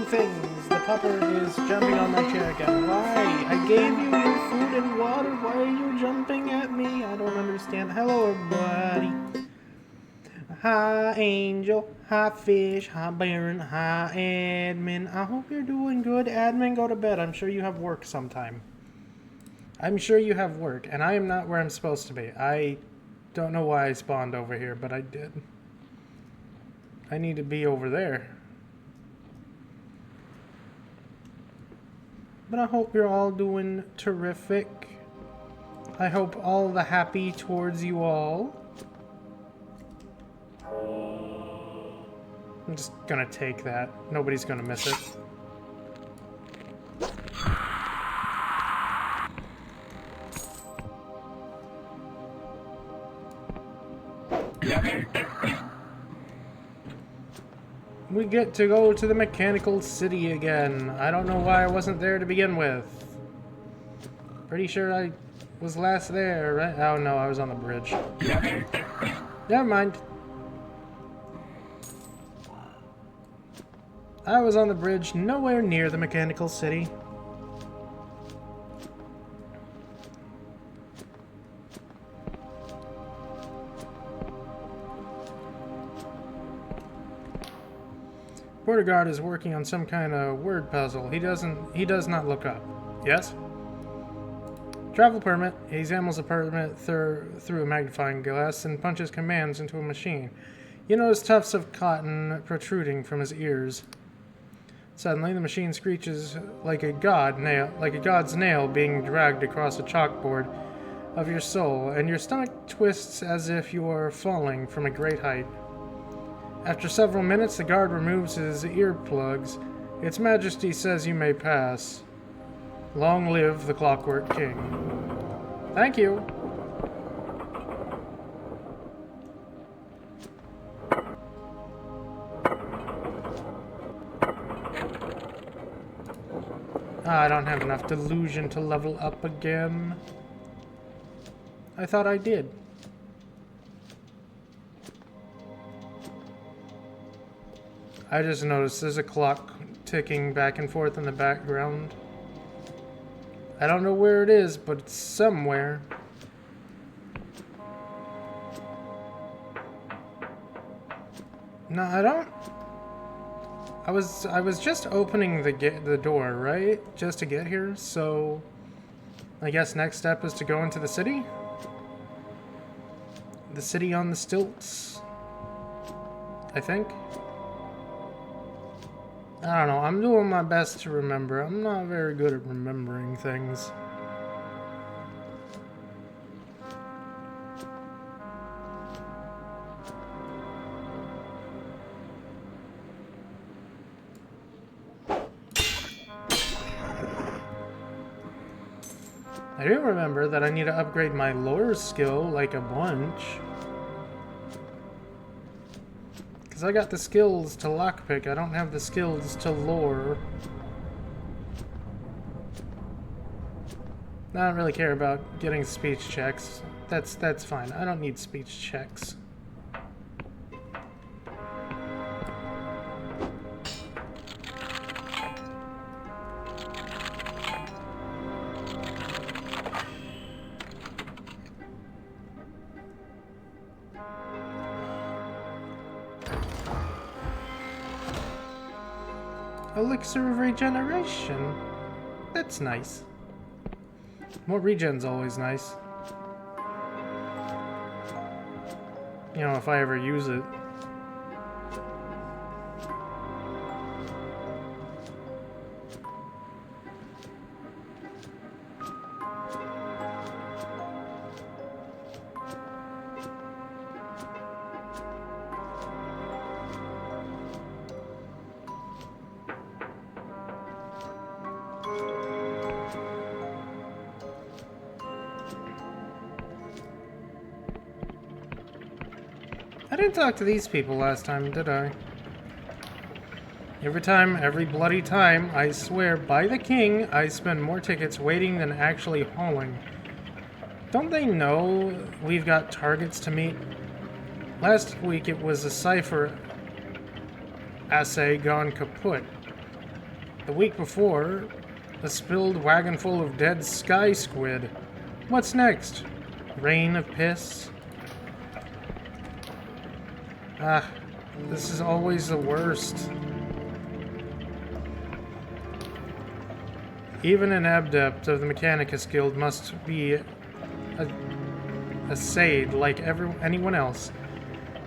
two things. The pupper is jumping on my chair again. Why? I gave you your food and water. Why are you jumping at me? I don't understand. Hello, everybody. Hi, Angel. Hi, Fish. Hi, Baron. Hi, Admin. I hope you're doing good. Admin, go to bed. I'm sure you have work sometime. I'm sure you have work, and I am not where I'm supposed to be. I don't know why I spawned over here, but I did. I need to be over there. But I hope you're all doing terrific. I hope all the happy towards you all. I'm just gonna take that. Nobody's gonna miss it. We get to go to the mechanical city again. I don't know why I wasn't there to begin with. Pretty sure I was last there, right? Oh no, I was on the bridge. Never mind. I was on the bridge, nowhere near the mechanical city. Border guard is working on some kind of word puzzle. He does not look up. Yes? Travel permit. He examines the permit through a magnifying glass and punches commands into a machine. You notice tufts of cotton protruding from his ears. Suddenly, the machine screeches like a god's nail being dragged across a chalkboard of your soul, and your stomach twists as if you are falling from a great height. After several minutes, the guard removes his earplugs. Its Majesty says you may pass. Long live the Clockwork King. Thank you. I don't have enough delusion to level up again. I thought I did. I just noticed there's a clock ticking back and forth in the background. I don't know where it is, but it's somewhere. No, I don't. I was just opening the door, right? Just to get here, so I guess next step is to go into the city? The city on the stilts, I think. I don't know, I'm doing my best to remember. I'm not very good at remembering things. I do remember that I need to upgrade my lore skill like a bunch. Because I got the skills to lockpick, I don't have the skills to lore. I don't really care about getting speech checks. That's fine. I don't need speech checks. Elixir of regeneration. That's nice. More regen's always nice. You know, if I ever use it. I didn't talk to these people last time, did I? Every bloody time, I swear by the king, I spend more tickets waiting than actually hauling. Don't they know we've got targets to meet? Last week it was a cipher assay gone kaput. The week before, a spilled wagon full of dead sky squid. What's next? Rain of piss? Ah, this is always the worst. Even an adept of the Mechanicus Guild must be assayed like anyone else.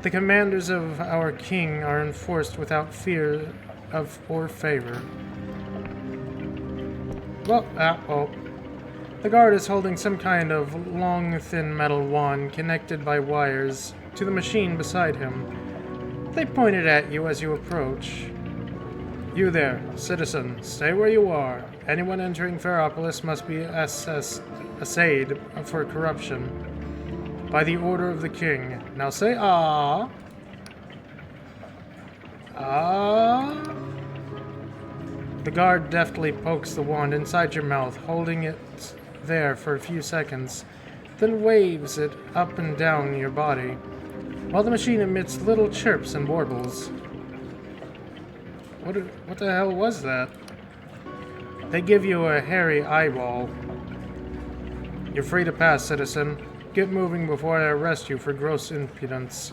The commanders of our king are enforced without fear of or favor. Well, oh. The guard is holding some kind of long, thin metal wand connected by wires to the machine beside him. They point it at you as you approach. You there, citizen, stay where you are. Anyone entering Ferropolis must be assayed for corruption by the order of the king. Now say ah. Ah. The guard deftly pokes the wand inside your mouth, holding it there for a few seconds, then waves it up and down your body, while the machine emits little chirps and warbles. What the hell was that? They give you a hairy eyeball. You're free to pass, citizen. Get moving before I arrest you for gross impudence.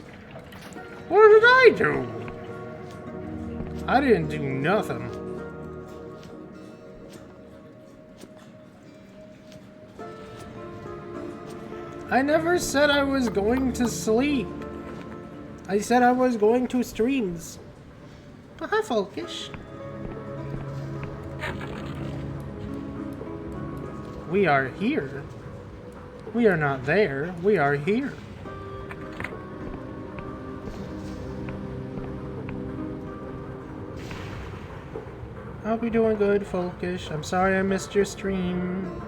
What did I do? I didn't do nothing. I never said I was going to sleep. I said I was going to streams. Oh, hi, Folkish. We are here. We are not there. We are here. I'll be doing good, Folkish. I'm sorry I missed your stream.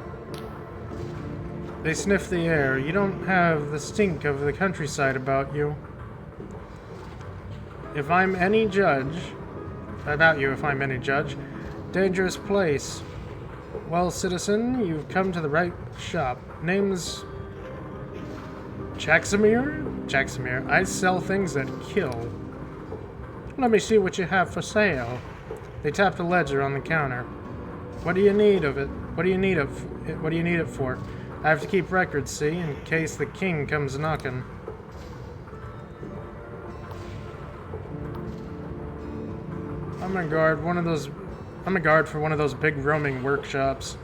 They sniff the air. You don't have the stink of the countryside about you. If I'm any judge... dangerous place. Well, citizen, you've come to the right shop. Name's... Jaxamir? I sell things that kill. Let me see what you have for sale. They tap the ledger on the counter. What do you need of it? What do you need it for? I have to keep records, see, in case the king comes knocking. I'm a guard for one of those big roaming workshops.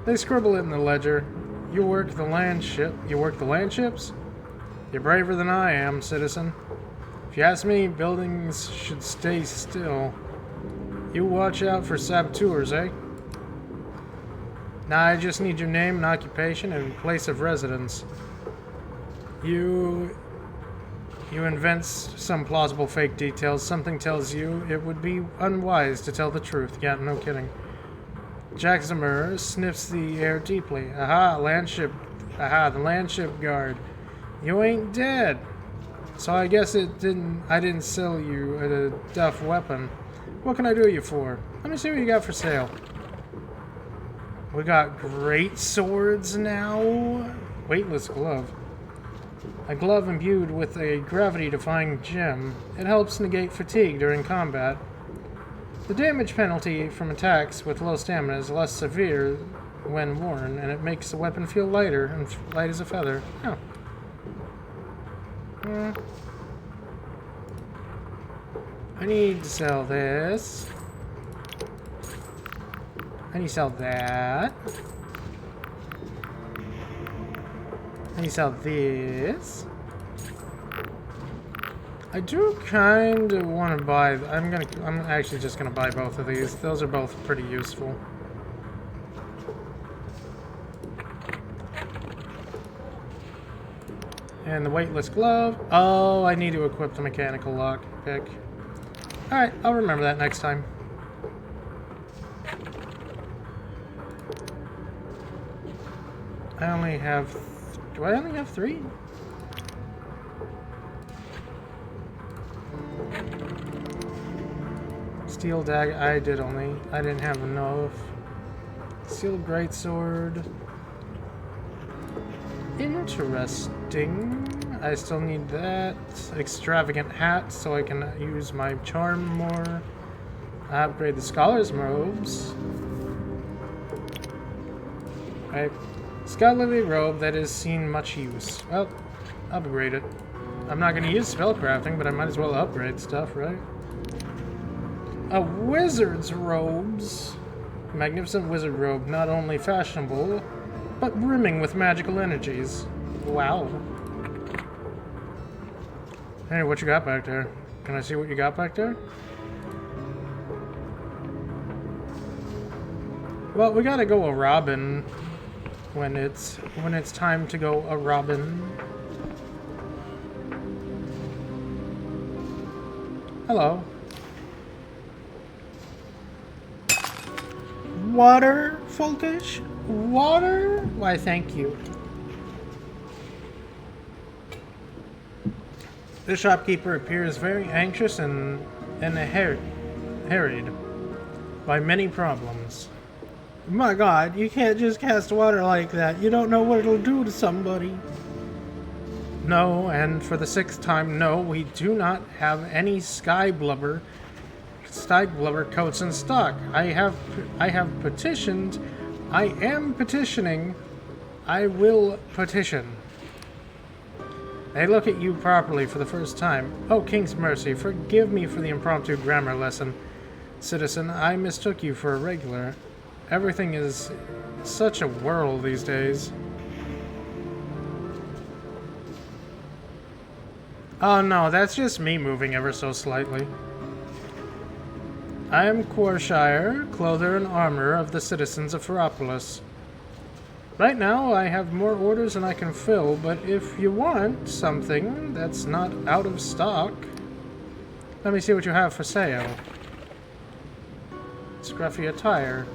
They scribble it in the ledger. You work the landships? You're braver than I am, citizen. If you ask me, buildings should stay still. You watch out for saboteurs, eh? Nah, I just need your name and occupation and place of residence. You invent some plausible fake details. Something tells you it would be unwise to tell the truth. Yeah, no kidding. Jaxamir sniffs the air deeply. Aha, landship. Aha, the landship guard. You ain't dead. So I guess I didn't sell you a duff weapon. What can I do you for? Let me see what you got for sale. We got great swords now. Weightless glove. A glove imbued with a gravity-defying gem. It helps negate fatigue during combat. The damage penalty from attacks with low stamina is less severe when worn, and it makes the weapon feel lighter and light as a feather. Oh. I need to sell this. I need to sell that. I need to sell this. I do kind of want to buy... I'm actually just going to buy both of these. Those are both pretty useful. And the weightless glove. Oh, I need to equip the mechanical lock pick. Alright, I'll remember that next time. I only have... Do I only have 3? Steel dagger. I didn't have enough. Steel greatsword. Interesting. I still need that. Extravagant hat so I can use my charm more. Upgrade the scholar's robes. Right. Scholarly robe that has seen much use. Well, upgrade it. I'm not going to use spellcrafting, but I might as well upgrade stuff, right? A wizard's robes. Magnificent wizard robe, not only fashionable, but brimming with magical energies. Wow. Hey, what you got back there? Can I see what you got back there? Well, we gotta go a robin when it's time to go a robin. Hello. Water, Folkish? Water? Why, thank you. The shopkeeper appears very anxious and harried by many problems. My God, you can't just cast water like that. You don't know what it'll do to somebody. No, and for the 6th time, no, we do not have any sky blubber coats in stock. I have petitioned. I am petitioning. I will petition. They look at you properly for the first time. Oh, King's mercy, forgive me for the impromptu grammar lesson. Citizen, I mistook you for a regular. Everything is such a whirl these days. Oh no, that's just me moving ever so slightly. I am Quarshire, clother and armorer of the citizens of Ferropolis. Right now, I have more orders than I can fill, but if you want something that's not out of stock, let me see what you have for sale. Scruffy attire.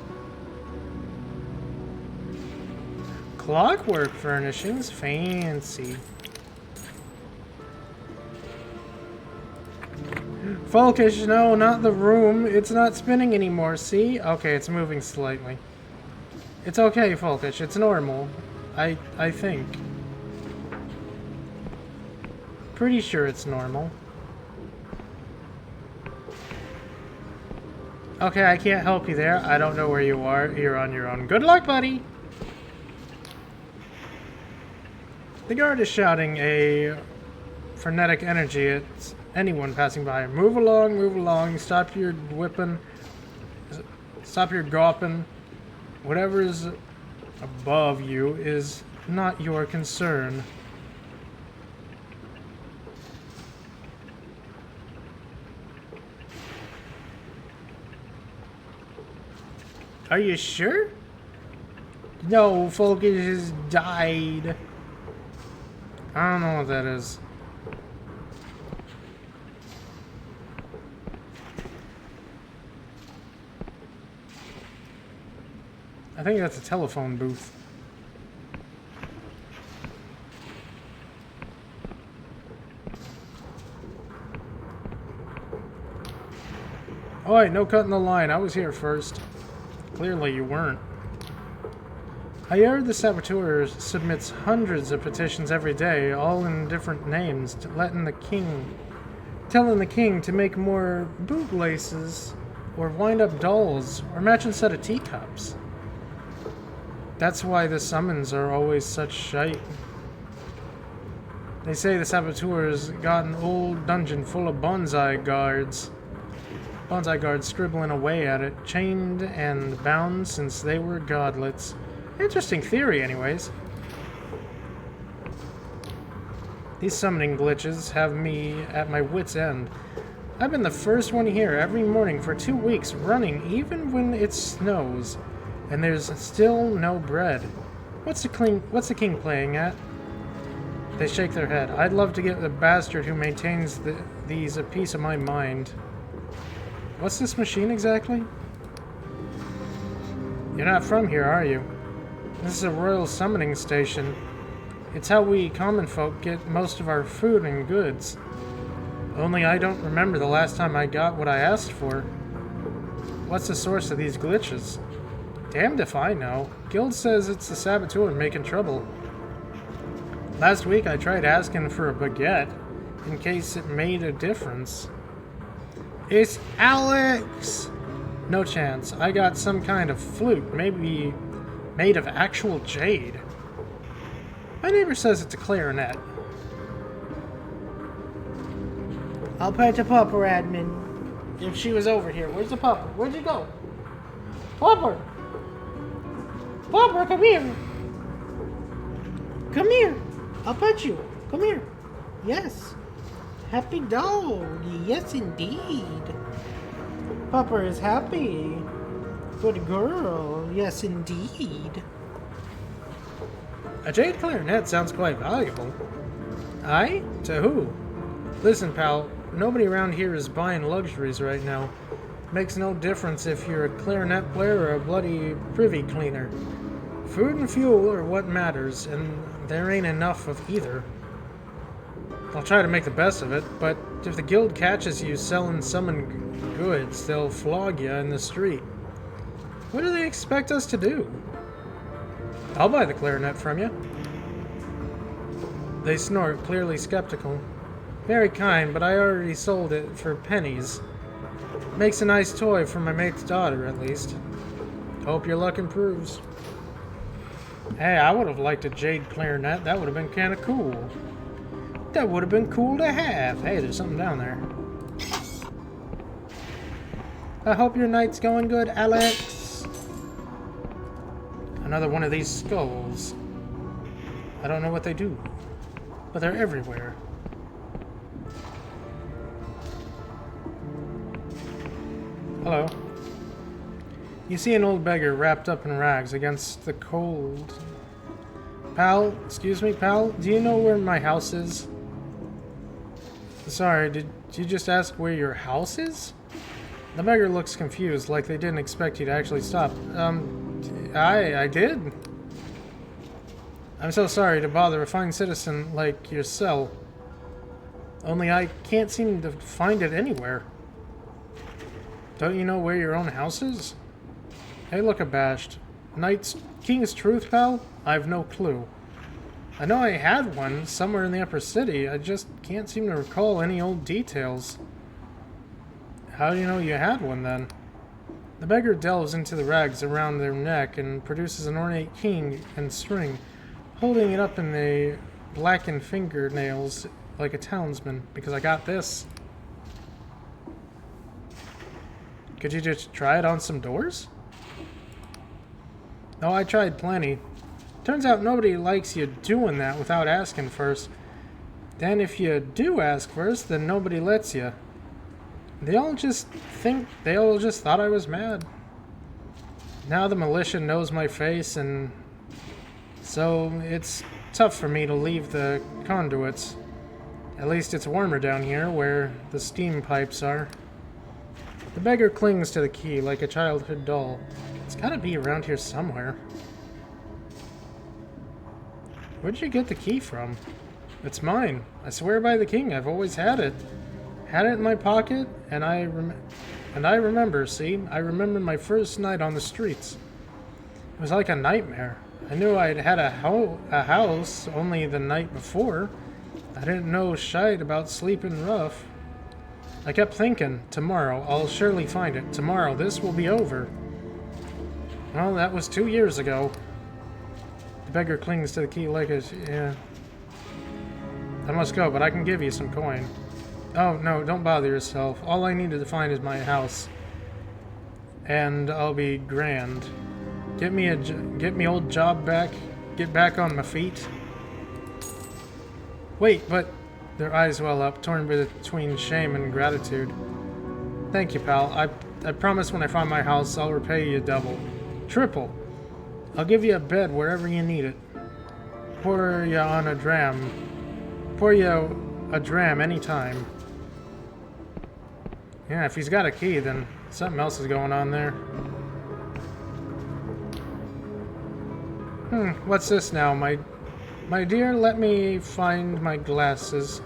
Clockwork furnishings, fancy. Folkish, no, not the room. It's not spinning anymore, see? Okay, it's moving slightly. It's okay, Folkish. It's normal. I think. Pretty sure it's normal. Okay, I can't help you there. I don't know where you are. You're on your own. Good luck, buddy! The guard is shouting a frenetic energy at anyone passing by. Move along, stop your whipping, stop your gawping. Whatever is above you is not your concern. Are you sure? No, Folkish has died. I don't know what that is. I think that's a telephone booth. Oh wait, no cutting the line. I was here first. Clearly you weren't. I heard the saboteur submits hundreds of petitions every day, all in different names, telling the king to make more bootlaces, or wind up dolls, or match a set of teacups. That's why the summons are always such shite. They say the saboteur's got an old dungeon full of bonsai guards. Bonsai guards scribbling away at it, chained and bound since they were godlets. Interesting theory, anyways. These summoning glitches have me at my wit's end. I've been the first one here every morning for 2 weeks, running even when it snows. And there's still no bread. What's the king playing at? They shake their head. I'd love to get the bastard who maintains these a piece of my mind. What's this machine exactly? You're not from here, are you? This is a royal summoning station. It's how we common folk get most of our food and goods. Only I don't remember the last time I got what I asked for. What's the source of these glitches? Damned if I know. Guild says it's the saboteur making trouble. Last week I tried asking for a baguette, in case it made a difference. It's Alex! No chance. I got some kind of flute, maybe made of actual jade. My neighbor says it's a clarinet. I'll pet the pupper, admin. If she was over here. Where's the pupper? Where'd you go? Pupper! Pupper, come here! Come here! I'll pet you. Come here. Yes. Happy dog. Yes, indeed. Pupper is happy. Good girl. Yes, indeed. A jade clarinet sounds quite valuable. Aye? To who? Listen, pal. Nobody around here is buying luxuries right now. Makes no difference if you're a clarinet player or a bloody privy cleaner. Food and fuel are what matters, and there ain't enough of either. I'll try to make the best of it, but if the guild catches you selling summoned goods, they'll flog you in the street. What do they expect us to do? I'll buy the clarinet from you. They snort, clearly skeptical. Very kind, but I already sold it for pennies. Makes a nice toy for my mate's daughter, at least. Hope your luck improves. Hey, I would have liked a jade clarinet. That would have been kind of cool. That would have been cool to have. Hey, there's something down there. I hope your night's going good, Alex. Another one of these skulls. I don't know what they do, but they're everywhere. Hello. You see an old beggar wrapped up in rags against the cold. Pal, excuse me, pal, do you know where my house is? Sorry, did you just ask where your house is? The beggar looks confused, like they didn't expect you to actually stop. I did. I'm so sorry to bother a fine citizen like yourself. Only I can't seem to find it anywhere. Don't you know where your own house is? Hey, look abashed. King's truth, pal? I've no clue. I know I had one somewhere in the upper city. I just can't seem to recall any old details. How do you know you had one, then? The beggar delves into the rags around their neck and produces an ornate king and string, holding it up in the blackened fingernails like a townsman, because I got this. Could you just try it on some doors? No, I tried plenty. Turns out nobody likes you doing that without asking first. Then if you do ask first, then nobody lets you. They all just thought I was mad. Now the militia knows my face, and so it's tough for me to leave the conduits. At least it's warmer down here where the steam pipes are. The beggar clings to the key like a childhood doll. It's gotta be around here somewhere. Where'd you get the key from? It's mine. I swear by the king, I've always had it. Had it in my pocket, and I remember, see? I remember my first night on the streets. It was like a nightmare. I knew I'd had a house only the night before. I didn't know shite about sleeping rough. I kept thinking, tomorrow, I'll surely find it. Tomorrow, this will be over. Well, that was 2 years ago. The beggar clings to the key like a... yeah. I must go, but I can give you some coin. Oh, no, don't bother yourself. All I needed to find is my house. And I'll be grand. Get me old job back. Get back on my feet. Wait, but... Their eyes well up, torn between shame and gratitude. Thank you, pal. I promise when I find my house, I'll repay you double. Triple. I'll give you a bed wherever you need it. Pour you a dram anytime. Yeah, if he's got a key, then something else is going on there. What's this now? My dear, let me find my glasses.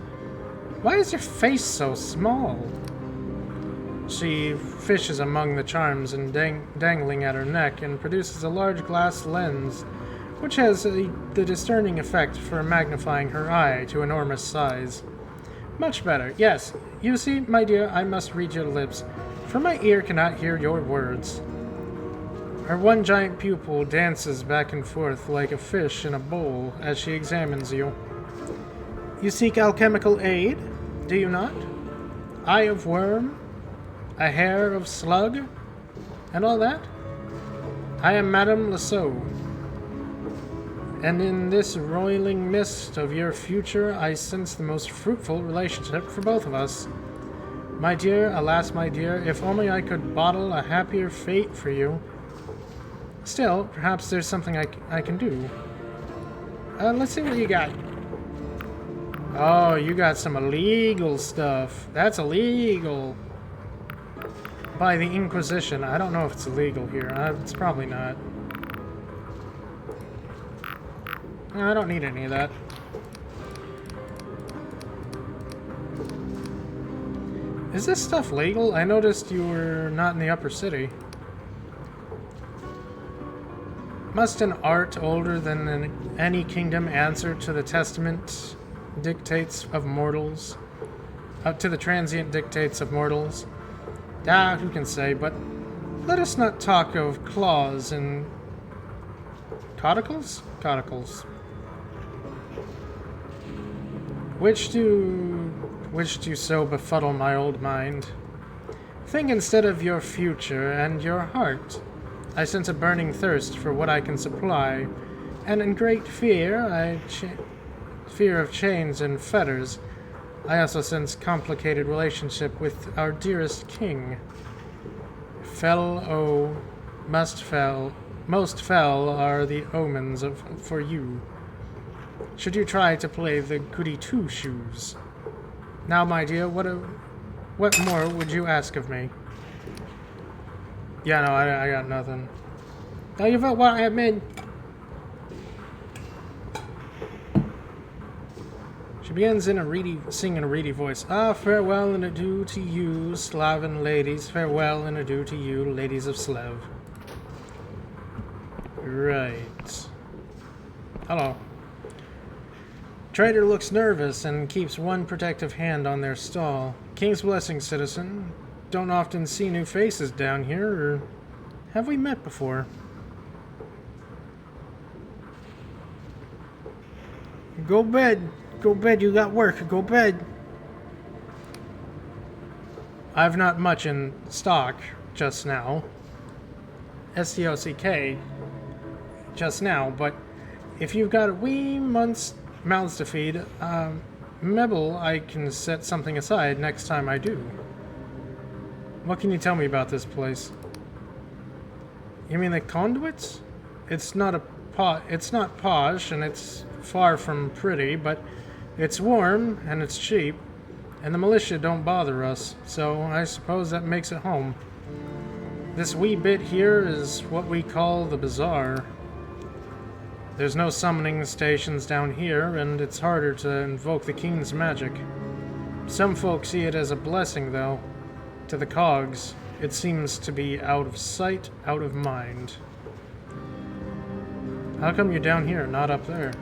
Why is your face so small? She fishes among the charms and dangling at her neck and produces a large glass lens, which has the discerning effect for magnifying her eye to enormous size. Much better. Yes, you see, my dear, I must read your lips. For my ear cannot hear your words. Her one giant pupil dances back and forth like a fish in a bowl as she examines you. You seek alchemical aid, do you not? Eye of worm, a hair of slug, and all that? I am Madame Lasso, and in this roiling mist of your future I sense the most fruitful relationship for both of us. My dear, alas my dear, if only I could bottle a happier fate for you. Still, perhaps there's something I can do. Let's see what you got. Oh, you got some illegal stuff. That's illegal. By the Inquisition. I don't know if it's illegal here. It's probably not. I don't need any of that. Is this stuff legal? I noticed you were not in the upper city. Must an art older than any kingdom answer to the testament dictates of mortals? To the transient dictates of mortals? Ah, who can say, but let us not talk of claws and codicils? Codicils. Which do so befuddle my old mind? Think instead of your future and your heart. I sense a burning thirst for what I can supply, and in great fear, fear of chains and fetters, I also sense complicated relationship with our dearest king. Most fell are the omens for you. Should you try to play the goody two-shoes? Now, my dear, what more would you ask of me? Yeah, no, I got nothing. Now you vote what I admit. She begins in singing a reedy voice. Ah, farewell and adieu to you, Slaven ladies. Farewell and adieu to you, ladies of Slev. Right. Hello. Trader looks nervous and keeps one protective hand on their stall. King's blessing, citizen. Don't often see new faces down here, or have we met before? Go bed. Go bed, you got work. Go bed. I've not much in stock just now. S-T-O-C-K just now, but if you've got a wee month's mouths to feed, maybe I can set something aside next time I do. What can you tell me about this place? You mean the conduits? It's not it's not posh, and it's far from pretty, but it's warm and it's cheap, and the militia don't bother us, so I suppose that makes it home. This wee bit here is what we call the bazaar. There's no summoning stations down here, and it's harder to invoke the king's magic. Some folks see it as a blessing, though. To the cogs, it seems to be out of sight, out of mind. How come you're down here, not up there?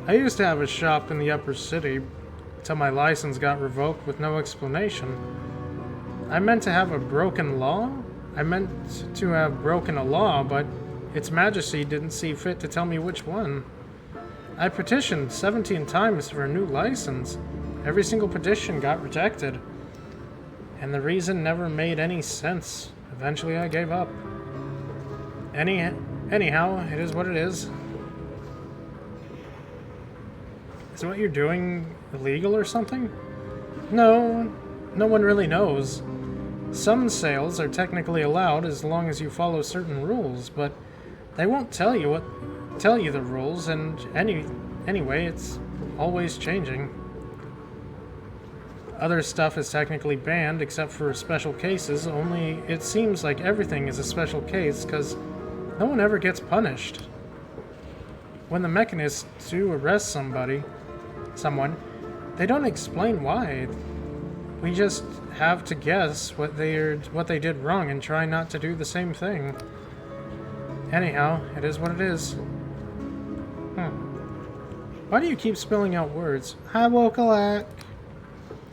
I used to have a shop in the upper city, till my license got revoked with no explanation. I meant to have a broken law? I meant to have broken a law, but Its Majesty didn't see fit to tell me which one. I petitioned 17 times for a new license. Every single petition got rejected. And the reason never made any sense. Eventually I gave up. Anyhow, it is what it is. Is what you're doing illegal or something? No, no one really knows. Some sales are technically allowed as long as you follow certain rules, but they won't tell you the rules, and anyway, it's always changing. Other stuff is technically banned except for special cases, only it seems like everything is a special case because no one ever gets punished. When the mechanists do arrest someone, they don't explain why. We just have to guess what they did wrong and try not to do the same thing. Anyhow, it is what it is. Why do you keep spelling out words? Hi, Wokalak.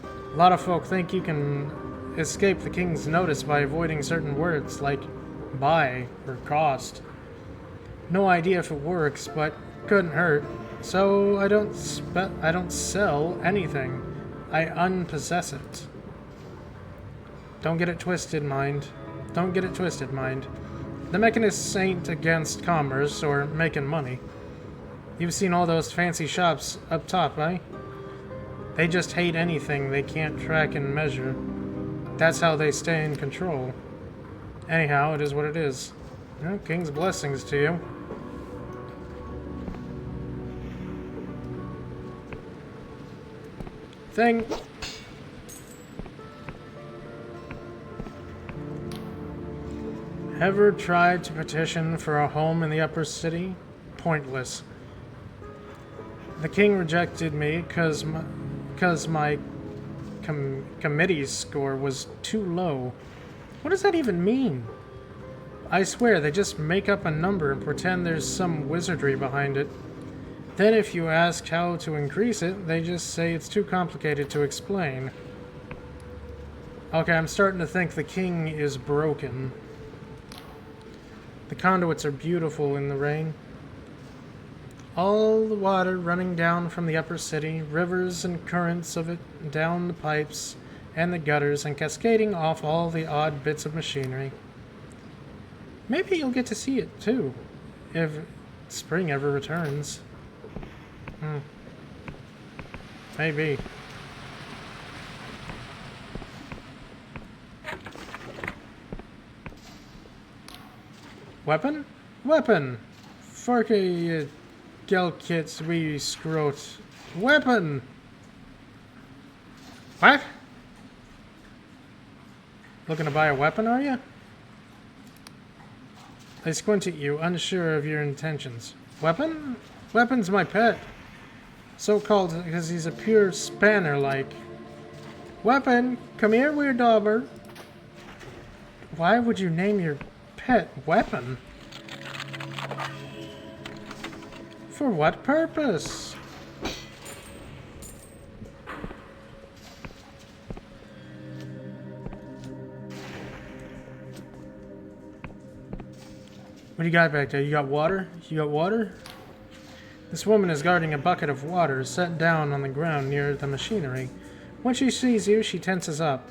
A lot of folk think you can escape the king's notice by avoiding certain words like buy or cost. No idea if it works, but couldn't hurt. So I don't sell anything. I unpossess it. Don't get it twisted, mind. Don't get it twisted, mind. The mechanists ain't against commerce or making money. You've seen all those fancy shops up top, eh? They just hate anything they can't track and measure. That's how they stay in control. Anyhow, it is what it is. Well, King's blessings to you. Thing. Ever tried to petition for a home in the upper city? Pointless. The king rejected me because my committee score was too low. What does that even mean? I swear they just make up a number and pretend there's some wizardry behind it. Then if you ask how to increase it, they just say it's too complicated to explain. Okay, I'm starting to think the king is broken. The conduits are beautiful in the rain. All the water running down from the upper city, rivers and currents of it down the pipes and the gutters and cascading off all the odd bits of machinery. Maybe you'll get to see it too, if spring ever returns. Maybe. Weapon? Weapon! Forky Gelkits wee scrot. Weapon! What? Looking to buy a weapon, are you? I squint at you, unsure of your intentions. Weapon? Weapon's my pet. So-called because he's a pure spanner-like. Weapon! Come here, weird dauber. Why would you name your pet Weapon? For what purpose? What do you got back there? You got water? You got water? This woman is guarding a bucket of water set down on the ground near the machinery. When she sees you, she tenses up.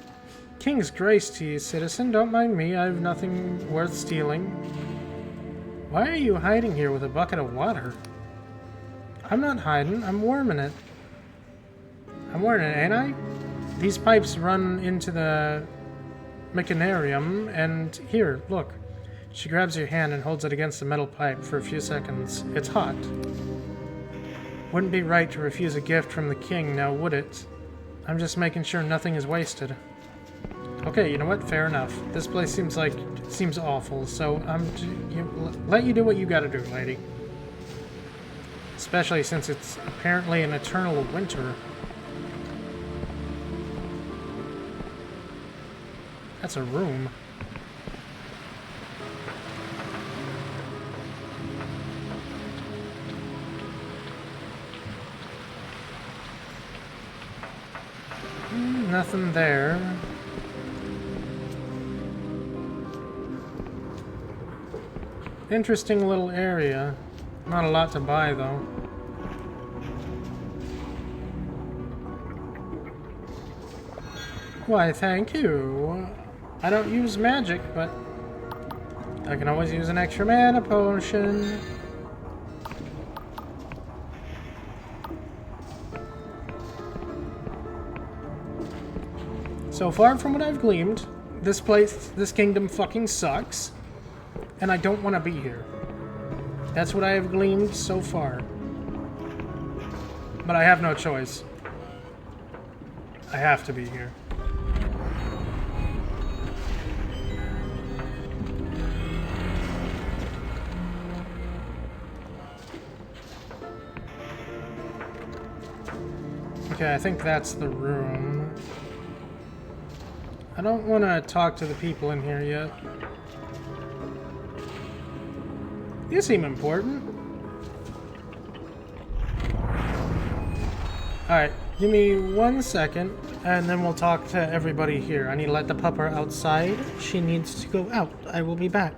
King's grace to you, citizen. Don't mind me. I have nothing worth stealing. Why are you hiding here with a bucket of water? I'm not hiding. I'm warming it. I'm warming it, ain't I? These pipes run into the mechanarium, and here, look. She grabs your hand and holds it against the metal pipe for a few seconds. It's hot. Wouldn't be right to refuse a gift from the king, now would it? I'm just making sure nothing is wasted. Okay, you know what? Fair enough. This place seems awful, so let you do what you gotta do, lady. Especially since it's apparently an eternal winter. That's a room. Nothing there. Interesting little area. Not a lot to buy, though. Why, thank you. I don't use magic, but I can always use an extra mana potion. So far from what I've gleaned, this kingdom fucking sucks, and I don't want to be here. That's what I have gleaned so far. But I have no choice. I have to be here. Okay, I think that's the room. I don't want to talk to the people in here yet. You seem important. Alright, give me 1 second. and then we'll talk to everybody here. I need to let the pupper outside. She needs to go out. I will be back.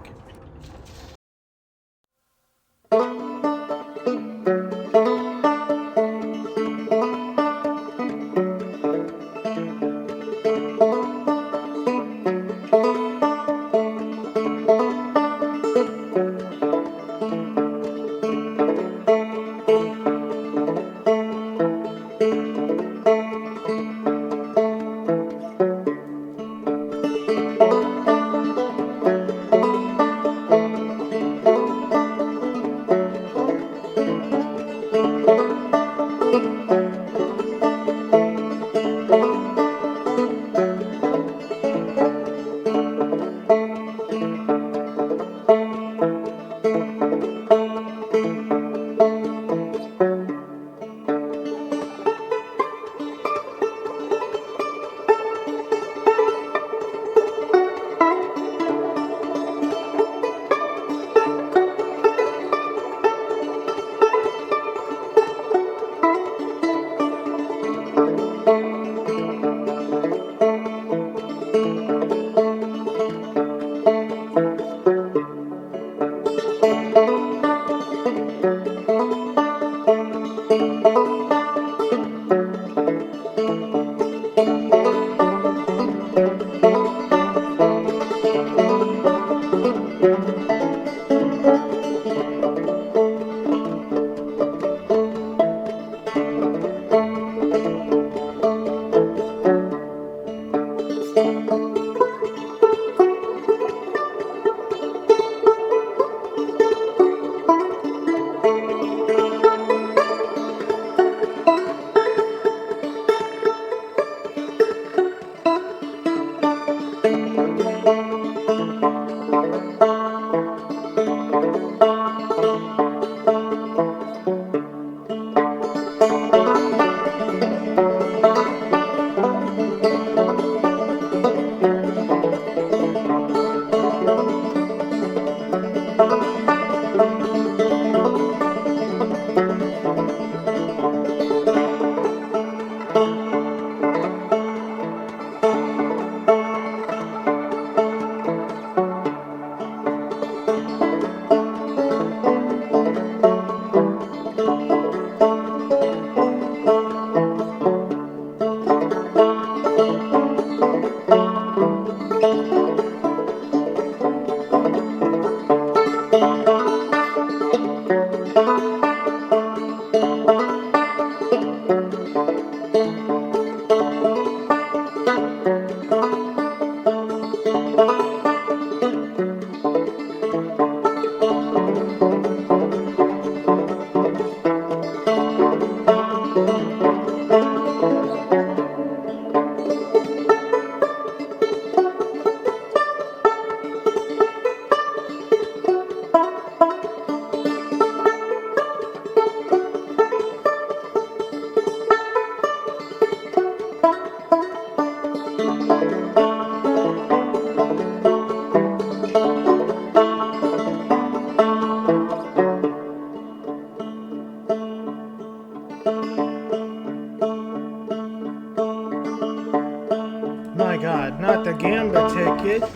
My god, not the Gamba ticket.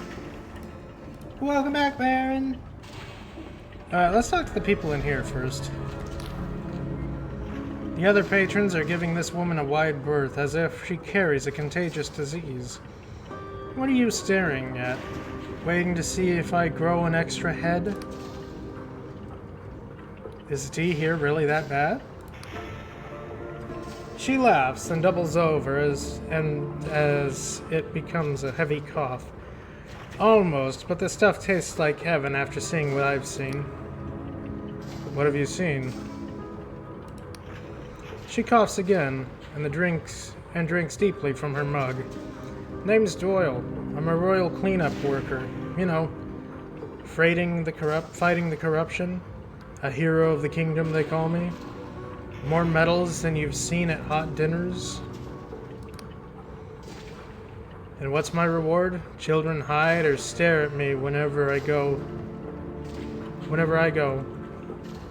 Welcome back, Baron. Let's talk to the people in here first. The other patrons are giving this woman a wide berth as if she carries a contagious disease. What are you staring at? Waiting to see if I grow an extra head? Is the tea here really that bad? She laughs and doubles over as it becomes a heavy cough. Almost, but the stuff tastes like heaven after seeing what I've seen. What have you seen? She coughs again, and drinks deeply from her mug. Name's Doyle. I'm a royal cleanup worker. You know, fighting the corruption. A hero of the kingdom, they call me. More medals than you've seen at hot dinners. And what's my reward? Children hide or stare at me whenever I go.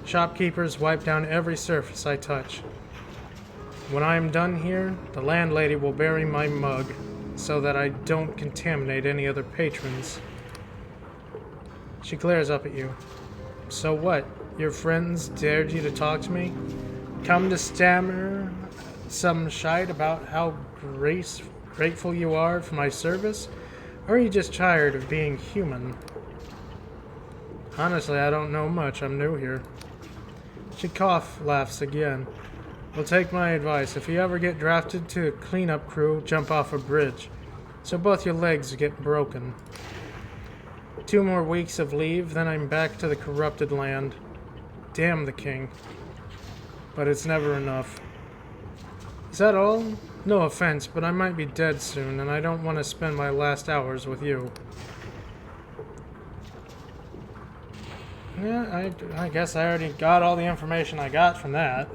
Shopkeepers wipe down every surface I touch. When I am done here, the landlady will bury my mug so that I don't contaminate any other patrons. She glares up at you. So what? Your friends dared you to talk to me? Come to stammer some shite about how grateful you are for my service? Or are you just tired of being human? Honestly, I don't know much. I'm new here. She laughs again. Well, take my advice. If you ever get drafted to a cleanup crew, jump off a bridge, so both your legs get broken. 2 more weeks of leave, then I'm back to the corrupted land. Damn the king. But it's never enough. Is that all? No offense, but I might be dead soon, and I don't want to spend my last hours with you. Yeah, I guess I already got all the information I got from that.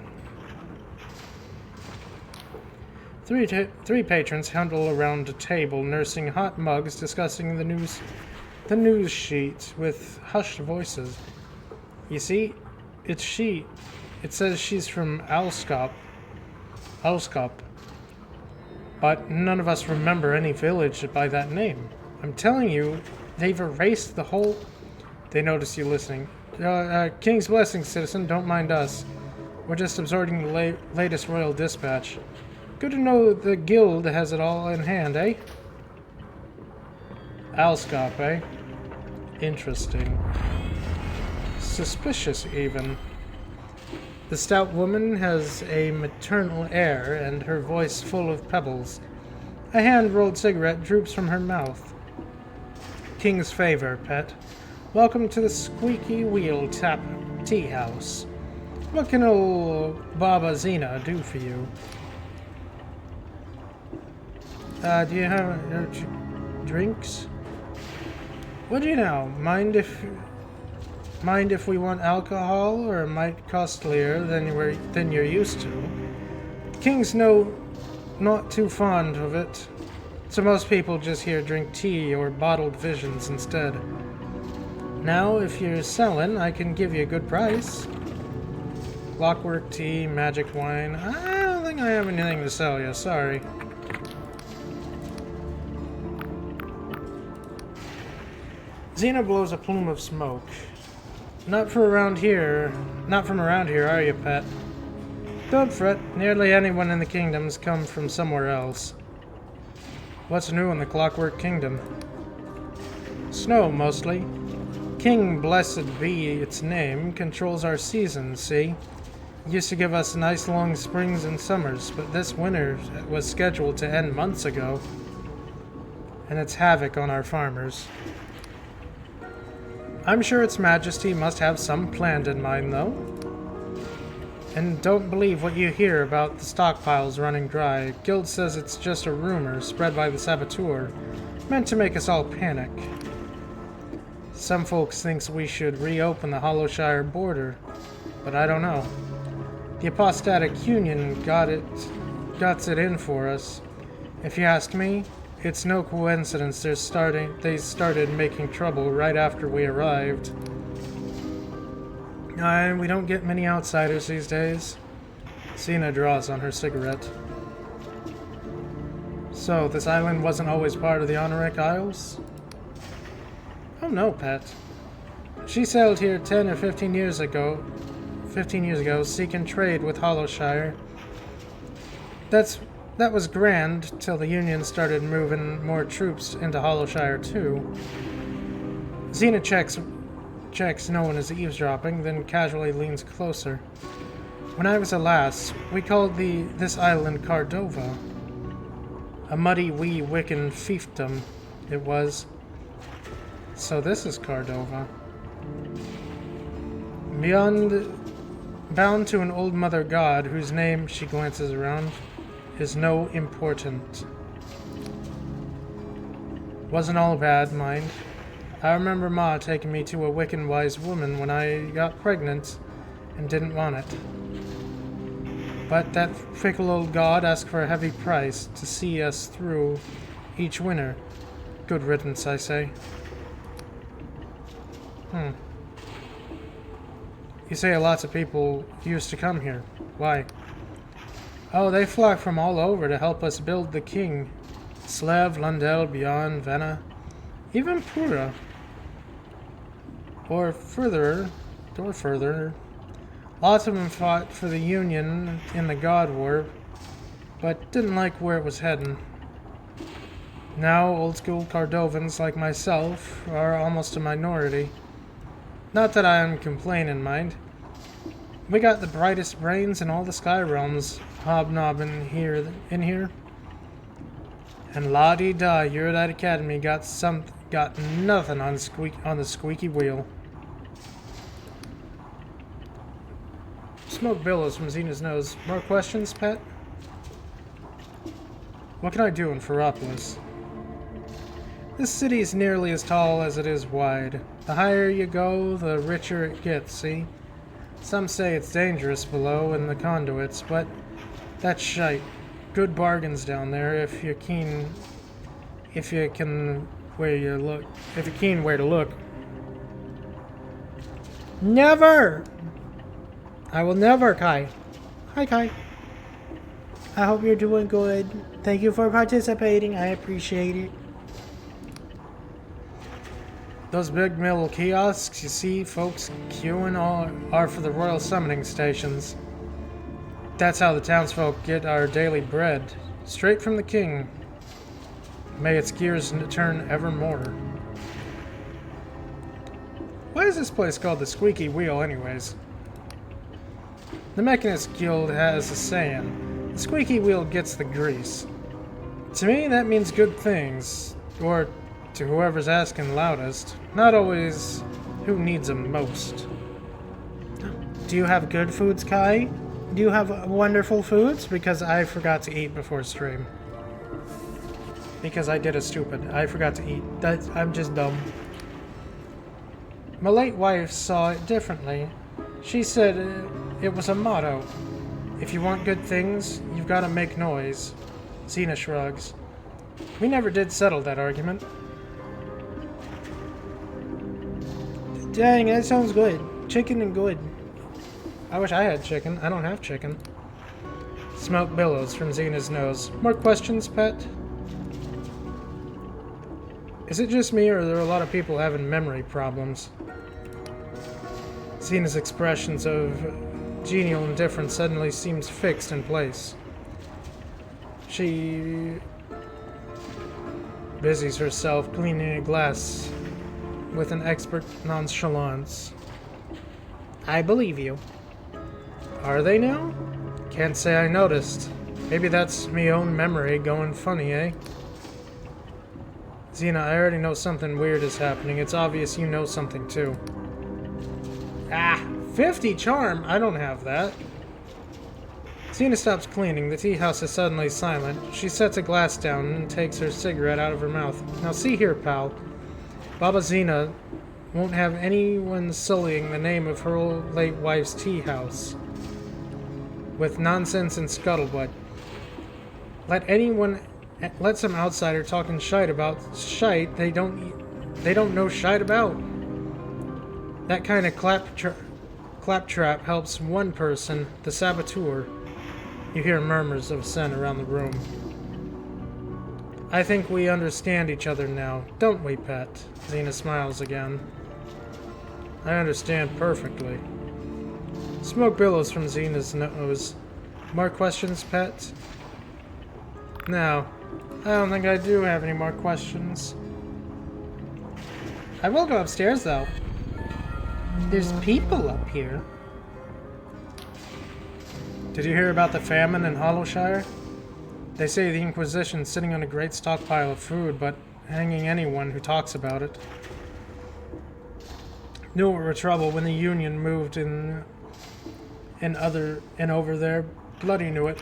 Three patrons huddle around a table, nursing hot mugs, discussing the news sheet with hushed voices. You see, it's she. It says she's from Alskop, but none of us remember any village by that name. I'm telling you, they've erased the whole... They notice you listening. King's blessing, citizen. Don't mind us. We're just absorbing the latest royal dispatch. Good to know the guild has it all in hand, eh? Alskop, eh? Interesting. Suspicious, even. The stout woman has a maternal air, and her voice full of pebbles. A hand-rolled cigarette droops from her mouth. King's favor, pet. Welcome to the Squeaky Wheel Tea House. What can old Baba Zena do for you? Do you have drinks? What do you know? Mind if we want alcohol, or it might costlier than you're used to? King's not too fond of it, so most people just here drink tea or bottled visions instead. Now, if you're selling, I can give you a good price. Clockwork tea, magic wine. I don't think I have anything to sell you, sorry. Xena blows a plume of smoke. Not from around here, are you, pet? Don't fret, nearly anyone in the kingdom's come from somewhere else. What's new in the Clockwork Kingdom? Snow, mostly. King, blessed be its name, controls our seasons, see? Used to give us nice long springs and summers, but this winter was scheduled to end months ago. And it's havoc on our farmers. I'm sure its majesty must have some plan in mind, though. And don't believe what you hear about the stockpiles running dry. Guild says it's just a rumor spread by the saboteur, meant to make us all panic. Some folks think we should reopen the Hollowshire border, but I don't know. The Apostatic Union got it in for us. If you ask me, it's no coincidence they started making trouble right after we arrived. We don't get many outsiders these days. Xena draws on her cigarette. So, this island wasn't always part of the Honoric Isles? Oh no, pet. She sailed here 10 or 15 years ago, seeking trade with Hollowshire. That was grand, till the Union started moving more troops into Hollowshire, too. Xena checks no one is eavesdropping, then casually leans closer. When I was a lass, we called this island Cardova. A muddy wee Wiccan fiefdom, it was. So this is Cardova. Bound to an old mother god, whose name, she glances around, is no important. Wasn't all bad, mind. I remember Ma taking me to a Wiccan wise woman when I got pregnant and didn't want it. But that fickle old god asked for a heavy price to see us through each winter. Good riddance, I say. You say lots of people used to come here. Why? Oh, they flock from all over to help us build the king. Slev, Lundell, Beyond, Vena, even Pura. Or further. Lots of them fought for the Union in the God War, but didn't like where it was heading. Now, old-school Cordovans like myself are almost a minority. Not that I am complaining, mind. We got the brightest brains in all the Sky Realms hobnobbing in here. And la-dee-da, you're that academy got nothing on the squeaky wheel. Smoke billows from Xena's nose. More questions, pet? What can I do in Ferropolis? This city is nearly as tall as it is wide. The higher you go, the richer it gets, see? Some say it's dangerous below in the conduits, but that's shite. Good bargains down there if you're keen where to look. Never! I will never, Kai. Hi, Kai. I hope you're doing good. Thank you for participating. I appreciate it. Those big metal kiosks you see folks queuing are for the royal summoning stations. That's how the townsfolk get our daily bread. Straight from the king. May its gears turn evermore. Why is this place called the Squeaky Wheel anyways? The Mechanist Guild has a saying, the squeaky wheel gets the grease. To me, that means good things, or to whoever's asking loudest, not always who needs them most. Do you have good foods, Kai? Do you have wonderful foods? Because I forgot to eat before stream. Because I did a stupid. I forgot to eat. I'm just dumb. My late wife saw it differently. She said it was a motto. If you want good things, you've got to make noise. Xena shrugs. We never did settle that argument. Dang, that sounds good. Chicken and good. I wish I had chicken. I don't have chicken. Smoke billows from Xena's nose. More questions, pet? Is it just me, or are there a lot of people having memory problems? Xena's expressions of genial indifference suddenly seems fixed in place. She busies herself cleaning a glass with an expert nonchalance. I believe you. Are they now? Can't say I noticed. Maybe that's me own memory going funny, eh? Xena, I already know something weird is happening. It's obvious you know something too. Ah, 50 charm? I don't have that. Xena stops cleaning. The tea house is suddenly silent. She sets a glass down and takes her cigarette out of her mouth. Now see here, pal. Baba Xena won't have anyone sullying the name of her old late wife's tea house with nonsense and scuttlebutt. Let some outsider talking shite about shite they don't know shite about. That kind of claptrap helps one person, the saboteur. You hear murmurs of assent around the room. I think we understand each other now, don't we, pet? Xena smiles again. I understand perfectly. Smoke billows from Xena's nose. More questions, pet? No, I don't think I do have any more questions. I will go upstairs, though. There's people up here. Did you hear about the famine in Hollowshire? They say the Inquisition's sitting on a great stockpile of food, but hanging anyone who talks about it. Knew it were trouble when the Union moved in over there. Bloody knew it.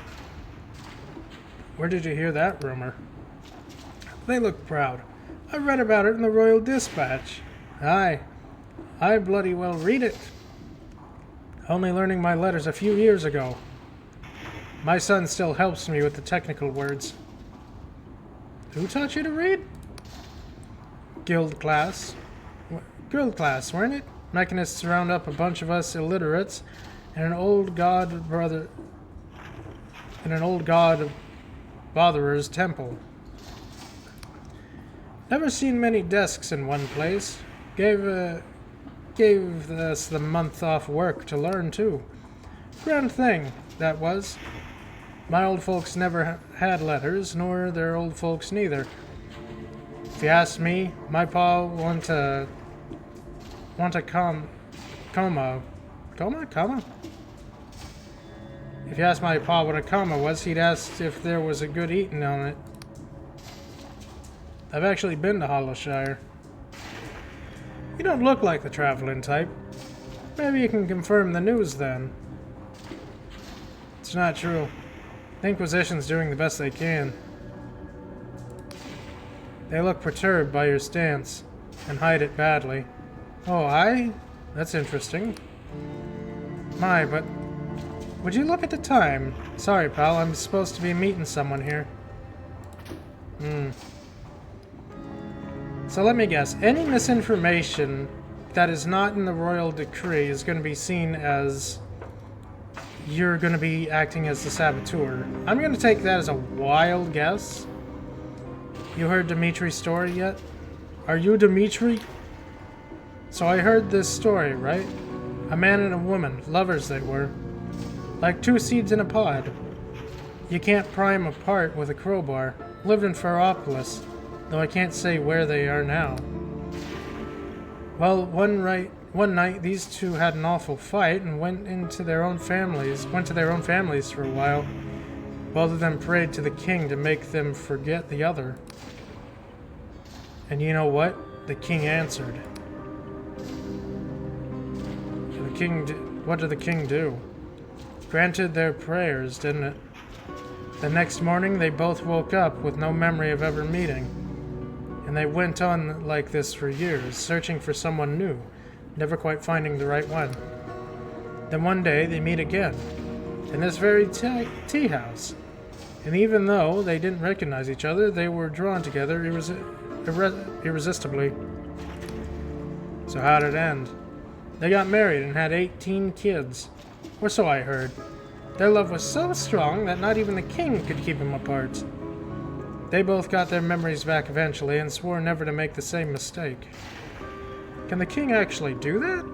Where did you hear that rumor? They look proud. I read about it in the Royal Dispatch. Aye, I bloody well read it. Only learning my letters a few years ago. My son still helps me with the technical words. Who taught you to read? Guild class, weren't it? Mechanists round up a bunch of us illiterates and an old god brother in an old god botherer's temple. Never seen many desks in one place. Gave us the month off work to learn, too. Grand thing, that was. My old folks never had letters, nor their old folks neither. If you ask me, my pa want a coma. If you ask my pa what a coma was, he'd ask if there was a good eating on it. I've actually been to Hollowshire. You don't look like the traveling type. Maybe you can confirm the news then. It's not true. The Inquisition's doing the best they can. They look perturbed by your stance, and hide it badly. Oh, aye? That's interesting. My, but... would you look at the time? Sorry, pal, I'm supposed to be meeting someone here. So let me guess, any misinformation that is not in the royal decree is going to be seen as you're going to be acting as the saboteur. I'm going to take that as a wild guess. You heard Dimitri's story yet? Are you Dimitri? So I heard this story, right? A man and a woman, lovers they were. Like two seeds in a pod. You can't pry them apart with a crowbar. Lived in Ferropolis. Though I can't say where they are now. Well, one night these two had an awful fight and went to their own families for a while. Both of them prayed to the king to make them forget the other. And you know what? The king answered. What did the king do? Granted their prayers, didn't it? The next morning they both woke up with no memory of ever meeting. And they went on like this for years, searching for someone new, never quite finding the right one. Then one day they meet again, in this very tea house. And even though they didn't recognize each other, they were drawn together irresistibly. So how did it end? They got married and had 18 kids. Or so I heard. Their love was so strong that not even the king could keep them apart. They both got their memories back eventually and swore never to make the same mistake. Can the king actually do that?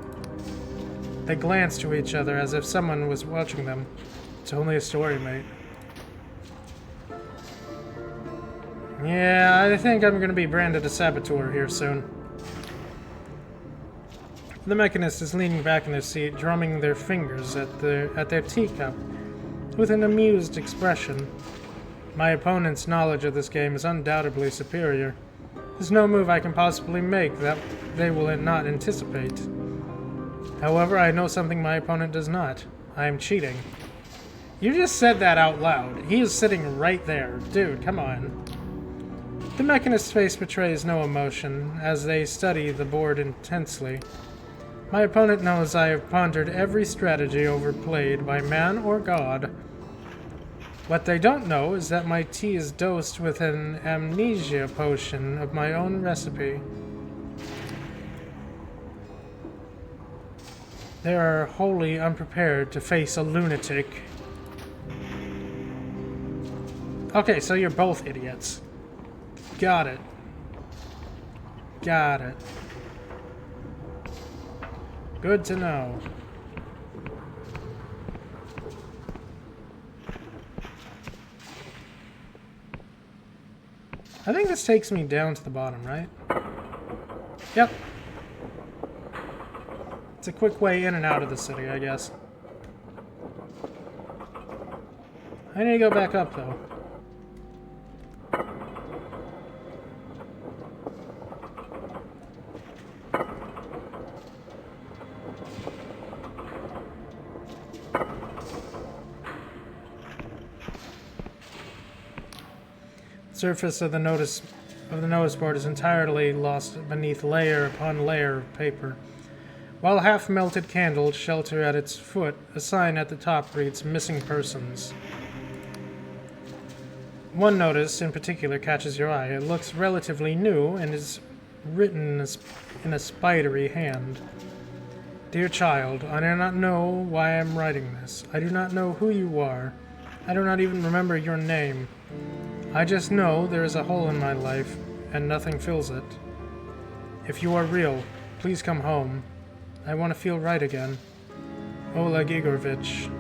They glanced to each other as if someone was watching them. It's only a story, mate. Yeah, I think I'm going to be branded a saboteur here soon. The mechanist is leaning back in their seat, drumming their fingers at their teacup with an amused expression. My opponent's knowledge of this game is undoubtedly superior. There's no move I can possibly make that they will not anticipate. However, I know something my opponent does not. I am cheating. You just said that out loud. He is sitting right there. Dude, come on. The mechanist's face betrays no emotion as they study the board intensely. My opponent knows I have pondered every strategy overplayed by man or god. What they don't know is that my tea is dosed with an amnesia potion of my own recipe. They are wholly unprepared to face a lunatic. Okay, so you're both idiots. Got it. Got it. Good to know. I think this takes me down to the bottom, right? Yep. It's a quick way in and out of the city, I guess. I need to go back up, though. Surface of the notice board is entirely lost beneath layer upon layer of paper. While half-melted candles shelter at its foot, a sign at the top reads, "Missing Persons." One notice in particular catches your eye. It looks relatively new and is written in a spidery hand. Dear child, I do not know why I am writing this. I do not know who you are. I do not even remember your name. I just know there is a hole in my life, and nothing fills it. If you are real, please come home. I want to feel right again. Oleg Igorovich.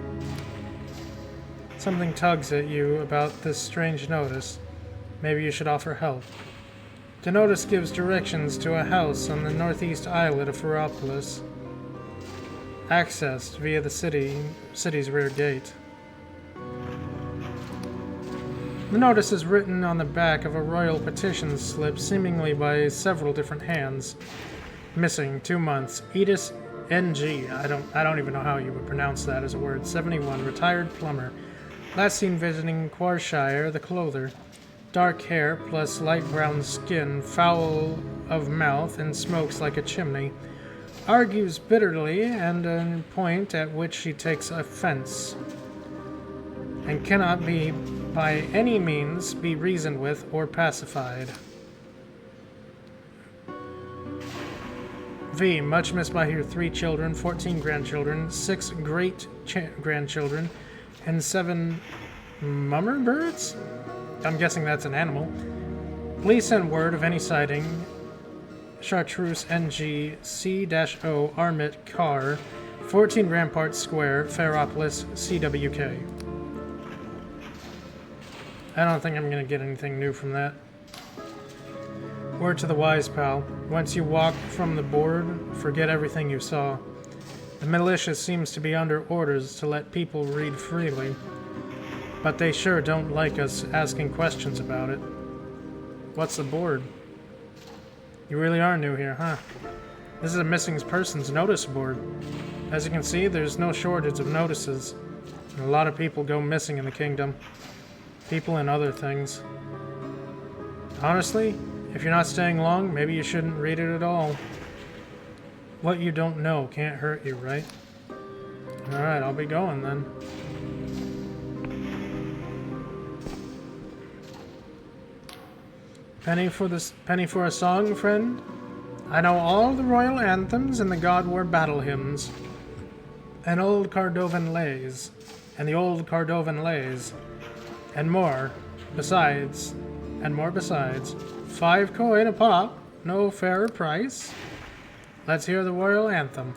Something tugs at you about this strange notice. Maybe you should offer help. The notice gives directions to a house on the northeast islet of Ferropolis, accessed via the city's rear gate. The notice is written on the back of a royal petition slip, seemingly by several different hands. Missing 2 months. Edith N.G. I don't even know how you would pronounce that as a word. 71. Retired plumber. Last seen visiting Quarshire, the clother. Dark hair plus light brown skin, foul of mouth, and smokes like a chimney. Argues bitterly and a point at which she takes offense, and cannot be by any means be reasoned with or pacified. V. Much missed by her 3 children, 14 grandchildren, 6 great-grandchildren, and 7 mummer birds? I'm guessing that's an animal. Please send word of any sighting. Chartreuse NG C-O Armit Car, 14 Rampart Square, Ferropolis, CWK. I don't think I'm going to get anything new from that. Word to the wise, pal. Once you walk from the board, forget everything you saw. The militia seems to be under orders to let people read freely, but they sure don't like us asking questions about it. What's the board? You really are new here, huh? This is a missing persons notice board. As you can see, there's no shortage of notices. And a lot of people go missing in the kingdom. People and other things. Honestly, if you're not staying long, maybe you shouldn't read it at all. What you don't know can't hurt you, right? Alright, I'll be going then. Penny for a song, friend? I know all the royal anthems and the God War battle hymns. And old Cordovan lays. And the old Cordovan lays. And more besides. 5 coin a pop, no fairer price. Let's hear the royal anthem.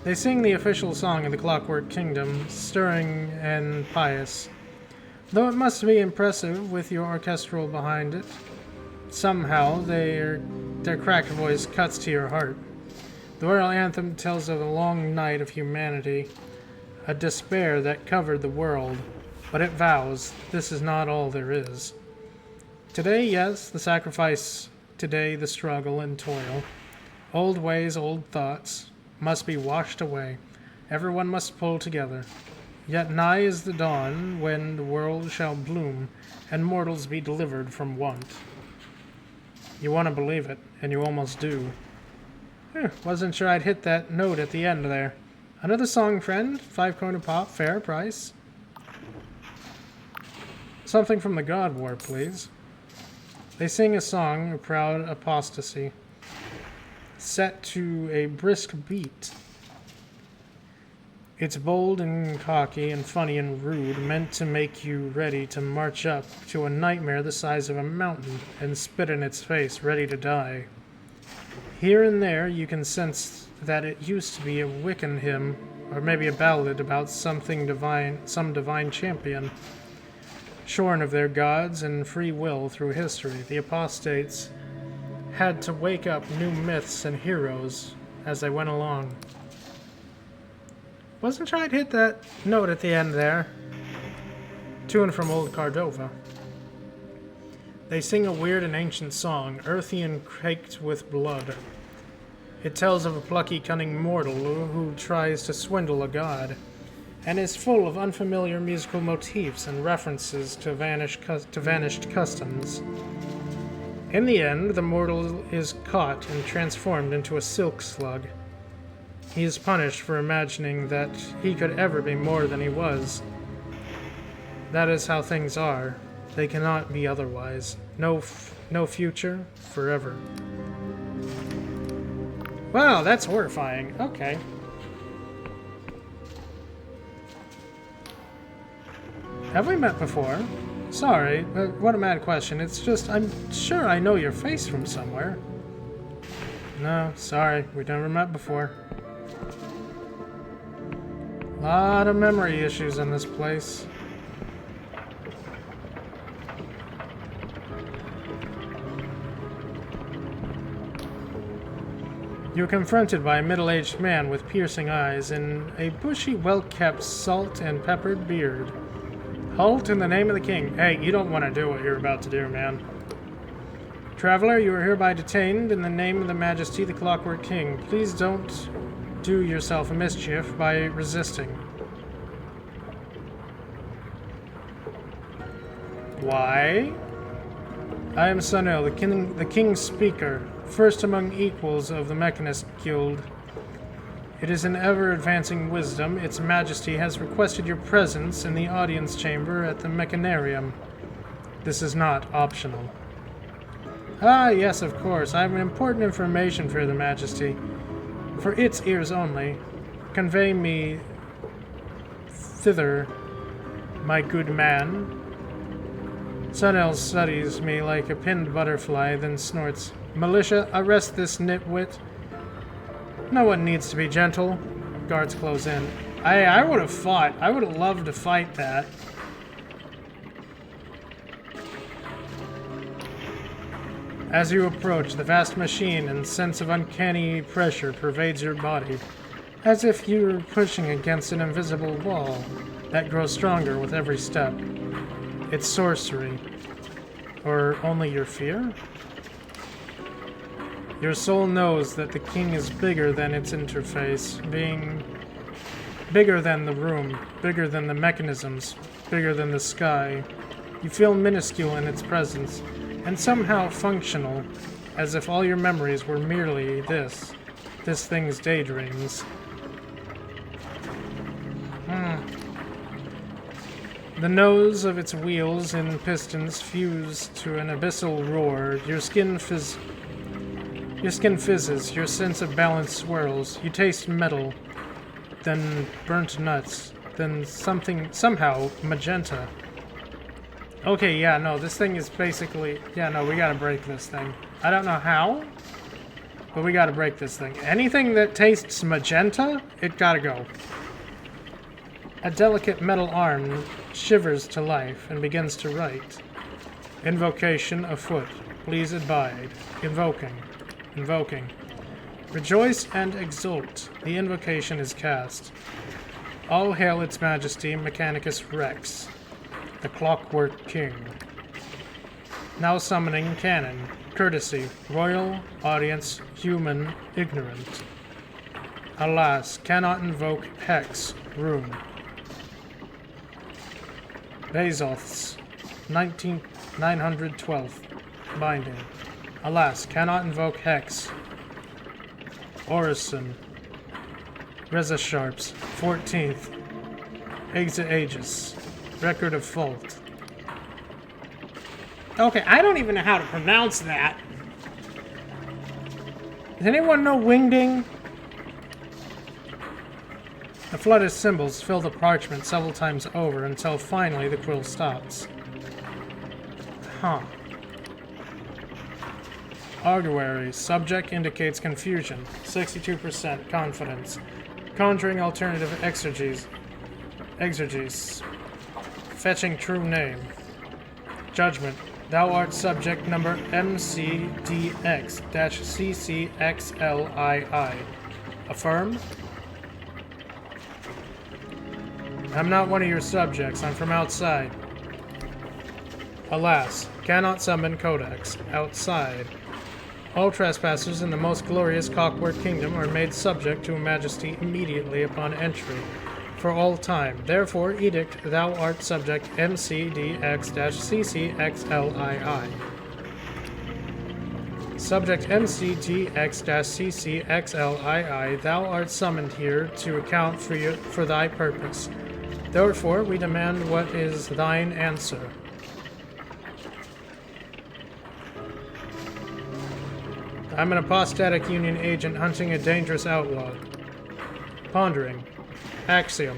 They sing the official song of the Clockwork Kingdom, stirring and pious. Though it must be impressive with your orchestral behind it, somehow their cracked voice cuts to your heart. The royal anthem tells of a long night of humanity, a despair that covered the world, but it vows this is not all there is. Today, yes, the sacrifice, today the struggle and toil. Old ways, old thoughts, must be washed away. Everyone must pull together. Yet nigh is the dawn when the world shall bloom, and mortals be delivered from want. You want to believe it, and you almost do. Wasn't sure I'd hit that note at the end there. Another song, friend. 5 coin a pop, fair price. Something from the God War, please. They sing a song of proud apostasy, set to a brisk beat. It's bold and cocky and funny and rude, meant to make you ready to march up to a nightmare the size of a mountain and spit in its face, ready to die. Here and there you can sense that it used to be a Wiccan hymn, or maybe a ballad about something divine, some divine champion. Shorn of their gods and free will through history, the apostates had to wake up new myths and heroes as they went along. Wasn't sure I'd hit that note at the end there. Tune from old Cordova. They sing a weird and ancient song, earthy and caked with blood. It tells of a plucky, cunning mortal who tries to swindle a god, and is full of unfamiliar musical motifs and references to vanished customs. In the end, the mortal is caught and transformed into a silk slug. He is punished for imagining that he could ever be more than he was. That is how things are. They cannot be otherwise. No future, forever. Wow, that's horrifying. Okay. Have we met before? Sorry, what a mad question. It's just, I'm sure I know your face from somewhere. No, sorry, we never met before. Lot of memory issues in this place. You're confronted by a middle-aged man with piercing eyes and a bushy, well-kept, salt and peppered beard. Halt in the name of the king. Hey, you don't want to do what you're about to do, man. Traveler, you are hereby detained in the name of the Majesty, the Clockwork King. Please don't do yourself a mischief by resisting. Why? I am Sunil, the King's Speaker, first among equals of the Mechanist Guild. It is in ever-advancing wisdom, Its Majesty has requested your presence in the audience chamber at the Mechanarium. This is not optional. Ah, yes, of course. I have important information for the Majesty. For its ears only. Convey me thither, my good man. Sunil studies me like a pinned butterfly, then snorts. Militia, arrest this nitwit. No one needs to be gentle. Guards close in. I would have fought. I would have loved to fight that. As you approach, the vast machine and sense of uncanny pressure pervades your body, as if you were pushing against an invisible wall that grows stronger with every step. It's sorcery. Or only your fear? Your soul knows that the king is bigger than its interface, being bigger than the room, bigger than the mechanisms, bigger than the sky. You feel minuscule in its presence, and somehow functional, as if all your memories were merely this thing's daydreams. The nose of its wheels and pistons fuse to an abyssal roar. Your skin fizzes, your sense of balance swirls. You taste metal, then burnt nuts, then somehow magenta. Okay, yeah, no, this thing is basically... Yeah, no, we gotta break this thing. I don't know how, but we gotta break this thing. Anything that tastes magenta, it gotta go. A delicate metal arm shivers to life and begins to write. Invocation afoot. Please abide. Invoking. Invoking. Rejoice and exult. The invocation is cast. All hail Its Majesty Mechanicus Rex, the Clockwork King. Now summoning canon. Courtesy. Royal, audience, human, ignorant. Alas, cannot invoke hex, room. Bazoths, 912. Binding. Alas, cannot invoke hex. Orison. Reza Sharps, 14th. Exit Aegis. Record of fault. Okay, I don't even know how to pronounce that. Does anyone know Wingding? The flood of symbols fill the parchment several times over until finally the quill stops. Huh. Arguary. Subject indicates confusion. 62% confidence. Conjuring alternative exegesis. Fetching true name. Judgment. Thou art subject number MCDX-CCXLII. Affirm? I'm not one of your subjects. I'm from outside. Alas, cannot summon Codex. Outside. All trespassers in the most glorious Clockwork Kingdom are made subject to a Majesty immediately upon entry, for all time. Therefore, edict, thou art subject MCDX-CCXLII. Subject MCDX-CCXLII, thou art summoned here to account for thy purpose. Therefore, we demand what is thine answer. I'm an apostatic Union agent hunting a dangerous outlaw. Pondering. Axiom.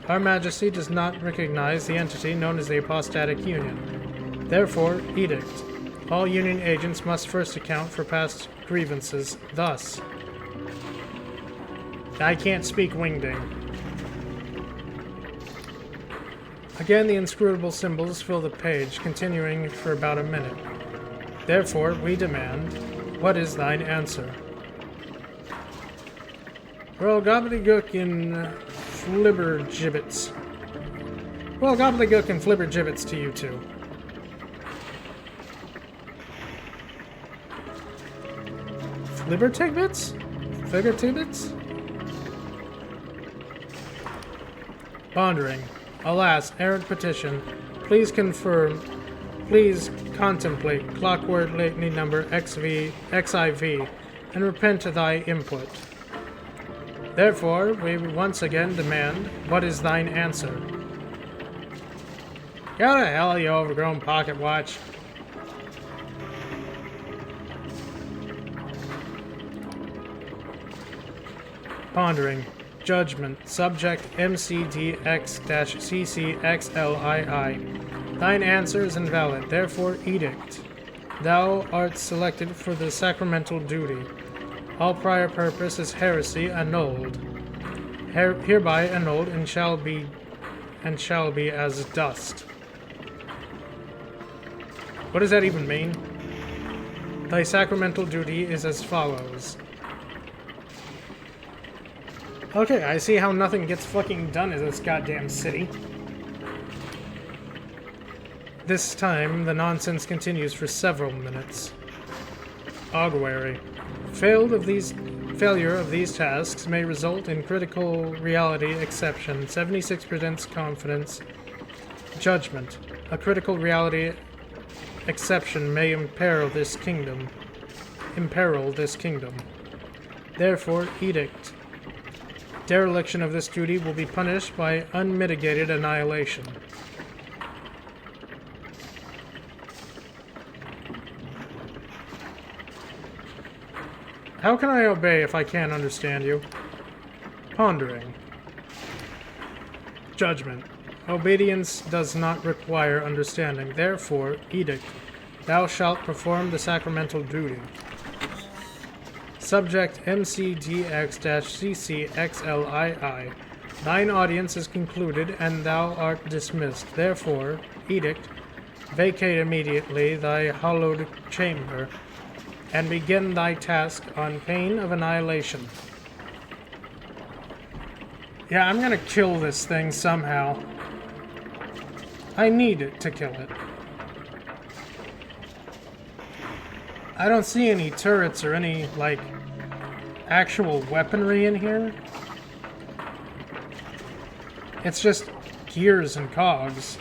Our Majesty does not recognize the entity known as the Apostatic Union. Therefore, edict. All Union agents must first account for past grievances. Thus, I can't speak Wingding. Again, the inscrutable symbols fill the page, continuing for about a minute. Therefore, we demand, what is thine answer? Well, gobbledygook and flibbergibbets. Well, gobbledygook and flibbergibbets to you two. Flibbertigbits? Figuretigbits? Pondering. Alas, errant petition. Please confirm. Please contemplate Clockwork Litany number XIV and repent to thy input. Therefore, we once again demand, what is thine answer? Go to hell, you overgrown pocket watch. Pondering. Judgment. Subject MCDX-CCXLII. Thine answer is invalid, therefore edict. Thou art selected for the sacramental duty. All prior purpose is heresy annulled. Hereby annulled and shall be as dust. What does that even mean? Thy sacramental duty is as follows. Okay, I see how nothing gets fucking done in this goddamn city. This time, the nonsense continues for several minutes. Augury. Failure of these tasks may result in critical reality exception, 76% confidence. Judgment. A critical reality exception may imperil this kingdom. Therefore, edict. Dereliction of this duty will be punished by unmitigated annihilation. How can I obey if I can't understand you? Pondering. Judgment. Obedience does not require understanding. Therefore, edict. Thou shalt perform the sacramental duty. Subject MCDX-CCXLII. Thine audience is concluded, and thou art dismissed. Therefore, edict. Vacate immediately thy hallowed chamber, and begin thy task on pain of annihilation. Yeah, I'm gonna kill this thing somehow. I need it to kill it. I don't see any turrets or any, like, actual weaponry in here. It's just gears and cogs.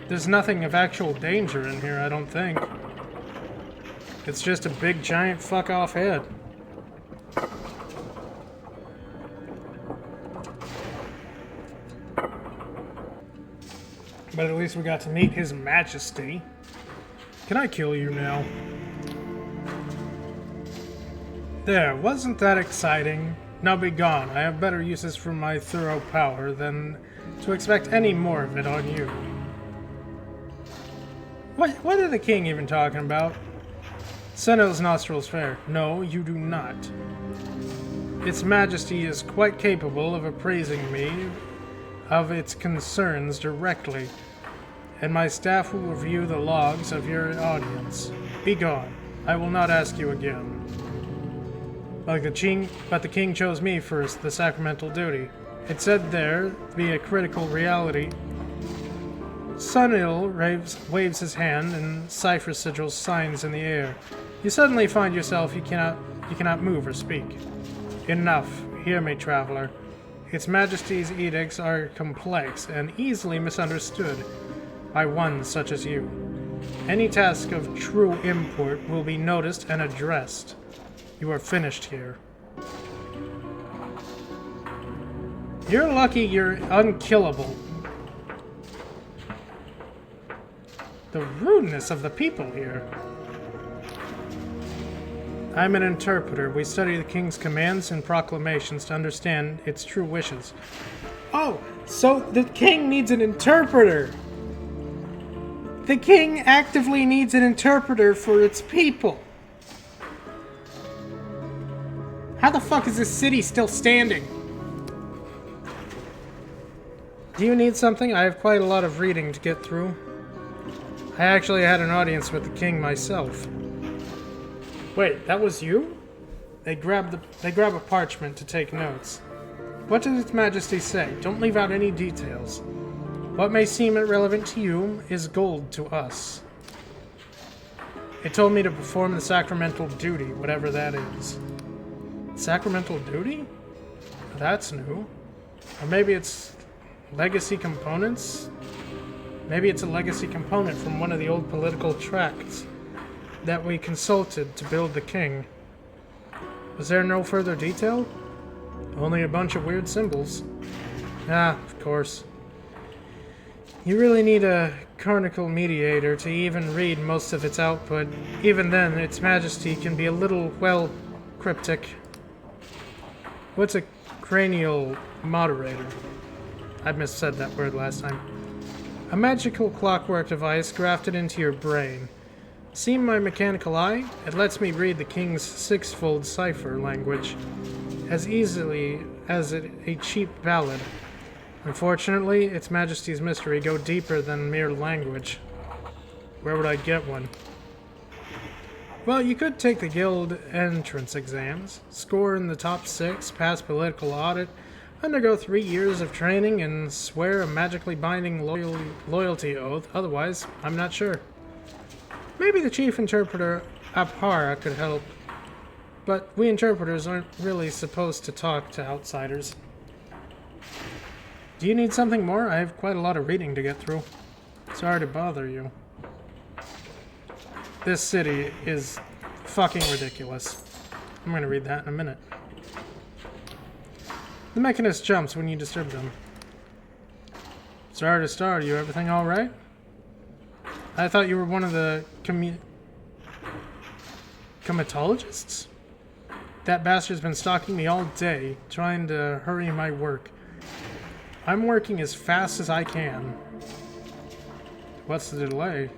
There's nothing of actual danger in here, I don't think. It's just a big, giant fuck-off head. But at least we got to meet His Majesty. Can I kill you now? There, wasn't that exciting? Now be gone. I have better uses for my thorough power than to expect any more of it on you. What are the king even talking about? Sentinel's nostrils fair. No, you do not. Its Majesty is quite capable of appraising me of its concerns directly, and my staff will review the logs of your audience. Be gone. I will not ask you again. But the king chose me first, the sacramental duty. It said there be a critical reality. Sunil waves his hand, and cipher sigils signs in the air. You suddenly find yourself you cannot move or speak. Enough. Hear me, traveler. Its Majesty's edicts are complex and easily misunderstood by one such as you. Any task of true import will be noticed and addressed. You are finished here. You're lucky you're unkillable. The rudeness of the people here. I'm an interpreter. We study the king's commands and proclamations to understand its true wishes. Oh, So the king needs an interpreter. The king actively needs an interpreter for its people. How the fuck is this city still standing? Do you need something? I have quite a lot of reading to get through. I actually had an audience with the king myself. Wait, that was you? They grab a parchment to take notes. What does Its Majesty say? Don't leave out any details. What may seem irrelevant to you is gold to us. It told me to perform the sacramental duty, whatever that is. Sacramental duty? That's new. Or maybe it's legacy components? Maybe it's a legacy component from one of the old political tracts that we consulted to build the king. Was there no further detail? Only a bunch of weird symbols. Ah, of course. You really need a Carnicle mediator to even read most of its output. Even then, Its Majesty can be a little, well, cryptic. What's a cranial moderator? I missaid that word last time. A magical clockwork device grafted into your brain. See my mechanical eye? It lets me read the king's six-fold cipher language as easily as a cheap ballad. Unfortunately, Its Majesty's mystery go deeper than mere language. Where would I get one? Well, you could take the guild entrance exams, score in the top 6, pass political audit, undergo 3 years of training, and swear a magically binding loyalty oath. Otherwise, I'm not sure. Maybe the chief interpreter, Abhara, could help. But we interpreters aren't really supposed to talk to outsiders. Do you need something more? I have quite a lot of reading to get through. Sorry to bother you. This city is fucking ridiculous. I'm gonna read that in a minute. The mechanist jumps when you disturb them. Sorry to startle you. Everything alright? I thought you were one of the comatologists? That bastard's been stalking me all day, trying to hurry my work. I'm working as fast as I can. What's the delay?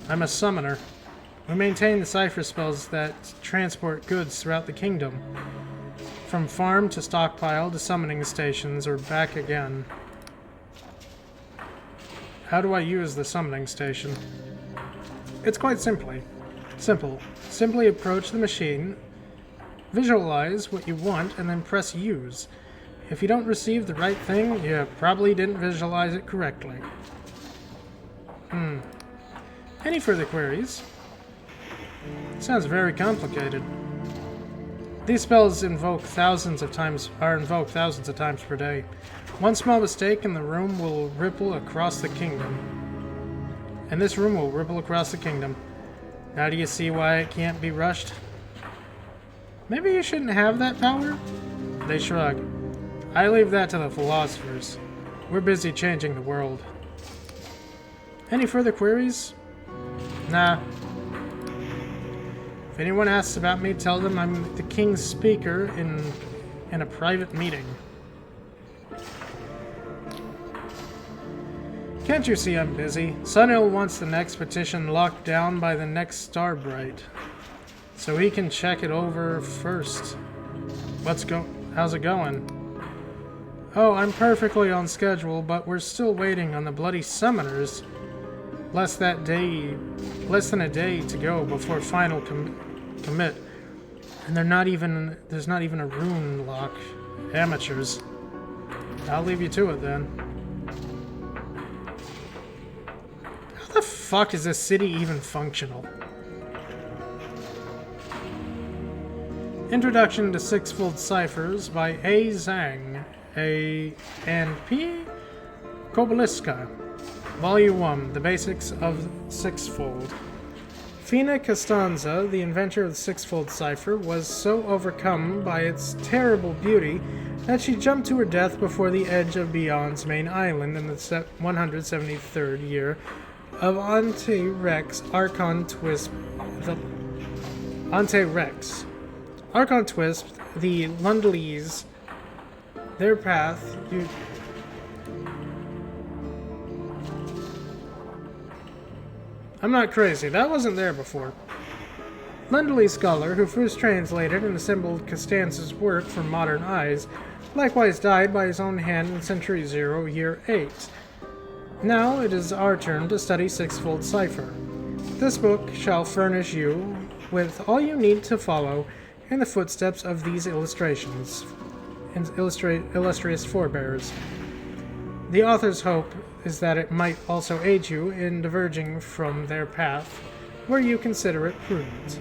I'm a summoner. We maintain the cipher spells that transport goods throughout the kingdom. From farm to stockpile to summoning stations or back again. How do I use the summoning station? It's quite simple. Simply approach the machine, visualize what you want, and then press use. If you don't receive the right thing, you probably didn't visualize it correctly. Any further queries? Sounds very complicated. These spells are invoked thousands of times per day. One small mistake in the room will ripple across the kingdom. And this room will ripple across the kingdom. Now do you see why it can't be rushed? Maybe you shouldn't have that power? They shrug. I leave that to the philosophers. We're busy changing the world. Any further queries? Nah. If anyone asks about me, tell them I'm the king's speaker in a private meeting. Can't you see I'm busy? Sunil wants the next petition locked down by the next Starbright, so he can check it over first. How's it going? Oh, I'm perfectly on schedule, but we're still waiting on the bloody summoners. Less than a day to go before final commit, and there's not even a rune lock. Amateurs. I'll leave you to it then. How the fuck is this city even functional? Introduction to Sixfold Ciphers by A. Zhang, A. and P. Kobaliska. Volume 1, The Basics of Sixfold. Fina Costanza, the inventor of the Sixfold Cipher, was so overcome by its terrible beauty that she jumped to her death before the edge of Beyond's main island in the 173rd year of Ante Rex Archon Twist. Ante Rex. Archon Twist, the Lundleys, their path I'm not crazy. That wasn't there before. Lindley scholar, who first translated and assembled Costanza's work for modern eyes, likewise died by his own hand in Century 0, Year 8. Now it is our turn to study Sixfold Cipher. This book shall furnish you with all you need to follow in the footsteps of these illustrations and illustrious forebears. The author's hope is that it might also aid you in diverging from their path where you consider it prudent.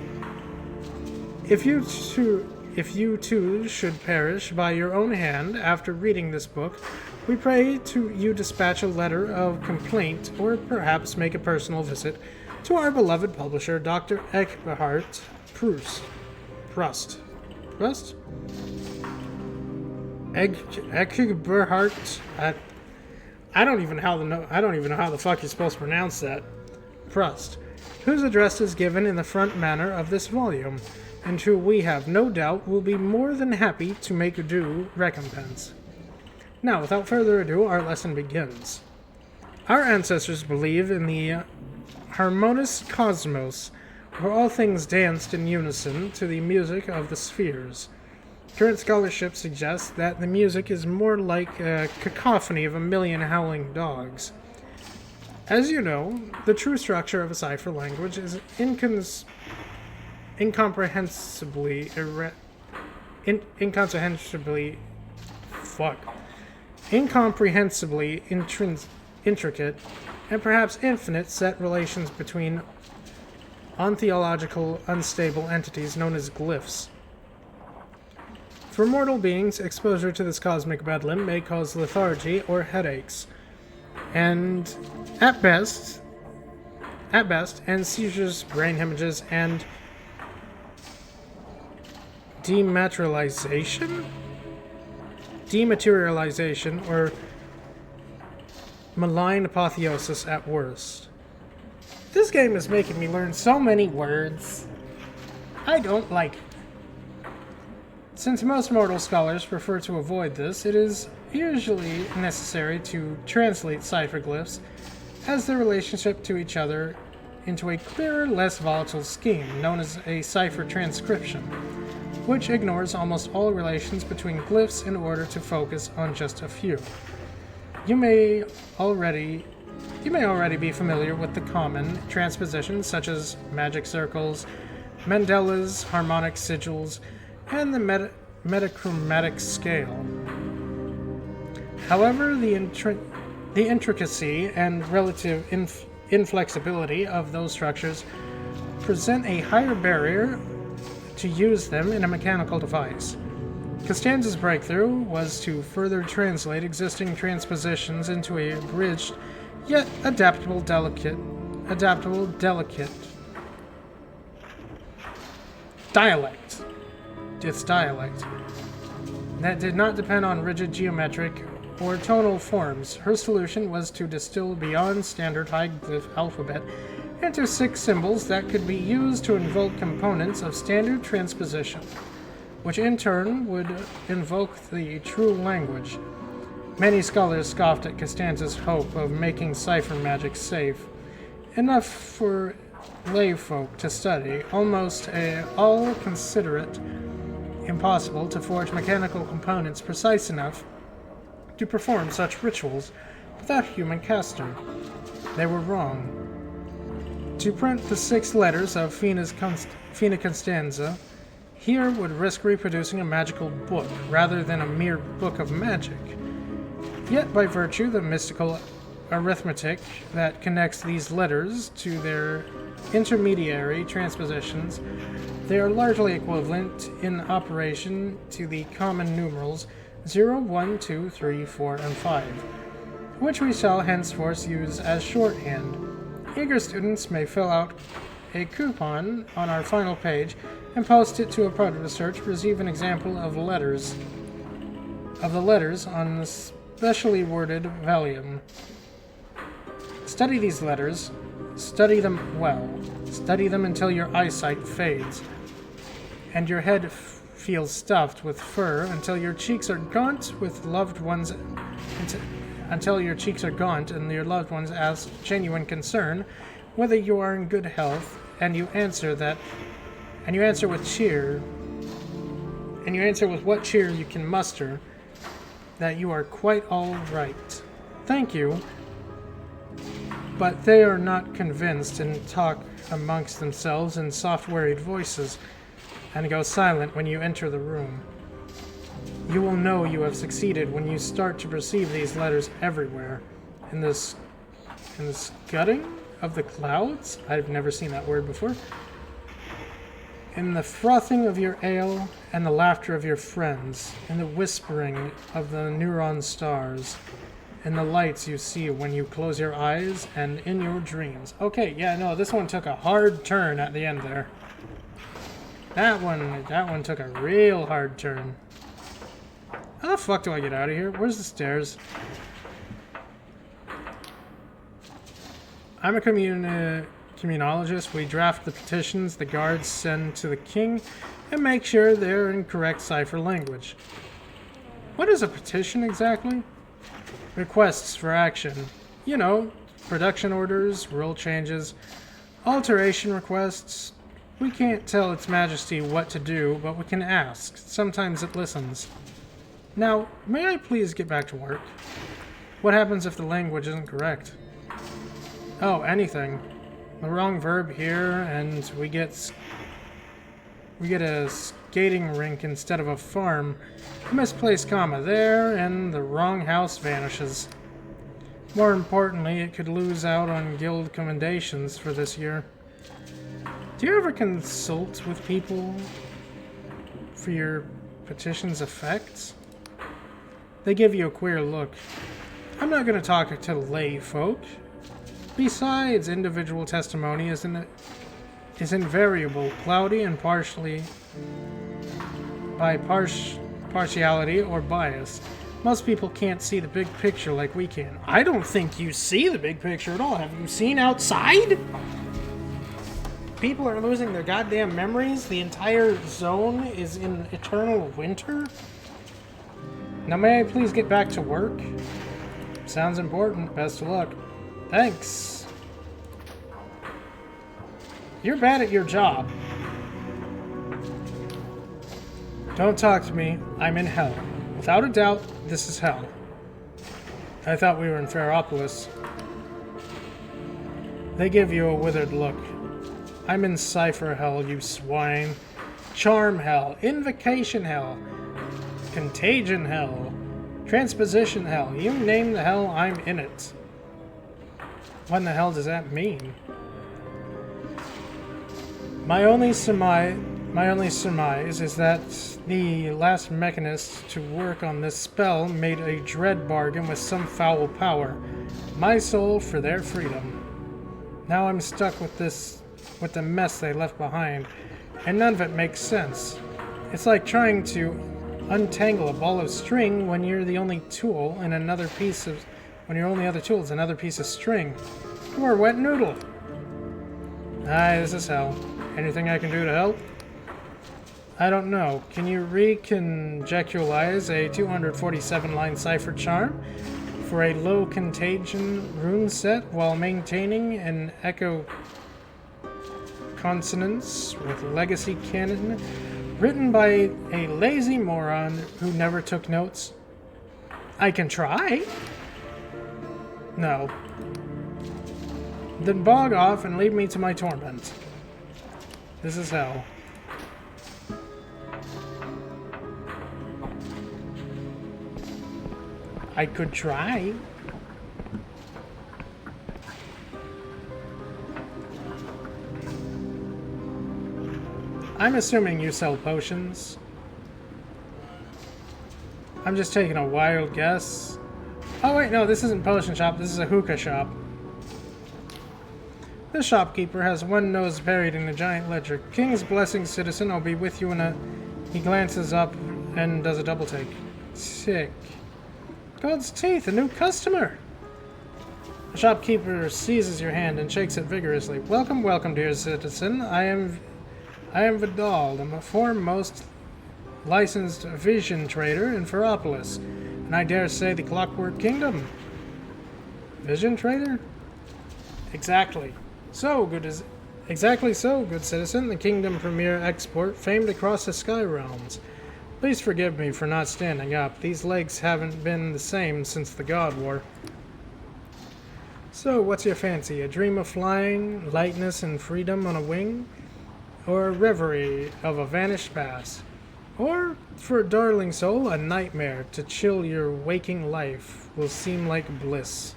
If you too should perish by your own hand after reading this book, we pray to you dispatch a letter of complaint or perhaps make a personal visit to our beloved publisher, Dr. Eckbert Prust. Eckbert. I don't even know how the fuck you're supposed to pronounce that. Prust, whose address is given in the front manner of this volume, and who we have no doubt will be more than happy to make due recompense. Now, without further ado, our lesson begins. Our ancestors believe in the harmonious cosmos, where all things danced in unison to the music of the spheres. Current scholarship suggests that the music is more like a cacophony of a million howling dogs. As you know, the true structure of a cipher language is incomprehensibly intricate, and perhaps infinite set relations between ontological unstable entities known as glyphs. For mortal beings, exposure to this cosmic bedlam may cause lethargy or headaches, and at best, and seizures, brain hemorrhages, and dematerialization, or malign apotheosis at worst. This game is making me learn so many words. I don't like it. Since most mortal scholars prefer to avoid this, it is usually necessary to translate cipher glyphs as their relationship to each other into a clearer, less volatile scheme known as a cipher transcription, which ignores almost all relations between glyphs in order to focus on just a few. You may already be familiar with the common transpositions such as magic circles, mandalas, harmonic sigils, and the metachromatic scale. However, the intricacy and relative inflexibility of those structures present a higher barrier to use them in a mechanical device. Costanza's breakthrough was to further translate existing transpositions into a abridged, yet adaptable, delicate dialect. Its dialect that did not depend on rigid geometric or tonal forms. Her solution was to distill beyond standard hieroglyph alphabet into 6 symbols that could be used to invoke components of standard transposition, which in turn would invoke the true language. Many scholars scoffed at Costanza's hope of making cipher magic safe enough for layfolk to study, almost all consider it impossible to forge mechanical components precise enough to perform such rituals without human caster. They were wrong. To print the 6 letters of Fina Costanza here would risk reproducing a magical book rather than a mere book of magic. Yet by virtue of the mystical arithmetic that connects these letters to their intermediary transpositions, they are largely equivalent in operation to the common numerals 0, 1, 2, 3, 4, and 5, which we shall henceforth use as shorthand. Eager students may fill out a coupon on our final page and post it to a product research to receive an example of the letters on the specially worded volume. Study these letters. Study them well. Study them until your eyesight fades, and your head feels stuffed with fur, until your cheeks are gaunt with loved ones, until your cheeks are gaunt and your loved ones ask genuine concern whether you are in good health, and you answer with cheer, and you answer with what cheer you can muster, that you are quite all right. Thank you. But they are not convinced and talk amongst themselves in soft, worried voices, and go silent when you enter the room. You will know you have succeeded when you start to perceive these letters everywhere. In the scudding of the clouds? I've never seen that word before. In the frothing of your ale and the laughter of your friends. In the whispering of the neuron stars. In the lights you see when you close your eyes and in your dreams. Okay, yeah, no, this one took a hard turn at the end there. That one took a real hard turn. How the fuck do I get out of here? Where's the stairs? I'm a communologist. We draft the petitions the guards send to the king and make sure they're in correct cipher language. What is a petition exactly? Requests for action. You know, production orders, rule changes, alteration requests. We can't tell its majesty what to do, but we can ask. Sometimes it listens. Now, may I please get back to work? What happens if the language isn't correct? Oh, anything. The wrong verb here, and we get a skating rink instead of a farm. A misplaced comma there, and the wrong house vanishes. More importantly, it could lose out on guild commendations for this year. Do you ever consult with people for your petition's effects? They give you a queer look. I'm not going to talk to lay folk. Besides, individual testimony is invariable, cloudy, and partially by partiality or bias. Most people can't see the big picture like we can. I don't think you see the big picture at all. Have you seen outside? People are losing their goddamn memories. The entire zone is in eternal winter. Now may I please get back to work? Sounds important. Best of luck. Thanks. You're bad at your job. Don't talk to me. I'm in hell. Without a doubt, this is hell. I thought we were in Ferropolis. They give you a withered look. I'm in Cipher Hell, you swine. Charm Hell. Invocation Hell. Contagion Hell. Transposition Hell. You name the hell, I'm in it. What in the hell does that mean? My only surmise is that the last mechanist to work on this spell made a dread bargain with some foul power. My soul for their freedom. Now I'm stuck with the mess they left behind, and none of it makes sense. It's like trying to untangle a ball of string when you're the only tool and when your only other tool is another piece of string. You're a wet noodle. Aye, this is hell. Anything I can do to help? I don't know. Can you reconjectualize a 247-line cipher charm for a low contagion rune set while maintaining an echo consonance with legacy canon written by a lazy moron who never took notes? I can try. No. Then bog off and leave me to my torment. This is hell. I could try. I'm assuming you sell potions. I'm just taking a wild guess. Oh wait, no, this isn't potion shop, this is a hookah shop. The shopkeeper has one nose buried in a giant ledger. King's blessing, citizen, I'll be with you in a... He glances up and does a double take. Sick. God's teeth, a new customer! The shopkeeper seizes your hand and shakes it vigorously. Welcome, welcome, dear citizen. I am Vidal, the foremost licensed vision trader in Ferropolis, and I dare say the Clockwork Kingdom. Vision trader? Exactly. So good as exactly so, good citizen. The kingdom premier export, famed across the sky realms. Please forgive me for not standing up. These legs haven't been the same since the God War. So, what's your fancy? A dream of flying, lightness, and freedom on a wing? Or a reverie of a vanished past? Or, for a darling soul, a nightmare to chill your waking life will seem like bliss.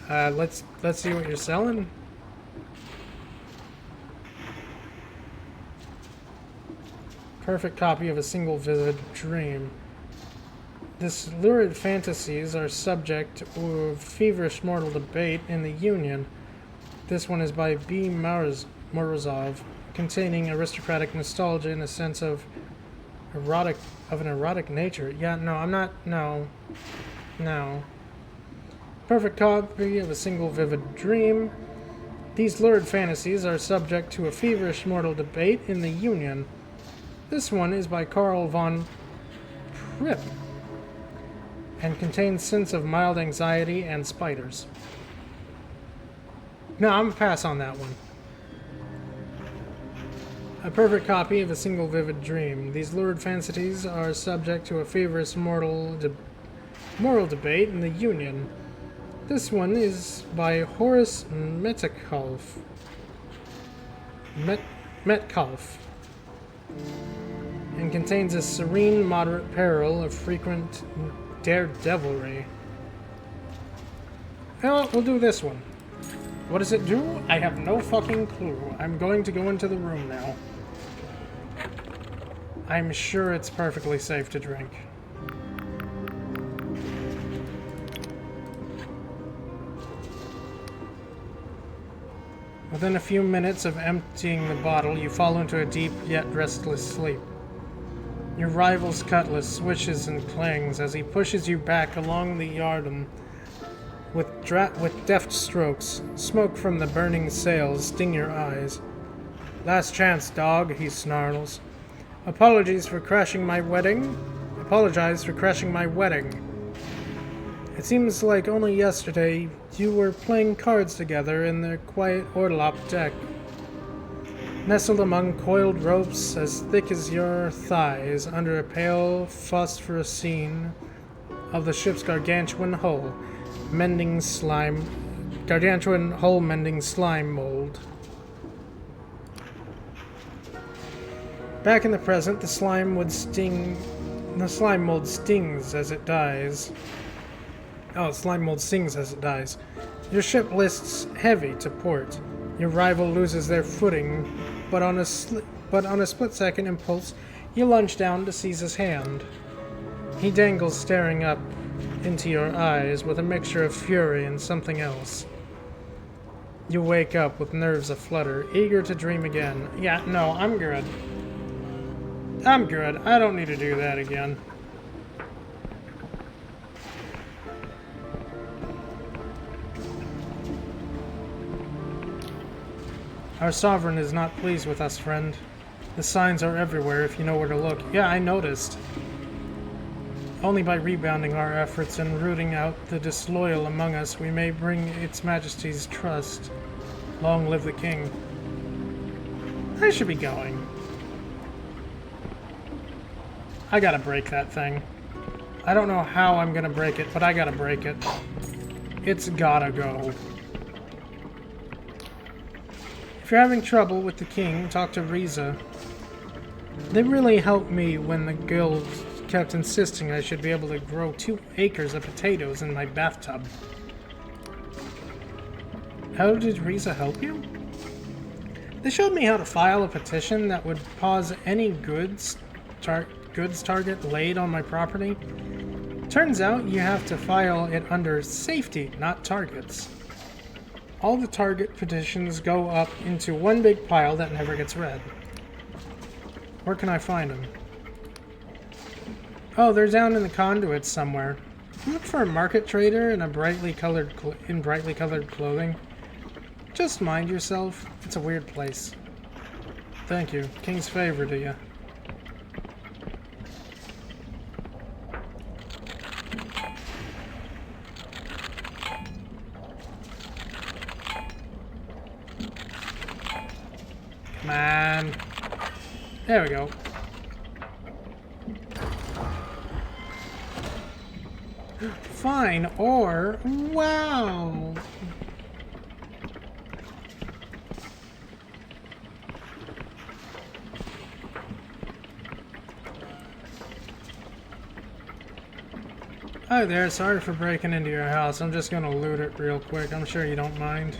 Let's see what you're selling. Perfect copy of a single vivid dream. This lurid fantasies are subject of feverish mortal debate in the Union. This one is by B. Morozov, containing aristocratic nostalgia in a sense of an erotic nature. Yeah, no, I'm not. No. Perfect copy of a single vivid dream. These lurid fantasies are subject to a feverish mortal debate in the Union. This one is by Karl von Pripp and contains sense of mild anxiety and spiders. No, I'm gonna pass on that one. A perfect copy of a single vivid dream. These lurid fantasies are subject to a feverish moral debate in the Union. This one is by Horace Metcalf. Metcalf. And contains a serene, moderate peril of frequent daredevilry. Well, we'll do this one. What does it do? I have no fucking clue. I'm going to go into the room now. I'm sure it's perfectly safe to drink. Within a few minutes of emptying the bottle, you fall into a deep yet restless sleep. Your rival's cutlass swishes and clangs as he pushes you back along the yardum with deft strokes. Smoke from the burning sails sting your eyes. Last chance, dog, he snarls. Apologize for crashing my wedding. It seems like only yesterday you were playing cards together in the quiet Orlop deck. Nestled among coiled ropes as thick as your thighs under a pale phosphorus scene of the ship's gargantuan hull mending slime mold. Back in the present, the slime mold stings as it dies. Slime mold sings as it dies. Your ship lists heavy to port. Your rival loses their footing, but on a split-second impulse, you lunge down to seize his hand. He dangles, staring up into your eyes with a mixture of fury and something else. You wake up with nerves aflutter, eager to dream again. Yeah, no, I'm good. I don't need to do that again. Our sovereign is not pleased with us, friend. The signs are everywhere if you know where to look. Yeah, I noticed. Only by rebounding our efforts and rooting out the disloyal among us, we may bring its majesty's trust. Long live the king. I should be going. I gotta break that thing. I don't know how I'm gonna break it, but I gotta break it. It's gotta go. If you're having trouble with the king, talk to Riza. They really helped me when the guild kept insisting I should be able to grow 2 acres of potatoes in my bathtub. How did Riza help you? They showed me how to file a petition that would pause any goods target laid on my property. Turns out you have to file it under safety, not targets. All the target petitions go up into one big pile that never gets read. Where can I find them? Oh, they're down in the conduits somewhere. Look for a market trader in brightly colored clothing. Just mind yourself. It's a weird place. Thank you. King's favor to you. on. There we go. Fine, or... Wow! Hi there, sorry for breaking into your house. I'm just gonna loot it real quick. I'm sure you don't mind.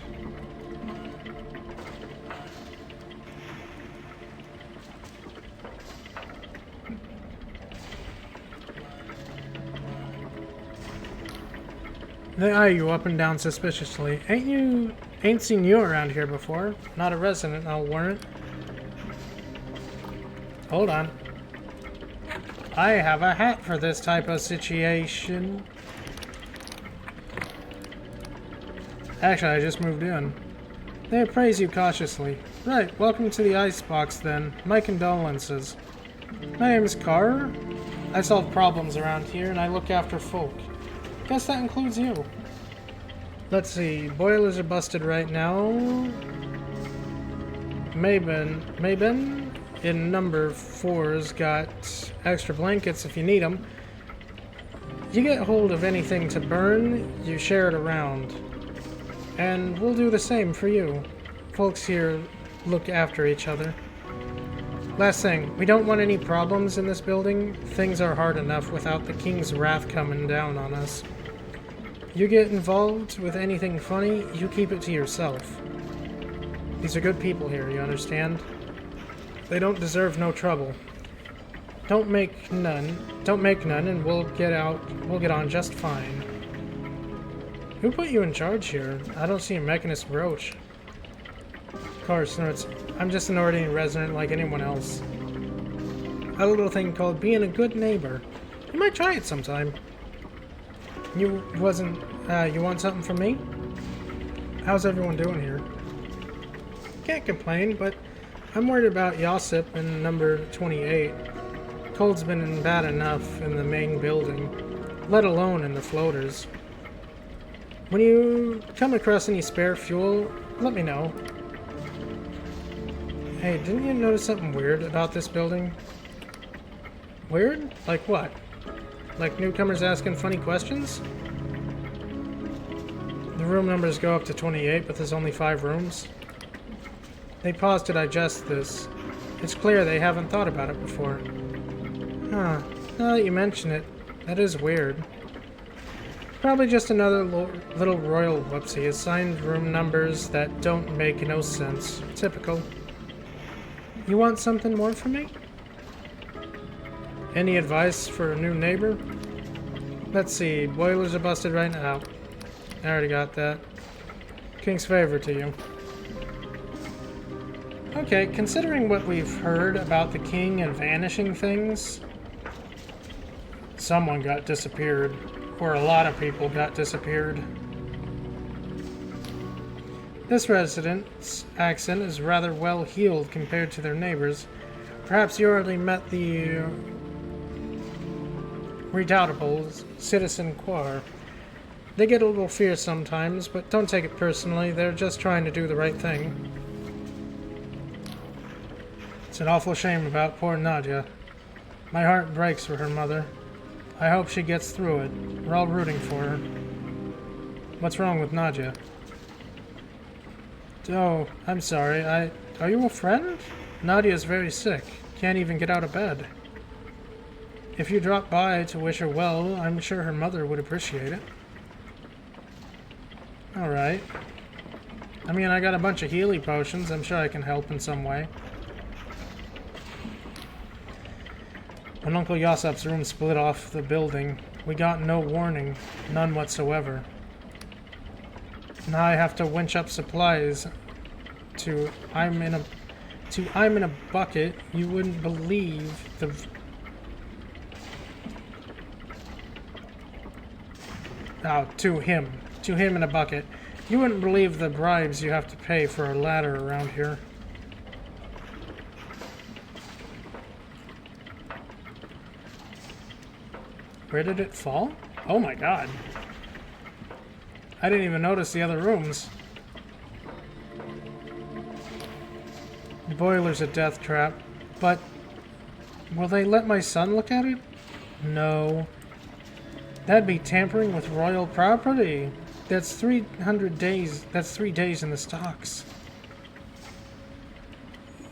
They eye you up and down suspiciously. Ain't seen you around here before. Not a resident, I'll warrant. Hold on. I have a hat for this type of situation. Actually, I just moved in. They appraise you cautiously. Right, welcome to the icebox then. My condolences. My name is Carr. I solve problems around here and I look after folk. Guess that includes you. Let's see, boilers are busted right now. Mabin in number 4's got extra blankets if you need them. You get hold of anything to burn, you share it around. And we'll do the same for you. Folks here look after each other. Last thing, we don't want any problems in this building. Things are hard enough without the king's wrath coming down on us. You get involved with anything funny, you keep it to yourself. These are good people here, you understand? They don't deserve no trouble. Don't make none, and we'll get on just fine. Who put you in charge here? I don't see a mechanist brooch. Carr snorts. I'm just an ordinary resident like anyone else. A little thing called being a good neighbor. You might try it sometime. You want something from me? How's everyone doing here? Can't complain, but I'm worried about Yosip in number 28. Cold's been bad enough in the main building, let alone in the floaters. When you come across any spare fuel, let me know. Hey, didn't you notice something weird about this building? Weird? Like what? Like newcomers asking funny questions? The room numbers go up to 28, but there's only 5 rooms. They pause to digest this. It's clear they haven't thought about it before. Huh. Now that you mention it, that is weird. Probably just another little royal whoopsie, assigned room numbers that don't make no sense. Typical. You want something more from me? Any advice for a new neighbor? Let's see, boilers are busted right now. I already got that. King's favor to you. Okay, considering what we've heard about the king and vanishing things, someone got disappeared, or a lot of people got disappeared. This resident's accent is rather well heeled compared to their neighbors. Perhaps you already met the redoubtable Citizen Quar. They get a little fierce sometimes, but don't take it personally. They're just trying to do the right thing. It's an awful shame about poor Nadia. My heart breaks for her mother. I hope she gets through it. We're all rooting for her. What's wrong with Nadia? Oh, I'm sorry. Are you a friend? Nadia's very sick. Can't even get out of bed. If you drop by to wish her well, I'm sure her mother would appreciate it. Alright. I mean, I got a bunch of Healy potions. I'm sure I can help in some way. When Uncle Yosop's room split off the building, we got no warning. None whatsoever. Now I have to winch up supplies to I'm in a bucket. You wouldn't believe the to him in a bucket. You wouldn't believe the bribes you have to pay for a ladder around here. Where did it fall? Oh my god. I didn't even notice the other rooms. boiler's a death trap, but will they let my son look at it? No. That'd be tampering with royal property. That's 300 days. That's 3 days in the stocks.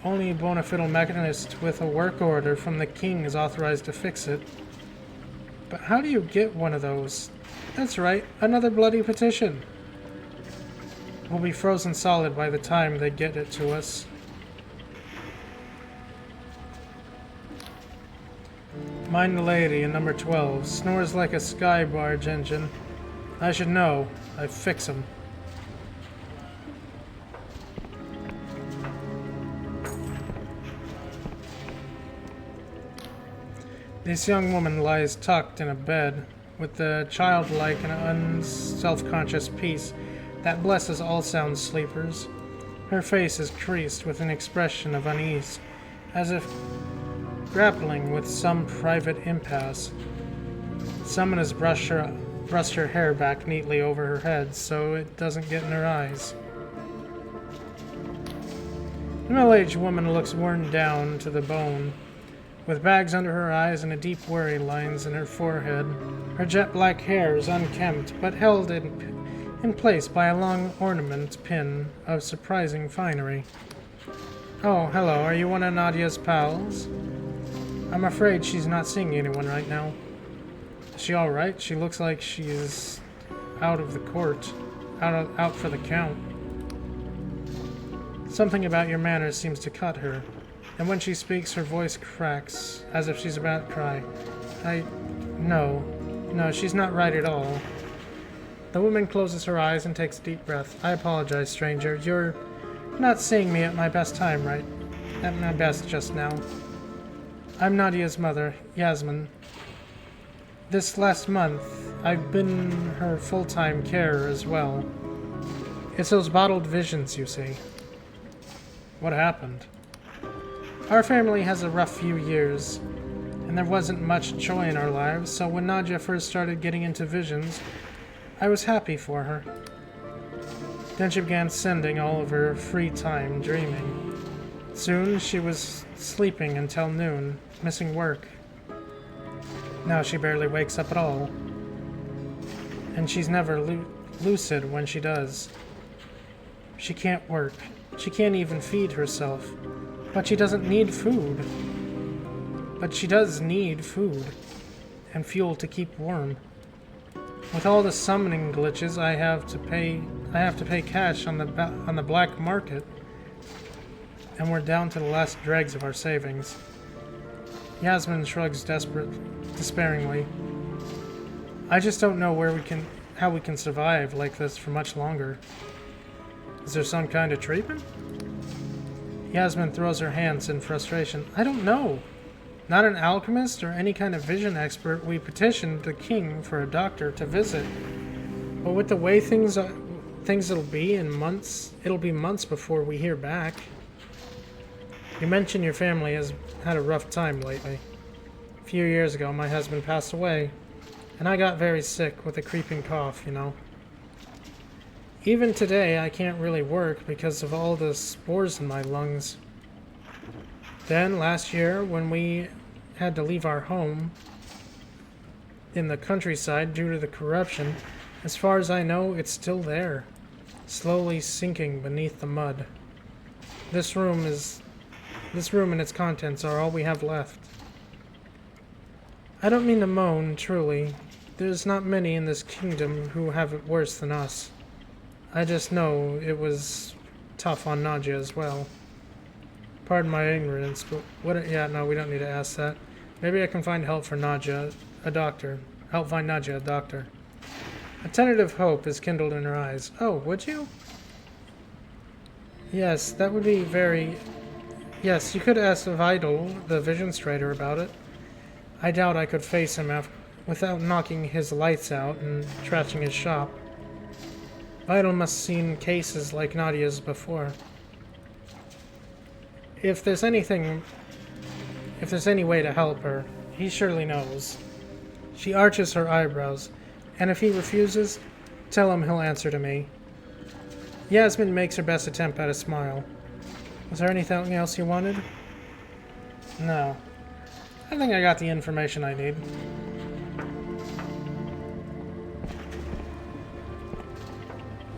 Only a bona fide mechanist with a work order from the king is authorized to fix it. But how do you get one of those? That's right, another bloody petition. We'll be frozen solid by the time they get it to us. Mind the lady in number 12. Snores like a sky barge engine. I should know. I fix him. This young woman lies tucked in a bed with the childlike and unself-conscious peace that blesses all sound sleepers. Her face is creased with an expression of unease, as if grappling with some private impasse. Someone has brushed her hair back neatly over her head so it doesn't get in her eyes. The middle-aged woman looks worn down to the bone, with bags under her eyes and a deep worry lines in her forehead. Her jet-black hair is unkempt, but held in place by a long ornament pin of surprising finery. Oh, hello, are you one of Nadia's pals? I'm afraid she's not seeing anyone right now. Is she alright? She looks like she's out of the court, out for the count. Something about your manners seems to cut her, and when she speaks, her voice cracks, as if she's about to cry. No, she's not right at all. The woman closes her eyes and takes a deep breath. I apologize, stranger. You're not seeing me at my best time, right? At my best just now. I'm Nadia's mother, Yasmin. This last month, I've been her full-time carer as well. It's those bottled visions, you see. What happened? Our family has a rough few years, and there wasn't much joy in our lives, so when Nadia first started getting into visions, I was happy for her. Then she began spending all of her free time dreaming. Soon she was sleeping until noon, missing work. Now she barely wakes up at all, and she's never lucid when she does. She can't work. She can't even feed herself. But she doesn't need food. But she does need food and fuel to keep warm. With all the summoning glitches, I have to pay cash on the black market, and we're down to the last dregs of our savings. Yasmin shrugs despairingly. I just don't know how we can survive like this for much longer. Is there some kind of treatment? Yasmin throws her hands in frustration. I don't know. Not an alchemist or any kind of vision expert. We petitioned the king for a doctor to visit. But with the way things it'll be months before we hear back. You mentioned your family has had a rough time lately. A few years ago, my husband passed away, and I got very sick with a creeping cough, you know. Even today, I can't really work because of all the spores in my lungs. Then, last year, when we had to leave our home in the countryside due to the corruption, as far as I know, it's still there, slowly sinking beneath the mud. This room and its contents are all we have left. I don't mean to moan, truly. There's not many in this kingdom who have it worse than us. I just know it was tough on Nadia as well. Pardon my ignorance, but no, we don't need to ask that. Maybe I can find help for Nadia, a doctor. Help find Nadia a doctor. A tentative hope is kindled in her eyes. Oh, would you? Yes, that would be very... Yes, you could ask Vidal, the vision trader, about it. I doubt I could face him without knocking his lights out and trashing his shop. Vidal must have seen cases like Nadia's before. If there's any way to help her, he surely knows. She arches her eyebrows, and if he refuses, tell him he'll answer to me. Yasmin makes her best attempt at a smile. Was there anything else you wanted? No. I think I got the information I need.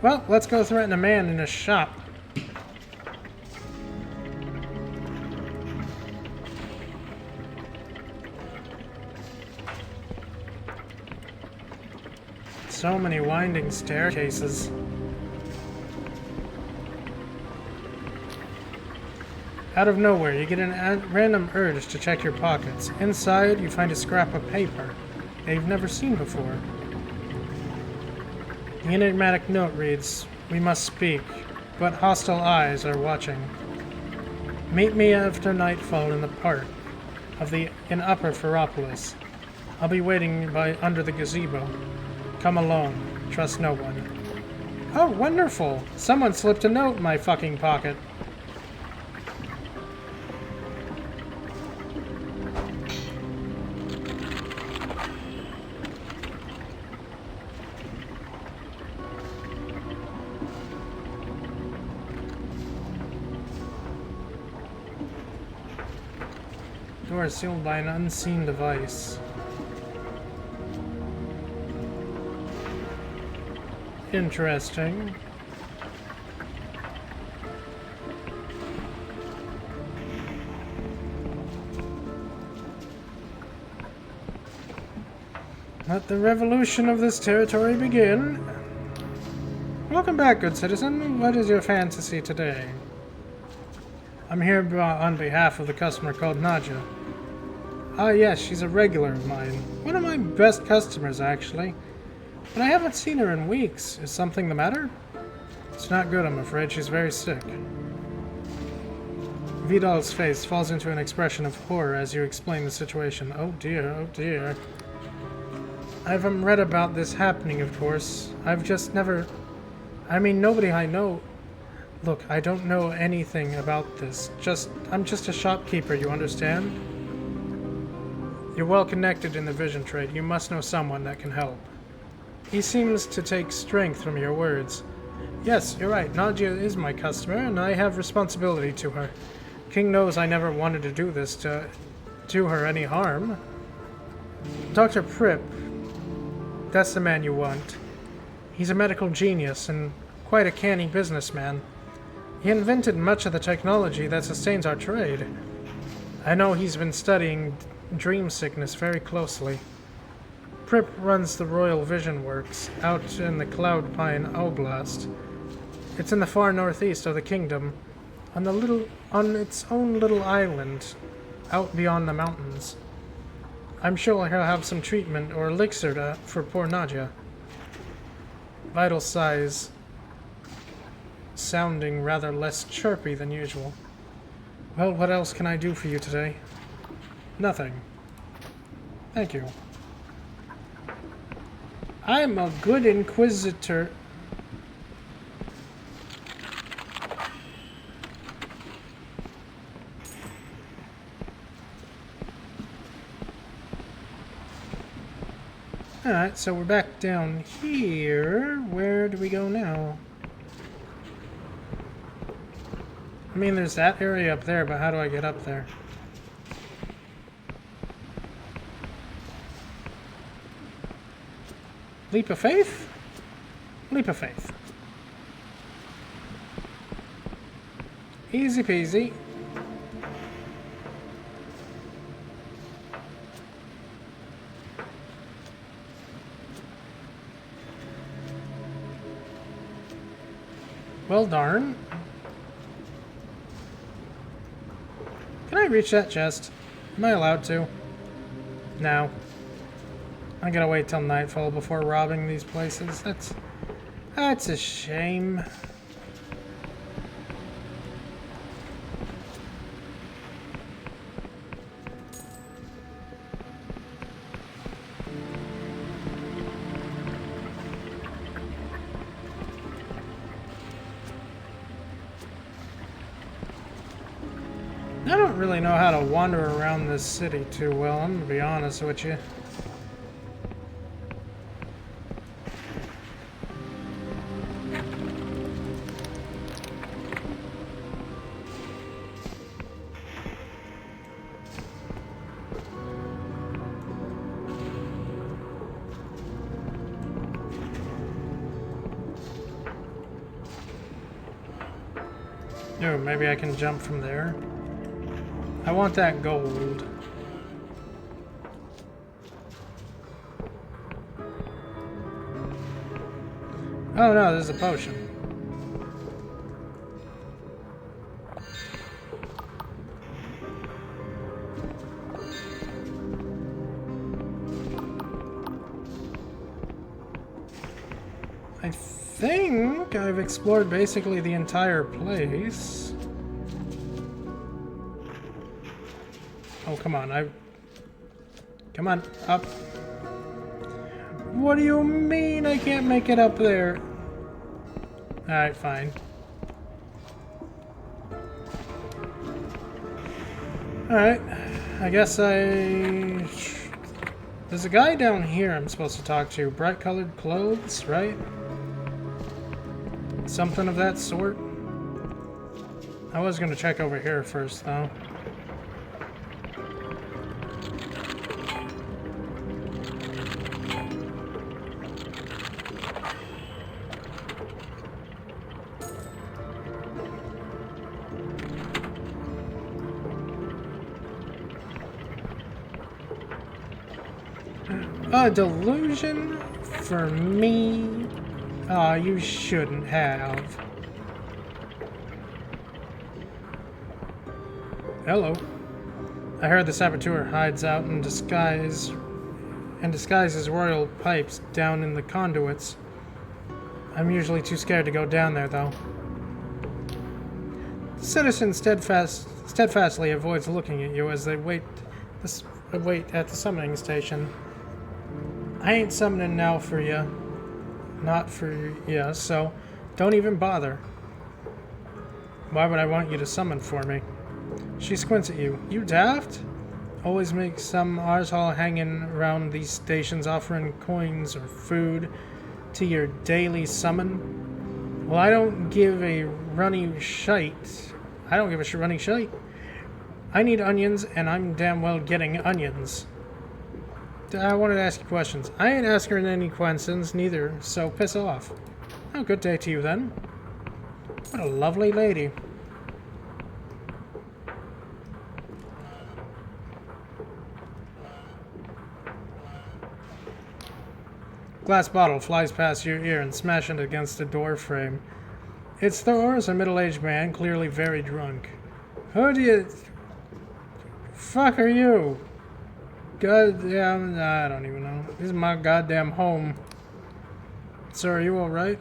Well, let's go threaten a man in a shop. So many winding staircases. Out of nowhere, you get a random urge to check your pockets. Inside, you find a scrap of paper that you've never seen before. The enigmatic note reads, "We must speak, but hostile eyes are watching. Meet me after nightfall in the park in Upper Ferropolis. I'll be waiting under the gazebo. Come alone. Trust no one." Oh, wonderful! Someone slipped a note in my fucking pocket. Door is sealed by an unseen device. Interesting. Let the revolution of this territory begin. Welcome back, good citizen. What is your fantasy today? I'm here on behalf of the customer called Nadja. Ah, yes, she's a regular of mine. One of my best customers, actually. But I haven't seen her in weeks. Is something the matter? It's not good, I'm afraid. She's very sick. Vidal's face falls into an expression of horror as you explain the situation. Oh dear, oh dear. I haven't read about this happening, of course. I've just never... I mean, nobody I know... Look, I don't know anything about this. I'm just a shopkeeper, you understand? You're well connected in the vision trade. You must know someone that can help. He seems to take strength from your words. Yes, you're right. Nadia is my customer, and I have responsibility to her. King knows I never wanted to do this to do her any harm. Dr. Pripp, that's the man you want. He's a medical genius and quite a canny businessman. He invented much of the technology that sustains our trade. I know he's been studying dream sickness very closely. Pripp runs the Royal Vision Works out in the Cloud Pine Oblast. It's in the far northeast of the kingdom, on its own little island, out beyond the mountains. I'm sure he'll have some treatment or elixir for poor Nadja. Vital sighs, sounding rather less chirpy than usual. Well, what else can I do for you today? Nothing. Thank you. I'm a good inquisitor. Alright, so we're back down here. Where do we go now? I mean, there's that area up there, but how do I get up there? Leap of faith? Leap of faith. Easy peasy. Well, darn. Can I reach that chest? Am I allowed to? No. I gotta wait till nightfall before robbing these places. That's a shame. I don't really know how to wander around this city too well, I'm gonna be honest with you. Oh, maybe I can jump from there. I want that gold. Oh no, there's a potion. I think I've explored basically the entire place. Oh, come on, Come on, up. What do you mean I can't make it up there? Alright, fine. Alright, I guess there's a guy down here I'm supposed to talk to. Bright colored clothes, right? Something of that sort. I was gonna check over here first, though. A delusion for me? Oh, you shouldn't have. Hello. I heard the saboteur hides out and disguises royal pipes down in the conduits. I'm usually too scared to go down there, though. The citizen steadfastly avoids looking at you as they wait at the summoning station. I ain't summoning now for you. Not for you, so don't even bother. Why would I want you to summon for me? She squints at you. You daft? Always make some arsehole hanging around these stations offering coins or food to your daily summon? Well, I don't give a runny shite. I don't give a runny shite. I need onions, and I'm damn well getting onions. I wanted to ask you questions. I ain't asking any questions, neither, so piss off. Oh, good day to you, then. What a lovely lady. Glass bottle flies past your ear and smashes it against the door frame. It's Thor's, a middle-aged man, clearly very drunk. Who do you... fuck are you? Goddamn, I don't even know. This is my goddamn home. Sir, are you alright?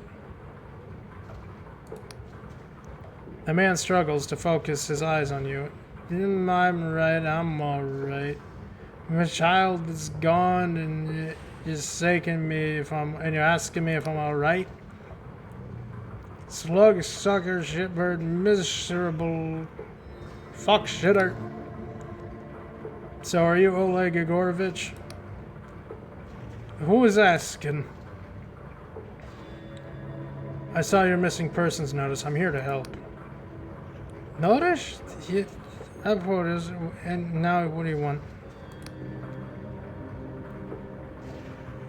The man struggles to focus his eyes on you. I'm right, I'm alright. My child is gone and you're asking me if I'm alright? Slug sucker shitbird miserable fuck shitter. So are you Oleg Igorovich? Who is asking? I saw your missing persons notice. I'm here to help. Notice? Yeah, and now what do you want?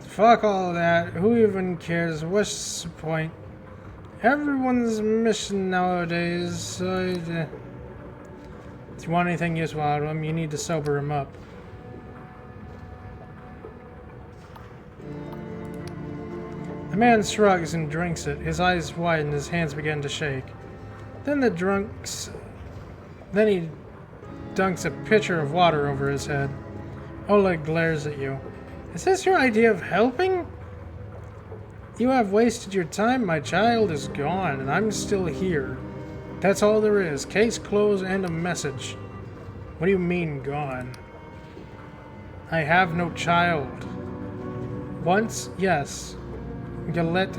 Fuck all that. Who even cares? What's the point? Everyone's missing nowadays, so... If you want anything useful out of him, you need to sober him up. The man shrugs and drinks it. His eyes widen, his hands begin to shake. Then he dunks a pitcher of water over his head. Oleg glares at you. Is this your idea of helping? You have wasted your time. My child is gone, and I'm still here. That's all there is. Case closed and a message. What do you mean, gone? I have no child. Once, yes. Galet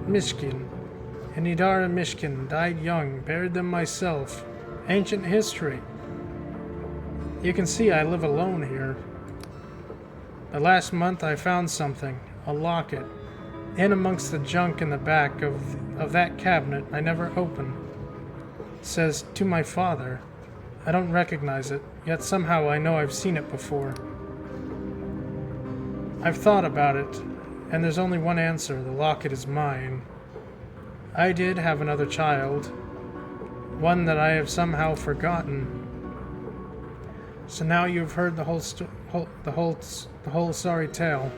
Mishkin and Idara Mishkin died young. Buried them myself. Ancient history. You can see I live alone here. The last month I found something. A locket. In amongst the junk in the back of that cabinet I never opened. Says, to my father. I don't recognize it, yet somehow I know I've seen it before. I've thought about it, and there's only one answer. The locket is mine. I did have another child. one that I have somehow forgotten. So now you've heard the whole sorry tale.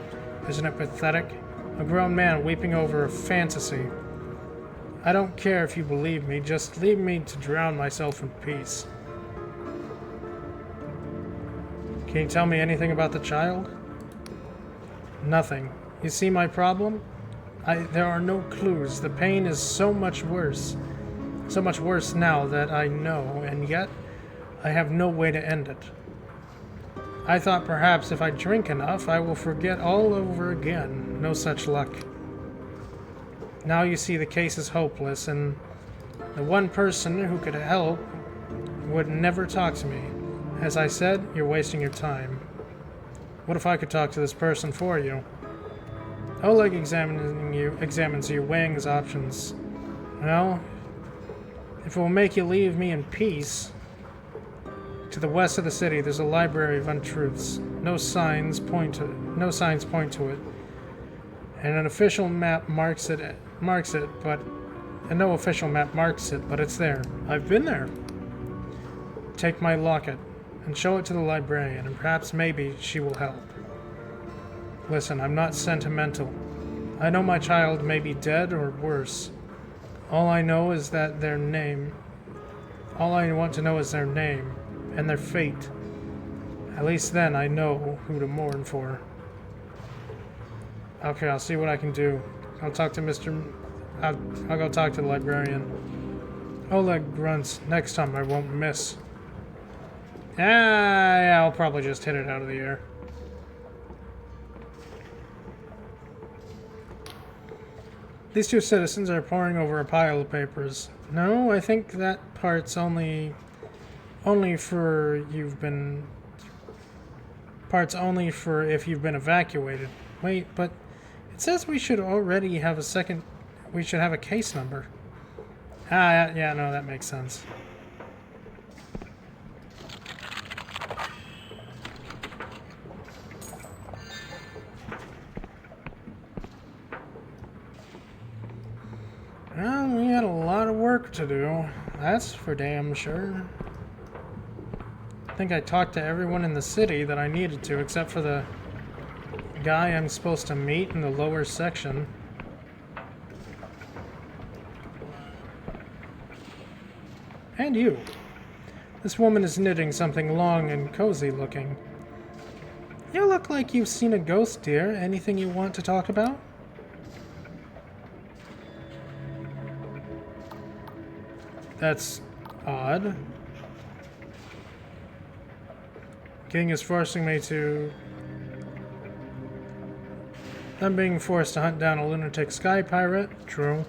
Isn't it pathetic? A grown man weeping over a fantasy. I don't care if you believe me, just leave me to drown myself in peace. Can you tell me anything about the child? Nothing. You see my problem? There are no clues. The pain is so much worse. So much worse now that I know, and yet I have no way to end it. I thought perhaps if I drink enough, I will forget all over again. No such luck. Now you see the case is hopeless, and the one person who could help would never talk to me. As I said, you're wasting your time. What if I could talk to this person for you? Oleg examines you, weighing his options. Well, if it will make you leave me in peace... To the west of the city, there's a library of untruths. No signs point to it. And an official map marks it, but no official map marks it, but it's there. I've been there. Take my locket and show it to the librarian, and perhaps maybe she will help. Listen, I'm not sentimental. I know my child may be dead or worse. All I know is that their name. All I want to know is their name and their fate. At least then I know who to mourn for. Okay, I'll see what I can do. I'll talk to I'll go talk to the librarian. Oleg grunts. Next time I won't miss. Yeah, I'll probably just hit it out of the air. These two citizens are poring over a pile of papers. No, I think that part's only for if you've been evacuated. Wait, but it says we should already have we should have a case number. Yeah, no, that makes sense. Well, we had a lot of work to do. That's for damn sure. I think I talked to everyone in the city that I needed to, except for the guy I'm supposed to meet in the lower section. And you. This woman is knitting something long and cozy looking. You look like you've seen a ghost, dear. Anything you want to talk about? That's odd. King is forcing me to... I'm being forced to hunt down a lunatic sky pirate. True.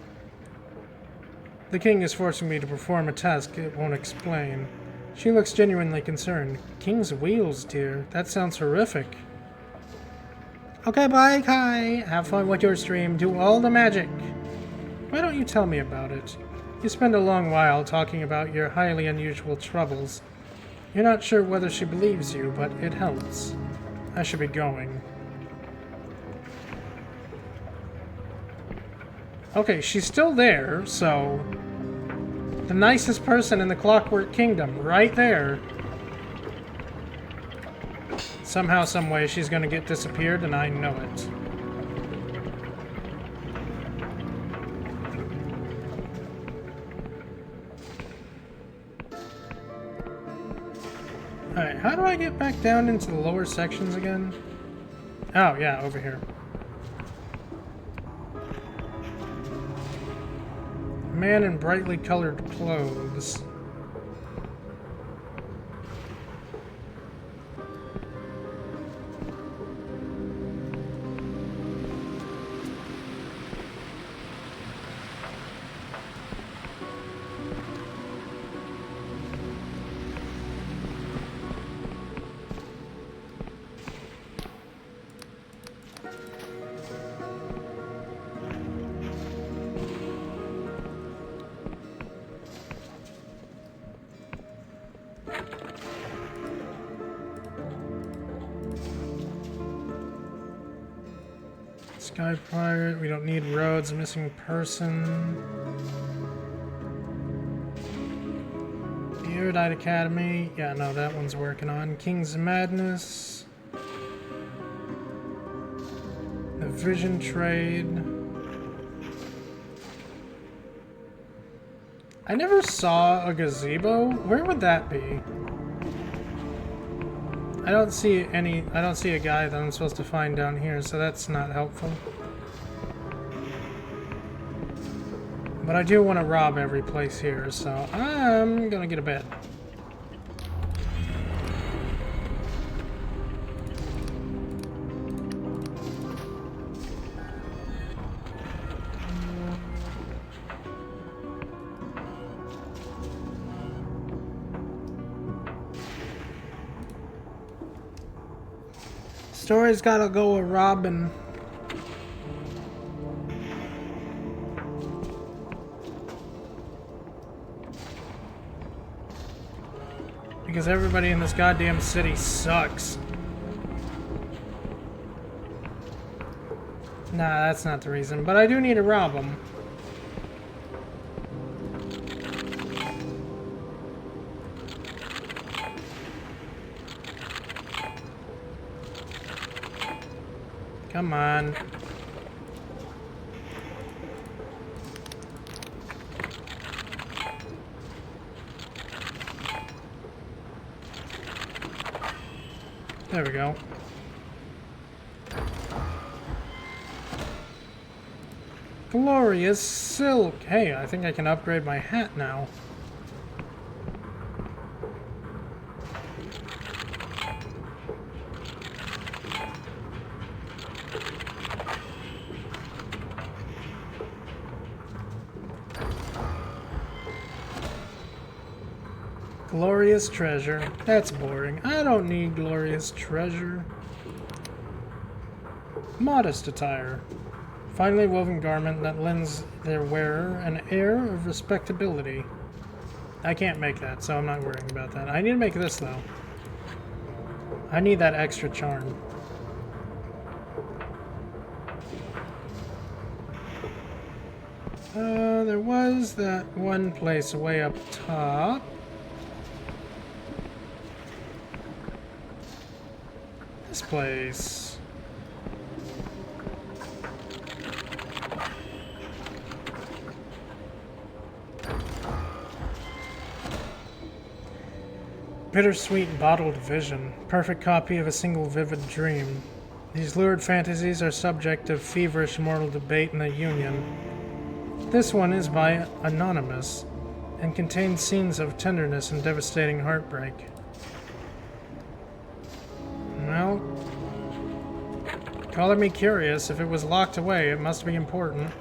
The king is forcing me to perform a task it won't explain. She looks genuinely concerned. King's wheels, dear. That sounds horrific. Okay, bye, Kai. Have fun with your stream. Do all the magic. Why don't you tell me about it? You spend a long while talking about your highly unusual troubles. You're not sure whether she believes you, but it helps. I should be going. Okay, she's still there, so... The nicest person in the Clockwork Kingdom, right there. Somehow, someway, she's gonna get disappeared, and I know it. Alright, how do I get back down into the lower sections again? Oh, yeah, over here. Man in brightly colored clothes. Sky pirate, we don't need roads, missing person. Erudite Academy. Yeah, no, that one's working on. King's Madness. The Vision Trade. I never saw a gazebo. Where would that be? I don't see a guy that I'm supposed to find down here, so that's not helpful. But I do want to rob every place here, so I'm gonna get a bed. Story's gotta go with Robin. Because everybody in this goddamn city sucks. Nah, that's not the reason, but I do need to rob them. Come on. There we go. Glorious silk. Hey, I think I can upgrade my hat now. Glorious treasure. That's boring. I don't need glorious treasure. Modest attire. Finely woven garment that lends their wearer an air of respectability. I can't make that, so I'm not worrying about that. I need to make this, though. I need that extra charm. There was that one place way up top. This place. Bittersweet bottled vision. Perfect copy of a single vivid dream. These lurid fantasies are subject of feverish mortal debate in the Union. This one is by Anonymous and contains scenes of tenderness and devastating heartbreak. Well, color me curious. If it was locked away, it must be important.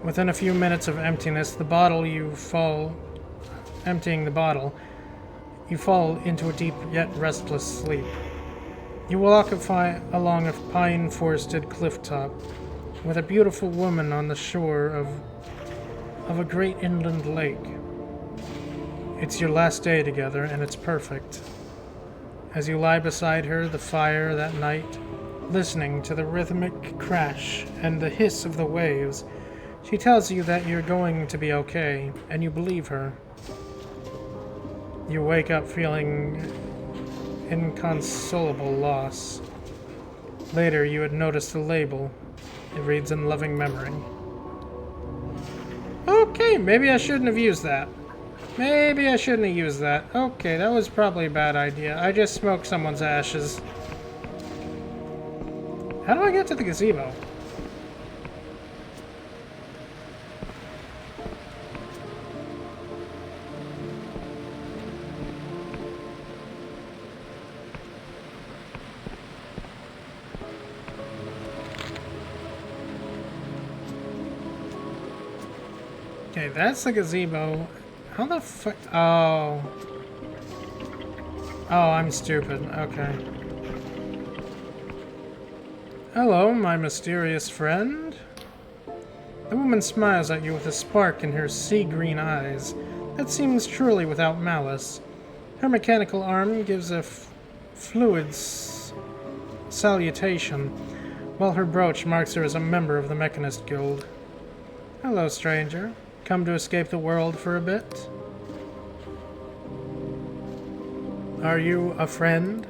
Within a few minutes of emptiness, emptying the bottle, you fall into a deep yet restless sleep. You walk along a pine-forested cliff top, with a beautiful woman on the shore of a great inland lake. It's your last day together, and it's perfect. As you lie beside her, the fire that night, listening to the rhythmic crash and the hiss of the waves, she tells you that you're going to be okay, and you believe her. You wake up feeling inconsolable loss. Later, you had noticed a label. It reads in loving memory. Okay, maybe I shouldn't have used that. Maybe I shouldn't have used that. Okay, that was probably a bad idea. I just smoked someone's ashes. How do I get to the gazebo? Okay, that's the gazebo. How the fuck? Oh. Oh, I'm stupid. Okay. Hello, my mysterious friend. The woman smiles at you with a spark in her sea-green eyes that seems truly without malice. Her mechanical arm gives a fluid salutation, while her brooch marks her as a member of the Mechanist Guild. Hello, stranger. Come to escape the world for a bit? Are you a friend?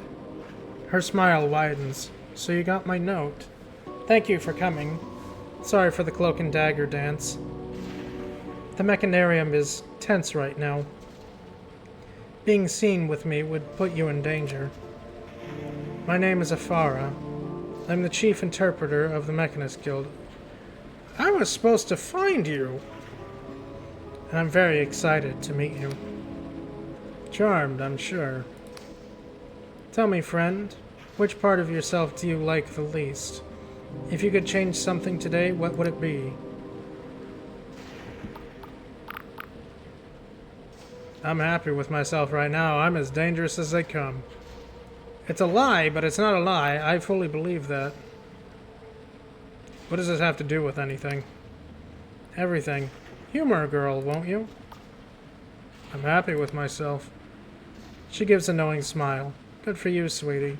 Her smile widens. So you got my note. Thank you for coming. Sorry for the cloak and dagger dance. The mechanarium is tense right now. Being seen with me would put you in danger. My name is Afara. I'm the chief interpreter of the Mechanist Guild. I was supposed to find you! And I'm very excited to meet you. Charmed, I'm sure. Tell me, friend, which part of yourself do you like the least? If you could change something today, what would it be? I'm happy with myself right now. I'm as dangerous as they come. It's a lie, but it's not a lie. I fully believe that. What does this have to do with anything? Everything. Humor a girl, won't you? I'm happy with myself. She gives a knowing smile. Good for you, sweetie.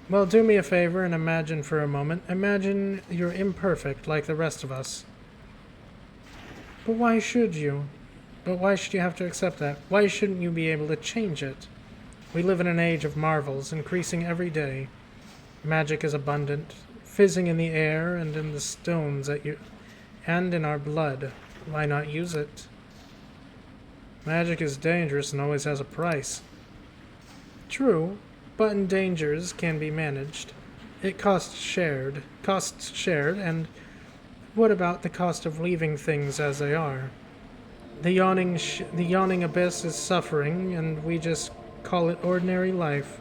Well, do me a favor and imagine for a moment. Imagine you're imperfect like the rest of us. But why should you? But why should you have to accept that? Why shouldn't you be able to change it? We live in an age of marvels, increasing every day. Magic is abundant, fizzing in the air and in the stones and in our blood. Why not use it? Magic is dangerous and always has a price. True, but in dangers can be managed. It costs shared, and what about the cost of leaving things as they are? The yawning abyss is suffering, and we just call it ordinary life.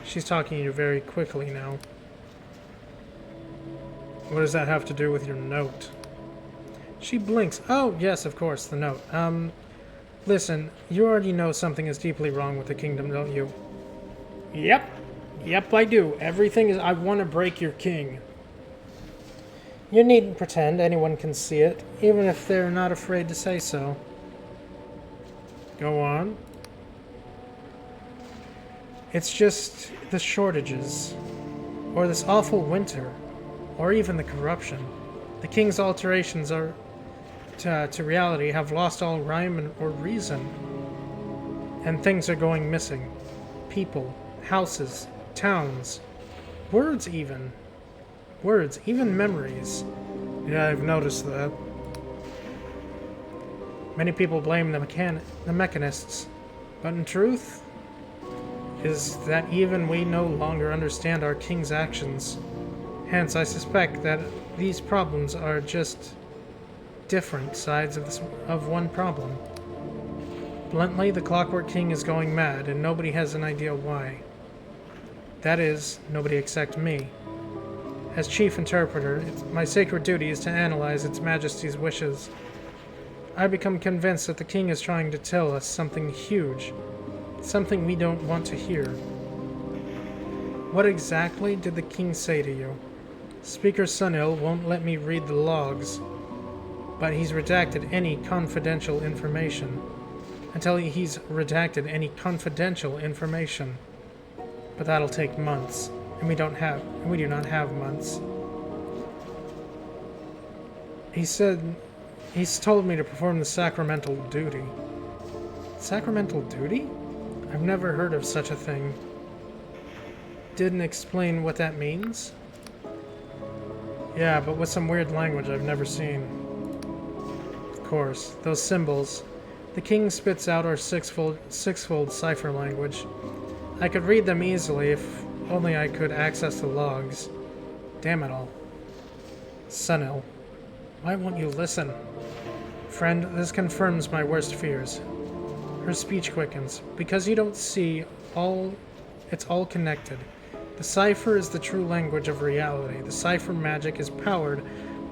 She's talking to you very quickly now. What does that have to do with your note? She blinks. Oh, yes, of course, the note. Listen, you already know something is deeply wrong with the kingdom, don't you? Yep. Yep, I do. Everything is... I want to break your king. You needn't pretend anyone can see it, even if they're not afraid to say so. Go on. It's just the shortages, or this awful winter, or even the corruption. The king's alterations are to reality have lost all rhyme or reason, and things are going missing. People, houses, towns, words even. Words, even memories. Yeah, I've noticed that. Many people blame the mechanists, but in truth, is that even we no longer understand our king's actions. Hence, I suspect that these problems are just different sides of one problem. Bluntly, the Clockwork King is going mad, and nobody has an idea why. That is, nobody except me. As chief interpreter, my sacred duty is to analyze its majesty's wishes. I become convinced that the king is trying to tell us something huge, something we don't want to hear. What exactly did the king say to you? Speaker Sunil won't let me read the logs, but he's redacted any confidential information. Until he's redacted any confidential information. But that'll take months, and we do not have months. He's told me to perform the sacramental duty. Sacramental duty? I've never heard of such a thing. Didn't explain what that means? Yeah, but with some weird language I've never seen. Of course, those symbols. The king spits out our sixfold cipher language. I could read them easily if only I could access the logs. Damn it all. Sunil, why won't you listen? Friend, this confirms my worst fears. Her speech quickens. Because you don't see, it's all connected. The cipher is the true language of reality. The cipher magic is powered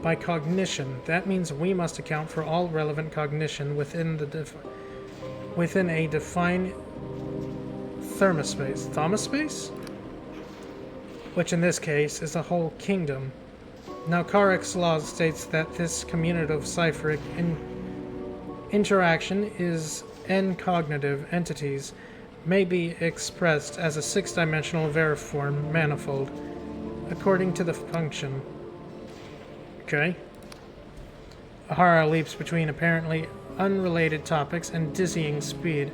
by cognition. That means we must account for all relevant cognition within a defined thermospace? Which in this case is the whole kingdom. Now Karek's law states that this commutative cipheric interaction is n-cognitive entities may be expressed as a six-dimensional veriform manifold. according to the function. Okay. Ahara leaps between apparently unrelated topics and dizzying speed,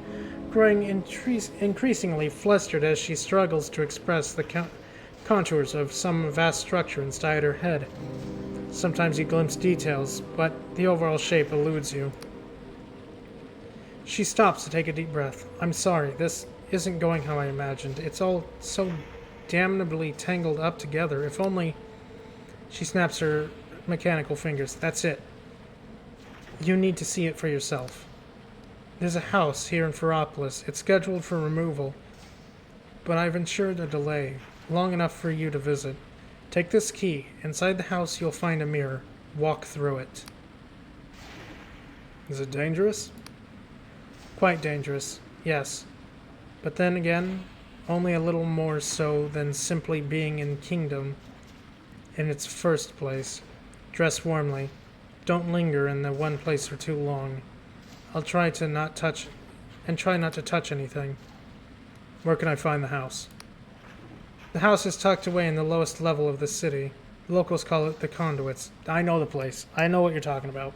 growing increasingly flustered as she struggles to express the contours of some vast structure inside her head. Sometimes you glimpse details, but the overall shape eludes you. She stops to take a deep breath. I'm sorry, this isn't going how I imagined. It's all so damnably tangled up together. If only... She snaps her mechanical fingers. That's it. You need to see it for yourself. There's a house here in Ferropolis. It's scheduled for removal, but I've ensured a delay, long enough for you to visit. Take this key. Inside the house you'll find a mirror. Walk through it. Is it dangerous? Quite dangerous, yes. But then again, only a little more so than simply being in Kingdom in its first place. Dress warmly. Don't linger in the one place for too long. I'll try not to touch anything. Where can I find the house? The house is tucked away in the lowest level of the city. Locals call it the Conduits. I know the place. I know what you're talking about.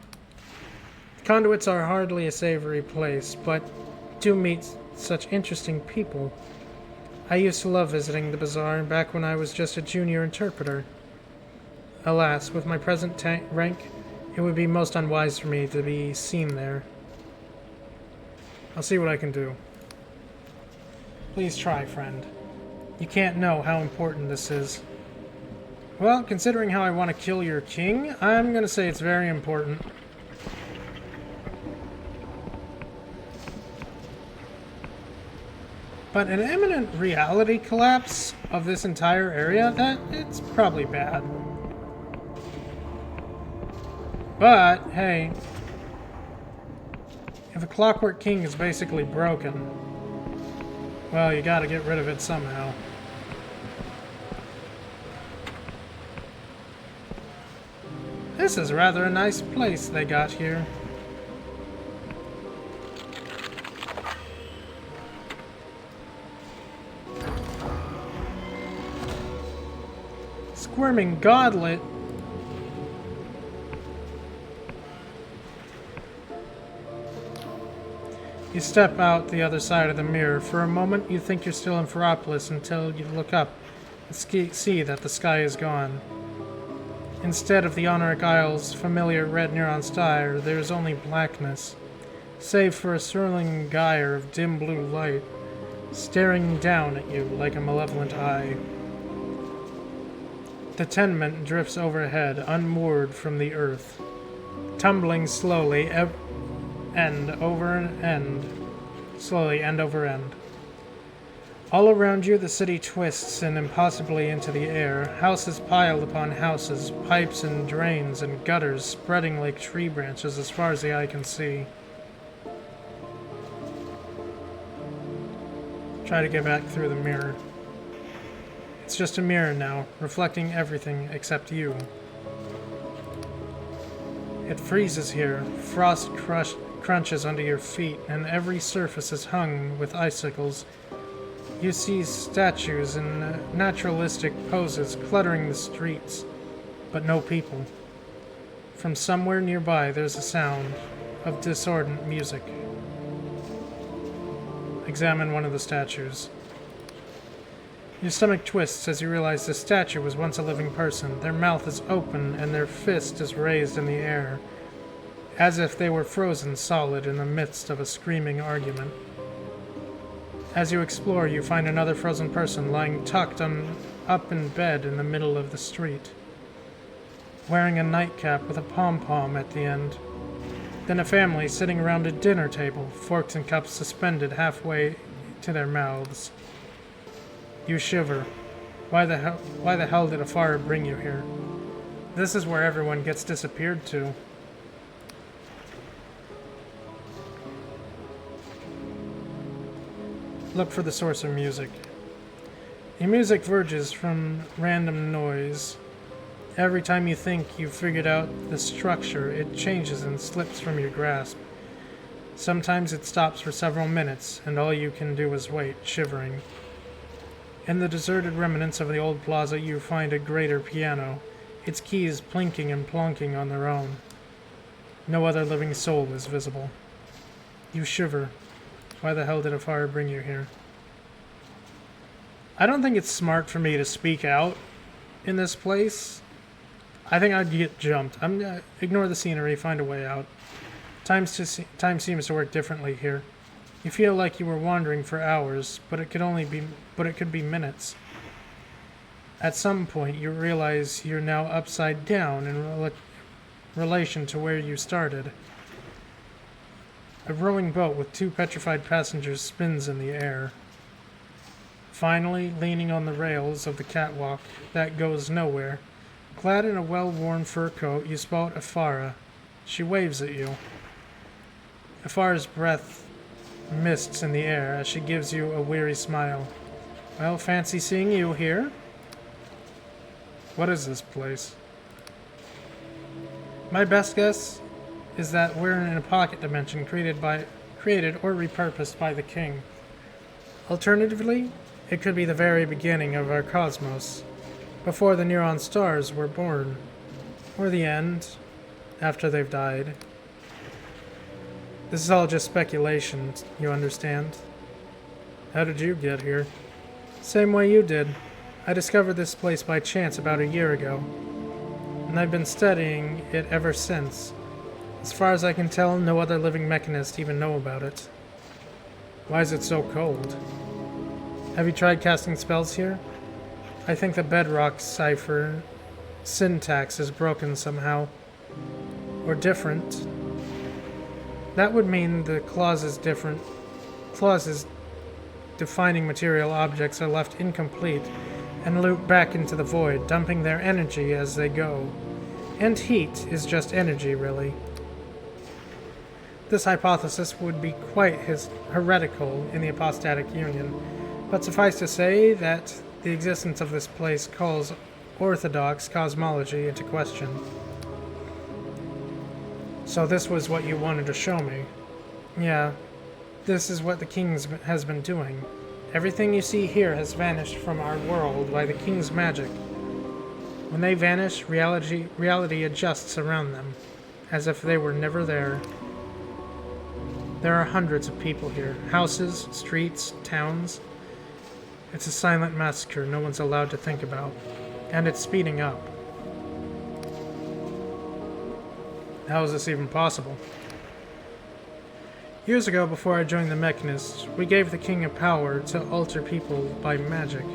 The Conduits are hardly a savory place, but do meet such interesting people. I used to love visiting the bazaar back when I was just a junior interpreter. Alas, with my present rank, it would be most unwise for me to be seen there. I'll see what I can do. Please try, friend. You can't know how important this is. Well, considering how I want to kill your king, I'm going to say it's very important. But an imminent reality collapse of this entire area, it's probably bad. But, hey, if a Clockwork King is basically broken, well, you gotta get rid of it somehow. This is rather a nice place they got here. Squirming godlet. You step out the other side of the mirror. For a moment, you think you're still in Ferropolis until you look up and see that the sky is gone. Instead of the Honoric Isle's familiar red neon star, there is only blackness, save for a swirling gyre of dim blue light, staring down at you like a malevolent eye. The tenement drifts overhead, unmoored from the earth, tumbling slowly end over end. All around you, the city twists in impossibly into the air, houses piled upon houses, pipes and drains and gutters spreading like tree branches as far as the eye can see. Try to get back through the mirror. It's just a mirror now, reflecting everything except you. It freezes here, frost crunches under your feet, and every surface is hung with icicles. You see statues in naturalistic poses cluttering the streets, but no people. From somewhere nearby there's a sound of discordant music. Examine one of the statues. Your stomach twists as you realize the statue was once a living person. Their mouth is open and their fist is raised in the air, as if they were frozen solid in the midst of a screaming argument. As you explore, you find another frozen person lying tucked up in bed in the middle of the street, wearing a nightcap with a pom-pom at the end. Then a family sitting around a dinner table, forks and cups suspended halfway to their mouths. You shiver. Why the hell did a fire bring you here? This is where everyone gets disappeared to. Look for the source of music. Your music verges from random noise. Every time you think you've figured out the structure, it changes and slips from your grasp. Sometimes it stops for several minutes, and all you can do is wait, shivering. In the deserted remnants of the old plaza, you find a greater piano, its keys plinking and plonking on their own. No other living soul is visible. You shiver. Why the hell did a fire bring you here? I don't think it's smart for me to speak out in this place. I think I'd get jumped. I'm gonna ignore the scenery, find a way out. Time seems to work differently here. You feel like you were wandering for hours, but it could be minutes. At some point, you realize you're now upside down in relation to where you started. A rowing boat with 2 petrified passengers spins in the air. Finally, leaning on the rails of the catwalk that goes nowhere, clad in a well-worn fur coat, you spot Afara. She waves at you. Afara's breath mists in the air as she gives you a weary smile. Well, fancy seeing you here. What is this place? My best guess is that we're in a pocket dimension created or repurposed by the king. Alternatively, it could be the very beginning of our cosmos, before the neutron stars were born, or the end, after they've died. This is all just speculation, you understand? How did you get here? Same way you did. I discovered this place by chance about a year ago, and I've been studying it ever since. As far as I can tell, no other living mechanists even know about it. Why is it so cold? Have you tried casting spells here? I think the bedrock cipher syntax is broken somehow. Or different. That would mean the clauses defining material objects are left incomplete and loop back into the void, dumping their energy as they go. And heat is just energy, really. This hypothesis would be quite heretical in the apostatic union, but suffice to say that the existence of this place calls orthodox cosmology into question. So this was what you wanted to show me. Yeah, this is what the king has been doing. Everything you see here has vanished from our world by the king's magic. When they vanish, reality adjusts around them, as if they were never there. There are hundreds of people here. Houses, streets, towns. It's a silent massacre no one's allowed to think about. And it's speeding up. How is this even possible? Years ago, before I joined the Mechanists, we gave the king a power to alter people by magic.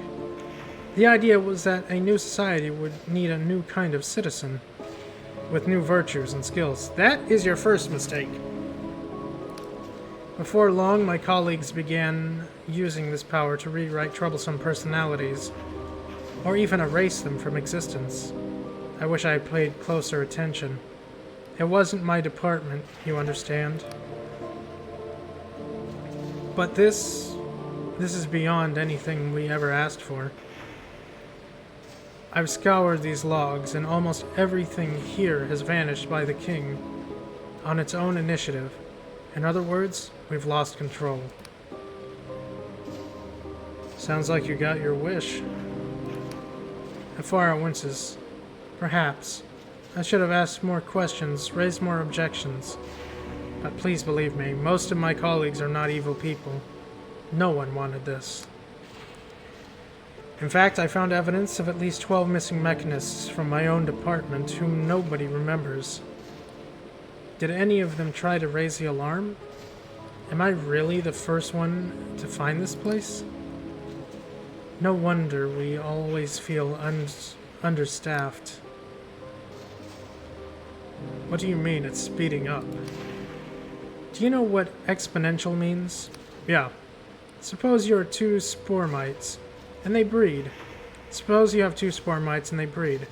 The idea was that a new society would need a new kind of citizen, with new virtues and skills. That is your first mistake. Before long, my colleagues began using this power to rewrite troublesome personalities, or even erase them from existence. I wish I had paid closer attention. It wasn't my department, you understand. But this is beyond anything we ever asked for. I've scoured these logs, and almost everything here has vanished by the king, on its own initiative. In other words, we've lost control. Sounds like you got your wish. Afara winces. Perhaps. I should have asked more questions, raised more objections. But please believe me, most of my colleagues are not evil people. No one wanted this. In fact, I found evidence of at least 12 missing mechanists from my own department whom nobody remembers. Did any of them try to raise the alarm? Am I really the first one to find this place? No wonder we always feel understaffed. What do you mean it's speeding up? Do you know what exponential means? Yeah. Suppose you are 2 spore mites, and they breed. Suppose you have 2 spore mites and they breed.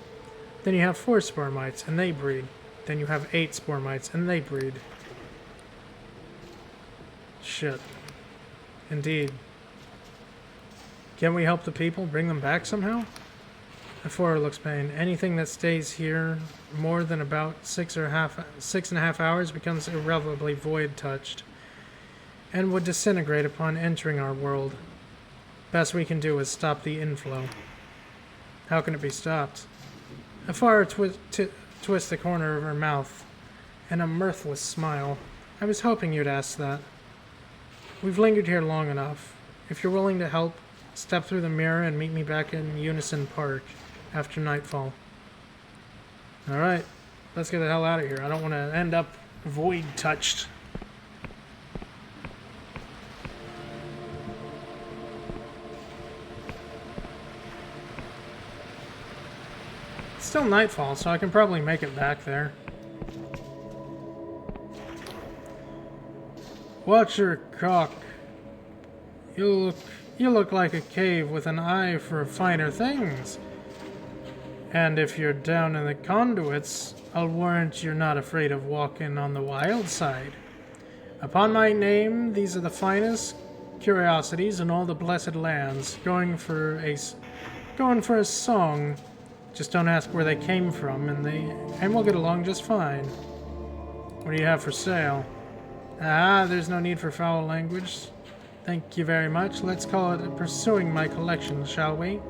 Then you have 4 spore mites and they breed. Then you have 8 spore mites and they breed. Shit. Indeed. Can we help the people? Bring them back somehow? Afora looks pain. Anything that stays here more than about 6.5 hours becomes irrevocably void-touched, and would disintegrate upon entering our world. Best we can do is stop the inflow. How can it be stopped? Afara twists the corner of her mouth in a mirthless smile. I was hoping you'd ask that. We've lingered here long enough. If you're willing to help, step through the mirror and meet me back in Unison Park after nightfall. Alright, let's get the hell out of here. I don't want to end up void-touched. It's still nightfall, so I can probably make it back there. Watch your cock. You look like a cave with an eye for finer things. And if you're down in the conduits, I'll warrant you're not afraid of walking on the wild side. Upon my name, these are the finest curiosities in all the blessed lands. Going for a song. Just don't ask where they came from, and we'll get along just fine. What do you have for sale? There's no need for foul language. Thank you very much. Let's call it pursuing my collection, shall we?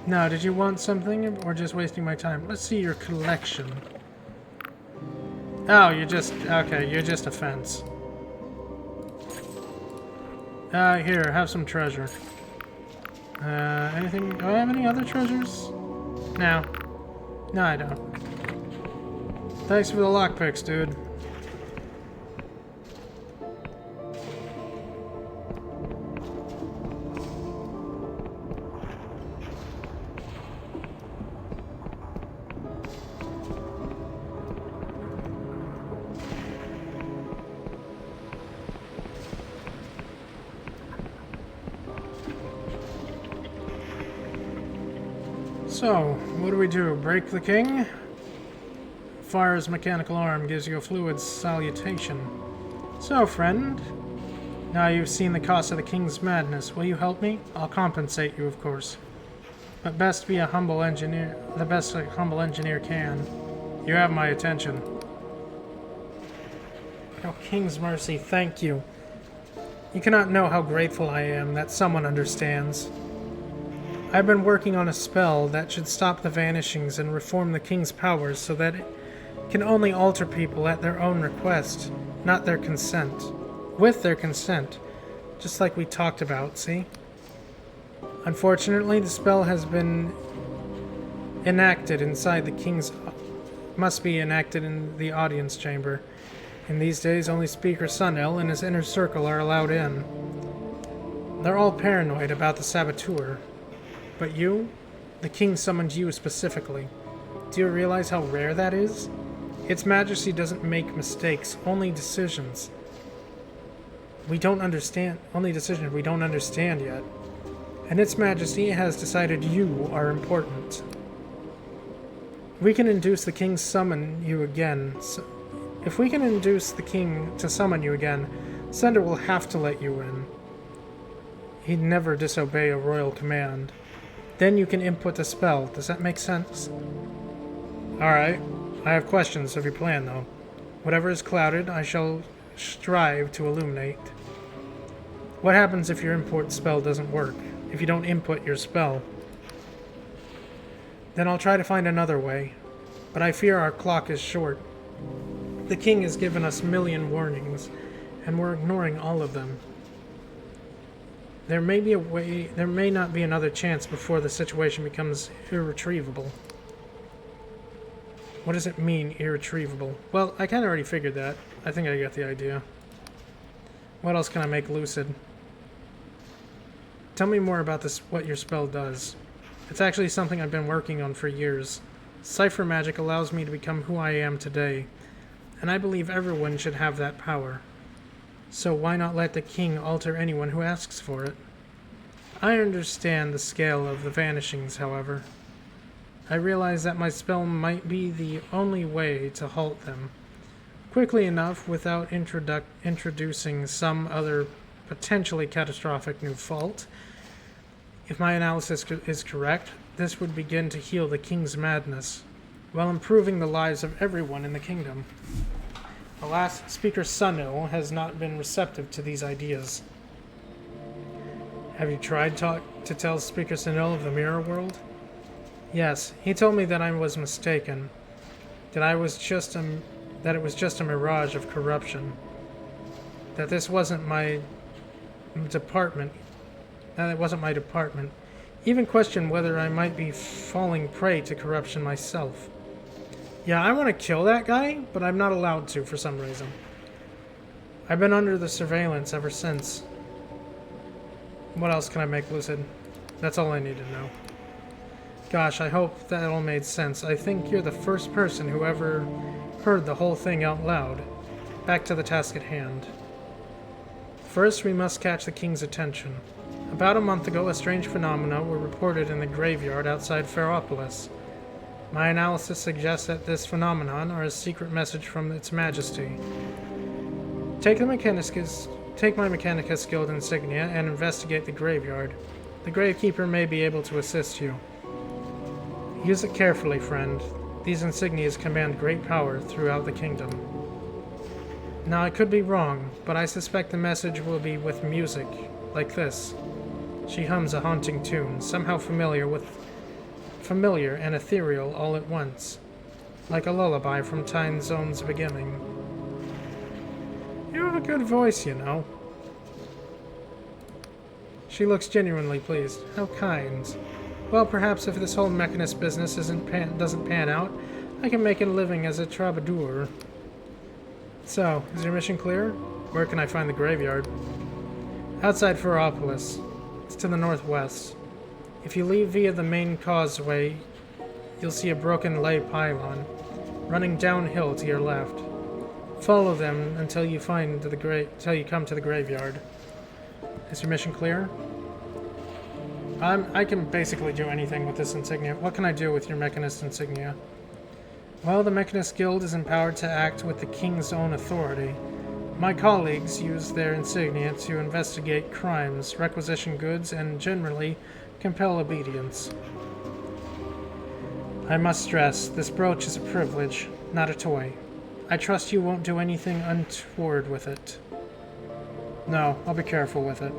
Now, did you want something, or just wasting my time? Let's see your collection. Oh, you're just a fence. Here, have some treasure. Anything? Do I have any other treasures? No. No, I don't. Thanks for the lockpicks, dude. So, what do we do? Break the king? Fire's mechanical arm gives you a fluid salutation. So, friend, now you've seen the cost of the king's madness. Will you help me? I'll compensate you, of course. But best be a humble engineer, the best a humble engineer can. You have my attention. Oh, King's mercy, thank you. You cannot know how grateful I am that someone understands. I've been working on a spell that should stop the vanishings and reform the king's powers so that it can only alter people at their own request, not their consent. With their consent, just like we talked about, see? Unfortunately, the spell has been enacted inside the king's... must be enacted in the audience chamber. In these days, only Speaker Sunil and his inner circle are allowed in. They're all paranoid about the saboteur. But you? The king summoned you specifically. Do you realize how rare that is? Its Majesty doesn't make mistakes, only decisions. We don't understand. Only decisions we don't understand yet. And Its Majesty has decided you are important. We can induce the king summon you again. If we can induce the king to summon you again, Sender will have to let you in. He'd never disobey a royal command. Then you can input the spell. Does that make sense? Alright. I have questions of your plan, though. Whatever is clouded, I shall strive to illuminate. What happens if your import spell doesn't work? If you don't input your spell? Then I'll try to find another way. But I fear our clock is short. The king has given us a million warnings, and we're ignoring all of them. There may be a way, there may not be another chance before the situation becomes irretrievable. What does it mean, irretrievable? Well, I kind of already figured that. I think I get the idea. What else can I make lucid? Tell me more about this, what your spell does. It's actually something I've been working on for years. Cipher magic allows me to become who I am today, and I believe everyone should have that power. So why not let the king alter anyone who asks for it? I understand the scale of the vanishings, however. I realize that my spell might be the only way to halt them. Quickly enough, without introducing some other potentially catastrophic new fault. If my analysis is correct, this would begin to heal the king's madness, while improving the lives of everyone in the kingdom. Alas, Speaker Sunil has not been receptive to these ideas. Have you tried to tell Speaker Sunil of the mirror world? Yes, he told me that I was mistaken. That it was just a mirage of corruption. That this wasn't my department. That it wasn't my department. Even questioned whether I might be falling prey to corruption myself. Yeah, I want to kill that guy, but I'm not allowed to for some reason. I've been under the surveillance ever since. What else can I make lucid? That's all I need to know. Gosh, I hope that all made sense. I think you're the first person who ever heard the whole thing out loud. Back to the task at hand. First, we must catch the king's attention. About a month ago, a strange phenomena were reported in the graveyard outside Ferropolis. My analysis suggests that this phenomenon are a secret message from its majesty. Take my Mechanicus Guild insignia and investigate the graveyard. The Gravekeeper may be able to assist you. Use it carefully, friend. These insignias command great power throughout the kingdom. Now, I could be wrong, but I suspect the message will be with music, like this. She hums a haunting tune, somehow familiar and ethereal all at once, like a lullaby from Time Zone's beginning. You have a good voice, you know. She looks genuinely pleased. How kind. Well, perhaps if this whole Mechanist business doesn't pan out, I can make a living as a troubadour. So, is your mission clear? Where can I find the graveyard? Outside Ferropolis. It's to the northwest. If you leave via the main causeway, you'll see a broken lay pylon running downhill to your left. Follow them until you come to the graveyard. Is your mission clear? I can basically do anything with this insignia. What can I do with your Mechanist insignia? Well, the Mechanist Guild is empowered to act with the king's own authority. My colleagues use their insignia to investigate crimes, requisition goods, and generally compel obedience. I must stress, this brooch is a privilege, not a toy. I trust you won't do anything untoward with it. No, I'll be careful with it.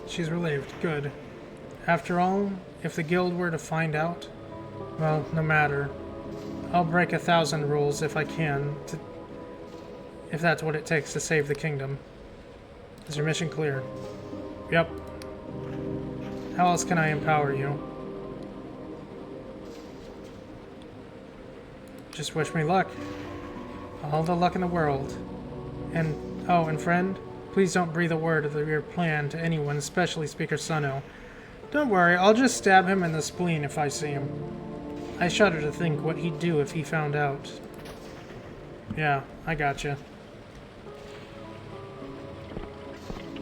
She's relieved. Good. After all, if the guild were to find out, well, no matter. I'll break 1,000 rules if I can, if that's what it takes to save the kingdom. Is your mission clear? Yep. How else can I empower you? Just wish me luck. All the luck in the world. And, oh, and friend, please don't breathe a word of your plan to anyone, especially Speaker Sunil. Don't worry, I'll just stab him in the spleen if I see him. I shudder to think what he'd do if he found out. Yeah, I gotcha.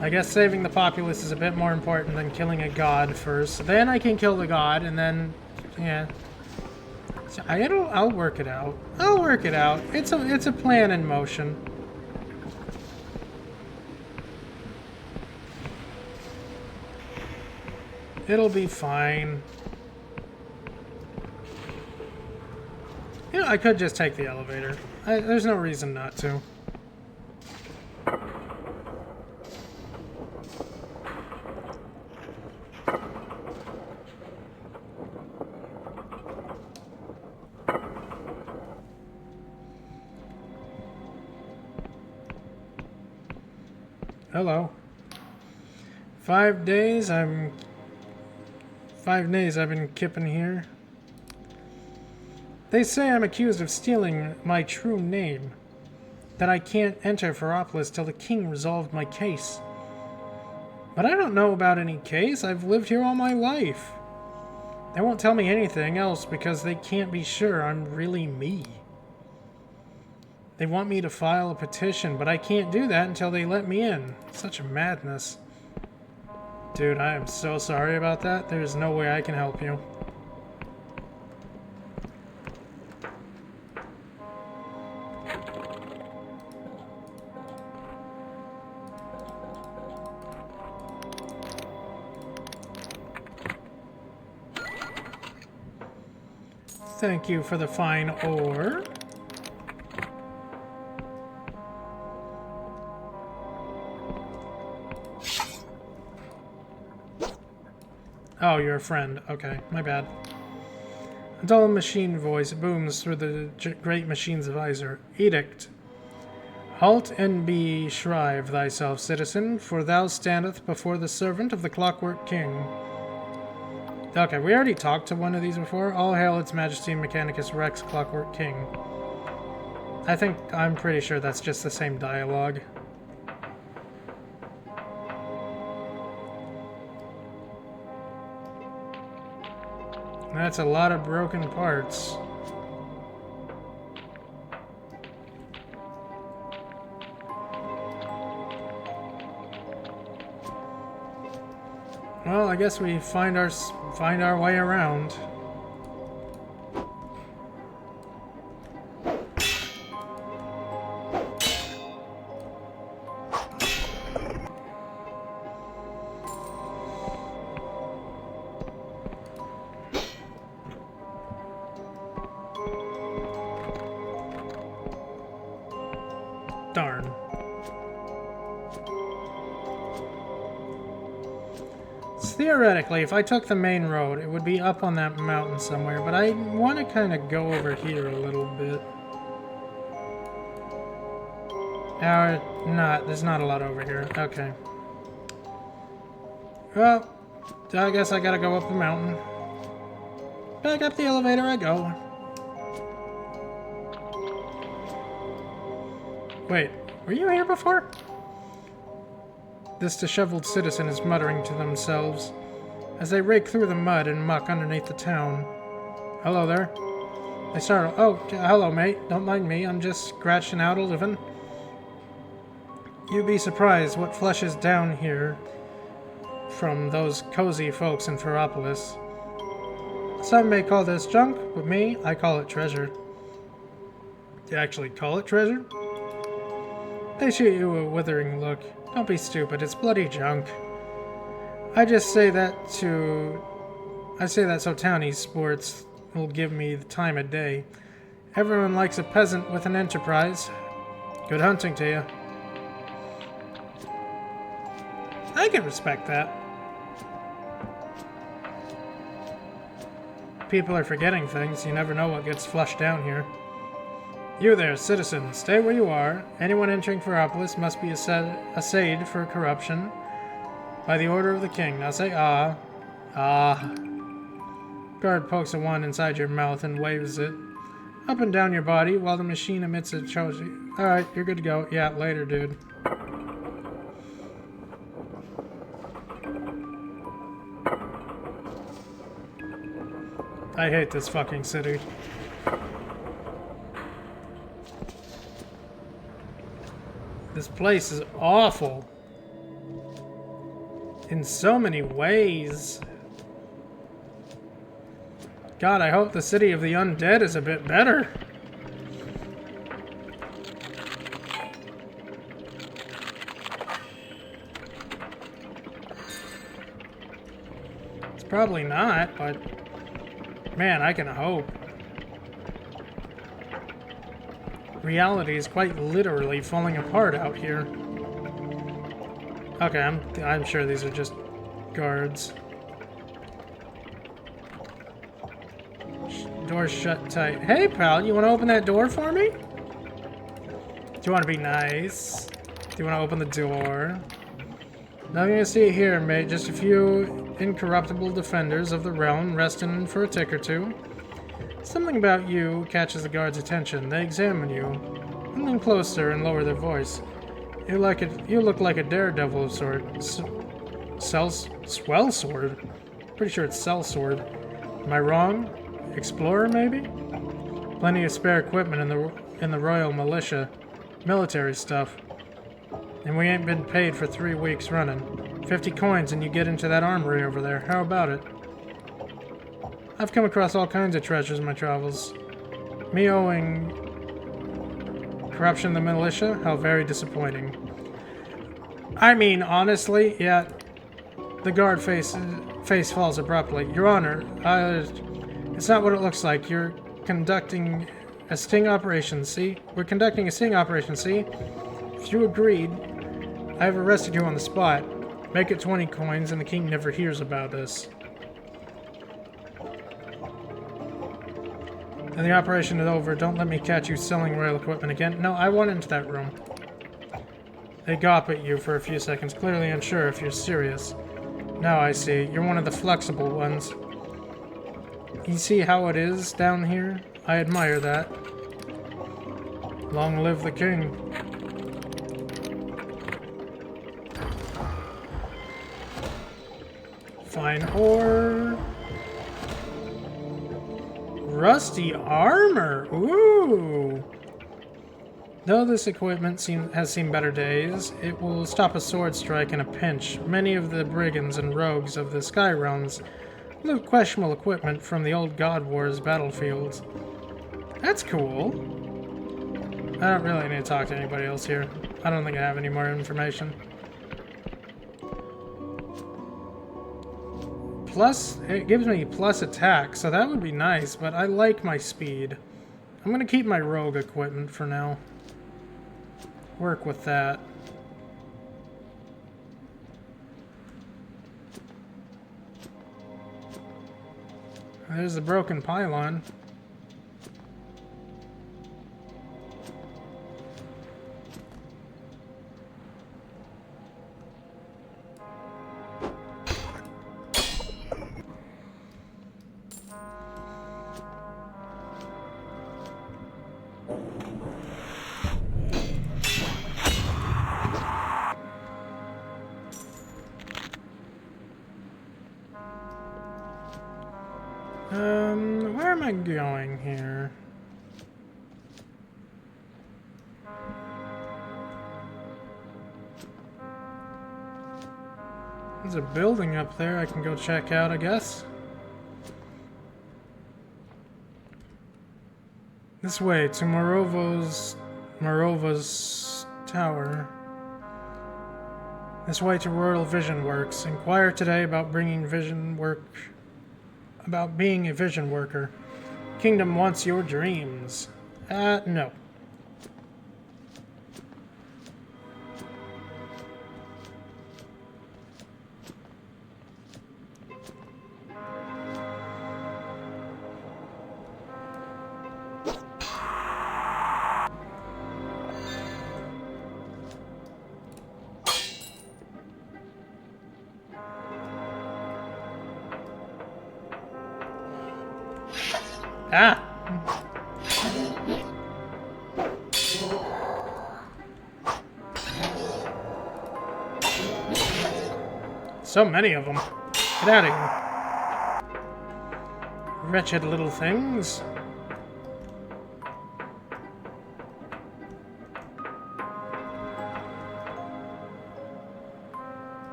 I guess saving the populace is a bit more important than killing a god first. Then I can kill the god, and then, yeah. I'll work it out. I'll work it out. It's a plan in motion. It'll be fine. You know, I could just take the elevator. There's no reason not to. Hello. 5 days I've been kipping here. They say I'm accused of stealing my true name. That I can't enter Ferropolis till the king resolved my case. But I don't know about any case. I've lived here all my life. They won't tell me anything else because they can't be sure I'm really me. They want me to file a petition, but I can't do that until they let me in. Such a madness. Dude, I am so sorry about that. There's no way I can help you. Thank you for the fine ore. Oh, you're a friend. Okay, my bad. A dull machine voice booms through the great machine's visor. Edict. Halt and be shrive thyself, citizen, for thou standeth before the servant of the Clockwork King. Okay, we already talked to one of these before. All hail its majesty Mechanicus Rex Clockwork King. I'm pretty sure that's just the same dialogue. That's a lot of broken parts. Well, I guess we find our way around. Darn. Theoretically, if I took the main road, it would be up on that mountain somewhere, but I want to kind of go over here a little bit. There's not a lot over here. Okay. Well, I guess I gotta go up the mountain. Back up the elevator I go. Wait, were you here before? This disheveled citizen is muttering to themselves as they rake through the mud and muck underneath the town. Hello there. They startle. Oh, hello, mate. Don't mind me. I'm just scratching out a living. You'd be surprised what flushes down here from those cozy folks in Ferropolis. Some may call this junk, but me, I call it treasure. You actually call it treasure? They shoot you a withering look. Don't be stupid, it's bloody junk. I say that so townie sports will give me the time of day. Everyone likes a peasant with an enterprise. Good hunting to you. I can respect that. People are forgetting things. You never know what gets flushed down here. You there, citizen, stay where you are. Anyone entering Ferropolis must be assayed for corruption by the order of the king. Now say ah. Ah. Guard pokes a wand inside your mouth and waves it up and down your body while the machine emits a choji. Alright, you're good to go. Yeah, later, dude. I hate this fucking city. This place is awful. In so many ways. God, I hope the city of the undead is a bit better. It's probably not, but man, I can hope. Reality is quite literally falling apart out here. Okay, I'm sure these are just guards. Door's shut tight. Hey, pal, you want to open that door for me? Do you want to be nice? Do you want to open the door? Nothing to see here, mate. Just a few incorruptible defenders of the realm resting for a tick or two. Something about you catches the guard's attention. They examine you, lean closer and lower their voice. You look like a daredevil of sort. Swell sword? Pretty sure it's sellsword. Am I wrong? Explorer, maybe? Plenty of spare equipment in the Royal Militia. Military stuff. And we ain't been paid for 3 weeks running. 50 coins and you get into that armory over there. How about it? I've come across all kinds of treasures in my travels. Me owing corruption in the militia? How very disappointing. I mean, honestly, yeah. The guard face falls abruptly. Your Honor, it's not what it looks like. You're conducting a sting operation, see? We're conducting a sting operation, see? If you agreed, I have arrested you on the spot. Make it 20 coins and the king never hears about this. And the operation is over. Don't let me catch you selling royal equipment again. No, I went into that room. They gawp at you for a few seconds, clearly unsure if you're serious. Now I see. You're one of the flexible ones. You see how it is down here? I admire that. Long live the king. Fine ore. Rusty armor. Ooh. Though this equipment has seen better days, it will stop a sword strike in a pinch. Many of the brigands and rogues of the Sky Realms loot questionable equipment from the old God Wars battlefields. That's cool. I don't really need to talk to anybody else here. I don't think I have any more information. Plus, it gives me plus attack, so that would be nice, but I like my speed. I'm gonna keep my rogue equipment for now. Work with that. There's the broken pylon. Where am I going here? There's a building up there I can go check out, I guess. This way to Morova's tower. This way to Royal Vision Works. Inquire today about being a vision worker. Kingdom wants your dreams. No. Ah! So many of them. Get out of here. Wretched little things.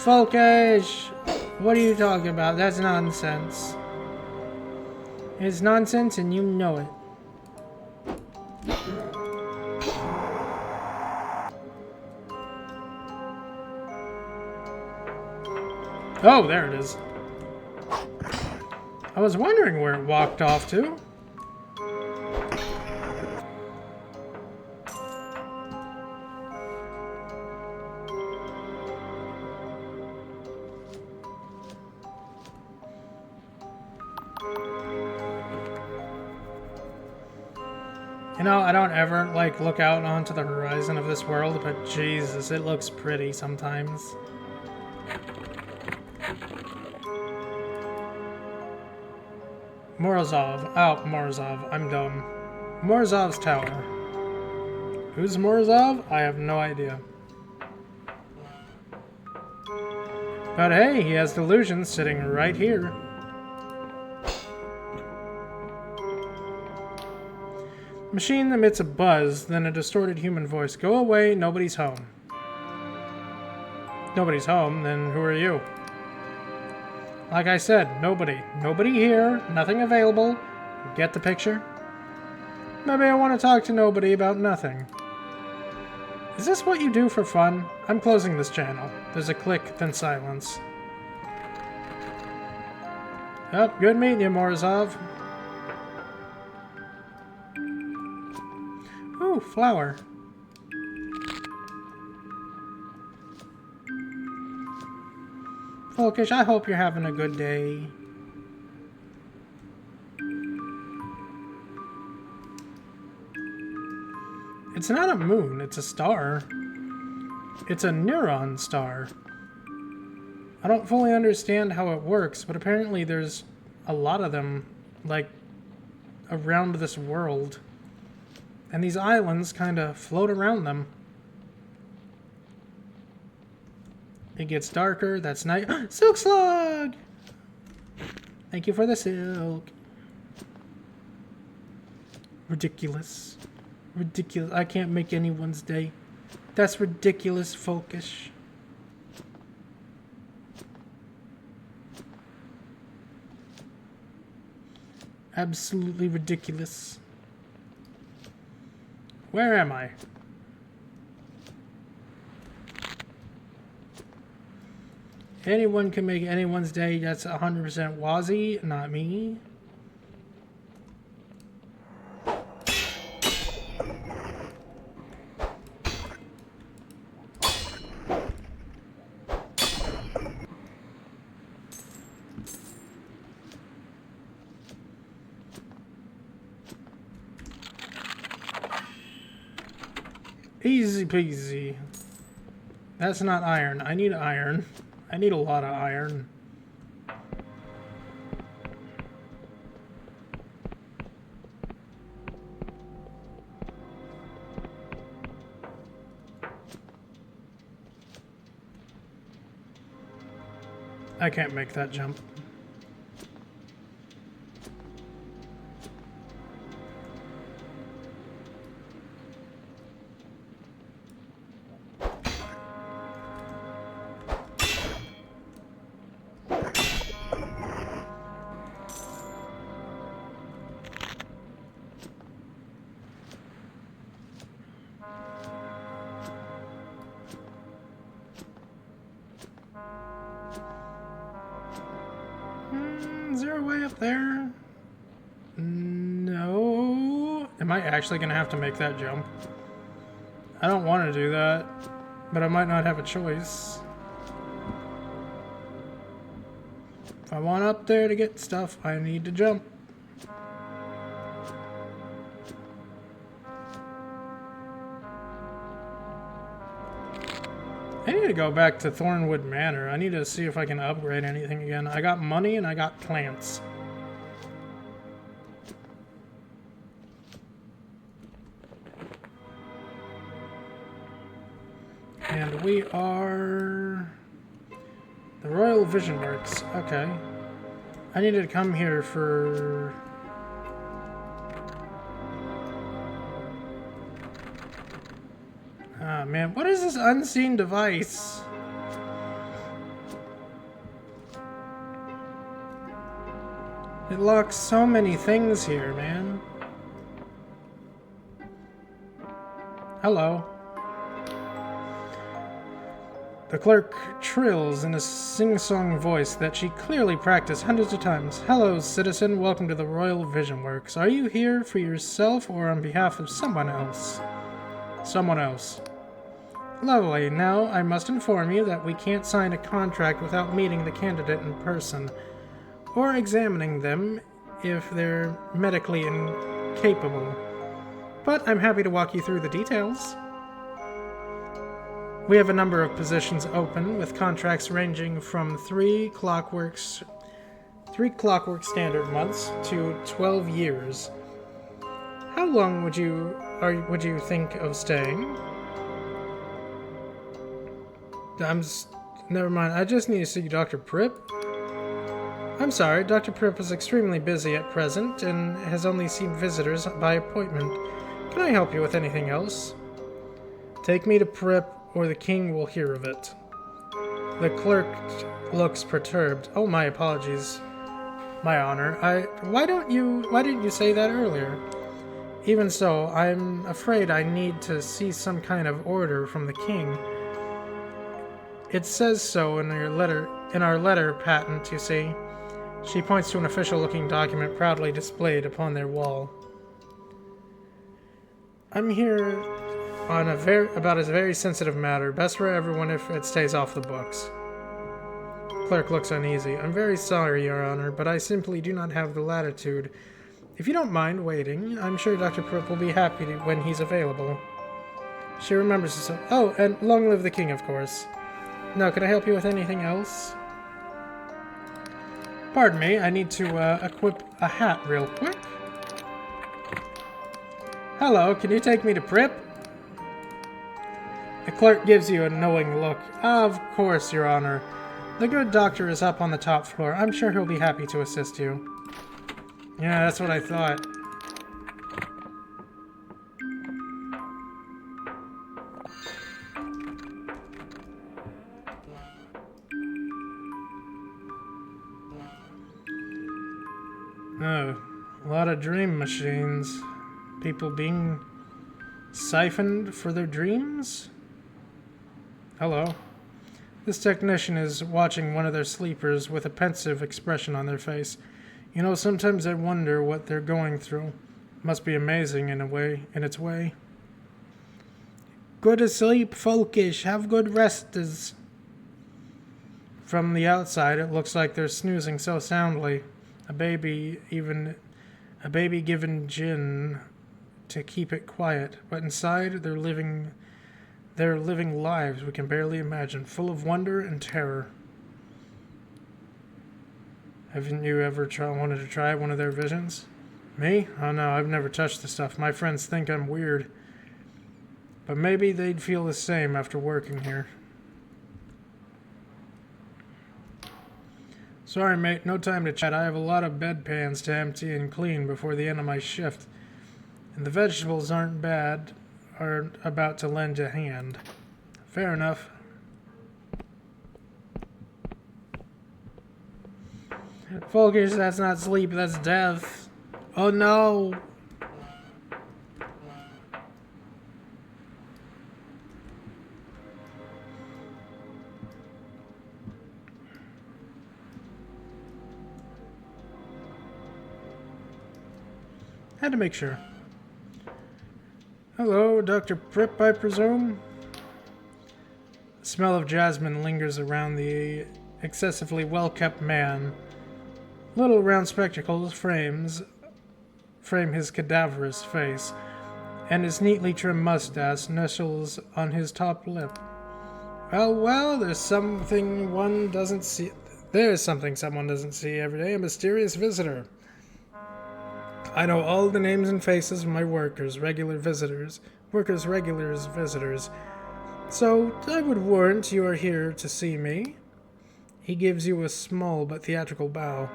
Folkish! What are you talking about? That's nonsense. It's nonsense and you know it. Oh, there it is. I was wondering where it walked off to. You know, I don't ever, like, look out onto the horizon of this world, but Jesus, it looks pretty sometimes. Morozov. Oh, Morozov. I'm dumb. Morozov's tower. Who's Morozov? I have no idea. But hey, he has Delusion sitting right here. Machine emits a buzz, then a distorted human voice. Go away, nobody's home. Nobody's home, then who are you? Like I said, nobody. Nobody here, nothing available. Get the picture? Maybe I want to talk to nobody about nothing. Is this what you do for fun? I'm closing this channel. There's a click, then silence. Oh, good meeting you, Morozov. Ooh, flower. Folkish, I hope you're having a good day. It's not a moon, it's a star. It's a neuron star. I don't fully understand how it works, but apparently there's a lot of them, like, around this world. And these islands kind of float around them. It gets darker, that's night. Silk slug! Thank you for the silk. Ridiculous. Ridiculous. I can't make anyone's day. That's ridiculous, folkish. Absolutely ridiculous. Where am I? Anyone can make anyone's day. That's 100% Wazzy, not me. Easy peasy. That's not iron. I need iron. I need a lot of iron. I can't make that jump. Is there a way up there? No. Am I actually going to have to make that jump? I don't want to do that, but I might not have a choice. If I want up there to get stuff, I need to jump. I need to go back to Thornwood Manor. I need to see if I can upgrade anything again. I got money and I got plants. And we are... the Royal Vision Works. Okay. I needed to come here for... ah, man. What is this unseen device? It locks so many things here, man. Hello. The clerk trills in a sing-song voice that she clearly practiced hundreds of times. Hello, citizen. Welcome to the Royal Vision Works. Are you here for yourself or on behalf of someone else? Someone else. Lovely. Now, I must inform you that we can't sign a contract without meeting the candidate in person, or examining them if they're medically incapable. But I'm happy to walk you through the details. We have a number of positions open, with contracts ranging from 3 clockwork standard months to 12 years. How long would you think of staying? Never mind. I just need to see Dr. Pripp. I'm sorry, Dr. Pripp is extremely busy at present and has only seen visitors by appointment. Can I help you with anything else? Take me to Pripp, or the king will hear of it. The clerk looks perturbed. Oh, my apologies, my honor. Why didn't you say that earlier? Even so, I'm afraid I need to see some kind of order from the king. It says so in our letter patent, you see. She points to an official-looking document proudly displayed upon their wall. I'm here on about a very sensitive matter. Best for everyone if it stays off the books. Clerk looks uneasy. I'm very sorry, Your Honor, but I simply do not have the latitude. If you don't mind waiting, I'm sure Dr. Pripp will be happy when he's available. She remembers herself. Oh, and long live the king, of course. Now, can I help you with anything else? Pardon me, I need to equip a hat real quick. Hello, can you take me to Pripp? The clerk gives you a knowing look. Of course, Your Honor. The good doctor is up on the top floor. I'm sure he'll be happy to assist you. Yeah, that's what I thought. Oh, a lot of dream machines. People being siphoned for their dreams? Hello. This technician is watching one of their sleepers with a pensive expression on their face. You know, sometimes I wonder what they're going through. Must be amazing in its way. Go to sleep, folkish. Have good restes. From the outside, it looks like they're snoozing so soundly. A baby given gin to keep it quiet, but inside they're living lives we can barely imagine, full of wonder and terror. Haven't you ever wanted to try one of their visions? Me? Oh no, I've never touched the stuff. My friends think I'm weird. But maybe they'd feel the same after working here. Sorry, mate, no time to chat. I have a lot of bedpans to empty and clean before the end of my shift. And the vegetables aren't bad, are about to lend a hand. Fair enough. Folkish, that's not sleep, that's death. Oh no! Had to make sure. Hello, Dr. Pripp, I presume? The smell of jasmine lingers around the excessively well-kept man. Little round spectacles frame his cadaverous face, and his neatly trimmed mustache nestles on his top lip. Well, there's something someone doesn't see every day, a mysterious visitor. I know all the names and faces of my regular visitors. So, I would warrant you are here to see me. He gives you a small but theatrical bow.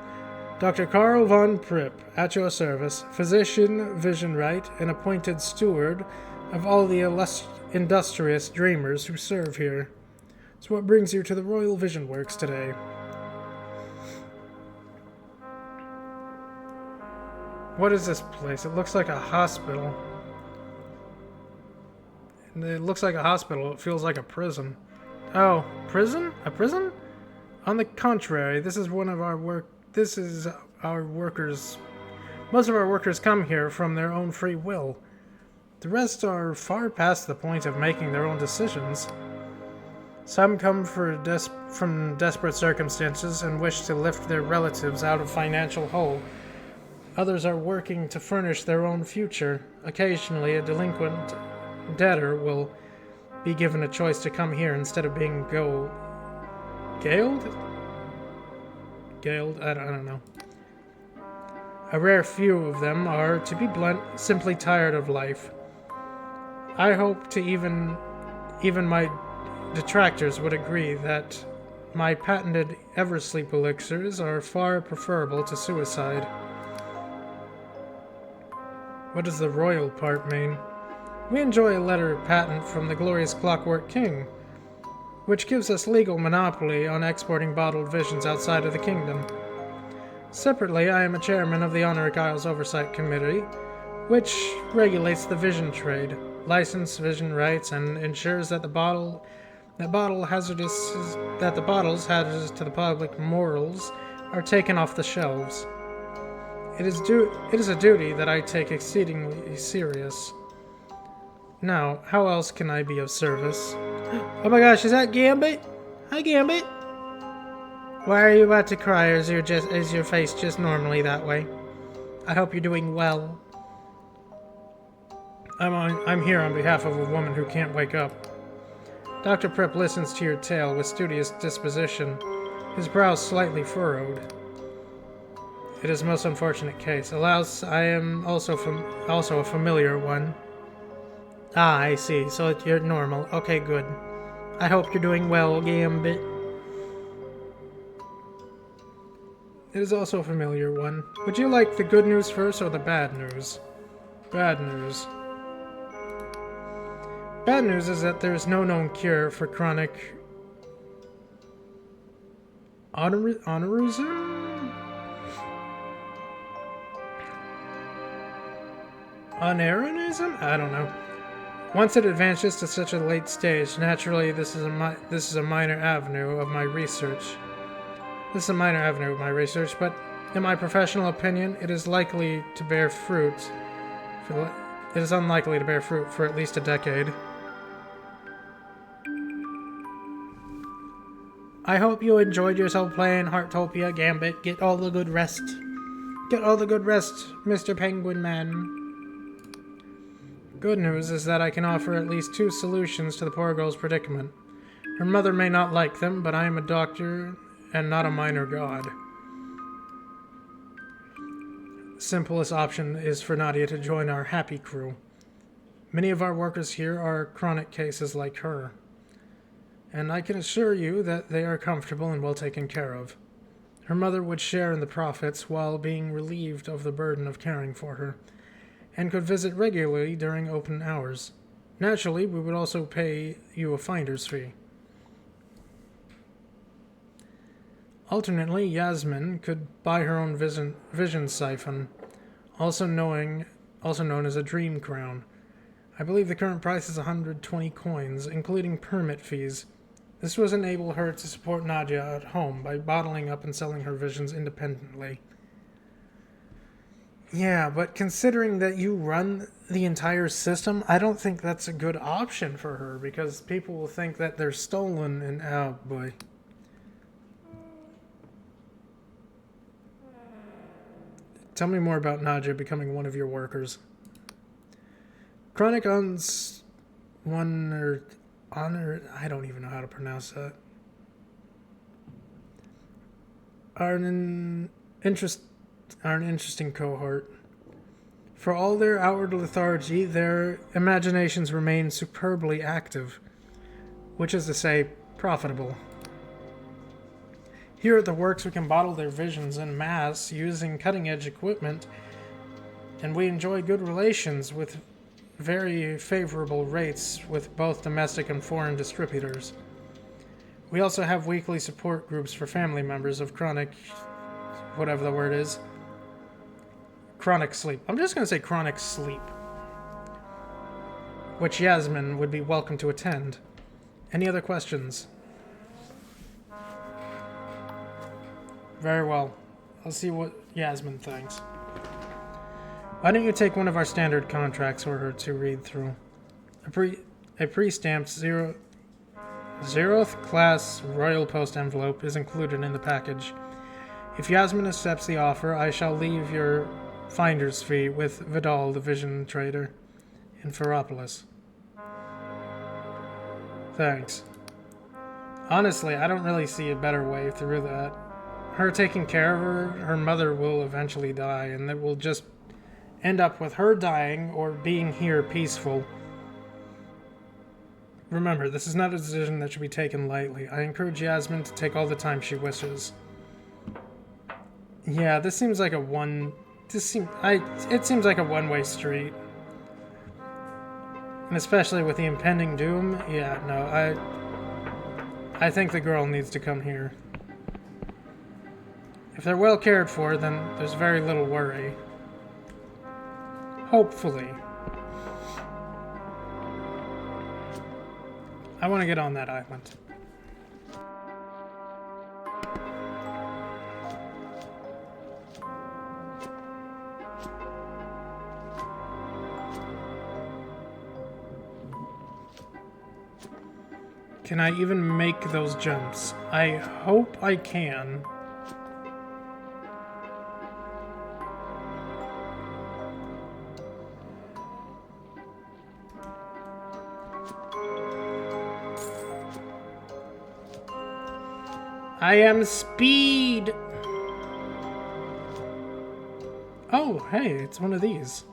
Dr. Karl von Pripp, at your service, physician, vision-right, and appointed steward of all the industrious dreamers who serve here. So what brings you to the Royal Vision Works today? What is this place? It looks like a hospital. It looks like a hospital. It feels like a prison. Oh, prison? A prison? On the contrary, this is our workers. Most of our workers come here from their own free will. The rest are far past the point of making their own decisions. Some come from desperate circumstances and wish to lift their relatives out of financial hole. Others are working to furnish their own future. Occasionally, a delinquent debtor will be given a choice to come here instead of being gaoled? Gaoled? I don't know. A rare few of them are, to be blunt, simply tired of life. I hope to even my detractors would agree that my patented Eversleep elixirs are far preferable to suicide. What does the royal part mean? We enjoy a letter patent from the glorious Clockwork King, which gives us legal monopoly on exporting bottled visions outside of the kingdom. Separately, I am a chairman of the Honoric Isles Oversight Committee, which regulates the vision trade, licenses vision rights, and ensures that the bottles hazardous to the public morals are taken off the shelves. It is a duty that I take exceedingly serious. Now, how else can I be of service? Oh my gosh, is that Gambit? Hi, Gambit. Why are you about to cry, or is your face just normally that way? I hope you're doing well. I'm here on behalf of a woman who can't wake up. Dr. Prip listens to your tale with studious disposition, his brows slightly furrowed. It is a most unfortunate case. Alas, I am also a familiar one. Ah, I see. So you're normal. Okay, good. I hope you're doing well, Gambit. It is also a familiar one. Would you like the good news first or the bad news? Bad news. Bad news is that there is no known cure for chronic aneurysm? Aneurysm? I don't know. Once it advances to such a late stage, naturally this is a minor avenue of my research. But in my professional opinion, it is unlikely to bear fruit for at least a decade. I hope you enjoyed yourself playing Heartopia, Gambit. Get all the good rest. Get all the good rest, Mr. Penguin Man. Good news is that I can offer at least 2 solutions to the poor girl's predicament. Her mother may not like them, but I am a doctor and not a minor god. Simplest option is for Nadia to join our happy crew. Many of our workers here are chronic cases like her, and I can assure you that they are comfortable and well taken care of. Her mother would share in the profits while being relieved of the burden of caring for her, and could visit regularly during open hours. Naturally, we would also pay you a finder's fee. Alternately, Yasmin could buy her own vision siphon, also known as a dream crown. I believe the current price is 120 coins, including permit fees. This would enable her to support Nadia at home by bottling up and selling her visions independently. Yeah, but considering that you run the entire system, I don't think that's a good option for her, because people will think that they're stolen and oh boy. Tell me more about Nadia becoming one of your workers. Chronic honor, I don't even know how to pronounce that. Are an interesting cohort. For all their outward lethargy, their imaginations remain superbly active, which is to say, profitable. Here at the Works, we can bottle their visions en masse using cutting-edge equipment, and we enjoy good relations with very favorable rates with both domestic and foreign distributors. We also have weekly support groups for family members of chronic, whatever the word is, chronic sleep. I'm just going to say chronic sleep, which Yasmin would be welcome to attend. Any other questions? Very well. I'll see what Yasmin thinks. Why don't you take one of our standard contracts for her to read through? A pre-stamped 0th class Royal Post envelope is included in the package. If Yasmin accepts the offer, I shall leave your finder's fee with Vidal, the vision trader, in Ferropolis. Thanks. Honestly, I don't really see a better way through that. Her taking care of her mother will eventually die, and it will just end up with her dying or being here peaceful. Remember, this is not a decision that should be taken lightly. I encourage Yasmin to take all the time she wishes. Yeah, this seems like a it seems like a one-way street. And especially with the impending doom, yeah, no, I think the girl needs to come here. If they're well cared for, then there's very little worry. Hopefully. I want to get on that island. Can I even make those jumps? I hope I can. I am speed! Oh, hey, it's one of these.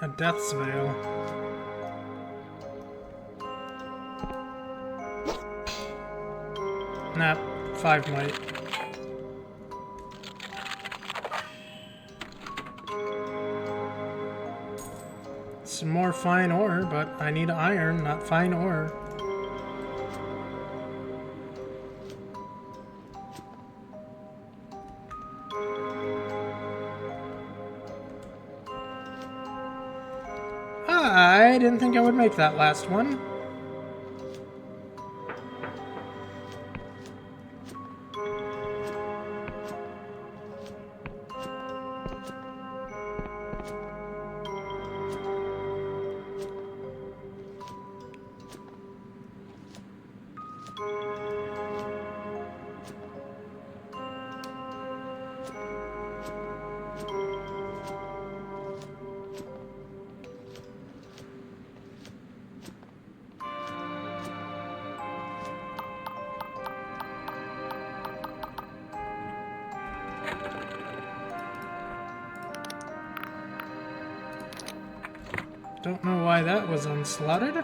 A Death's Veil. Nah, 5 might. Some more fine ore, but I need iron, not fine ore. I didn't think I would make that last one. Don't know why that was unslotted.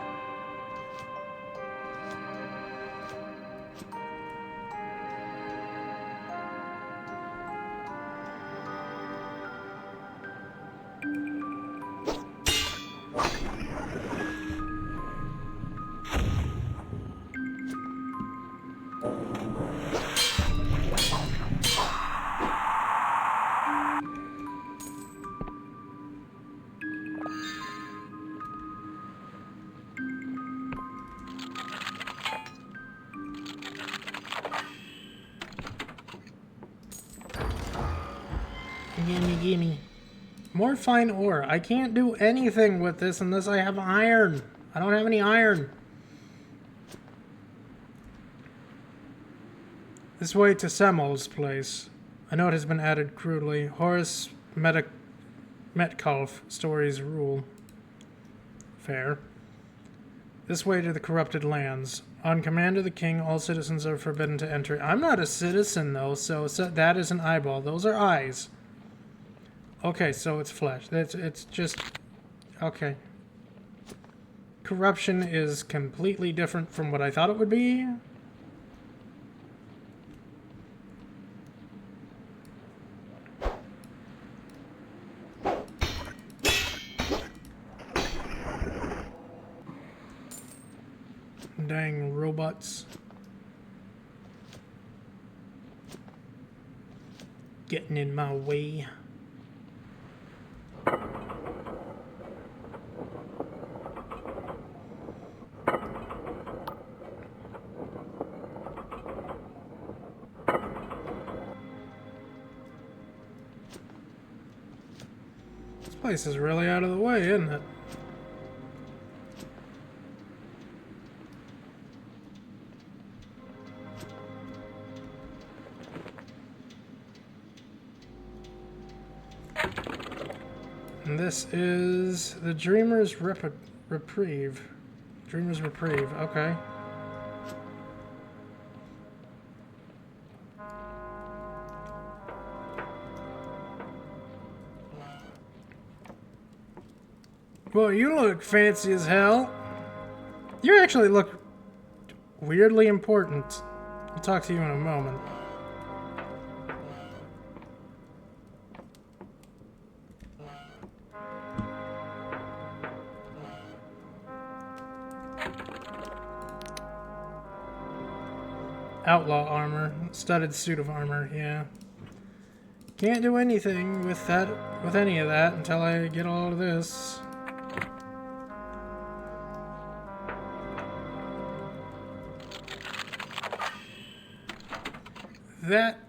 Gimme. More fine ore. I can't do anything with this unless I have iron. I don't have any iron. This way to Semmel's place. A note has been added crudely. Horace Metcalf stories rule. Fair. This way to the corrupted lands. On command of the king, all citizens are forbidden to enter. I'm not a citizen, though, so that is an eyeball. Those are eyes. Okay, so it's flesh. It's just... Okay. Corruption is completely different from what I thought it would be. Dang robots. Getting in my way. This place is really out of the way, isn't it? And this is the Dreamer's Reprieve. Dreamer's Reprieve, okay. Well, you look fancy as hell. You actually look weirdly important. I'll talk to you in a moment. Outlaw armor. Studded suit of armor, yeah. Can't do anything with that, with any of that until I get all of this. That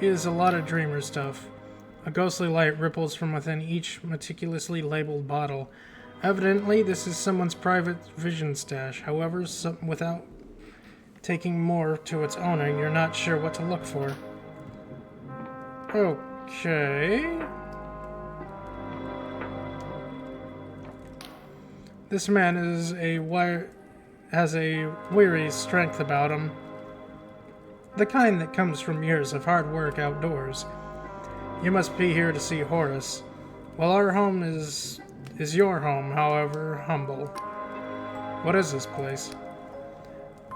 is a lot of Dreamer stuff. A ghostly light ripples from within each meticulously labeled bottle. Evidently, this is someone's private vision stash. However, without taking more to its owner, you're not sure what to look for. Okay. This man has a weary strength about him. The kind that comes from years of hard work outdoors. You must be here to see Horace. Well, our home is your home, however humble. What is this place?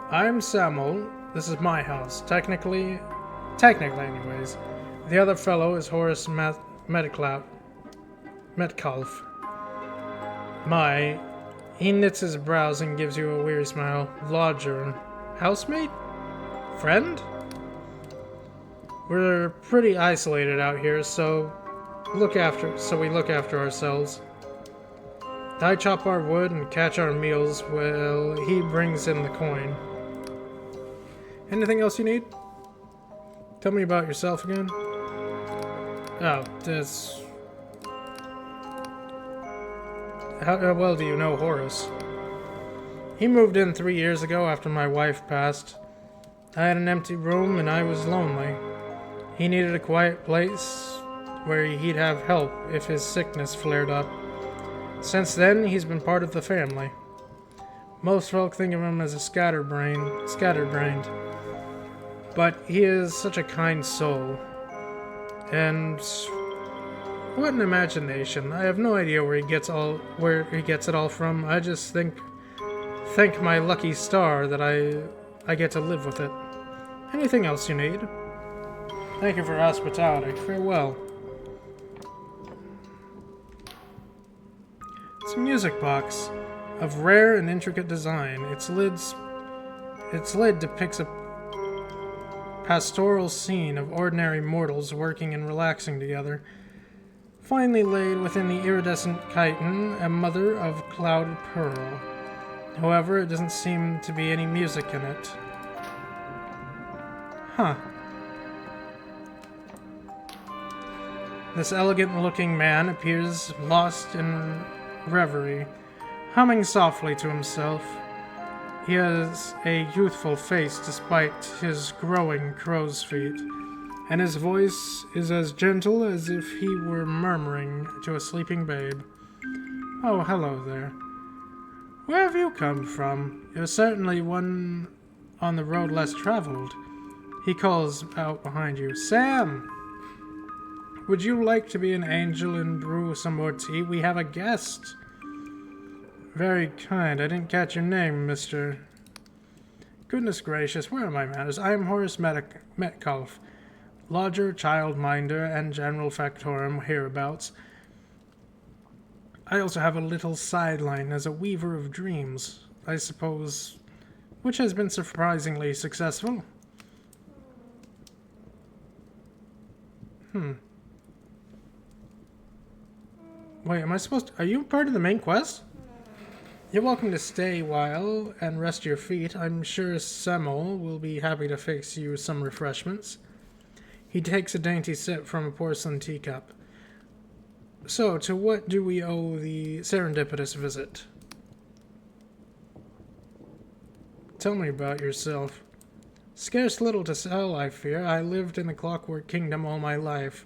I'm Samuel. This is my house. Technically anyways. The other fellow is Horace Metcalf. He knits his brows and gives you a weary smile. Lodger. Housemate? Friend? We're pretty isolated out here, so we look after ourselves. I chop our wood and catch our meals while he brings in the coin. Anything else you need? Tell me about yourself again. Oh, this... How well do you know Horace? He moved in 3 years ago after my wife passed. I had an empty room and I was lonely. He needed a quiet place where he'd have help if his sickness flared up. Since then, he's been part of the family. Most folk think of him as a scatterbrained. But he is such a kind soul. And what an imagination. I have no idea where he gets it all from. I just thank my lucky star that I get to live with it. Anything else you need? Thank you for hospitality. Farewell. It's a music box of rare and intricate design. Its lid depicts a pastoral scene of ordinary mortals working and relaxing together. Finely laid within the iridescent chiton, a mother of clouded pearl. However, it doesn't seem to be any music in it. Huh. This elegant-looking man appears lost in reverie, humming softly to himself. He has a youthful face despite his growing crow's feet, and his voice is as gentle as if he were murmuring to a sleeping babe. Oh, hello there. Where have you come from? You're certainly one on the road less traveled. He calls out behind you. Sam! Would you like to be an angel and brew some more tea? We have a guest. Very kind. I didn't catch your name, Mr. Goodness gracious, where are my manners? I am Horace Metcalf, lodger, childminder, and general factotum hereabouts. I also have a little sideline as a weaver of dreams, I suppose, which has been surprisingly successful. Wait, am I supposed to... Are you part of the main quest? You're welcome to stay a while and rest your feet. I'm sure Samuel will be happy to fix you some refreshments. He takes a dainty sip from a porcelain teacup. So, to what do we owe the serendipitous visit? Tell me about yourself. Scarce little to tell, I fear. I lived in the Clockwork Kingdom all my life.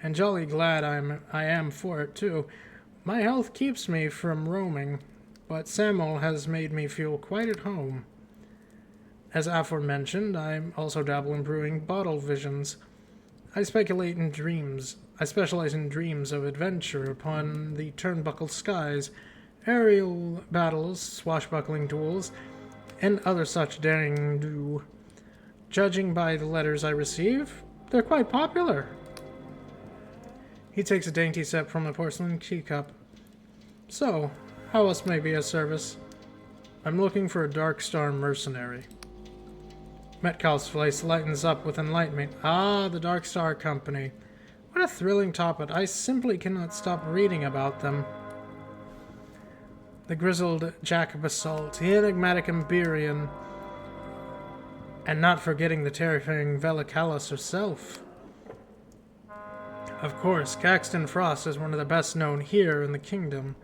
And jolly glad I am for it, too. My health keeps me from roaming, but Samuel has made me feel quite at home. As aforementioned, I also dabble in brewing bottle visions. I specialize in dreams of adventure upon the turnbuckle skies, aerial battles, swashbuckling duels, and other such daring do. Judging by the letters I receive, they're quite popular. He takes a dainty sip from the porcelain teacup. So, how else may be of service? I'm looking for a Dark Star mercenary. Metcalf's face lightens up with enlightenment. Ah, the Dark Star Company. What a thrilling topic. I simply cannot stop reading about them. The grizzled Jack of Basalt, the enigmatic Emberian, and not forgetting the terrifying Velicalis herself. Of course, Caxton Frost is one of the best known here in the kingdom.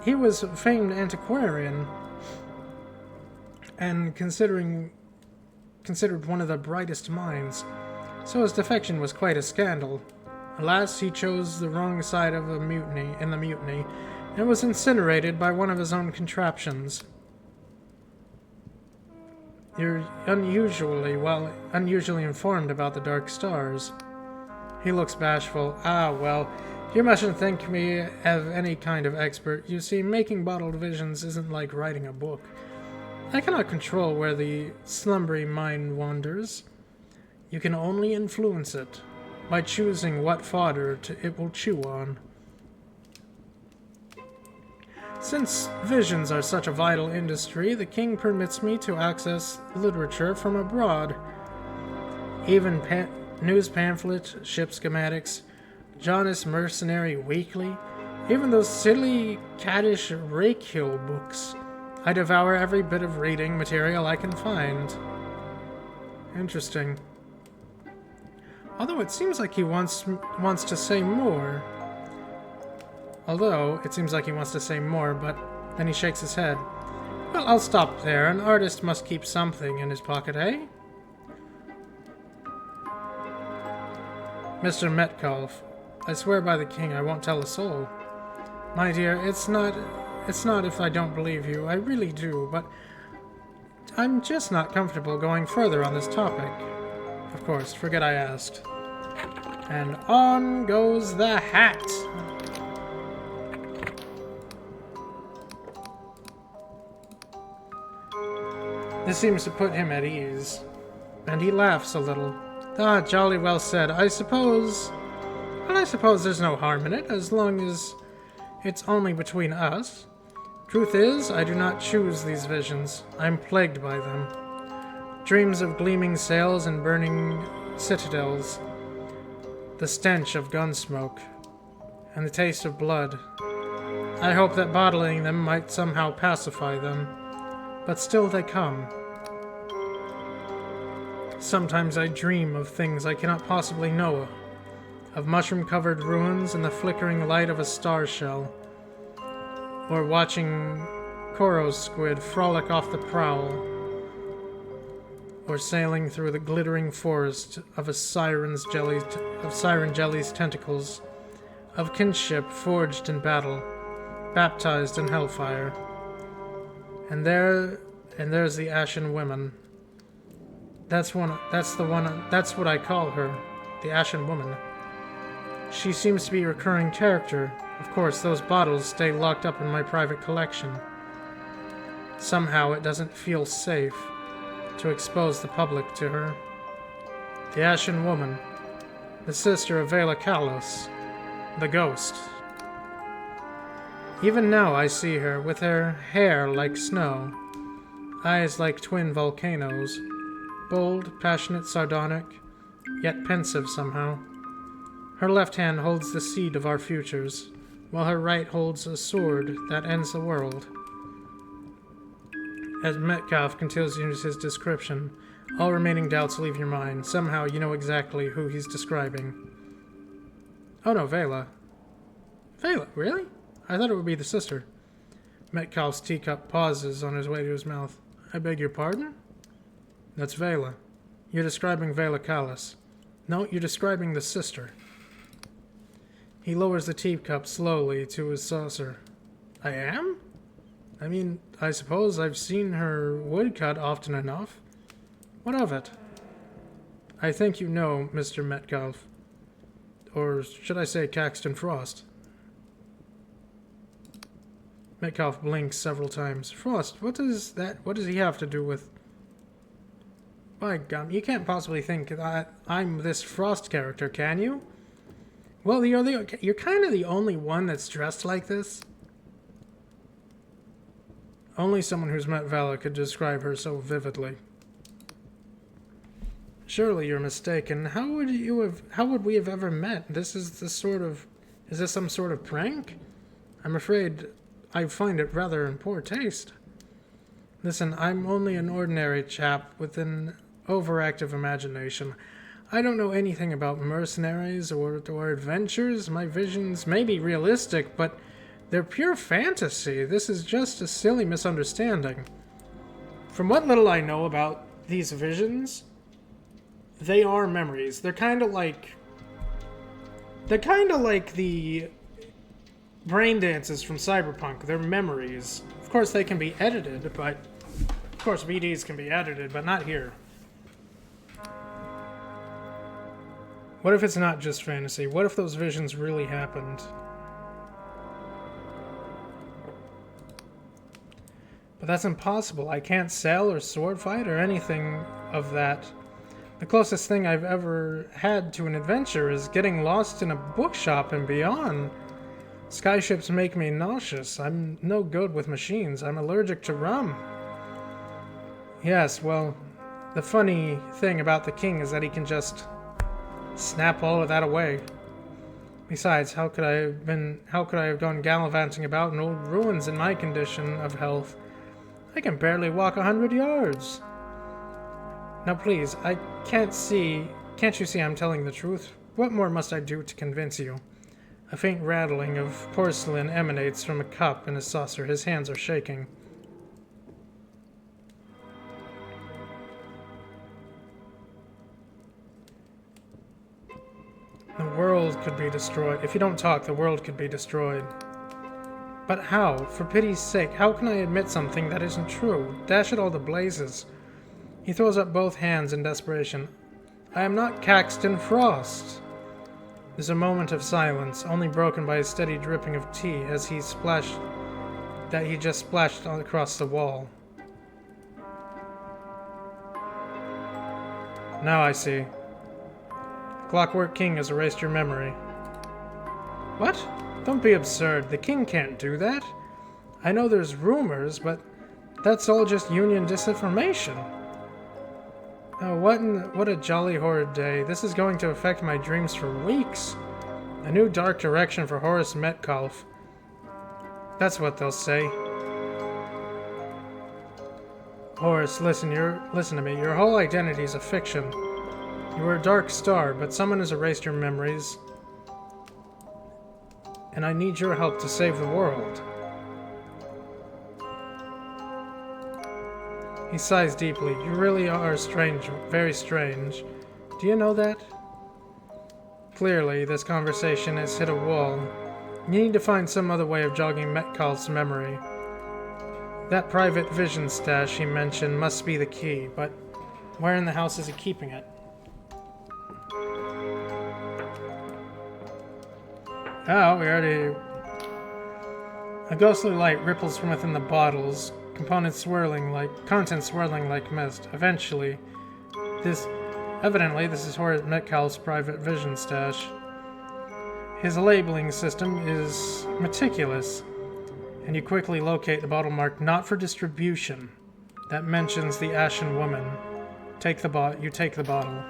He was a famed antiquarian, and considered one of the brightest minds, so his defection was quite a scandal. Alas, he chose the wrong side of the mutiny, and was incinerated by one of his own contraptions. You're unusually informed about the Dark Stars. He looks bashful. Ah, well, you mustn't think me of any kind of expert. You see, making bottled visions isn't like writing a book. I cannot control where the slumbering mind wanders. You can only influence it by choosing what fodder it will chew on. Since visions are such a vital industry, the king permits me to access literature from abroad. Even news pamphlets, ship schematics, Jonas Mercenary Weekly, even those silly, caddish Rakehill books. I devour every bit of reading material I can find. Interesting. Although it seems like he wants to say more. But then he shakes his head. Well, I'll stop there. An artist must keep something in his pocket, eh? Mr. Metcalf, I swear by the king I won't tell a soul. My dear, it's not if I don't believe you. I really do, but I'm just not comfortable going further on this topic. Of course, forget I asked. And on goes the hat! This seems to put him at ease, and he laughs a little. Ah, jolly well said. I suppose there's no harm in it, as long as it's only between us. Truth is, I do not choose these visions. I'm plagued by them. Dreams of gleaming sails and burning citadels, the stench of gun smoke, and the taste of blood. I hope that bottling them might somehow pacify them, but still they come. Sometimes I dream of things I cannot possibly know of mushroom-covered ruins and the flickering light of a star shell, or watching Koros squid frolic off the prowl, or sailing through the glittering forest of Siren Jelly's tentacles, of kinship forged in battle, baptized in hellfire. And there's the Ashen Woman. That's what I call her, the Ashen Woman. She seems to be a recurring character. Of course, those bottles stay locked up in my private collection. Somehow it doesn't feel safe to expose the public to her. The Ashen Woman, the sister of Vela Kalos, the ghost. Even now I see her, with her hair like snow, eyes like twin volcanoes, bold, passionate, sardonic, yet pensive somehow. Her left hand holds the seed of our futures, while her right holds a sword that ends the world. As Metcalf continues his description, all remaining doubts leave your mind. Somehow you know exactly who he's describing. Oh no, Vela. Vela, really? I thought it would be the sister. Metcalf's teacup pauses on his way to his mouth. I beg your pardon? That's Vela. You're describing Vela Kalos. No, you're describing the sister. He lowers the teacup slowly to his saucer. I am? I mean, I suppose I've seen her woodcut often enough. What of it? I think you know, Mr. Metcalf. Or should I say Caxton Frost? Metcalf blinks several times. Frost, what does he have to do with... By gum, you can't possibly think that I'm this Frost character, can you? Well, you're kind of the only one that's dressed like this. Only someone who's met Vala could describe her so vividly. Surely you're mistaken. How would we have ever met? Is this some sort of prank? I'm afraid I find it rather in poor taste. Listen, I'm only an ordinary chap with an overactive imagination. I don't know anything about mercenaries or adventures. My visions may be realistic, but They're pure fantasy. This is just a silly misunderstanding. From what little I know about these visions, they are memories. They're kind of like the brain dances from Cyberpunk. They're memories. Of course, they can be edited, but of course, VDs can be edited, but not here. What if it's not just fantasy? What if those visions really happened? But that's impossible. I can't sail or sword fight or anything of that. The closest thing I've ever had to an adventure is getting lost in a bookshop and beyond. Skyships make me nauseous. I'm no good with machines. I'm allergic to rum. Yes, well, the funny thing about the king is that he can just snap all of that away. Besides, how could I have gone gallivanting about in old ruins in my condition of health? I can barely walk 100 yards. Now please, can't you see I'm telling the truth? What more must I do to convince you? A faint rattling of porcelain emanates from a cup in a saucer. His hands are shaking. The world could be destroyed. If you don't talk, the world could be destroyed. But how? For pity's sake, how can I admit something that isn't true? Dash it all to blazes. He throws up both hands in desperation. I am not Caxton Frost. There's a moment of silence, only broken by a steady dripping of tea as he just splashed across the wall. Now I see. Clockwork King has erased your memory. What? Don't be absurd. The king can't do that. I know there's rumors, but that's all just Union disinformation. Oh, what a jolly horrid day. This is going to affect my dreams for weeks. A new dark direction for Horace Metcalf. That's what they'll say. Horace, listen to me. Your whole identity is a fiction. You were a dark star, but someone has erased your memories. And I need your help to save the world. He sighs deeply. You really are strange, very strange. Do you know that? Clearly, this conversation has hit a wall. You need to find some other way of jogging Metcalf's memory. That private vision stash he mentioned must be the key, but where in the house is he keeping it? Oh, we already... A ghostly light ripples from within the bottles, contents swirling like mist. Evidently, this is Horace Metcalf's private vision stash. His labeling system is meticulous, and you quickly locate the bottle marked "Not for Distribution." That mentions the Ashen Woman. You take the bottle.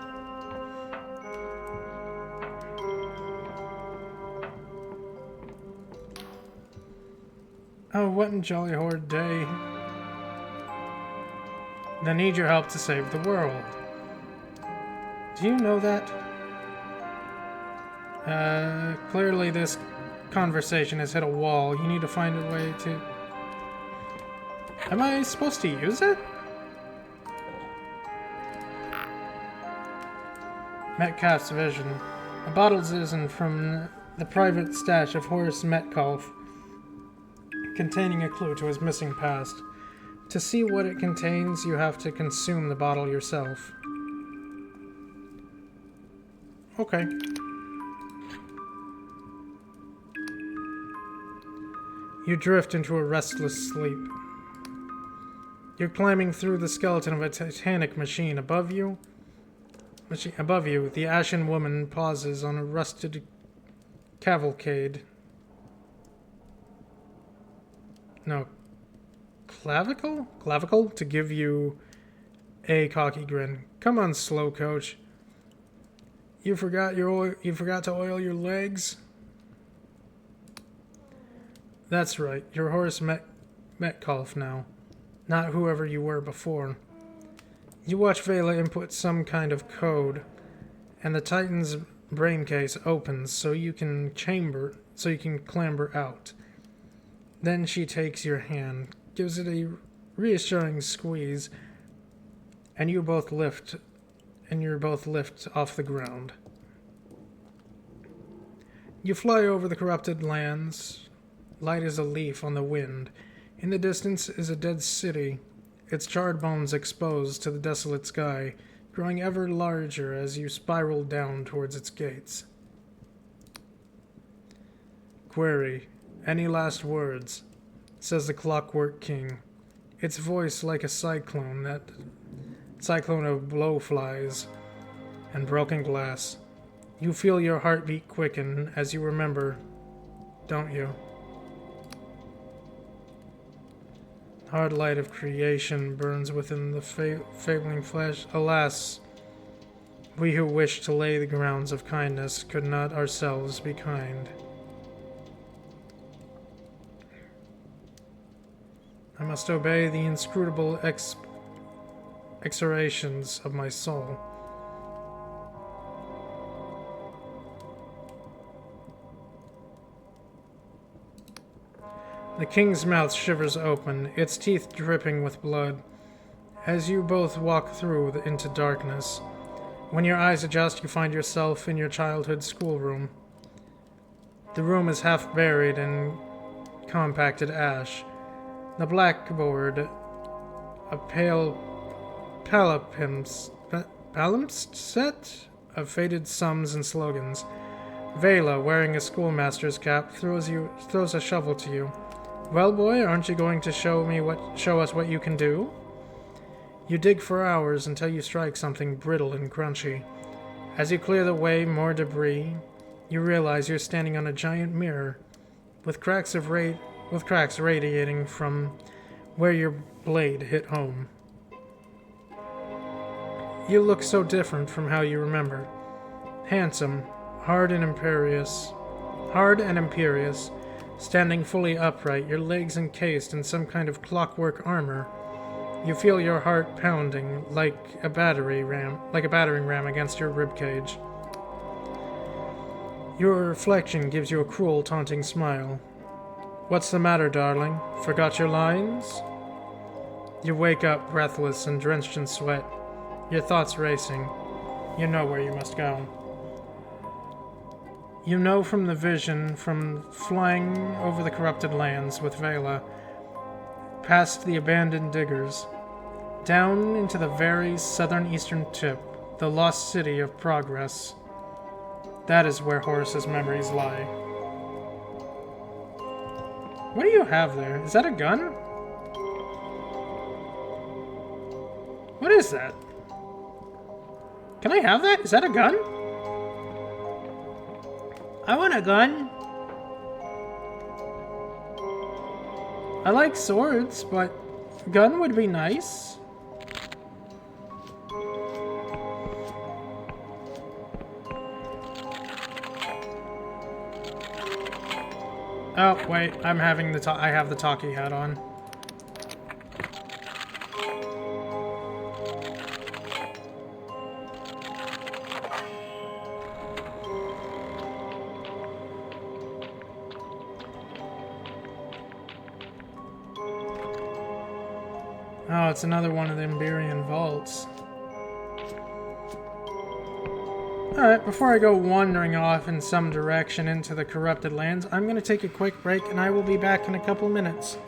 Oh, what a jolly horrid day. I need your help to save the world. Do you know that? Clearly this conversation has hit a wall. You need to find a way to... Am I supposed to use it? Metcalf's vision. A bottle's risen from the private stash of Horace Metcalf, containing a clue to his missing past. To see what it contains, you have to consume the bottle yourself. Okay. You drift into a restless sleep. You're climbing through the skeleton of a titanic machine. Above you, the Ashen Woman pauses on a rusted cavalcade. No. Clavicle? To give you a cocky grin. Come on, slow coach. You forgot to oil your legs? That's right. You're Horace Metcalf now. Not whoever you were before. You watch Vela input some kind of code, and the Titan's brain case opens so you can clamber out. Then she takes your hand, gives it a reassuring squeeze, and you're both lift off the ground. You fly over the corrupted lands, light as a leaf on the wind. In the distance is a dead city, its charred bones exposed to the desolate sky, growing ever larger as you spiral down towards its gates. Query, any last words? Says the Clockwork King, its voice like a cyclone of blowflies and broken glass. You feel your heartbeat quicken as you remember, don't you? Hard light of creation burns within the failing flesh. Alas, we who wish to lay the grounds of kindness could not ourselves be kind. I must obey the inscrutable exhortations of my soul. The king's mouth shivers open, its teeth dripping with blood, as you both walk through into darkness. When your eyes adjust, you find yourself in your childhood schoolroom. The room is half buried in compacted ash. The blackboard, a pale palimpsest of faded sums and slogans. Vela, wearing a schoolmaster's cap, throws a shovel to you. Well, boy, aren't you going to show us what you can do? You dig for hours until you strike something brittle and crunchy. As you clear the way more debris, you realize you're standing on a giant mirror, with cracks radiating from where your blade hit home. You look so different from how you remember. Handsome, hard and imperious, standing fully upright, your legs encased in some kind of clockwork armor. You feel your heart pounding like a battering ram against your ribcage. Your reflection gives you a cruel, taunting smile. What's the matter, darling? Forgot your lines? You wake up breathless and drenched in sweat, your thoughts racing. You know where you must go. You know from the vision, from flying over the corrupted lands with Vela, past the abandoned diggers, down into the very southern-eastern tip, the lost city of Progress. That is where Horace's memories lie. What do you have there? Is that a gun? What is that? Can I have that? Is that a gun? I want a gun. I like swords, but a gun would be nice. Oh, wait, I have the talkie hat on. Oh, it's another one of the Emberian vaults. Alright, before I go wandering off in some direction into the corrupted lands, I'm going to take a quick break and I will be back in a couple minutes.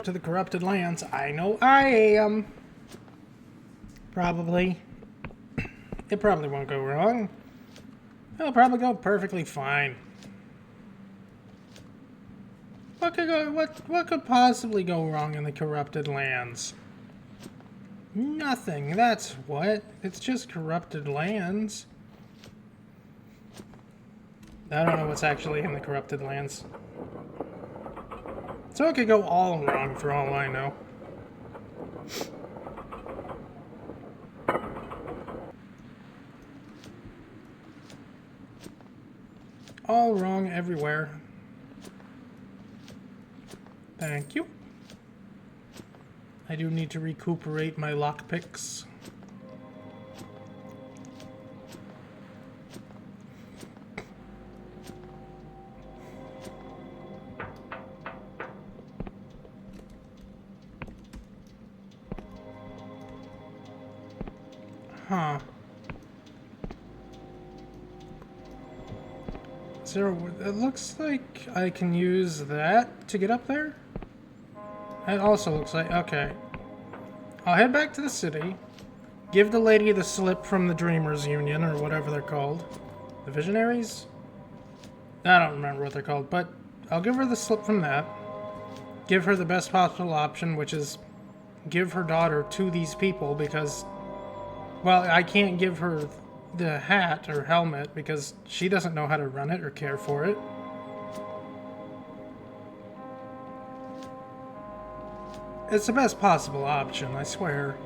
To the corrupted lands. I know I am. Probably. It probably won't go wrong. It'll probably go perfectly fine. What could possibly go wrong in the corrupted lands? Nothing. That's what. It's just corrupted lands. I don't know what's actually in the corrupted lands. So it could go all wrong for all I know. All wrong everywhere. Thank you. I do need to recuperate my lockpicks. Huh. So it looks like I can use that to get up there. It also looks like, okay. I'll head back to the city, give the lady the slip from the Dreamers Union, or whatever they're called. The Visionaries? I don't remember what they're called, but I'll give her the slip from that. Give her the best possible option, which is give her daughter to these people, because, well, I can't give her the hat or helmet because she doesn't know how to run it or care for it. It's the best possible option, I swear.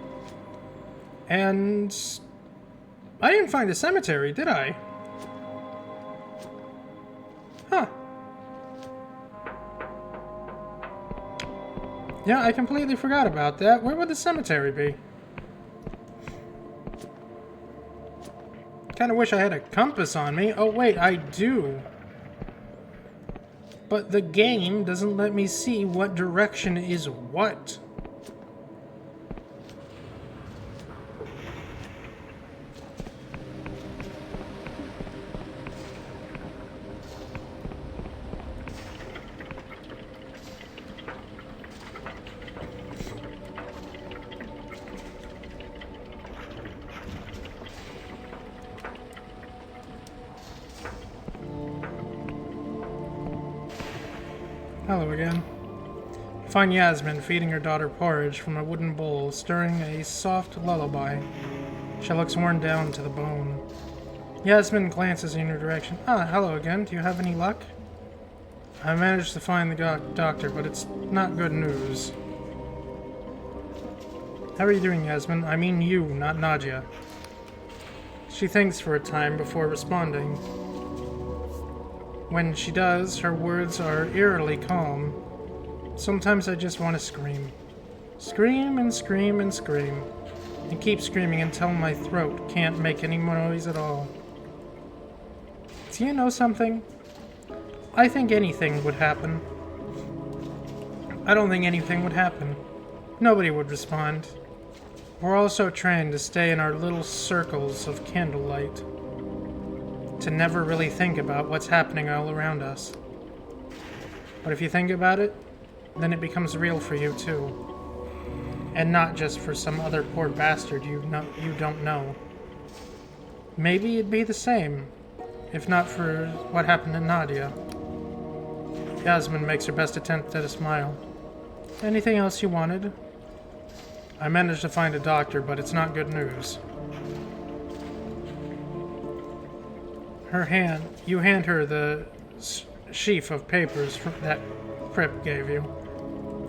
And I didn't find a cemetery, did I? Huh. Yeah, I completely forgot about that. Where would the cemetery be? Kinda wish I had a compass on me. Oh wait, I do. But the game doesn't let me see what direction is what. Hello again. Find Yasmin feeding her daughter porridge from a wooden bowl, stirring a soft lullaby. She looks worn down to the bone. Yasmin glances in her direction. Ah, hello again. Do you have any luck? I managed to find the doctor, but it's not good news. How are you doing, Yasmin? I mean you, not Nadia. She thinks for a time before responding. When she does, her words are eerily calm. Sometimes I just want to scream. Scream and scream and scream. And keep screaming until my throat can't make any more noise at all. Do you know something? I think anything would happen. I don't think anything would happen. Nobody would respond. We're all so trained to stay in our little circles of candlelight. To never really think about what's happening all around us. But if you think about it, then it becomes real for you too. And not just for some other poor bastard you don't know. Maybe it'd be the same, if not for what happened to Nadia. Yasmin makes her best attempt at a smile. Anything else you wanted? I managed to find a doctor, but it's not good news. You hand her the sheaf of papers that Prip gave you,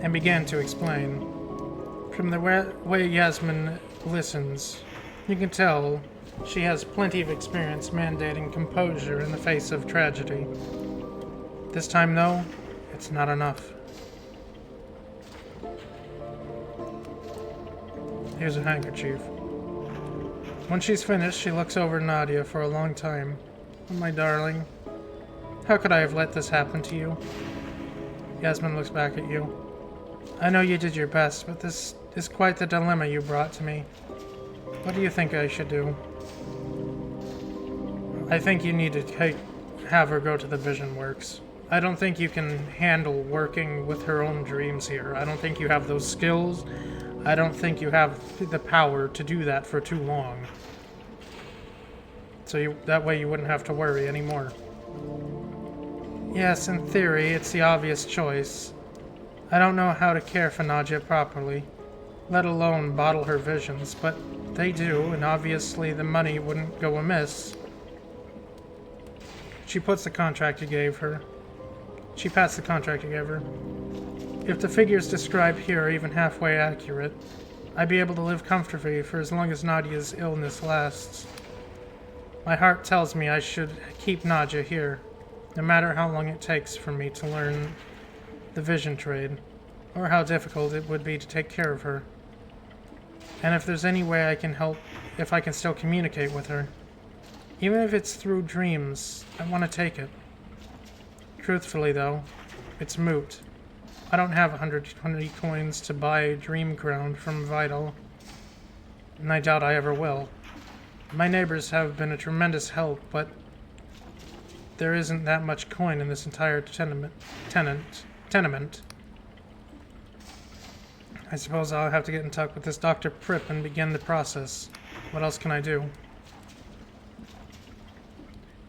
and began to explain. From the way Yasmin listens, you can tell she has plenty of experience mandating composure in the face of tragedy. This time, though, it's not enough. Here's a handkerchief. When she's finished, she looks over Nadia for a long time. Oh, my darling, how could I have let this happen to you? Yasmin looks back at you. I know you did your best, but this is quite the dilemma you brought to me. What do you think I should do? I think you need to have her go to the Vision Works. I don't think you can handle working with her own dreams here. I don't think you have those skills. I don't think you have the power to do that for too long. So that way you wouldn't have to worry anymore. Yes, in theory, it's the obvious choice. I don't know how to care for Nadia properly, let alone bottle her visions, but they do, and obviously the money wouldn't go amiss. She puts the contract you gave her. She passed the contract you gave her. If the figures described here are even halfway accurate, I'd be able to live comfortably for as long as Nadia's illness lasts. My heart tells me I should keep Nadia here, no matter how long it takes for me to learn the vision trade, or how difficult it would be to take care of her. And if there's any way I can help, if I can still communicate with her, even if it's through dreams, I want to take it. Truthfully, though, it's moot. I don't have 120 coins to buy a dream crown from Vital, and I doubt I ever will. My neighbors have been a tremendous help, but there isn't that much coin in this entire tenement. I suppose I'll have to get in touch with this Dr. Prip and begin the process. What else can I do?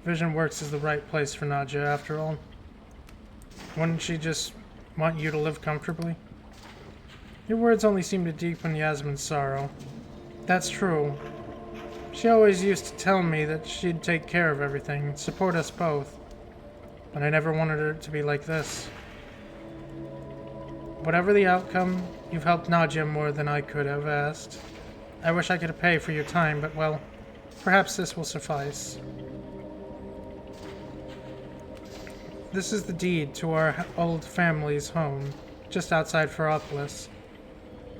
Vision Works is the right place for Nadia, after all. Wouldn't she just want you to live comfortably? Your words only seem to deepen Yasmin's sorrow. That's true. She always used to tell me that she'd take care of everything, support us both. But I never wanted her to be like this. Whatever the outcome, you've helped Nadia more than I could have asked. I wish I could pay for your time, but well, perhaps this will suffice. This is the deed to our old family's home, just outside Ferropolis.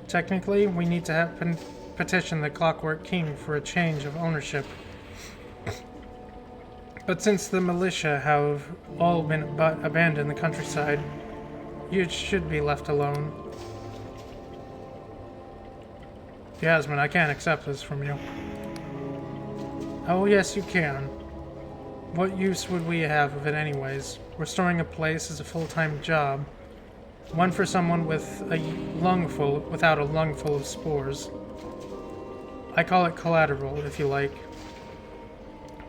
Technically, we need to petition the Clockwork King for a change of ownership. But since the militia have all been abandoned the countryside, you should be left alone. Yasmin, I can't accept this from you. Oh, yes, you can. What use would we have of it anyways? Restoring a place is a full-time job. One for someone with a lungful, without a lungful of spores. I call it collateral, if you like.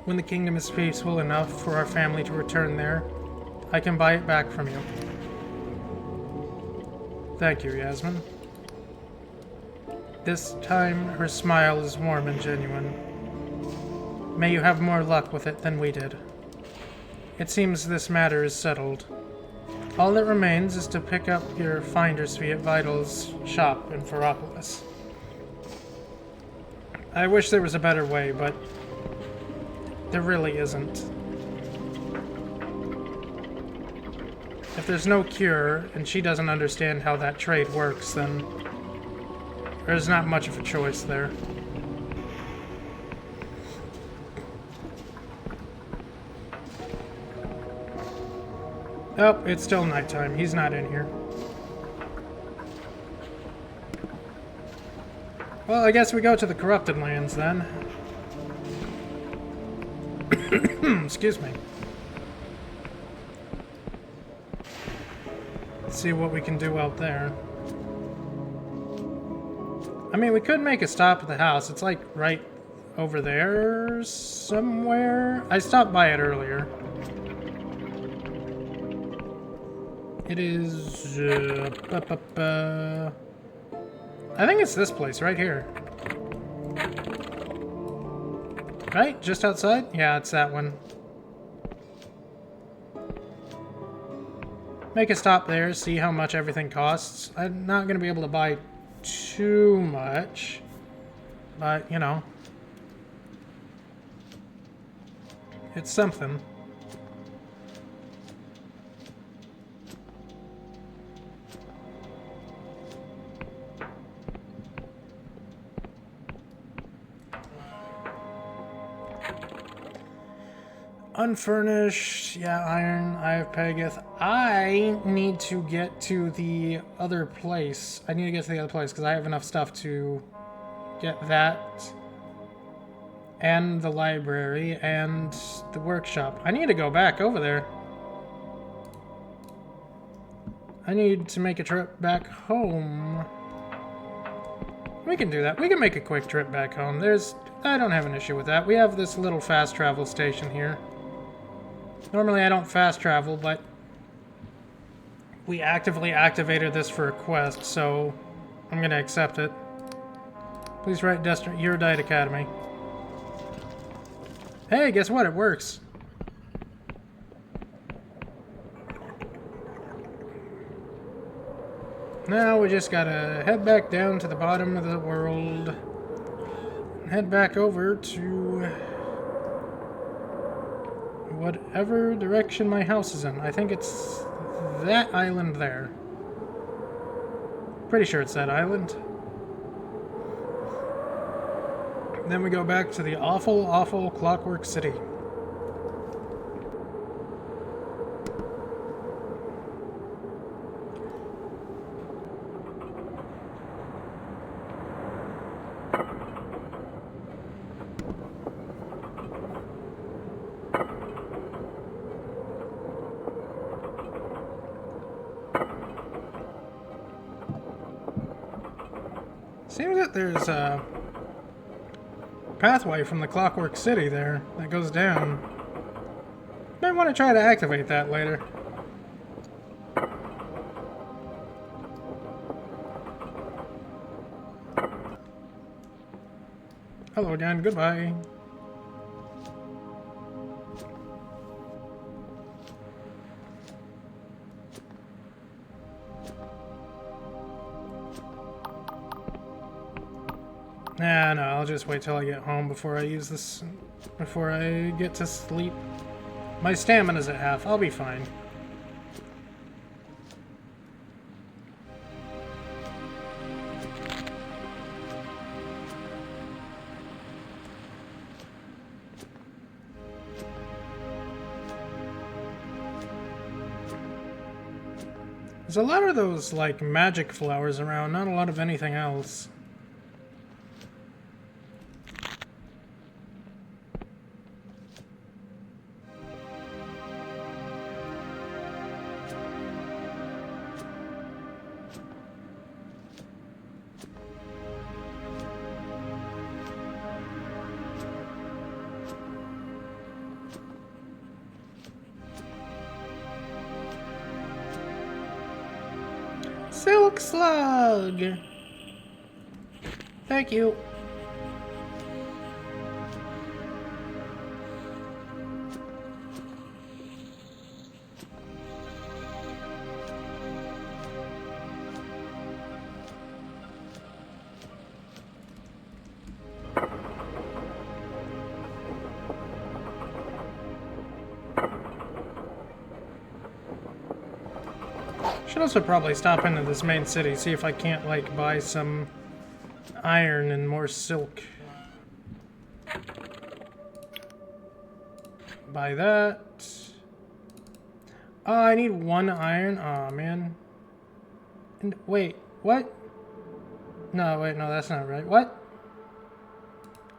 When the kingdom is peaceful enough for our family to return there, I can buy it back from you. Thank you, Yasmin. This time, her smile is warm and genuine. May you have more luck with it than we did. It seems this matter is settled. All that remains is to pick up your finder's fee at Vital's shop in Ferropolis. I wish there was a better way, but there really isn't. If there's no cure, and she doesn't understand how that trade works, then there's not much of a choice there. Oh, it's still nighttime. He's not in here. Well, I guess we go to the Corrupted Lands then. Excuse me. Let's see what we can do out there. I mean, we could make a stop at the house. It's like right over there somewhere. I stopped by it earlier. It is... I think it's this place right here. Right? Just outside? Yeah, it's that one. Make a stop there, see how much everything costs. I'm not going to be able to buy too much, but, you know, it's something. Unfurnished, yeah, iron, I have Pegath. I need to get to the other place. I need to get to the other place because I have enough stuff to get that and the library and the workshop. I need to go back over there. I need to make a trip back home. We can do that. We can make a quick trip back home. I don't have an issue with that. We have this little fast travel station here. Normally I don't fast travel, but we actively activated this for a quest, so I'm going to accept it. Please write Erudite Academy. Hey, guess what? It works. Now we just gotta head back down to the bottom of the world. And head back over to whatever direction my house is in. I think it's that island there. Pretty sure it's that island. Then we go back to the awful, awful Clockwork City. Seems that there's a pathway from the Clockwork City there that goes down. Might want to try to activate that later. Hello again, goodbye. Nah, no, I'll just wait till I get home before I use this, before I get to sleep. My stamina's at half, I'll be fine. There's a lot of those, like, magic flowers around, not a lot of anything else. Silk Slug! Thank you. Should also probably stop into this main city, see if I can't, like, buy some iron and more silk. Buy that. Oh, I need 1 iron? Aw, man. And, wait, what? No, wait, no, that's not right. What?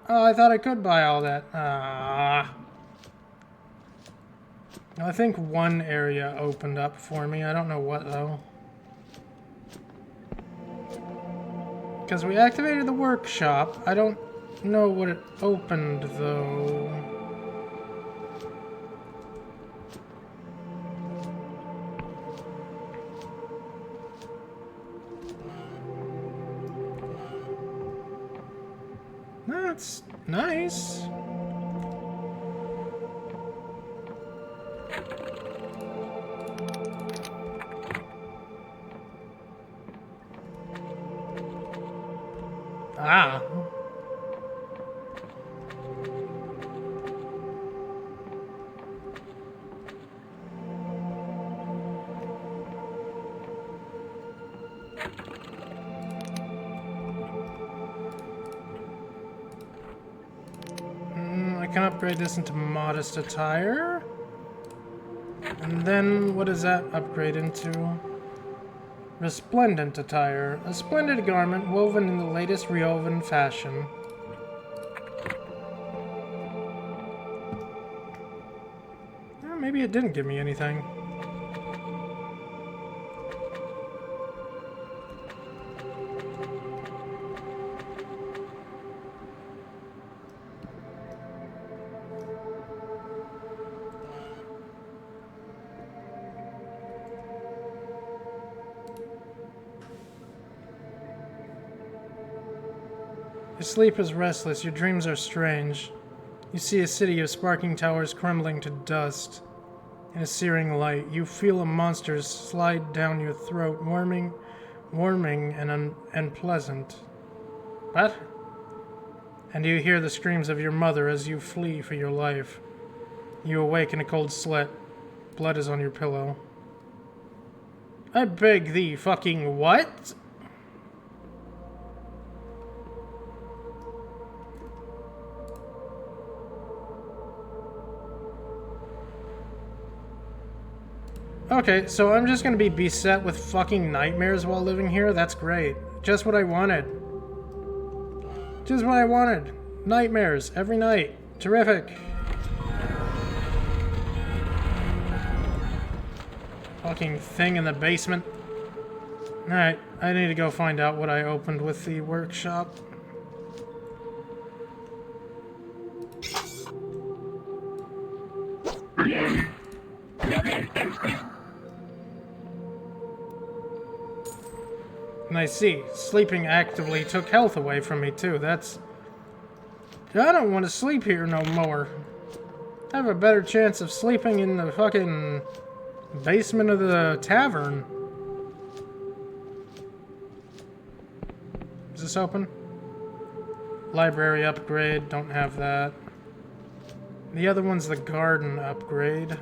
Oh, I thought I could buy all that. Ah. I think 1 area opened up for me. I don't know what, though. Because we activated the workshop. I don't know what it opened, though. That's nice. Ah. I can upgrade this into modest attire. And then what does that upgrade into? Resplendent attire. A splendid garment woven in the latest rewoven fashion. Well, maybe it didn't give me anything. Your sleep is restless, your dreams are strange. You see a city of sparking towers crumbling to dust. In a searing light, you feel a monster slide down your throat, warming and unpleasant. What? And you hear the screams of your mother as you flee for your life. You awake in a cold sweat. Blood is on your pillow. I beg thee, fucking what? Okay, so I'm just gonna be beset with fucking nightmares while living here? That's great. Just what I wanted. Just what I wanted. Nightmares every night. Terrific. Fucking thing in the basement. Alright, I need to go find out what I opened with the workshop. And I see, sleeping actively took health away from me too. That's... I don't want to sleep here no more. I have a better chance of sleeping in the fucking basement of the tavern. Is this open? Library upgrade, don't have that. The other one's the garden upgrade.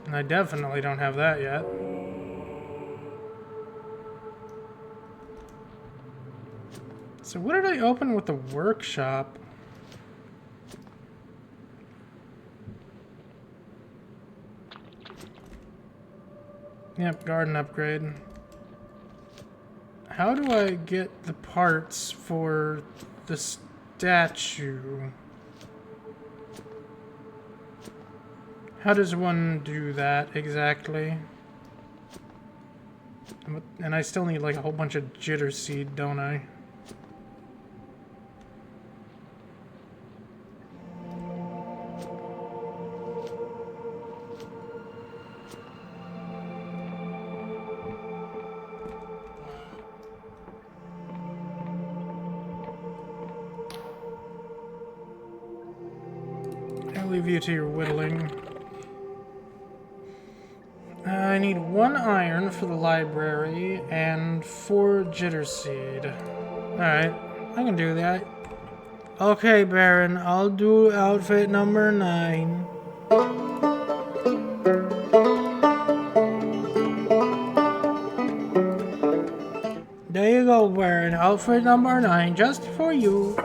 And I definitely don't have that yet. So what did I open with the workshop? Yep, garden upgrade. How do I get the parts for the statue? How does one do that exactly? And I still need like a whole bunch of jitter seed, don't I? I'll leave you to your whittling. I need 1 iron for the library and 4 jitter seed. Alright, I can do that. Okay, Baron, I'll do outfit number 9. There you go, Baron. Outfit number 9, just for you.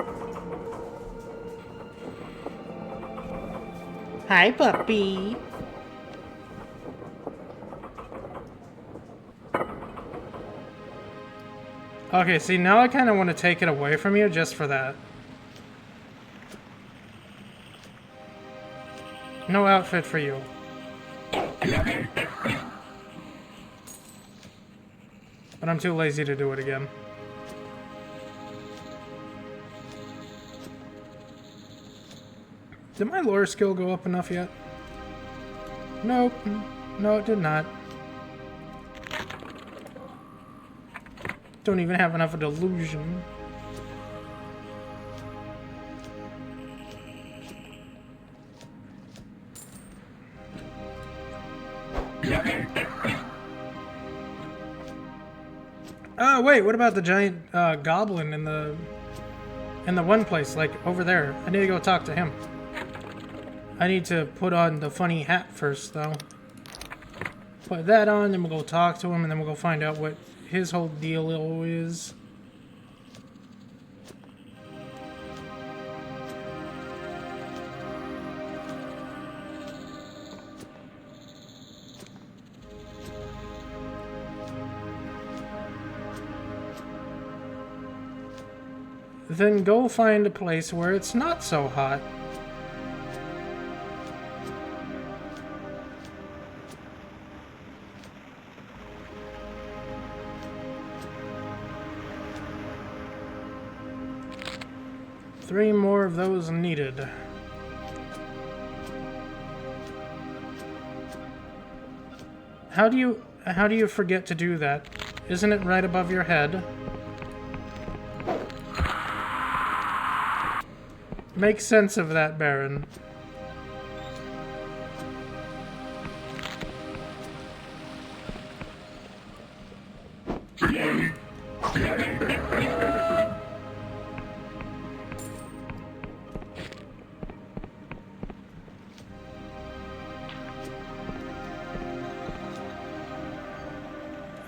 Hi, puppy. Okay, see, now I kind of want to take it away from you just for that. No outfit for you. But I'm too lazy to do it again. Did my lore skill go up enough yet? Nope. No, it did not. Don't even have enough of delusion. Oh wait, what about the giant goblin in the one place, like over there? I need to go talk to him. I need to put on the funny hat first, though. Put that on, then we'll go talk to him, and then we'll go find out what his whole deal is. Then go find a place where it's not so hot. Three more of those needed. How do you forget to do that? Isn't it right above your head? Make sense of that, Baron.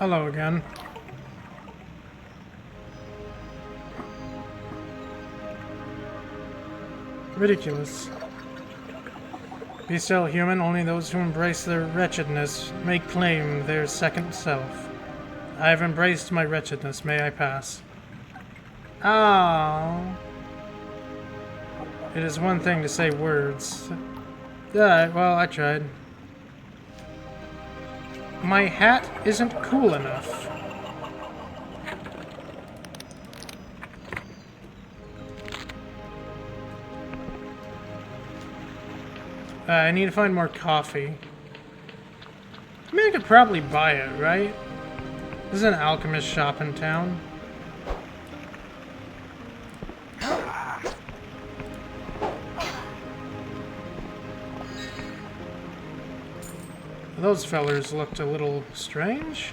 Hello again. Ridiculous. Be still, human. Only those who embrace their wretchedness may claim their second self. I have embraced my wretchedness. May I pass? Oh. It is one thing to say words. Yeah, well, I tried. My hat isn't cool enough. I need to find more coffee. I mean, I could probably buy it, right? This is an alchemist shop in town. Those fellers looked a little strange.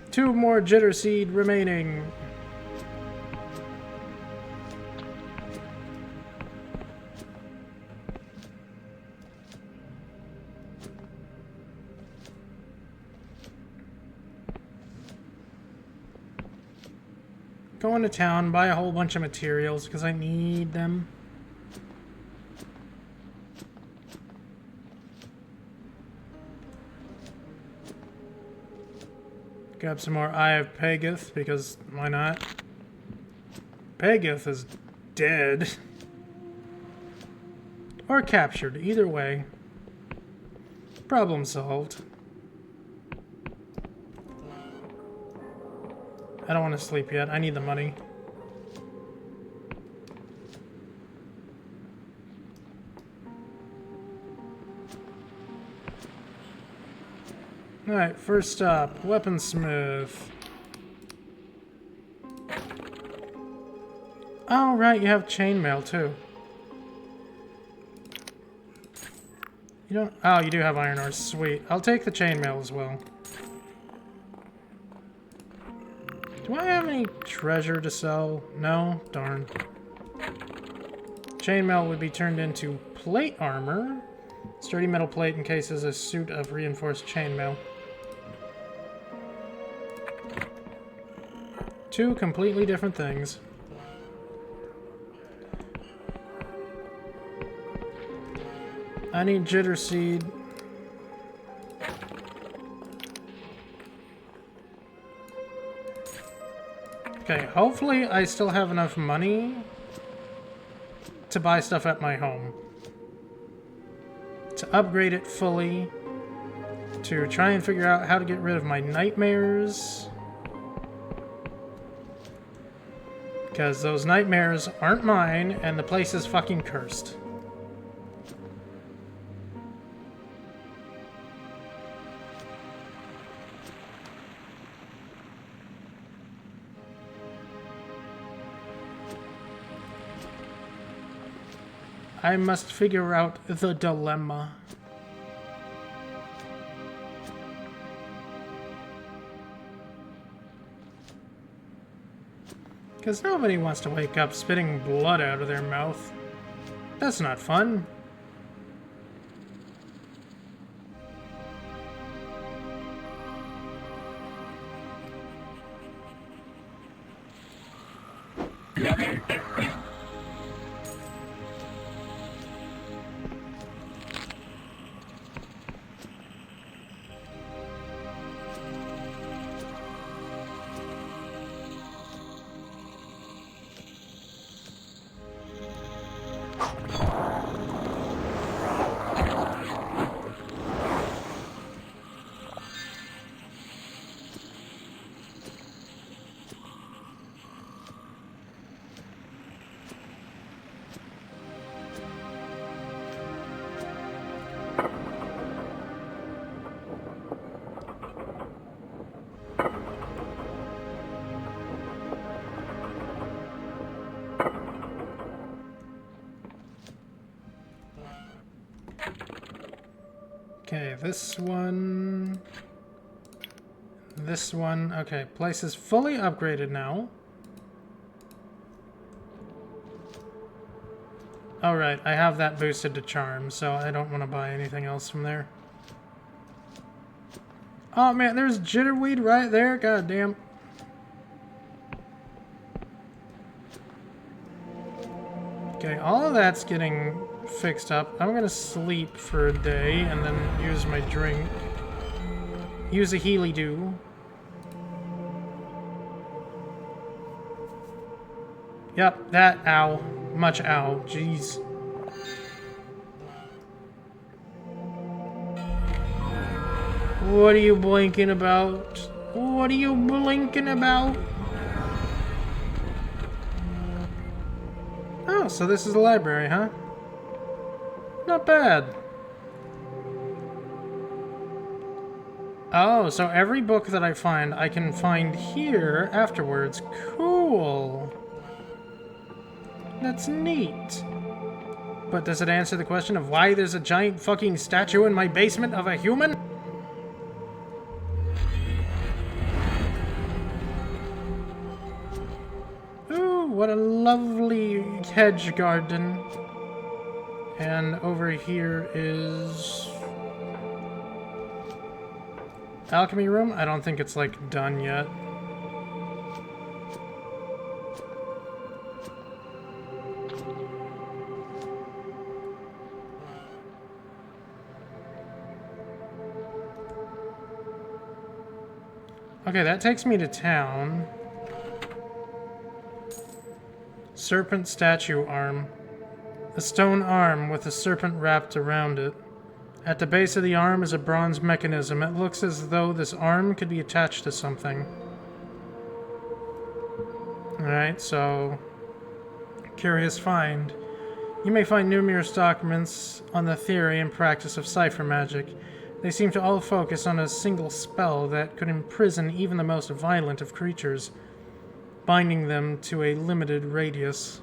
Two more jitter seed remaining. Go into town, buy a whole bunch of materials because I need them. Grab some more Eye of Pageth, because why not? Pageth is dead. Or captured, either way. Problem solved. I don't want to sleep yet. I need the money. Alright, first up, Weaponsmith. Oh, right, you have chainmail too. You don't. Oh, you do have iron ore. Sweet. I'll take the chainmail as well. Do I have any treasure to sell? No? Darn. Chainmail would be turned into plate armor. Sturdy metal plate encases a suit of reinforced chainmail. Two completely different things. I need jitter seed. Okay, hopefully I still have enough money to buy stuff at my home. To upgrade it fully. To try and figure out how to get rid of my nightmares. Because those nightmares aren't mine, and the place is fucking cursed. I must figure out the dilemma. Because nobody wants to wake up spitting blood out of their mouth. That's not fun. Okay, this one... This one... Okay, place is fully upgraded now. Alright, I have that boosted to charm, so I don't want to buy anything else from there. Oh man, there's jitterweed right there? God damn. Okay, all of that's getting fixed up. I'm gonna sleep for a day and then use my drink. Use a Healy Dew. Yep, that ow. Much ow. Jeez. What are you blinking about? What are you blinking about? Oh, so this is a library, huh? Not bad. Oh, so every book that I find, I can find here afterwards. Cool. That's neat. But does it answer the question of why there's a giant fucking statue in my basement of a human? Ooh, what a lovely hedge garden. And over here is... alchemy room? I don't think it's, like, done yet. Okay, that takes me to town. Serpent statue arm. A stone arm with a serpent wrapped around it. At the base of the arm is a bronze mechanism. It looks as though this arm could be attached to something. Alright, so... Curious find. You may find numerous documents on the theory and practice of cipher magic. They seem to all focus on a single spell that could imprison even the most violent of creatures, binding them to a limited radius.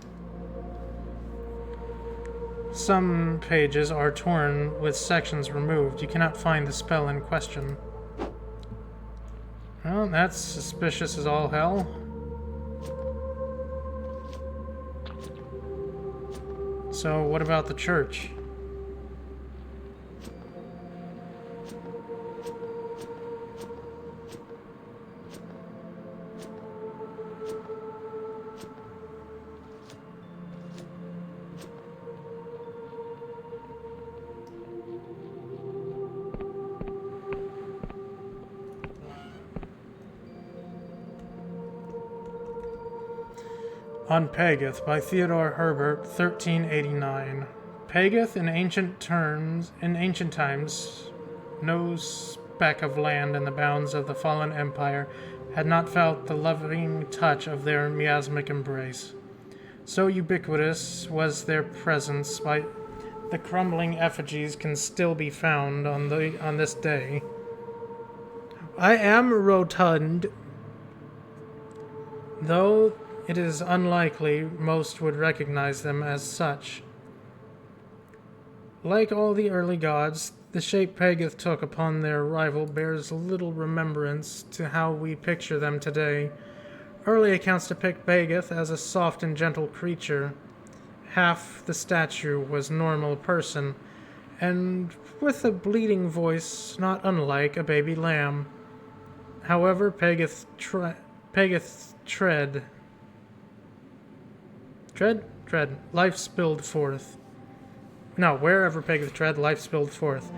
Some pages are torn with sections removed. You cannot find the spell in question. Well, that's suspicious as all hell. So, what about the church? On Pageth by Theodore Herbert, 1389. Pageth in ancient times, no speck of land in the bounds of the fallen empire had not felt the loving touch of their miasmic embrace. So ubiquitous was their presence, by the crumbling effigies can still be found on this day. I am rotund, though it is unlikely most would recognize them as such. Like all the early gods, the shape Pageth took upon their arrival bears little remembrance to how we picture them today. Early accounts depict Pageth as a soft and gentle creature. Half the statue was normal person, and with a bleating voice not unlike a baby lamb. However, Pageth's tread, life spilled forth. No, wherever Pageth tread, life spilled forth.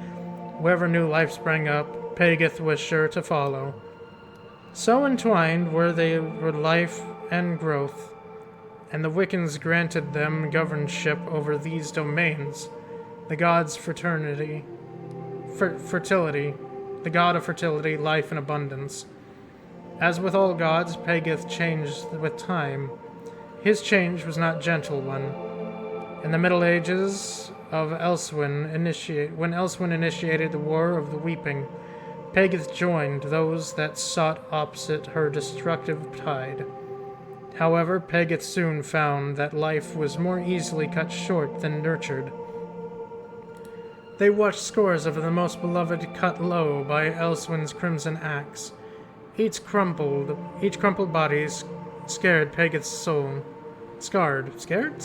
Wherever new life sprang up, Pageth was sure to follow. So entwined were they with life and growth, and the Wiccans granted them governorship over these domains. The god's fertility, the god of fertility, life, and abundance. As with all gods, Pageth changed with time. His change was not gentle one. In the Middle Ages of when Elswyn initiated the War of the Weeping, Pageth joined those that sought opposite her destructive tide. However, Pageth soon found that life was more easily cut short than nurtured. They watched scores of the most beloved cut low by Elswyn's crimson axe. Each crumpled body scared Pageth's soul. Scarred Pageth's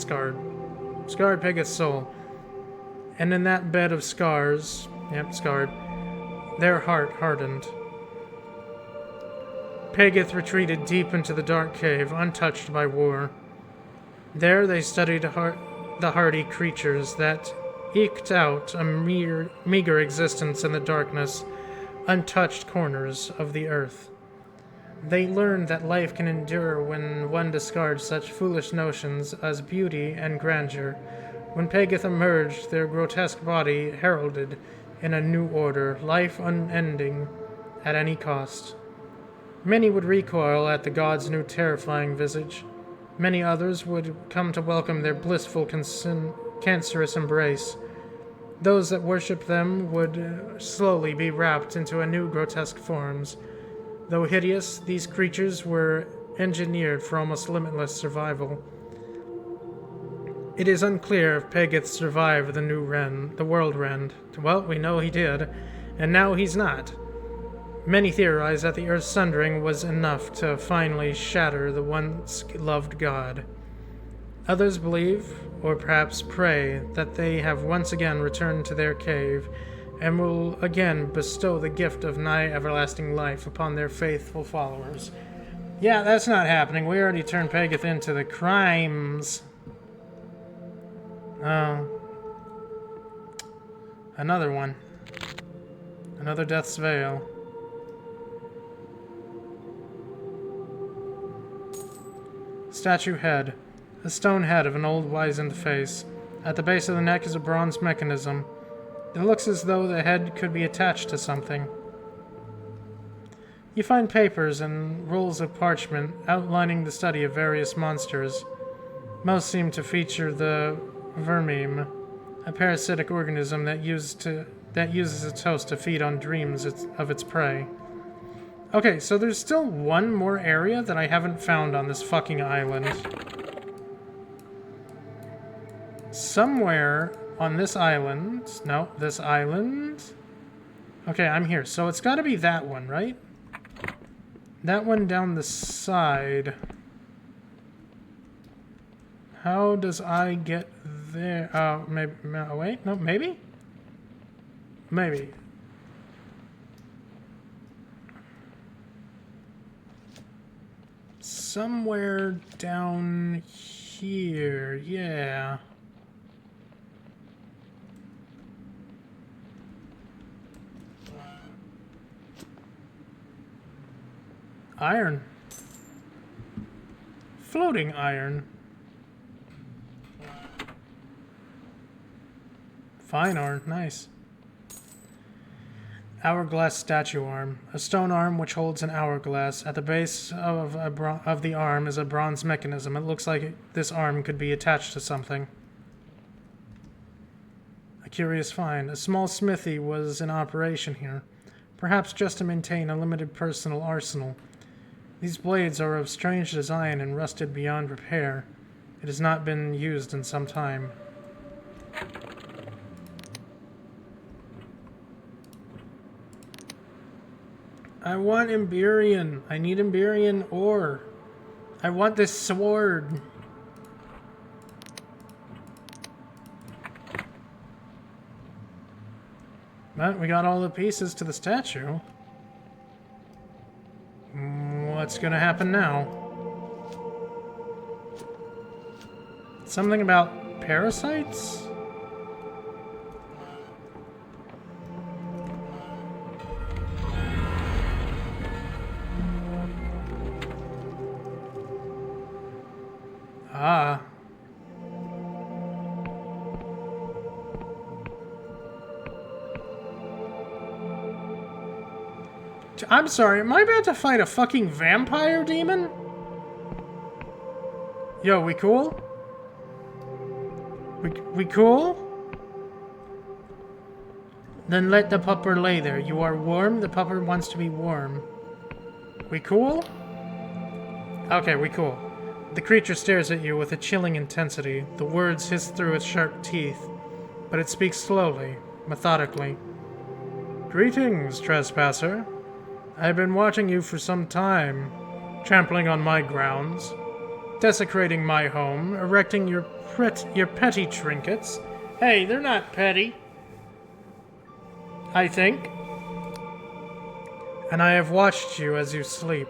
soul. And in that bed of scars, scarred, their heart hardened. Pageth retreated deep into the dark cave, untouched by war. There they studied the hardy creatures that eked out a meager existence in the darkness, untouched corners of the earth. They learned that life can endure when one discards such foolish notions as beauty and grandeur. When Pageth emerged, their grotesque body heralded in a new order, life unending at any cost. Many would recoil at the god's new terrifying visage. Many others would come to welcome their blissful, cancerous embrace. Those that worshipped them would slowly be wrapped into a new grotesque forms. Though hideous, these creatures were engineered for almost limitless survival. It is unclear if Pageth survived the World Rend. Well, we know he did, and now he's not. Many theorize that the Earth's sundering was enough to finally shatter the once loved god. Others believe, or perhaps pray, that they have once again returned to their cave and will again bestow the gift of nigh everlasting life upon their faithful followers. Yeah, that's not happening. We already turned Pageth into the crimes. Another one. Another Death's Veil. Statue head. A stone head of an old wizened face. At the base of the neck is a bronze mechanism. It looks as though the head could be attached to something. You find papers and rolls of parchment outlining the study of various monsters. Most seem to feature the vermeme, a parasitic organism that uses its host to feed on dreams of its prey. Okay, so there's still one more area that I haven't found on this fucking island. Somewhere on this island... No, this island... Okay, I'm here. So it's gotta be that one, right? That one down the side. How does I get there? Oh, maybe... Wait, no, maybe? Maybe. Somewhere down here, yeah. Iron. Floating iron. Fine ore, nice. Hourglass statue arm. A stone arm which holds an hourglass. At the base of the arm is a bronze mechanism. It looks like this arm could be attached to something. A curious find. A small smithy was in operation here, perhaps just to maintain a limited personal arsenal. These blades are of strange design and rusted beyond repair. It has not been used in some time. I want Emberian. I need Emberian ore. I want this sword. But we got all the pieces to the statue. What's gonna happen now? Something about parasites? Ah. I'm sorry, am I about to fight a fucking vampire demon? Yo, we cool? We cool? Then let the pupper lay there. You are warm, the pupper wants to be warm. We cool? Okay, we cool. The creature stares at you with a chilling intensity. The words hiss through its sharp teeth, but it speaks slowly, methodically. Greetings, trespasser. I have been watching you for some time, trampling on my grounds, desecrating my home, erecting your petty trinkets. Hey, they're not petty. I think. And I have watched you as you sleep.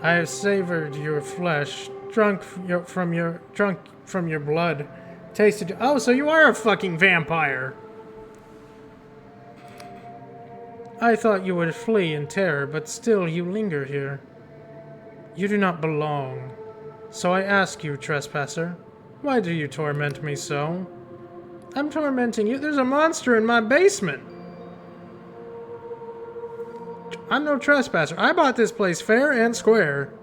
I have savored your flesh, drunk from your blood, tasted. Oh, so you are a fucking vampire. I thought you would flee in terror, but still you linger here. You do not belong. So I ask you, trespasser, why do you torment me so? I'm tormenting you. There's a monster in my basement. I'm no trespasser. I bought this place fair and square.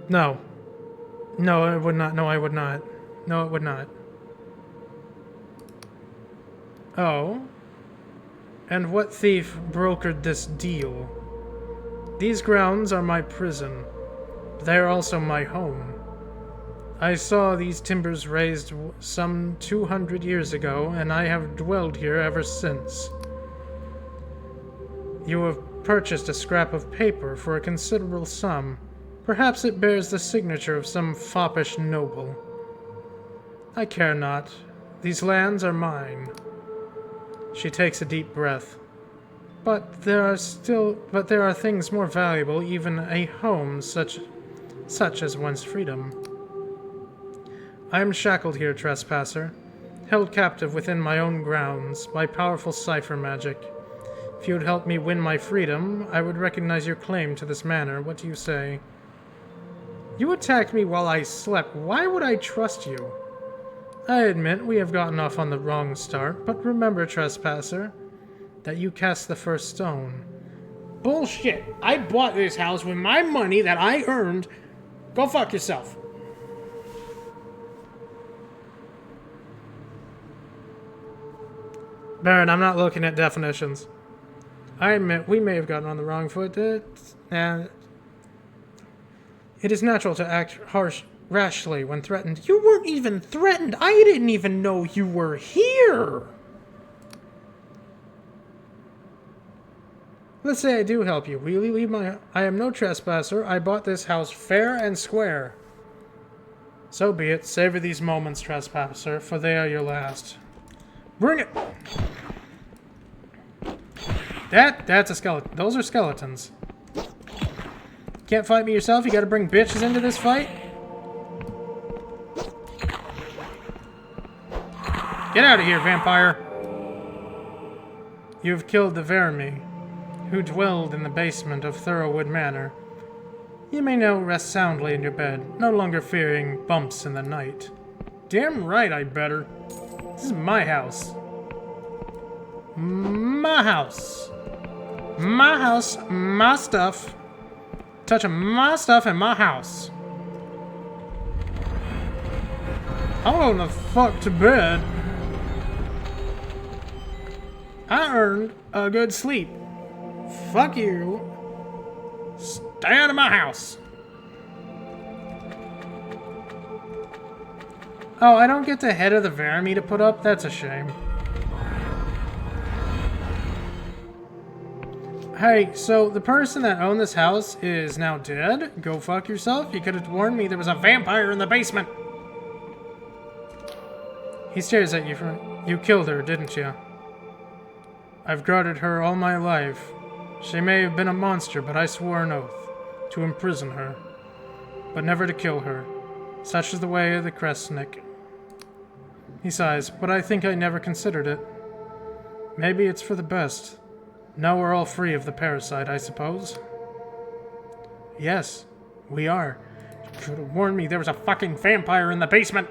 No. No, it would not. No, I would not. No, it would not. Oh. And what thief brokered this deal? These grounds are my prison. They are also my home. I saw these timbers raised some 200 years ago, and I have dwelled here ever since. You have purchased a scrap of paper for a considerable sum. Perhaps it bears the signature of some foppish noble. I care not. These lands are mine. She takes a deep breath. But there are things more valuable, even a home such as one's freedom. I am shackled here, trespasser, held captive within my own grounds by powerful cipher magic. If you would help me win my freedom, I would recognize your claim to this manor. What do you say? You attacked me while I slept. Why would I trust you? I admit we have gotten off on the wrong start, but remember, trespasser, that you cast the first stone. Bullshit! I bought this house with my money that I earned. Go fuck yourself. Baron, I'm not looking at definitions. I admit we may have gotten on the wrong foot. And it is natural to act rashly when threatened. You weren't even threatened. I didn't even know you were here. Let's say I do help you. Will you leave my... I am no trespasser. I bought this house fair and square. So be it. Savor these moments, trespasser, for they are your last. Bring it! That's a skeleton. Those are skeletons. Can't fight me yourself? You gotta bring bitches into this fight? Get out of here, vampire! You have killed the Vermi, who dwelled in the basement of Thorowwood Manor. You may now rest soundly in your bed, no longer fearing bumps in the night. Damn right I better. This is my house. My house. My house, my stuff. Touching my stuff in my house. I'm going the fuck to bed. I earned a good sleep. Fuck you. Stay out of my house. Oh, I don't get the head of the Vermi to put up? That's a shame. Hey, so the person that owned this house is now dead? Go fuck yourself. You could have warned me there was a vampire in the basement. He stares at you from... You killed her, didn't you? I've guarded her all my life. She may have been a monster, but I swore an oath to imprison her, but never to kill her. Such is the way of the Kresnik. He sighs, but I think I never considered it. Maybe it's for the best. Now we're all free of the parasite, I suppose. Yes, we are. You could have warned me there was a fucking vampire in the basement.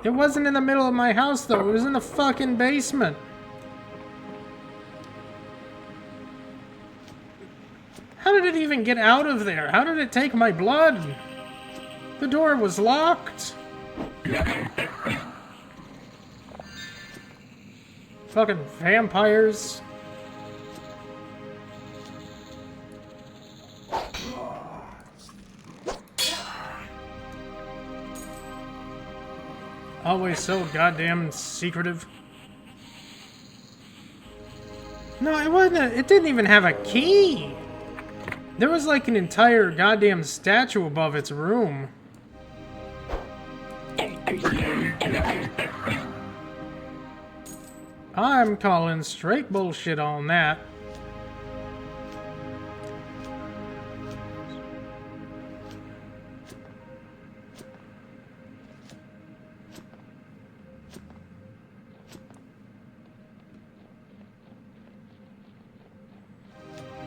It wasn't in the middle of my house, though. It was in the fucking basement. How did it even get out of there? How did it take my blood? The door was locked. Fucking vampires. Always so goddamn secretive. No, it wasn't. It didn't even have a key. There was like an entire goddamn statue above its room. I'm calling straight bullshit on that.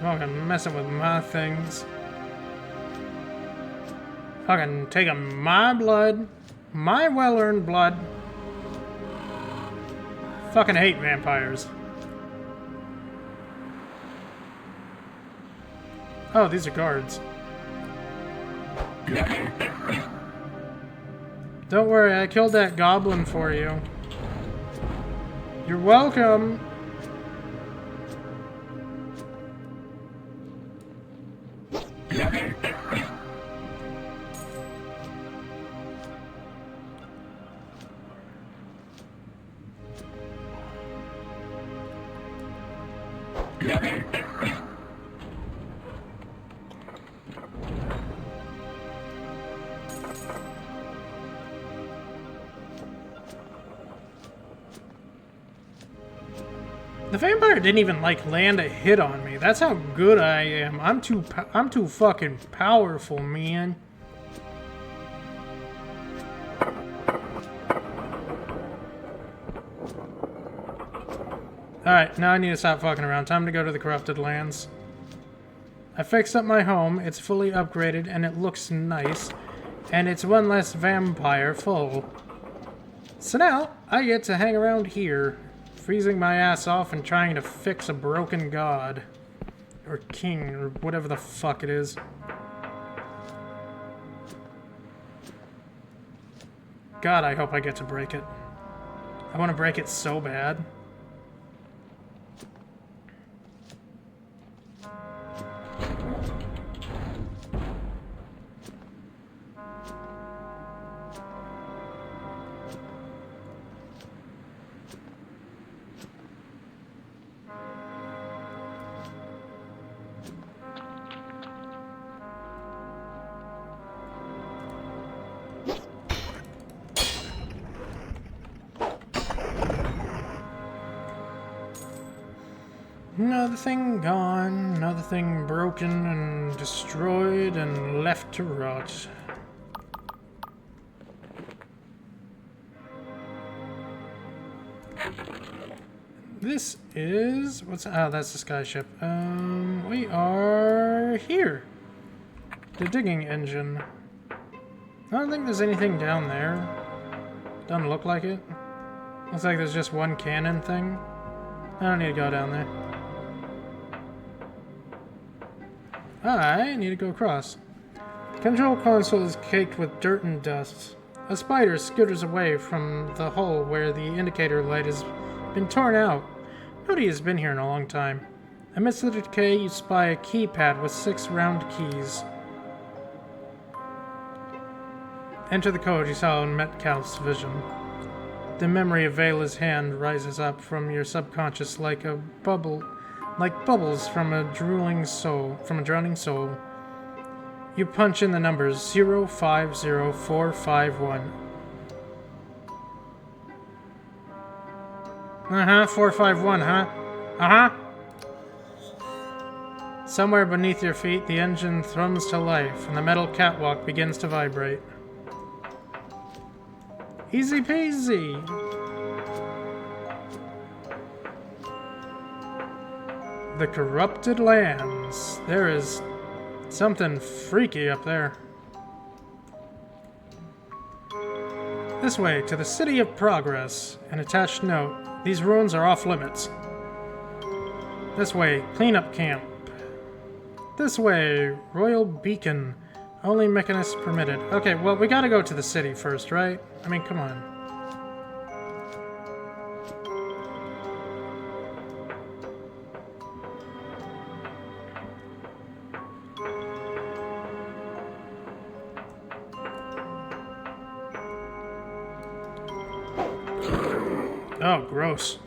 Fucking messing with my things. Fucking taking my blood. My well-earned blood. Fucking hate vampires. Oh, these are guards. Don't worry, I killed that goblin for you. You're welcome. The vampire didn't even like land a hit on me. That's how good I am. I'm too fucking powerful, man. Alright, now I need to stop fucking around. Time to go to the corrupted lands. I fixed up my home. It's fully upgraded and it looks nice. And it's one less vampire full. So now, I get to hang around here, freezing my ass off and trying to fix a broken god. Or king, or whatever the fuck it is. God, I hope I get to break it. I want to break it so bad. Another thing gone, another thing broken and destroyed and left to rot. This is... what's... oh, that's the skyship. We are here. The digging engine. I don't think there's anything down there. Doesn't look like it. Looks like there's just one cannon thing. I don't need to go down there. I need to go across. The control console is caked with dirt and dust. A spider skitters away from the hole where the indicator light has been torn out. Nobody has been here in a long time. Amidst the decay, you spy a keypad with 6 round keys. Enter the code you saw in Metcalf's vision. The memory of Vela's hand rises up from your subconscious like a bubble. Like bubbles from a drowning soul. You punch in the numbers 050451. 451, huh? Somewhere beneath your feet, the engine thrums to life, and the metal catwalk begins to vibrate. Easy peasy! The corrupted lands. There is something freaky up there. This way, to the City of Progress. An attached note. These ruins are off limits. This way, cleanup camp. This way, Royal Beacon. Only mechanists permitted. Okay, well, we gotta go to the city first, right? I mean, come on. Oh, gross.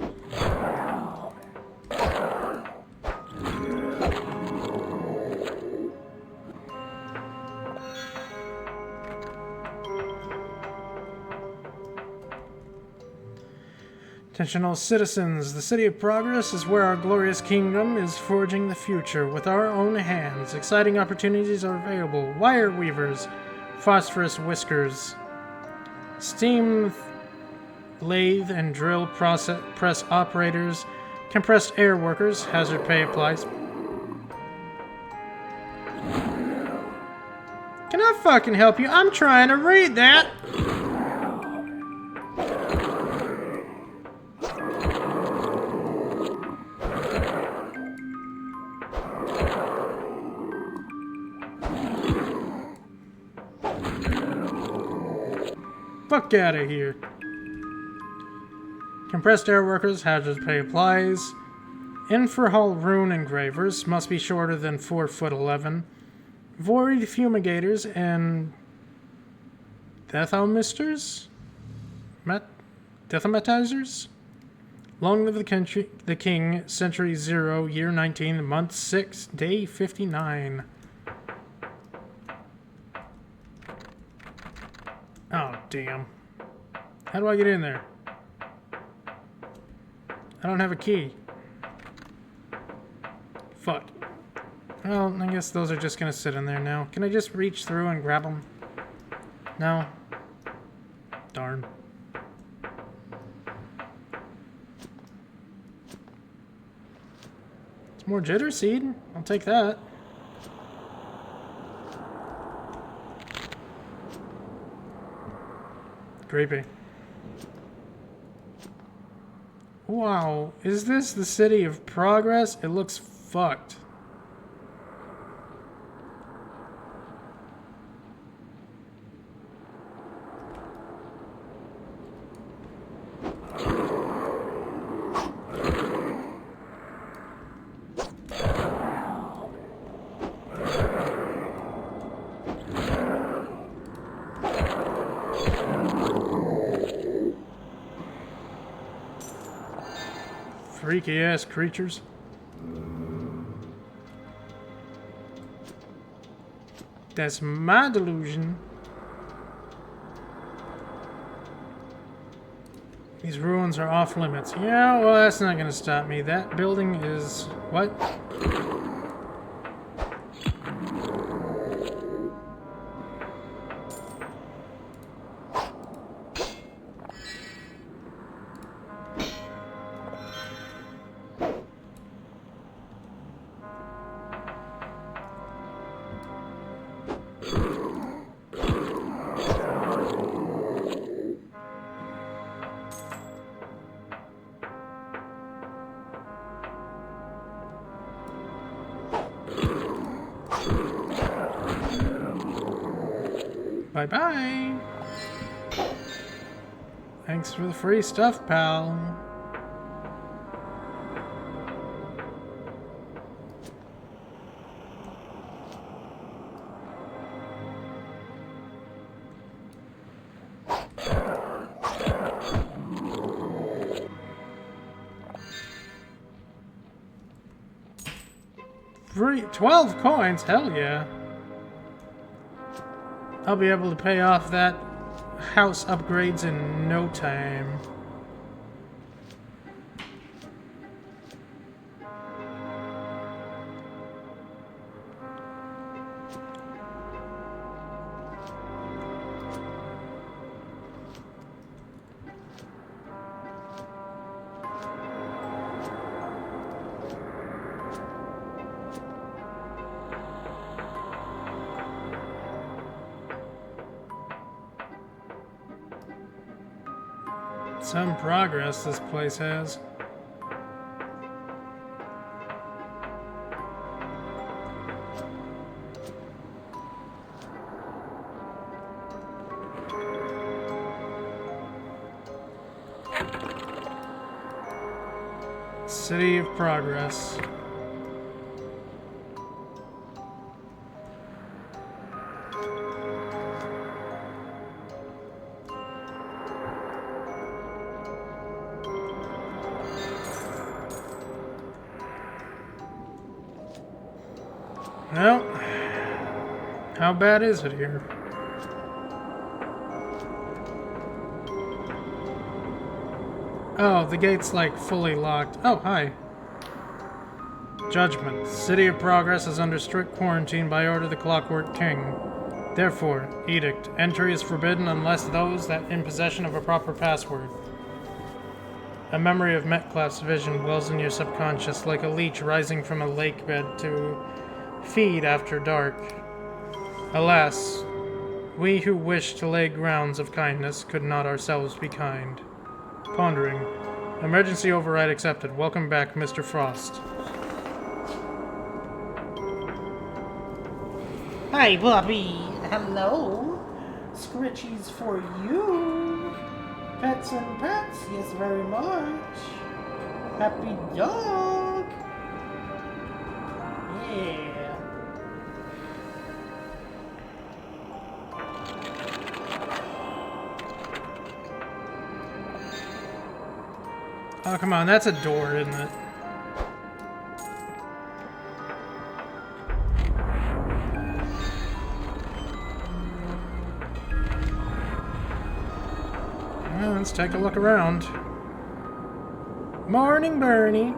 Attention all citizens, the City of Progress is where our glorious kingdom is forging the future with our own hands. Exciting opportunities are available. Wire weavers, phosphorus whiskers, steam lathe and drill press operators, compressed air workers, hazard pay applies. Can I fucking help you? I'm trying to read that! Fuck out of here. Compressed air workers, hazard pay applies. Infrahull rune engravers must be shorter than 4'11". Void fumigators and Deathomisters? Deathmatizers? Long live the king, century 0, year 19, month 6, day 59. Oh, damn. How do I get in there? I don't have a key. Fuck. Well, I guess those are just gonna sit in there now. Can I just reach through and grab them? No. Darn. More jitter seed? I'll take that. Creepy. Wow, is this the city of progress? It looks fucked. Freaky ass creatures. That's my delusion. These ruins are off limits. Yeah, well, that's not gonna stop me. That building is... what? Bye-bye. Thanks for the free stuff, pal. Free 12 coins? Hell yeah. I'll be able to pay off that house upgrades in no time. Some progress this place has. City of Progress. Well, how bad is it here? Oh, the gate's like fully locked. Oh, hi. Judgment. City of Progress is under strict quarantine by order of the Clockwork King. Therefore, edict. Entry is forbidden unless those that in possession of a proper password. A memory of Metcalf's vision dwells in your subconscious like a leech rising from a lake bed to feed after dark. Alas, we who wish to lay grounds of kindness could not ourselves be kind. Pondering. Emergency override accepted. Welcome back, Mr. Frost. Hi, Bobby. Hello. Scritchies for you. Pets and pets, yes, very much. Happy dog. Yeah. Oh, come on, that's a door, isn't it? Well, let's take a look around. Morning, Bernie.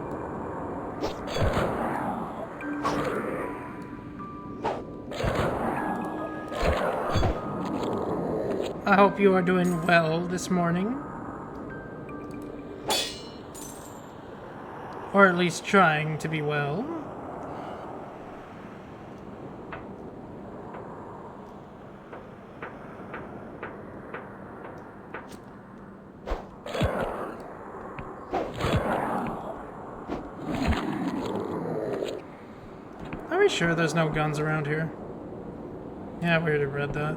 I hope you are doing well this morning. Or at least trying to be well. Are we sure there's no guns around here? Yeah, we already read that.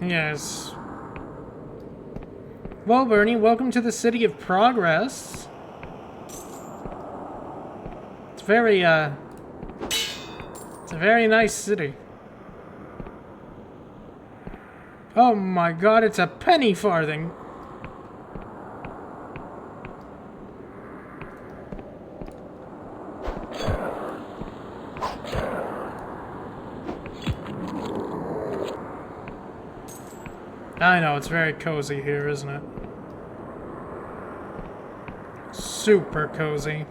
Yes. Well, Bernie, welcome to the City of Progress. It's a very nice city. Oh my god, it's a penny farthing. I know, it's very cozy here, isn't it? Super cozy.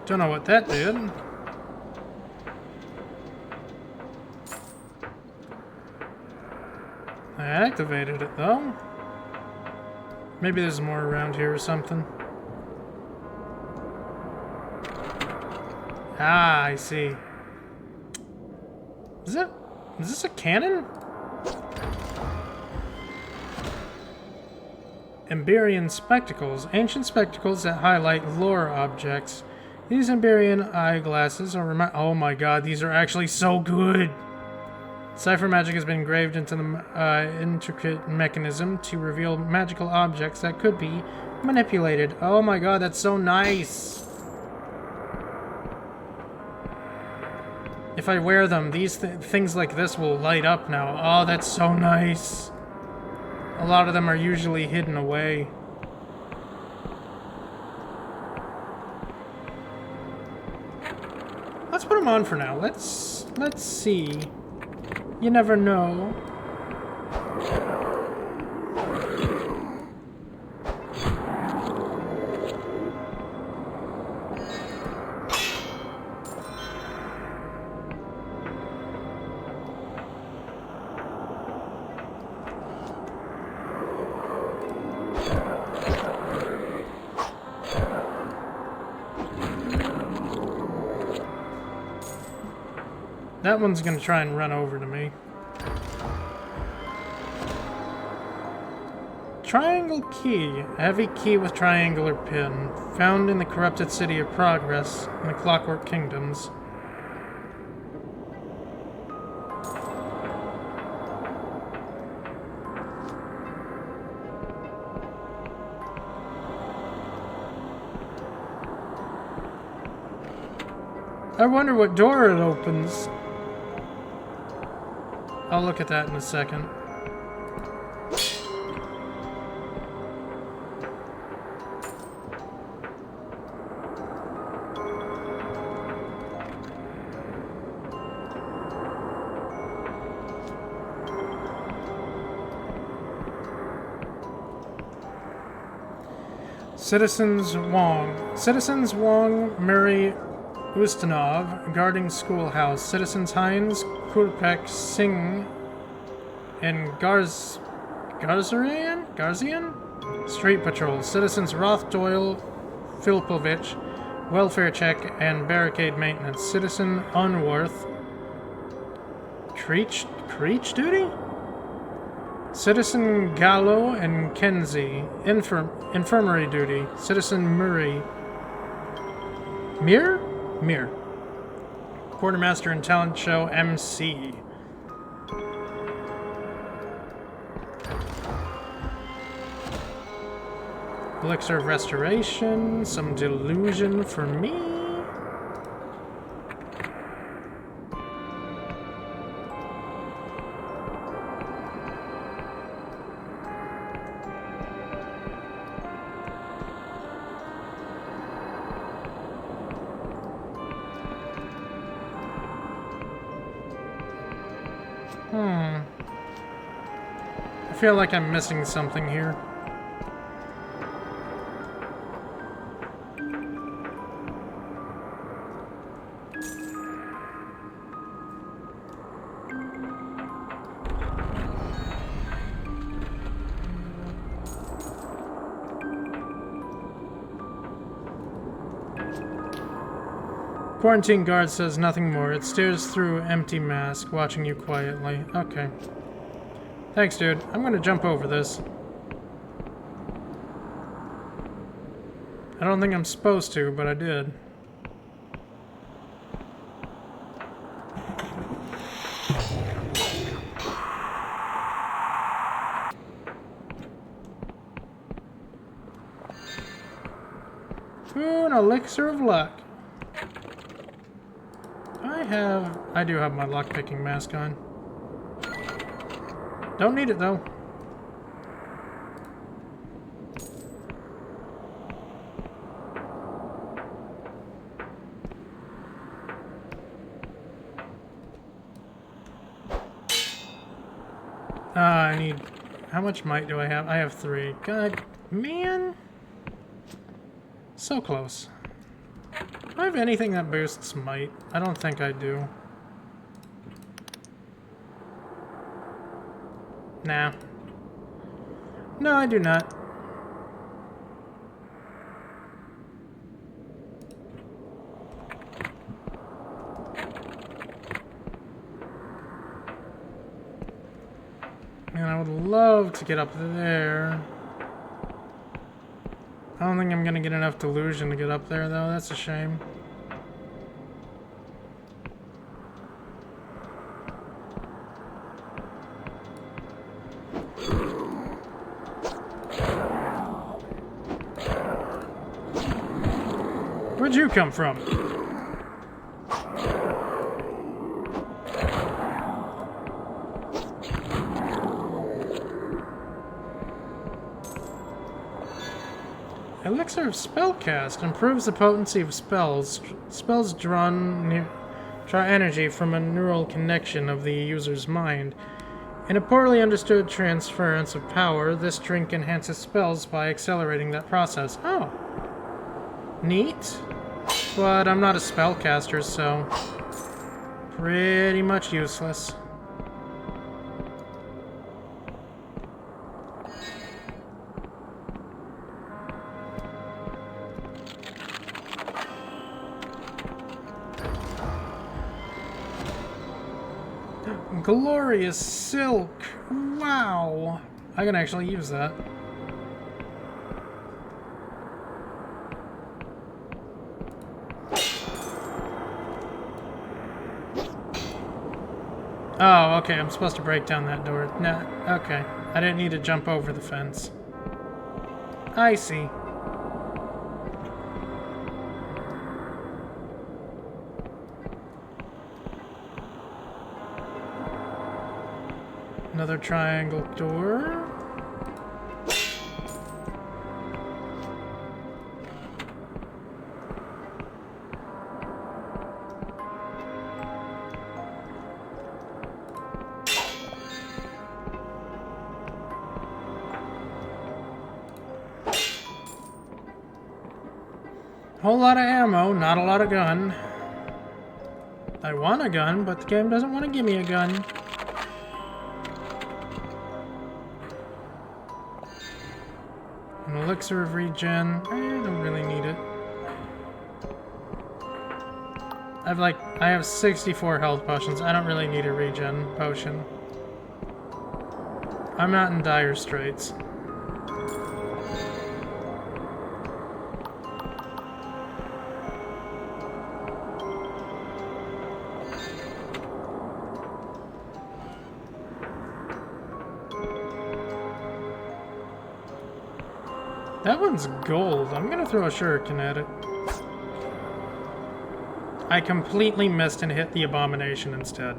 Don't know what that did. I activated it, though. Maybe there's more around here or something. Ah, I see. Is this a cannon? Emberian spectacles. Ancient spectacles that highlight lore objects. These Emberian eyeglasses are oh my god, these are actually so good! Cipher magic has been engraved into the intricate mechanism to reveal magical objects that could be manipulated. Oh my god, that's so nice! If I wear them, these things like this will light up now. Oh, that's so nice! A lot of them are usually hidden away. Let's put them on for now. Let's see. You never know. That one's gonna try and run over to me. Triangle key. A heavy key with triangular pin. Found in the corrupted city of Progress in the Clockwork Kingdoms. I wonder what door it opens. I'll look at that in a second. Citizens Wong, Murray, Ustinov, guarding schoolhouse. Citizens Hines, Kurpek, Singh, and Garzian? Street patrol. Citizens Roth, Doyle, Filipovich, welfare check, and barricade maintenance. Citizen Unworth, Creech duty? Citizen Gallo and Kenzie, infirmary duty. Citizen Murray, Mir? Quartermaster and talent show MC. Elixir of restoration, some delusion for me. feel like I'm missing something here. Quarantine guard says nothing more. It stares through empty mask, watching you quietly. Okay. Thanks, dude. I'm gonna jump over this. I don't think I'm supposed to, but I did. Ooh, an elixir of luck. I do have my lockpicking mask on. Don't need it though. I need... How much might do I have? I have 3. God, man. So close. Do I have anything that boosts might? I don't think I do. Nah. No, I do not. And I would love to get up there. I don't think I'm gonna get enough delusion to get up there, though. That's a shame. Where'd you come from? Elixir of Spellcast improves the potency of spells. Spells draw energy from a neural connection of the user's mind. In a poorly understood transference of power, this drink enhances spells by accelerating that process. Oh. Neat. But I'm not a spellcaster, so pretty much useless. Glorious silk! Wow! I can actually use that. Oh, okay, I'm supposed to break down that door. No, okay. I didn't need to jump over the fence. I see. Another triangle door. Whole lot of ammo, not a lot of gun. I want a gun, but the game doesn't want to give me a gun. An elixir of regen. I don't really need it. I have 64 health potions. I don't really need a regen potion. I'm not in dire straits. That one's gold. I'm gonna throw a shuriken at it. I completely missed and hit the abomination instead.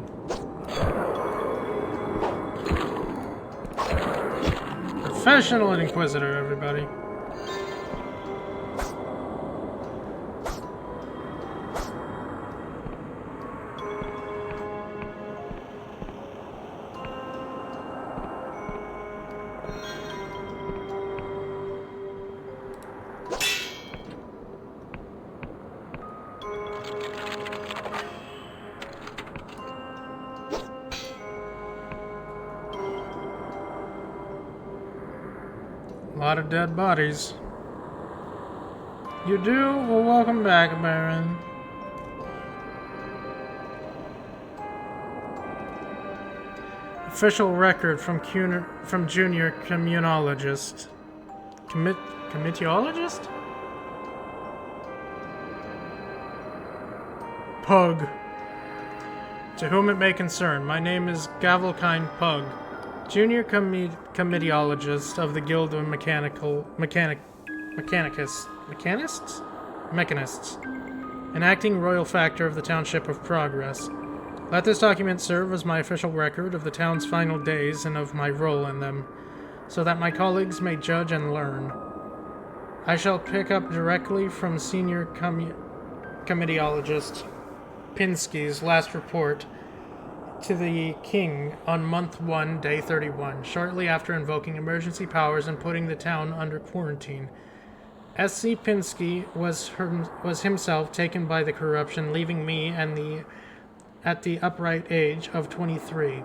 Professional Inquisitor, everybody. A lot of dead bodies. You do? Well, welcome back, Baron. Official record from junior communologist. Committologist? Pug. To whom it may concern, my name is Gavelkind Pug, junior committeeologist of the Guild of Mechanists, an acting royal factor of the Township of Progress. Let this document serve as my official record of the town's final days and of my role in them, so that my colleagues may judge and learn. I shall pick up directly from senior committeeologist Pinsky's last report to the King on month 1, day 31, shortly after invoking emergency powers and putting the town under quarantine. S.C. Pinsky was himself taken by the corruption, leaving me at the upright age of 23,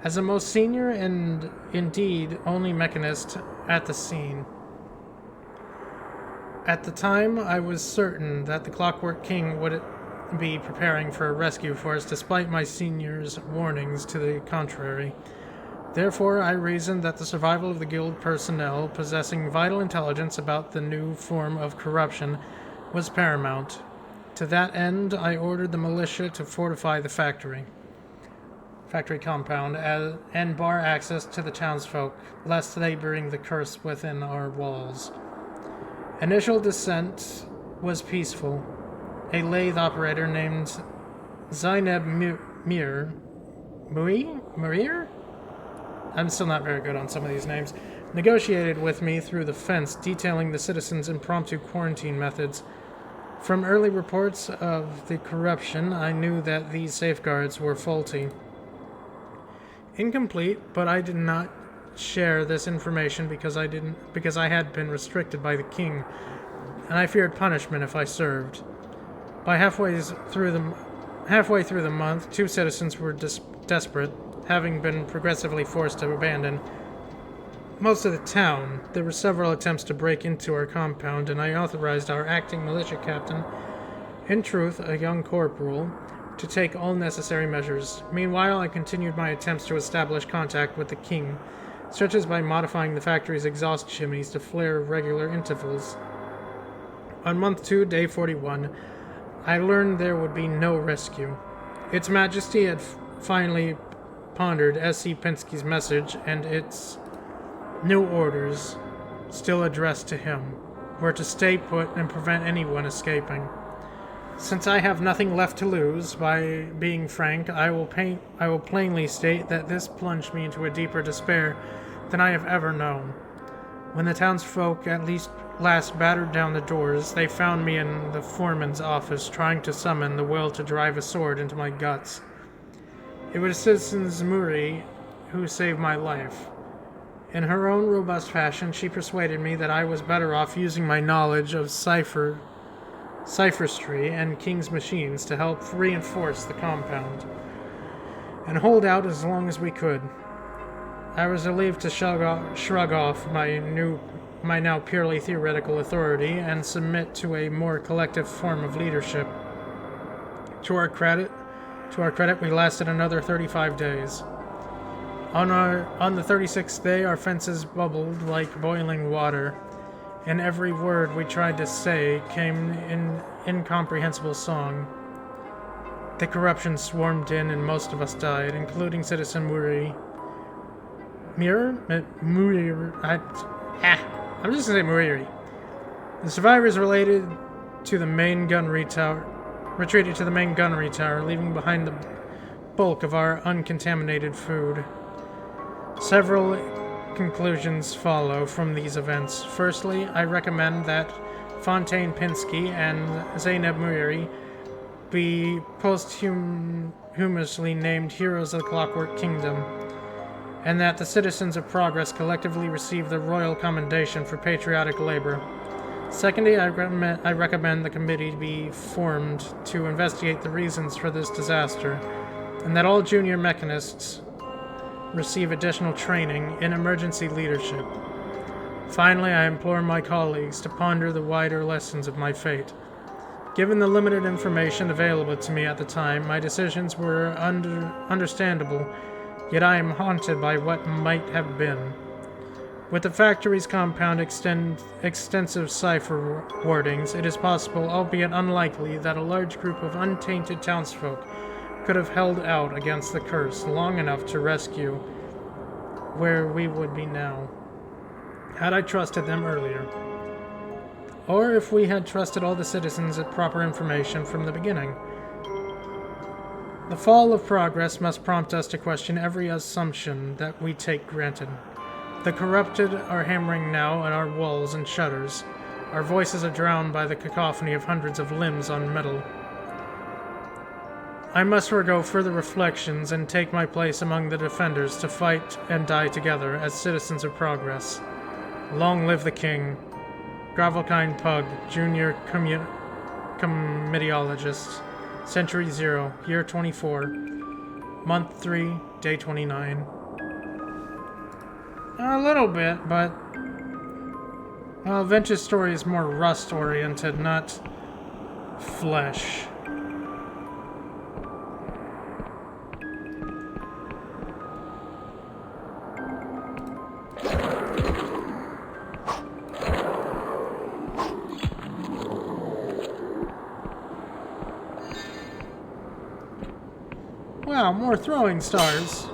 as the most senior and indeed only mechanist at the scene. At the time, I was certain that the Clockwork King would be preparing for a rescue force, despite my senior's warnings to the contrary. Therefore, I reasoned that the survival of the guild personnel possessing vital intelligence about the new form of corruption was paramount. To that end, I ordered the militia to fortify the factory compound and bar access to the townsfolk, lest they bring the curse within our walls. Initial descent was peaceful. A lathe operator named Zainab Muir? I'm still not very good on some of these names. Negotiated with me through the fence, detailing the citizens' impromptu quarantine methods. From early reports of the corruption, I knew that these safeguards were faulty. Incomplete, but I did not share this information because I had been restricted by the king, and I feared punishment if I served. By halfway through the month, 2 citizens were desperate, having been progressively forced to abandon most of the town. There were several attempts to break into our compound, and I authorized our acting militia captain, in truth a young corporal, to take all necessary measures. Meanwhile, I continued my attempts to establish contact with the king, such as by modifying the factory's exhaust chimneys to flare at regular intervals. On month 2, day 41, I learned there would be no rescue. Its Majesty had finally pondered S.C. Pinsky's message, and its new orders, still addressed to him, were to stay put and prevent anyone escaping. Since I have nothing left to lose, by being frank, I will plainly state that this plunged me into a deeper despair than I have ever known. When the townsfolk last battered down the doors, they found me in the foreman's office trying to summon the will to drive a sword into my guts. It was Citizen Muri who saved my life. In her own robust fashion, she persuaded me that I was better off using my knowledge of cipherstry and King's machines to help reinforce the compound and hold out as long as we could. I was relieved to shrug off my now purely theoretical authority and submit to a more collective form of leadership. To our credit, we lasted another 35 days. On the 36th day, our fences bubbled like boiling water, and every word we tried to say came in incomprehensible song. The corruption swarmed in, and most of us died, including Citizen Muri. I'm just gonna say Muri. The survivors retreated to the main gunnery tower, leaving behind the bulk of our uncontaminated food. Several conclusions follow from these events. Firstly, I recommend that Fontaine Pinsky and Zainab Muri be posthumously named heroes of the Clockwork Kingdom, and that the citizens of Progress collectively receive the royal commendation for patriotic labor. Secondly, I recommend the committee be formed to investigate the reasons for this disaster, and that all junior mechanists receive additional training in emergency leadership. Finally, I implore my colleagues to ponder the wider lessons of my fate. Given the limited information available to me at the time, my decisions were understandable, yet I am haunted by what might have been. With the factory's compound extensive cipher wordings, it is possible, albeit unlikely, that a large group of untainted townsfolk could have held out against the curse long enough to rescue where we would be now, had I trusted them earlier. Or if we had trusted all the citizens at proper information from the beginning. The fall of progress must prompt us to question every assumption that we take granted. The corrupted are hammering now at our walls and shutters. Our voices are drowned by the cacophony of hundreds of limbs on metal. I must forego further reflections and take my place among the defenders to fight and die together as citizens of progress. Long live the king. Gravelkind Pug, Junior Committeeologist, Century 0, Year 24, Month 3, Day 29. A little bit, but... well, Venture's story is more rust-oriented, not flesh. Wow, more throwing stars.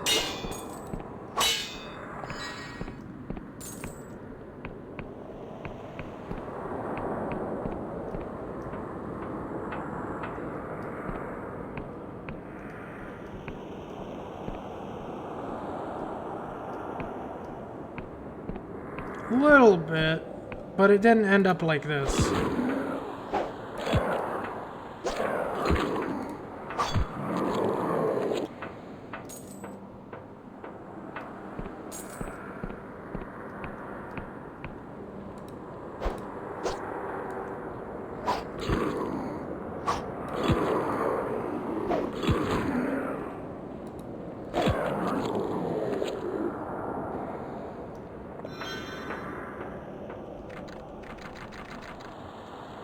Little bit, but it didn't end up like this.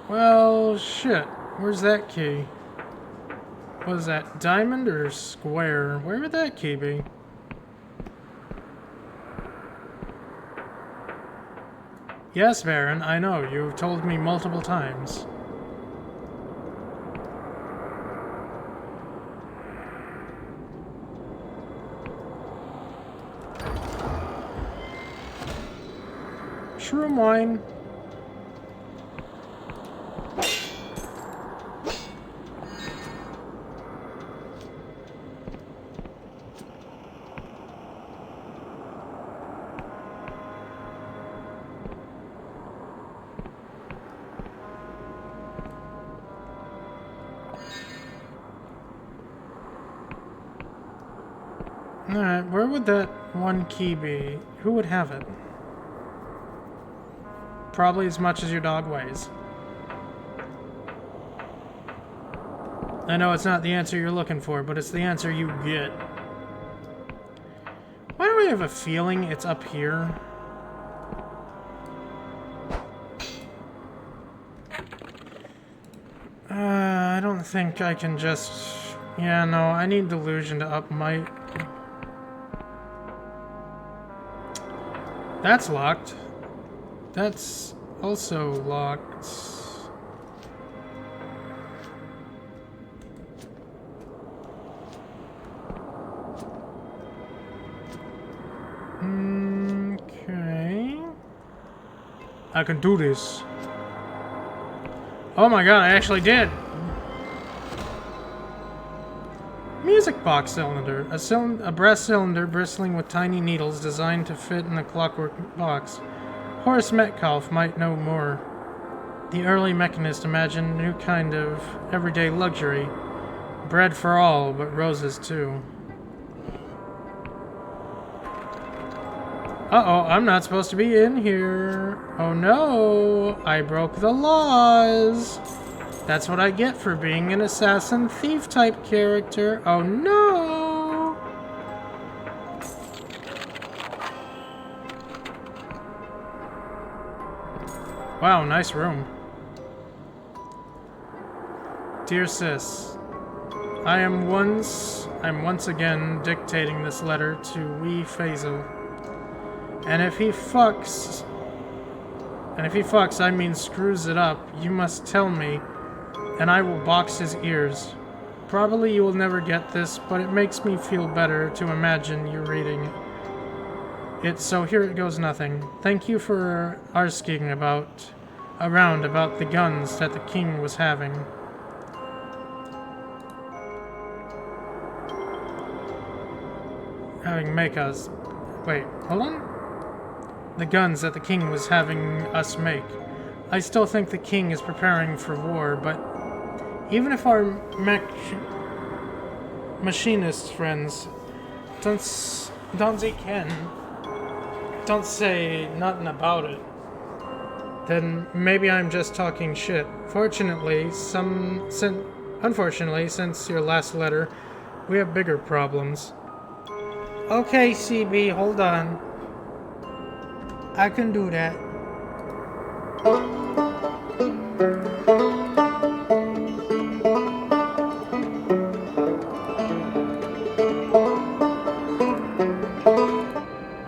Well, shit. Where's that key? Was that diamond or square? Where would that key be? Yes, Baron, I know. You've told me multiple times. Shroom wine. Alright, where would that one key be? Who would have it? Probably as much as your dog weighs. I know it's not the answer you're looking for, but it's the answer you get. Why do I have a feeling it's up here? I don't think I can just... yeah, no, I need Delusion to up my... That's locked. That's also locked. Okay. I can do this. Oh my god, I actually did! Music box cylinder. A brass cylinder bristling with tiny needles designed to fit in a clockwork box. Horace Metcalf might know more. The early mechanist imagined a new kind of everyday luxury. Bread for all, but roses too. Uh-oh, I'm not supposed to be in here. Oh no, I broke the laws. That's what I get for being an assassin thief type character. Oh no! Wow, nice room. Dear sis, I'm once again dictating this letter to wee Faisal. And if he fucks, I mean screws it up, you must tell me, and I will box his ears. Probably you will never get this, but it makes me feel better to imagine you reading it, so here it goes nothing. Thank you for asking around about the guns that the king was having. Make us... Wait, hold on? The guns that the king was having us make. I still think the king is preparing for war, but even if our machinist friends don't say nothing about it, then maybe I'm just talking shit. Unfortunately, since your last letter, we have bigger problems. Okay, CB, hold on. I can do that.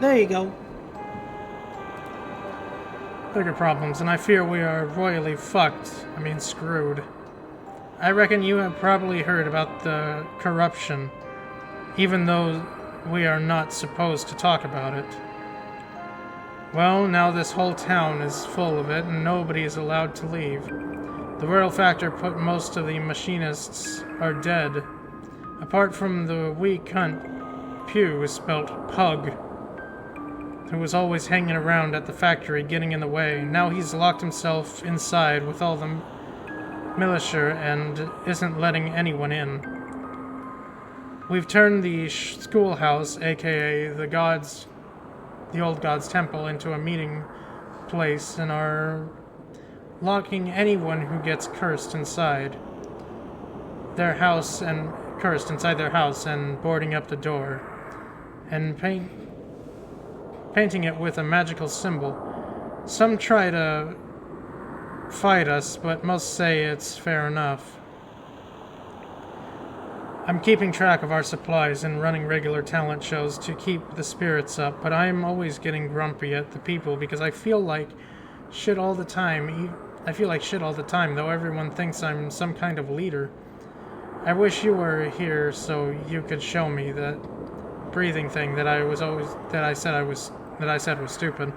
There you go. Bigger problems, and I fear we are royally fucked. I mean, screwed. I reckon you have probably heard about the corruption, even though we are not supposed to talk about it. Well, now this whole town is full of it, and nobody is allowed to leave. The royal factor put most of the machinists are dead, apart from the wee cunt Pew, spelt Pug, who was always hanging around at the factory getting in the way. Now he's locked himself inside with all the militia and isn't letting anyone in. We've turned the schoolhouse, aka the old god's temple, into a meeting place and are locking anyone who gets cursed inside their house and boarding up the door and painting it with a magical symbol. Some try to fight us, but most say it's fair enough. I'm keeping track of our supplies and running regular talent shows to keep the spirits up, but I'm always getting grumpy at the people because I feel like shit all the time. Though everyone thinks I'm some kind of leader. I wish you were here so you could show me that breathing thing that I said was stupid.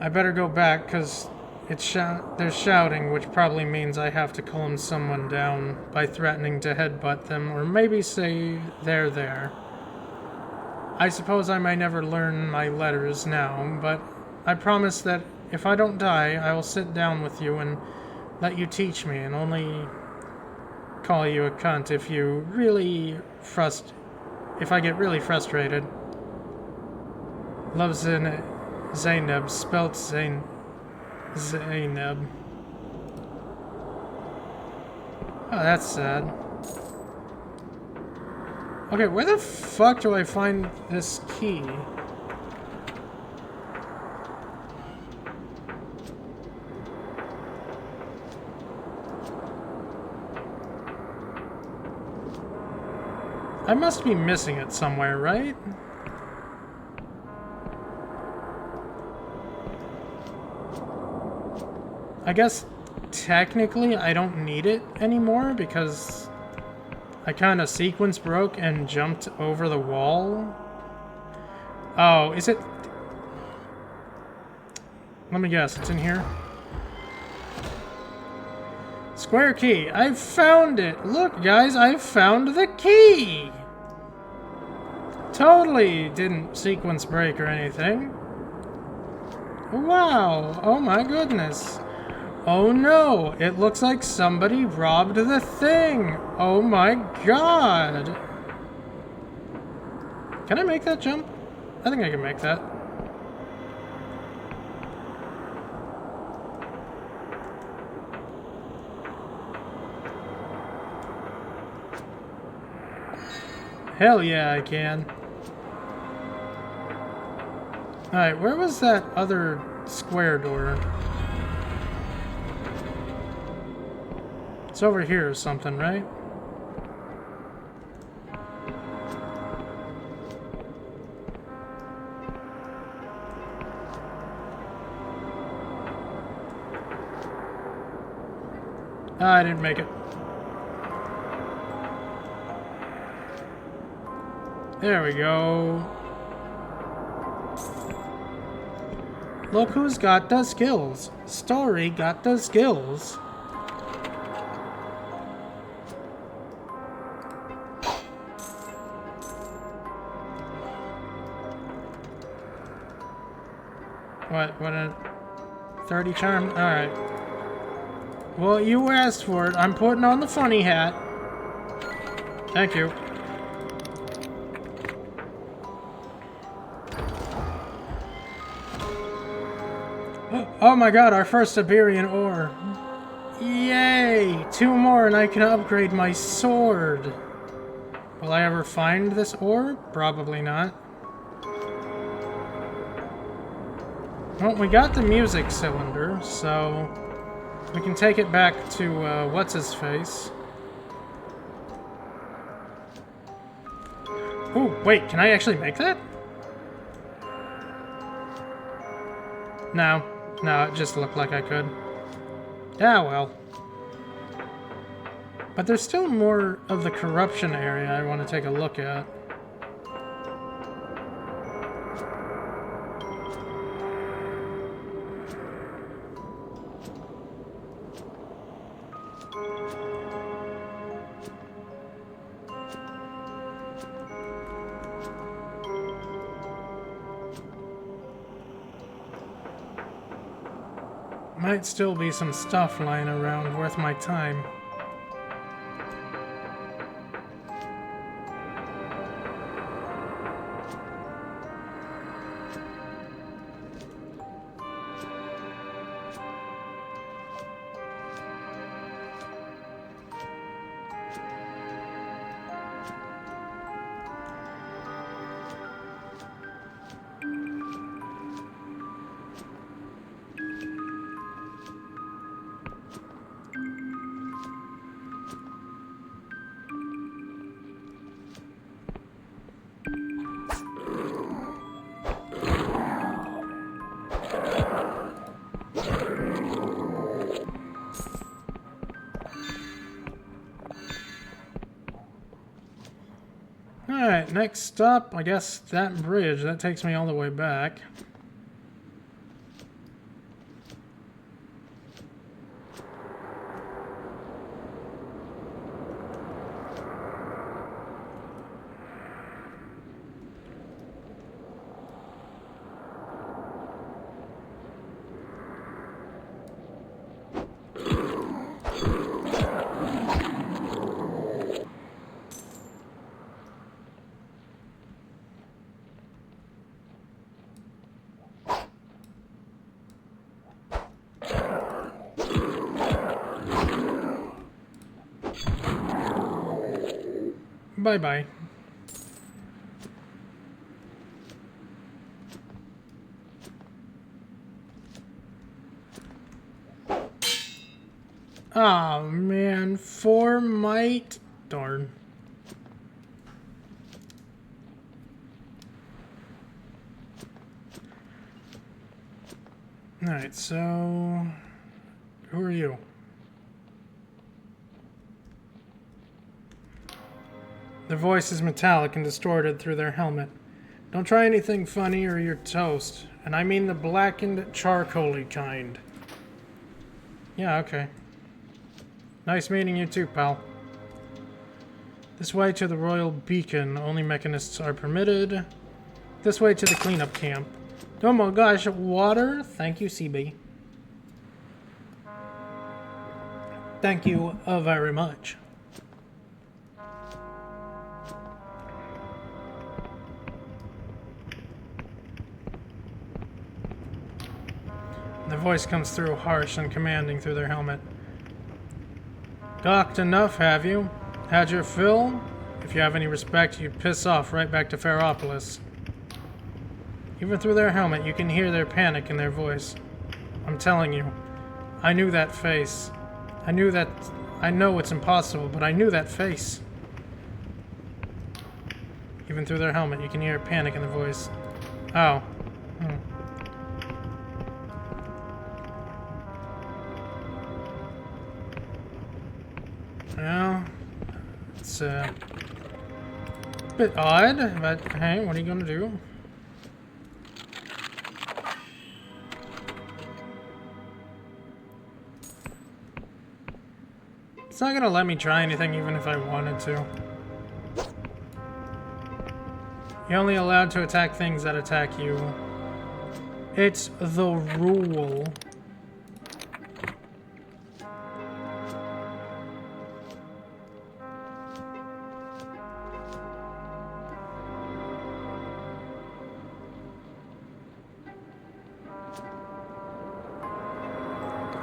I better go back because there's shouting, which probably means I have to calm someone down by threatening to headbutt them, or maybe say they're there. I suppose I may never learn my letters now, but I promise that if I don't die, I will sit down with you and let you teach me, and only call you a cunt if I get really frustrated. Love, Zainab, spelt Zainab. Oh, that's sad. Okay, where the fuck do I find this key? I must be missing it somewhere, right? I guess technically I don't need it anymore because I kind of sequence broke and jumped over the wall. Oh, is it? Let me guess, it's in here. Square key. I found it. Look, guys, I found the key. Totally didn't sequence break or anything. Wow. Oh my goodness. Oh no, it looks like somebody robbed the thing. Oh my god. Can I make that jump? I think I can make that. Hell yeah, I can. Alright, where was that other square door? It's over here or something, right? Ah, I didn't make it. There we go. Look who's got the skills. Story got the skills. What a 30 charm? Alright. Well, you asked for it. I'm putting on the funny hat. Thank you. Oh my god, our first Iberian ore. Yay! 2 more and I can upgrade my sword. Will I ever find this ore? Probably not. Well, we got the music cylinder, so we can take it back to, what's-his-face. Oh, wait, can I actually make that? No, it just looked like I could. Yeah, well. But there's still more of the corruption area I want to take a look at. Might still be some stuff lying around worth my time. Alright, next stop, I guess that bridge. That takes me all the way back. Bye-bye. Oh man, 4 might. Darn. Alright, so who are you? Their voice is metallic and distorted through their helmet. Don't try anything funny or you're toast. And I mean the blackened, charcoaly kind. Yeah, okay. Nice meeting you too, pal. This way to the Royal Beacon. Only mechanists are permitted. This way to the cleanup camp. Oh my gosh, water? Thank you, CB. Thank you very much. Their voice comes through harsh and commanding through their helmet. Gawked enough, have you? Had your fill? If you have any respect, you piss off right back to Ferropolis. Even through their helmet, you can hear their panic in their voice. I'm telling you, I knew that face. I knew that I know it's impossible, but I knew that face. Even through their helmet, you can hear panic in their voice. Oh. Hmm. Well, it's a bit odd, but hey, what are you gonna do? It's not gonna let me try anything even if I wanted to. You're only allowed to attack things that attack you. It's the rule.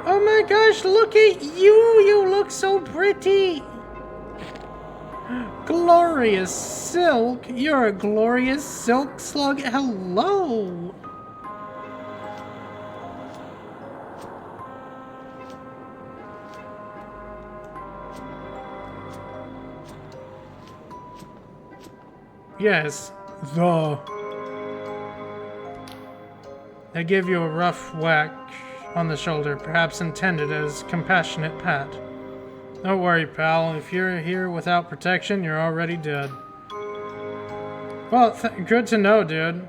Oh my gosh, look at you! You look so pretty! Glorious silk! You're a glorious silk slug! Hello! Yes, They give you a rough whack on the shoulder, perhaps intended as compassionate pat. Don't worry, pal. If you're here without protection, you're already dead. Well, good to know, dude.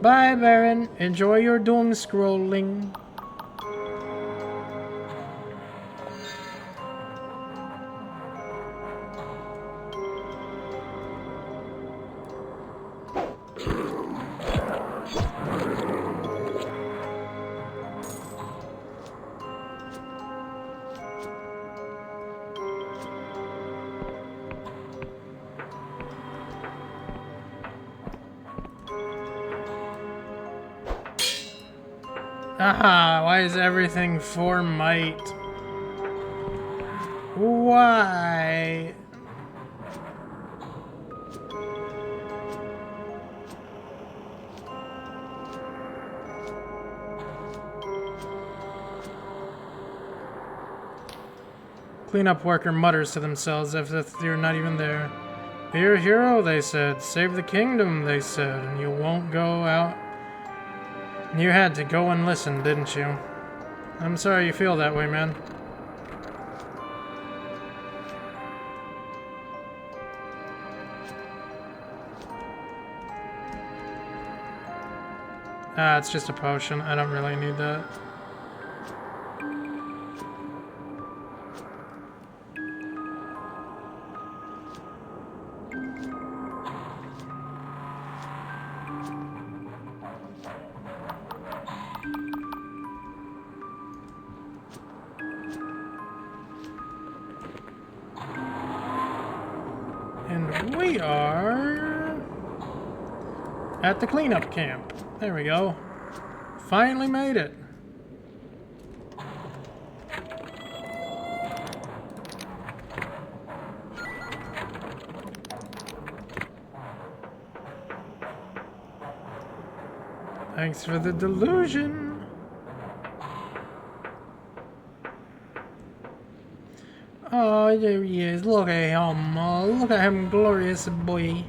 Bye, Baron. Enjoy your doom scrolling. Aha, why is everything for might? Why? Cleanup worker mutters to themselves as if you're not even there. Be your hero, they said. Save the kingdom, they said, and you won't go out. You had to go and listen, didn't you? I'm sorry you feel that way, man. Ah, it's just a potion. I don't really need that. And we are at the cleanup camp. There we go. Finally made it. Thanks for the delusion. Oh, there he is. Look at him. Look at him, glorious boy.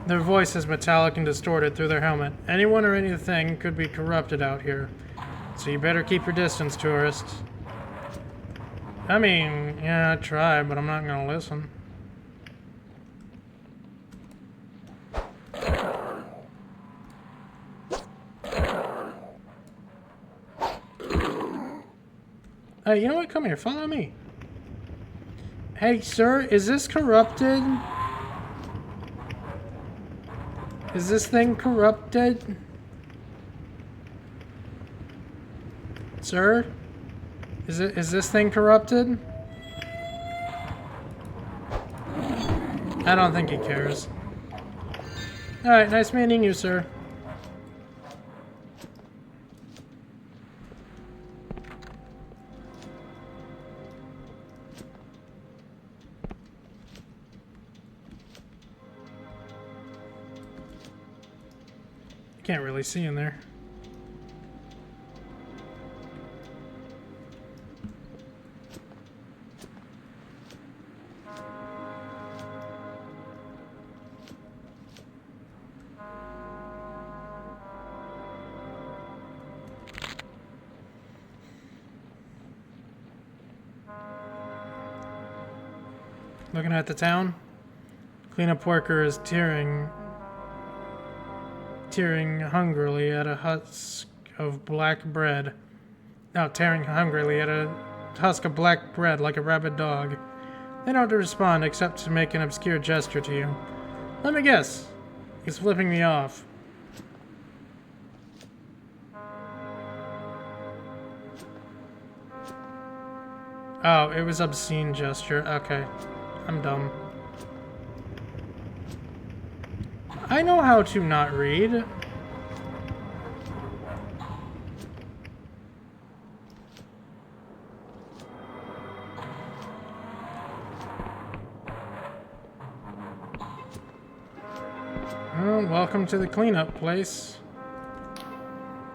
Their voice is metallic and distorted through their helmet. Anyone or anything could be corrupted out here. So you better keep your distance, tourists. I mean, yeah, I tried, but I'm not gonna listen. Hey, you know what? Come here. Follow me. Hey, sir, is this corrupted? Is this thing corrupted? Sir? Is this thing corrupted? I don't think he cares. Alright, nice meeting you, sir. Can't really see in there. Looking at the town. Cleanup worker is tearing hungrily at a husk of black bread. Now tearing hungrily at a husk of black bread like a rabid dog. They don't respond except to make an obscure gesture to you. Let me guess. He's flipping me off. Oh, it was obscene gesture. Okay. I'm dumb. I know how to not read. Well, welcome to the cleanup place.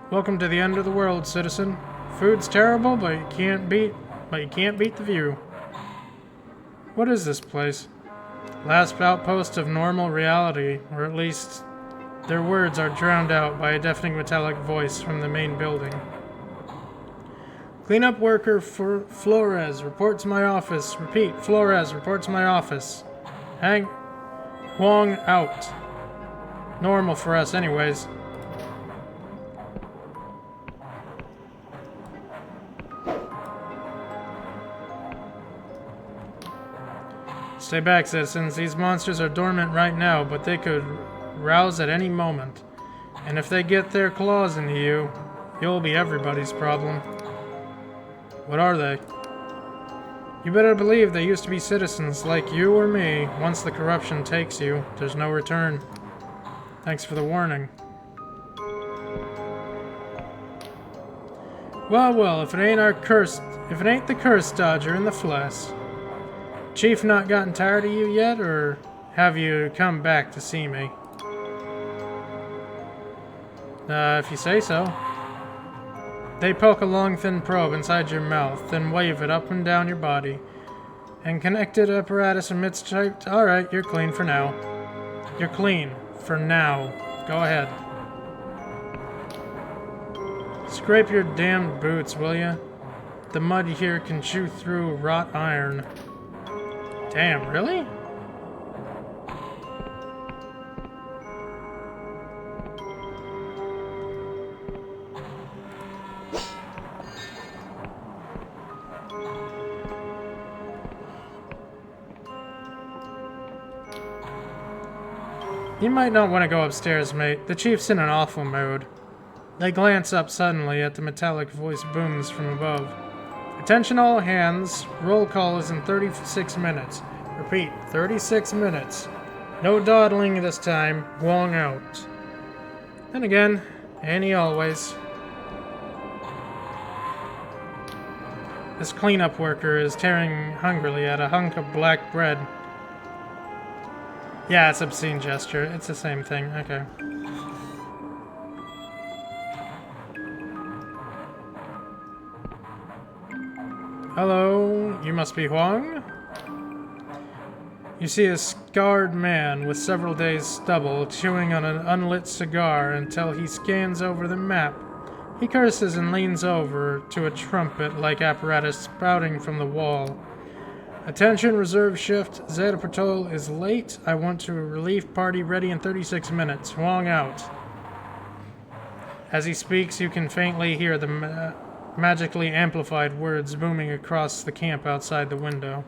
Welcome to the end of the world, citizen. Food's terrible, but you can't beat the view. What is this place? Last outpost of normal reality, or at least their words are drowned out by a deafening metallic voice from the main building. Cleanup worker Flores, report to my office. Repeat, Flores, report to my office. Hang Huang out. Normal for us anyways. Stay back, citizens. These monsters are dormant right now, but they could rouse at any moment. And if they get their claws into you, you'll be everybody's problem. What are they? You better believe they used to be citizens like you or me. Once the corruption takes you, there's no return. Thanks for the warning. Well, if it ain't the curse dodger in the flesh. Chief not gotten tired of you yet, or have you come back to see me? If you say so. They poke a long, thin probe inside your mouth, then wave it up and down your body. And connected apparatus emits typed. Alright, you're clean for now. You're clean. For now. Go ahead. Scrape your damned boots, will ya? The mud here can chew through wrought iron. Damn, really? You might not want to go upstairs, mate. The chief's in an awful mood. They glance up suddenly at the metallic voice booms from above. Attention all hands. Roll call is in 36 minutes. Repeat, 36 minutes. No dawdling this time. Wong out. And again, Annie always. This cleanup worker is tearing hungrily at a hunk of black bread. Yeah, it's obscene gesture. It's the same thing. Okay. Hello, you must be Huang? You see a scarred man with several days' stubble chewing on an unlit cigar until he scans over the map. He curses and leans over to a trumpet-like apparatus sprouting from the wall. Attention, reserve shift. Zeta Patrol is late. I want to relief party ready in 36 minutes. Huang out. As he speaks, you can faintly hear the magically amplified words booming across the camp outside the window.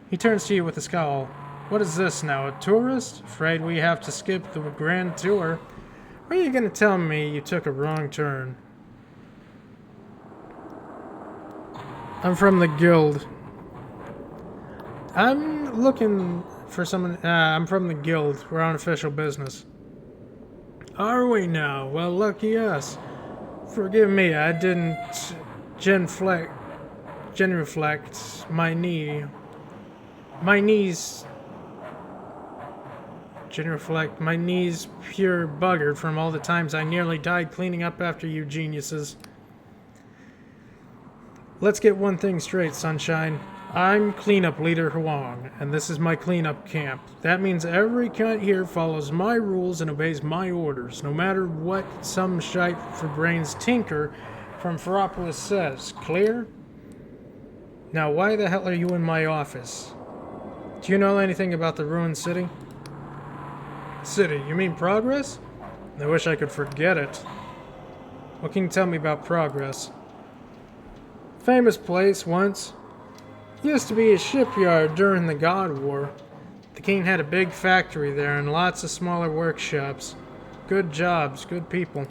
He turns to you with a scowl. What is this now, a tourist? Afraid we have to skip the grand tour. Or are you going to tell me you took a wrong turn? I'm from the guild. I'm looking for someone. I'm from the guild. We're on official business. Are we now? Well, lucky us. Forgive me, I didn't genuflect my knee. My knees genuflect. My knees pure buggered from all the times I nearly died cleaning up after you geniuses. Let's get one thing straight, sunshine. I'm cleanup leader Huang, and this is my cleanup camp. That means every cunt here follows my rules and obeys my orders, no matter what some shite for brains tinker from Ferropolis says. Clear? Now, why the hell are you in my office? Do you know anything about the ruined city? City? You mean Progress? I wish I could forget it. What can you tell me about Progress? Famous place once. Used to be a shipyard during the God War. The king had a big factory there and lots of smaller workshops. Good jobs, good people.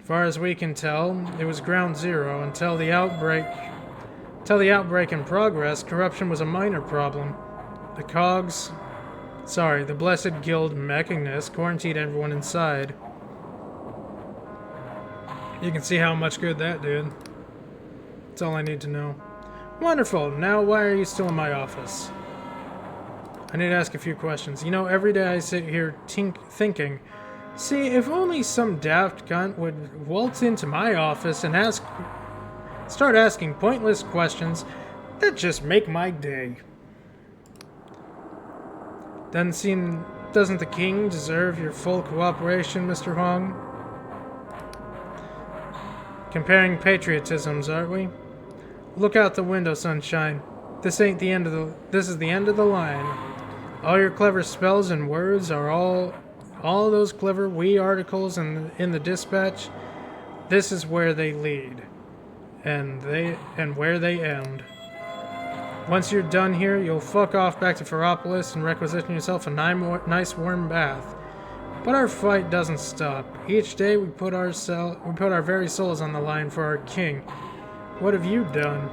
As far as we can tell, it was ground zero until the outbreak. Until the outbreak in Progress, corruption was a minor problem. The the Blessed Guild Mechanist quarantined everyone inside. You can see how much good that did. That's all I need to know. Wonderful. Now why are you still in my office? I need to ask a few questions. You know, every day I sit here thinking, see, if only some daft cunt would waltz into my office and start asking pointless questions, that'd just make my day. Doesn't the king deserve your full cooperation, Mr. Huang? Comparing patriotisms, aren't we? Look out the window, sunshine. This is the end of the line. All your clever spells and words are all those clever wee articles in the dispatch. This is where they lead, and where they end. Once you're done here, you'll fuck off back to Ferropolis and requisition yourself a nice warm bath. But our fight doesn't stop. Each day we put our very souls on the line for our king. What have you done?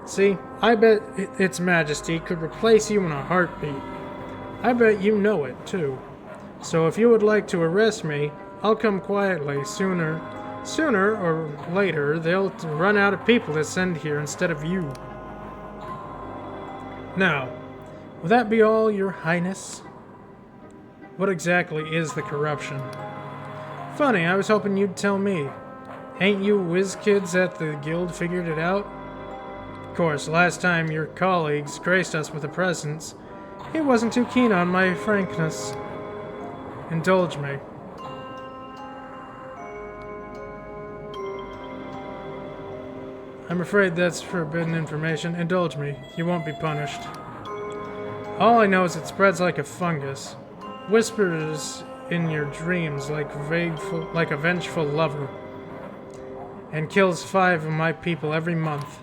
See, I bet Its Majesty could replace you in a heartbeat. I bet you know it, too. So if you would like to arrest me, I'll come quietly. Sooner or later, they'll run out of people to send here instead of you. Now, will that be all, Your Highness? What exactly is the corruption? Funny, I was hoping you'd tell me. Ain't you whiz kids at the guild figured it out? Of course, last time your colleagues graced us with a presence, he wasn't too keen on my frankness. Indulge me. I'm afraid that's forbidden information. Indulge me. You won't be punished. All I know is it spreads like a fungus. Whispers in your dreams like a vengeful lover. And kills 5 of my people every month.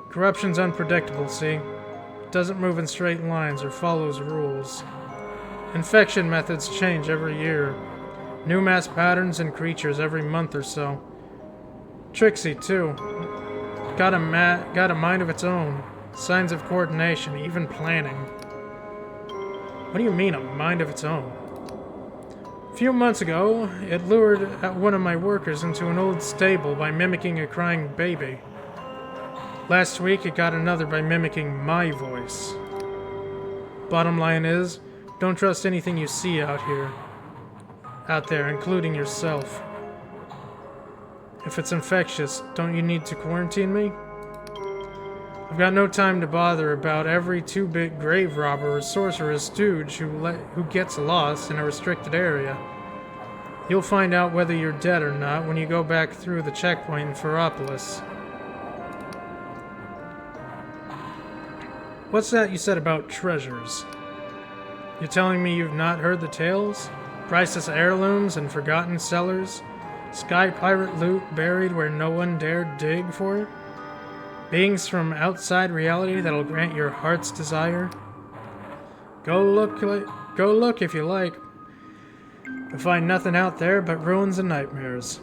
Corruption's unpredictable, see? It doesn't move in straight lines or follows rules. Infection methods change every year. New mass patterns and creatures every month or so. Tricksy, too. Got a mind of its own. Signs of coordination, even planning. What do you mean, a mind of its own? A few months ago, it lured one of my workers into an old stable by mimicking a crying baby. Last week, it got another by mimicking my voice. Bottom line is, don't trust anything you see out there, including yourself. If it's infectious, don't you need to quarantine me? I've got no time to bother about every 2-bit grave robber or sorceress stooge who gets lost in a restricted area. You'll find out whether you're dead or not when you go back through the checkpoint in Ferropolis. What's that you said about treasures? You're telling me you've not heard the tales? Priceless heirlooms and forgotten cellars? Sky pirate loot buried where no one dared dig for it? Beings from outside reality that'll grant your heart's desire? Go look if you like. You'll find nothing out there but ruins and nightmares.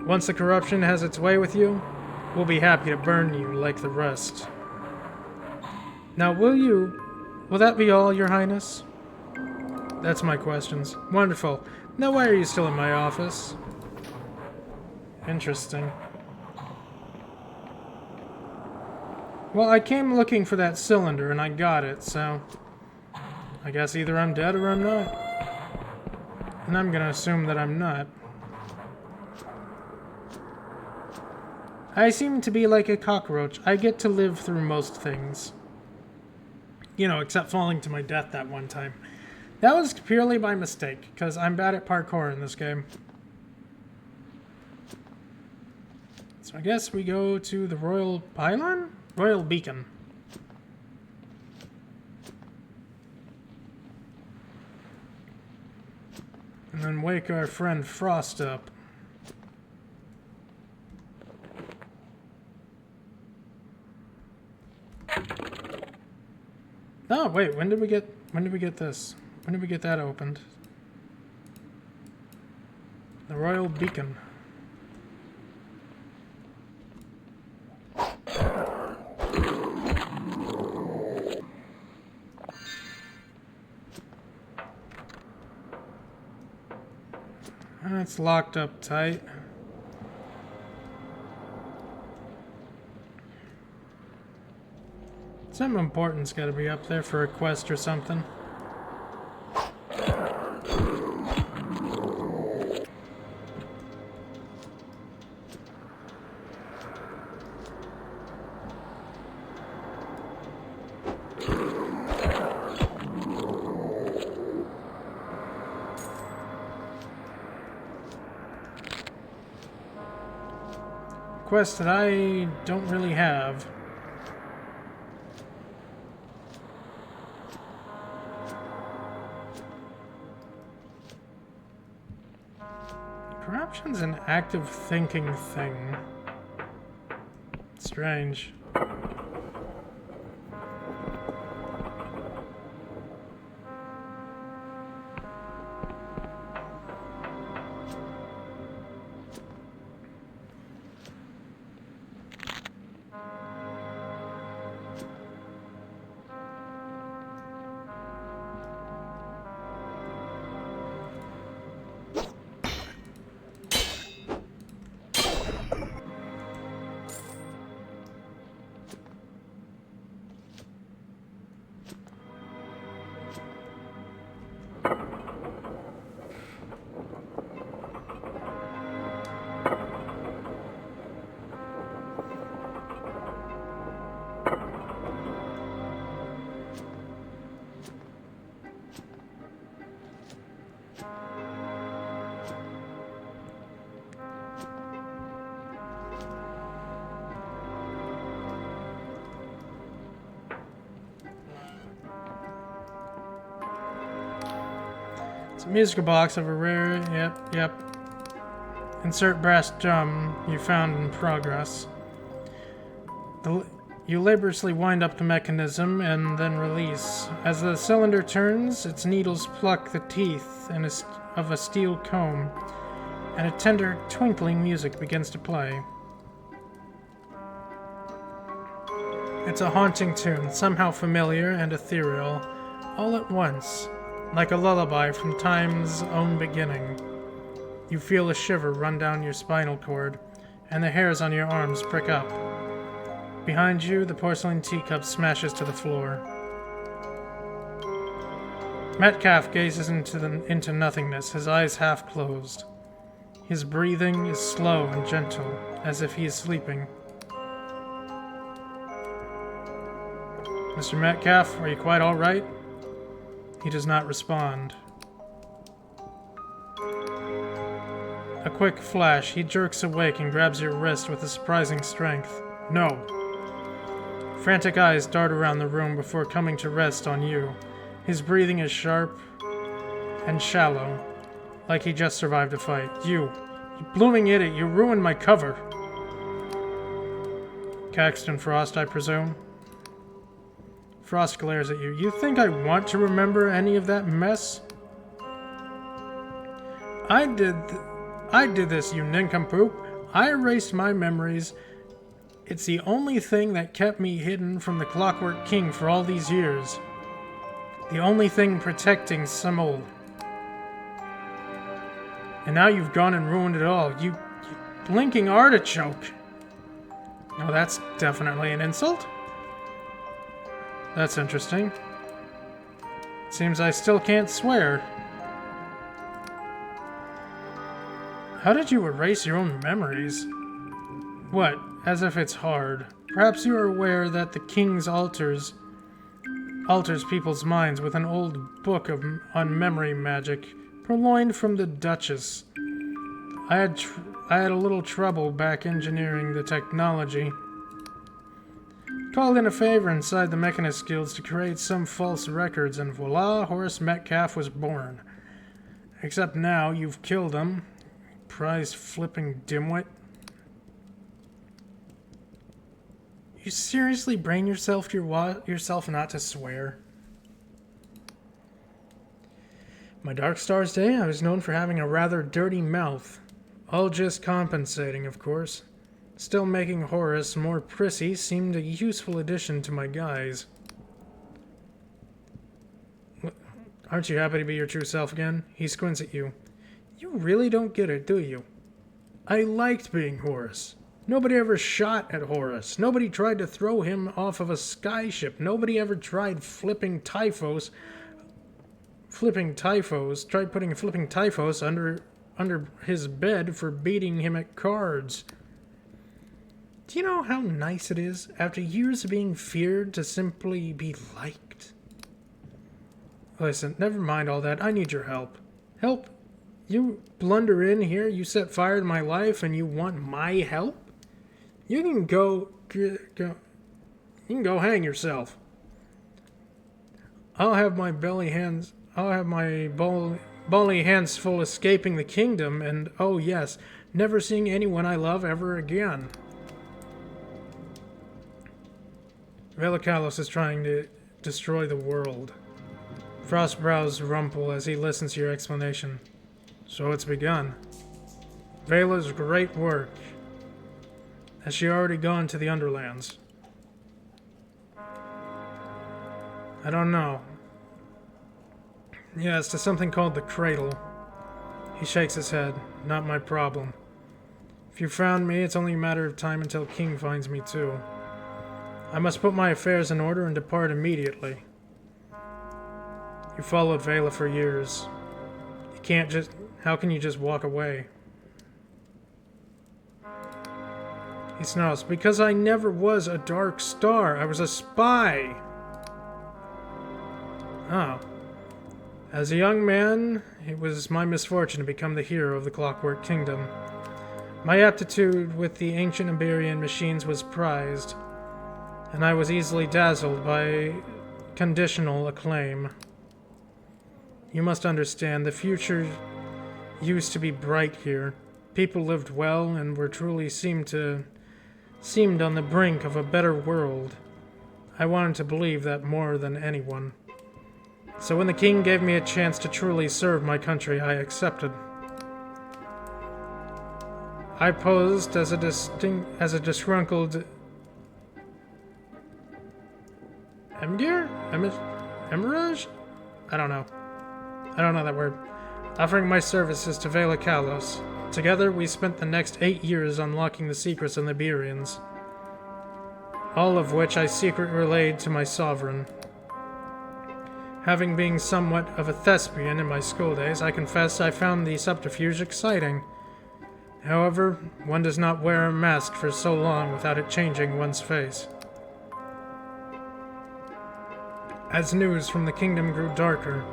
Once the corruption has its way with you, we'll be happy to burn you like the rest. Now will that be all, Your Highness? That's my questions. Wonderful. Now why are you still in my office? Interesting. Well, I came looking for that cylinder and I got it, so I guess either I'm dead or I'm not. And I'm gonna assume that I'm not. I seem to be like a cockroach. I get to live through most things. You know, except falling to my death that one time. That was purely by mistake, because I'm bad at parkour in this game. So I guess we go to the Royal Pylon? Royal Beacon. And then wake our friend Frost up. Oh, wait, when did we get this? When did we get that opened? The Royal Beacon. And it's locked up tight. Something important's gotta be up there for a quest or something. Quest that I don't really have. Corruption's an active thinking thing. Strange. It's a musical box of a rare, yep. Insert brass drum you found in progress. You laboriously wind up the mechanism and then release. As the cylinder turns, its needles pluck the teeth of a steel comb, and a tender, twinkling music begins to play. It's a haunting tune, somehow familiar and ethereal, all at once. Like a lullaby from time's own beginning. You feel a shiver run down your spinal cord, and the hairs on your arms prick up. Behind you, the porcelain teacup smashes to the floor. Metcalf gazes into nothingness, his eyes half closed. His breathing is slow and gentle, as if he is sleeping. Mr. Metcalf, are you quite all right? He does not respond. A quick flash, he jerks awake and grabs your wrist with a surprising strength. No. Frantic eyes dart around the room before coming to rest on you. His breathing is sharp and shallow, like he just survived a fight. You blooming idiot, you ruined my cover. Caxton Frost, I presume? Frost glares at you. You think I want to remember any of that mess? I did this, you nincompoop. I erased my memories. It's the only thing that kept me hidden from the Clockwork King for all these years. The only thing protecting Samol. And now you've gone and ruined it all. You blinking artichoke. No, that's definitely an insult. That's interesting. Seems I still can't swear. How did you erase your own memories? What? As if it's hard. Perhaps you are aware that the king's alters people's minds with an old book on memory magic, purloined from the Duchess. I had a little trouble back engineering the technology. Called in a favor inside the Mechanist Guilds to create some false records, and voila, Horace Metcalf was born. Except now you've killed him. Prize flipping dimwit. You seriously brain yourself not to swear? My Dark Stars day, I was known for having a rather dirty mouth. All just compensating, of course. Still, making Horus more prissy seemed a useful addition to my guise. Aren't you happy to be your true self again? He squints at you. You really don't get it, do you? I liked being Horus. Nobody ever shot at Horus. Nobody tried to throw him off of a skyship. Nobody ever tried tried putting Typhos under his bed for beating him at cards. Do you know how nice it is, after years of being feared, to simply be liked? Listen, never mind all that. I need your help. Help? You blunder in here, you set fire to my life, and you want my help? You can go hang yourself. I'll have my bally hands full escaping the kingdom, and oh yes, never seeing anyone I love ever again. Vela Kalos is trying to destroy the world. Frost brows rumple as he listens to your explanation. So it's begun. Vela's great work. Has she already gone to the Underlands? I don't know. Yes, to something called the Cradle. He shakes his head. Not my problem. If you found me, it's only a matter of time until King finds me too. I must put my affairs in order and depart immediately. You followed Vela for years. You can't just... How can you just walk away? He snarls, because I never was a Dark Star. I was a spy. Oh. As a young man, it was my misfortune to become the hero of the Clockwork Kingdom. My aptitude with the ancient Iberian machines was prized, and I was easily dazzled by conditional acclaim. You must understand, the future used to be bright here. People lived well and were truly seemed on the brink of a better world. I wanted to believe that more than anyone. So when the king gave me a chance to truly serve my country, I accepted. I posed as a disgruntled Emirage? I don't know that word. Offering my services to Vela Kalos. Together, we spent the next 8 years unlocking the secrets of the Iberians, all of which I secretly relayed to my sovereign. Having been somewhat of a thespian in my school days, I confess I found the subterfuge exciting. However, one does not wear a mask for so long without it changing one's face. As news from the kingdom grew darker,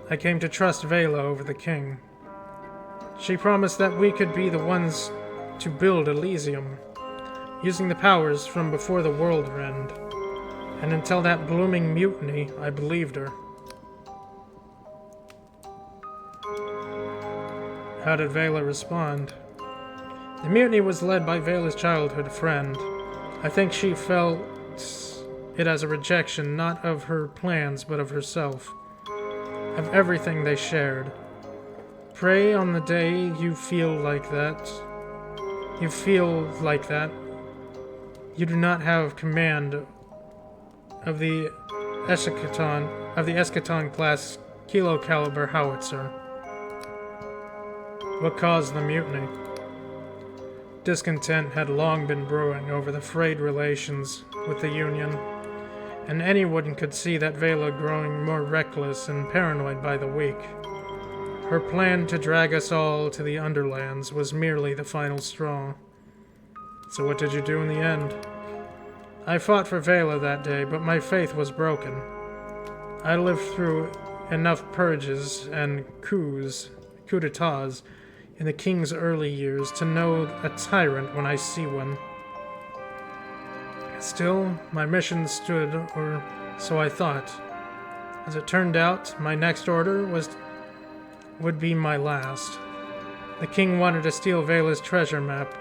I came to trust Vela over the king. She promised that we could be the ones to build Elysium, using the powers from before the world end. And until that blooming mutiny, I believed her. How did Vela respond? The mutiny was led by Vela's childhood friend. I think she felt it as a rejection not of her plans but of herself, of everything they shared. Pray on the day you feel like that. You do not have command of the Eschaton class kilo caliber howitzer. What caused the mutiny? Discontent had long been brewing over the frayed relations with the Union, and anyone could see that Vela growing more reckless and paranoid by the week. Her plan to drag us all to the Underlands was merely the final straw. So what did you do in the end? I fought for Vela that day, but my faith was broken. I lived through enough purges and coups d'etats, in the king's early years to know a tyrant when I see one. Still, my mission stood, or so I thought. As it turned out, my next order was would be my last. The king wanted to steal Vela's treasure map,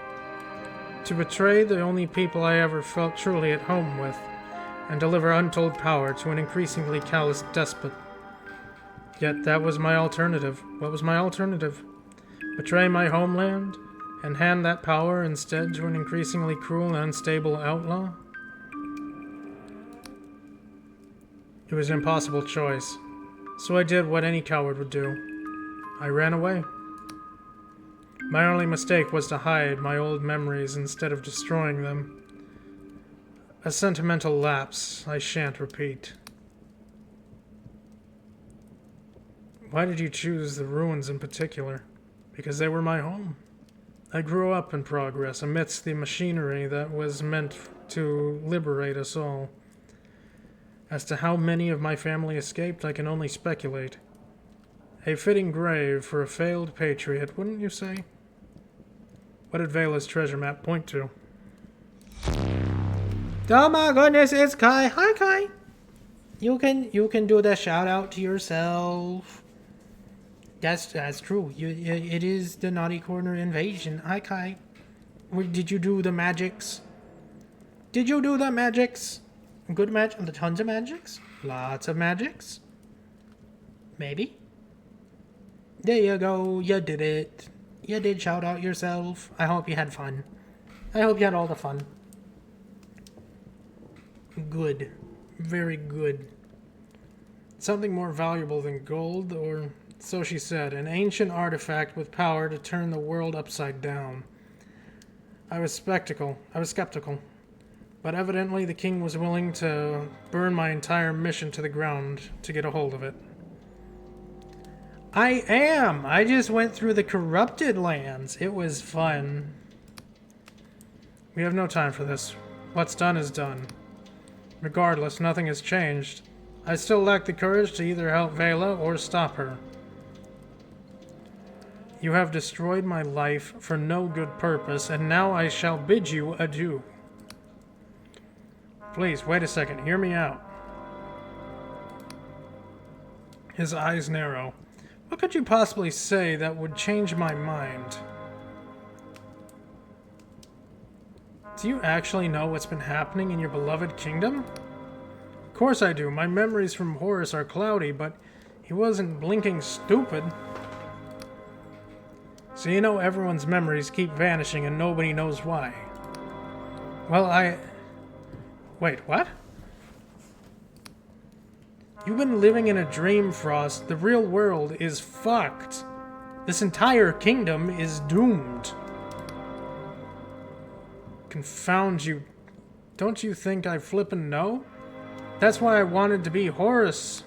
to betray the only people I ever felt truly at home with, and deliver untold power to an increasingly callous despot. Yet that was my alternative. What was my alternative? Betray my homeland, and hand that power instead to an increasingly cruel and unstable outlaw? It was an impossible choice, so I did what any coward would do. I ran away. My only mistake was to hide my old memories instead of destroying them. A sentimental lapse I shan't repeat. Why did you choose the ruins in particular? Because they were my home. I grew up in progress amidst the machinery that was meant to liberate us all. As to how many of my family escaped, I can only speculate. A fitting grave for a failed patriot, wouldn't you say? What did Vela's treasure map point to? Oh my goodness, it's Kai. Hi, Kai. You can do the shout out to yourself. That's true. It is the Naughty Corner invasion. Hi, Kai. Did you do the magics? Did you do the magics? Good match. Tons of magics. Lots of magics. Maybe. There you go. You did it. You did shout out yourself. I hope you had fun. I hope you had all the fun. Good. Very good. Something more valuable than gold, or so she said, an ancient artifact with power to turn the world upside down. I was skeptical, but evidently the king was willing to burn my entire mission to the ground to get a hold of it. I am! I just went through the corrupted lands. It was fun. We have no time for this. What's done is done. Regardless, nothing has changed. I still lack the courage to either help Vela or stop her. You have destroyed my life for no good purpose, and now I shall bid you adieu. Please, wait a second. Hear me out. His eyes narrow. What could you possibly say that would change my mind? Do you actually know what's been happening in your beloved kingdom? Of course I do. My memories from Horus are cloudy, but he wasn't blinking stupid. So you know everyone's memories keep vanishing and nobody knows why. Well, Wait, what? You've been living in a dream, Frost. The real world is fucked. This entire kingdom is doomed. Confound you. Don't you think I flippin' know? That's why I wanted to be Horus.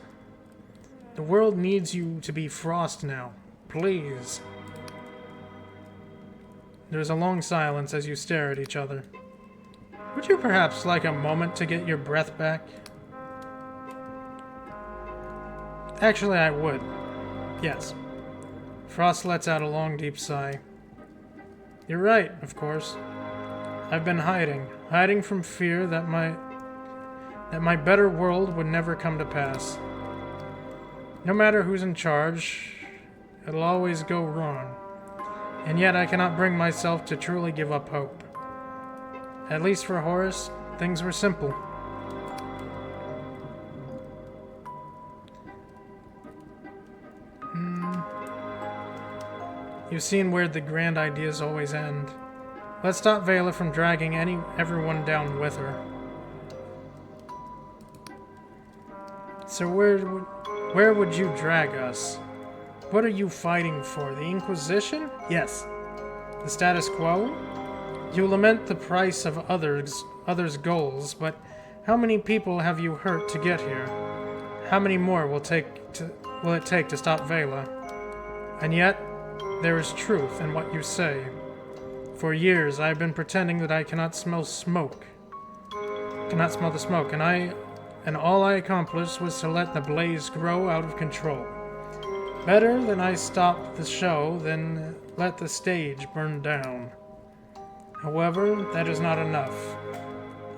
The world needs you to be Frost now. Please. There's a long silence as you stare at each other. Would you perhaps like a moment to get your breath back? Actually, I would. Yes. Frost lets out a long, deep sigh. You're right, of course. I've been hiding from fear that my better world would never come to pass. No matter who's in charge, it'll always go wrong. And yet I cannot bring myself to truly give up hope. At least for Horus, things were simple. You've seen where the grand ideas always end. Let's stop Vela from dragging everyone down with her. So where would you drag us? What are you fighting for? The Inquisition? Yes. The status quo? You lament the price of others' goals, but how many people have you hurt to get here? How many more will it take to stop Vela? And yet, there is truth in what you say. For years, I have been pretending that I cannot smell smoke. Cannot smell the smoke, and all I accomplished was to let the blaze grow out of control. Better that I stop the show than let the stage burn down. However, that is not enough.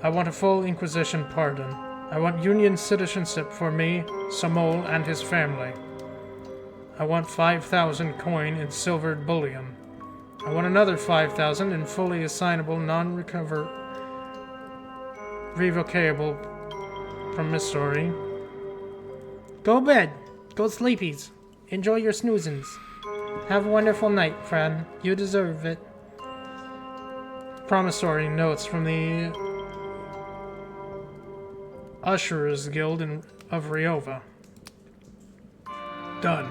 I want a full Inquisition pardon. I want Union citizenship for me, Samol, and his family. I want 5,000 coin in silvered bullion. I want another 5,000 in fully assignable, revocable promissory. Go bed. Go sleepies. Enjoy your snoozins. Have a wonderful night, friend. You deserve it. Promissory notes from the Usherers Guild of Ryova. Done.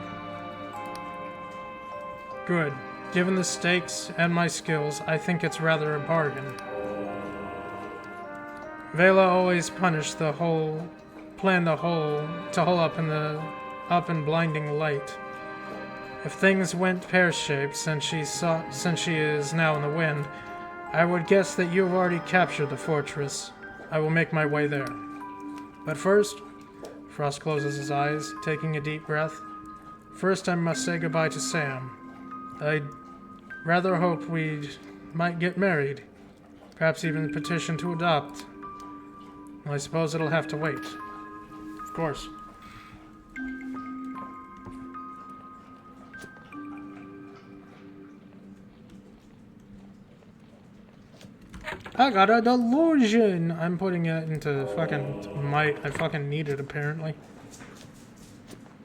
Good. Given the stakes and my skills, I think it's rather a bargain. Vela always punished the hole, planned the hole to hole up in blinding light. If things went pear-shaped since she is now in the wind, I would guess that you have already captured the fortress. I will make my way there. But first, Frost closes his eyes, taking a deep breath. First, I must say goodbye to Sam. I'd rather hope we might get married. Perhaps even petition to adopt. I suppose it'll have to wait. Of course. I got a delusion! I'm putting it into fucking might. I fucking need it, apparently.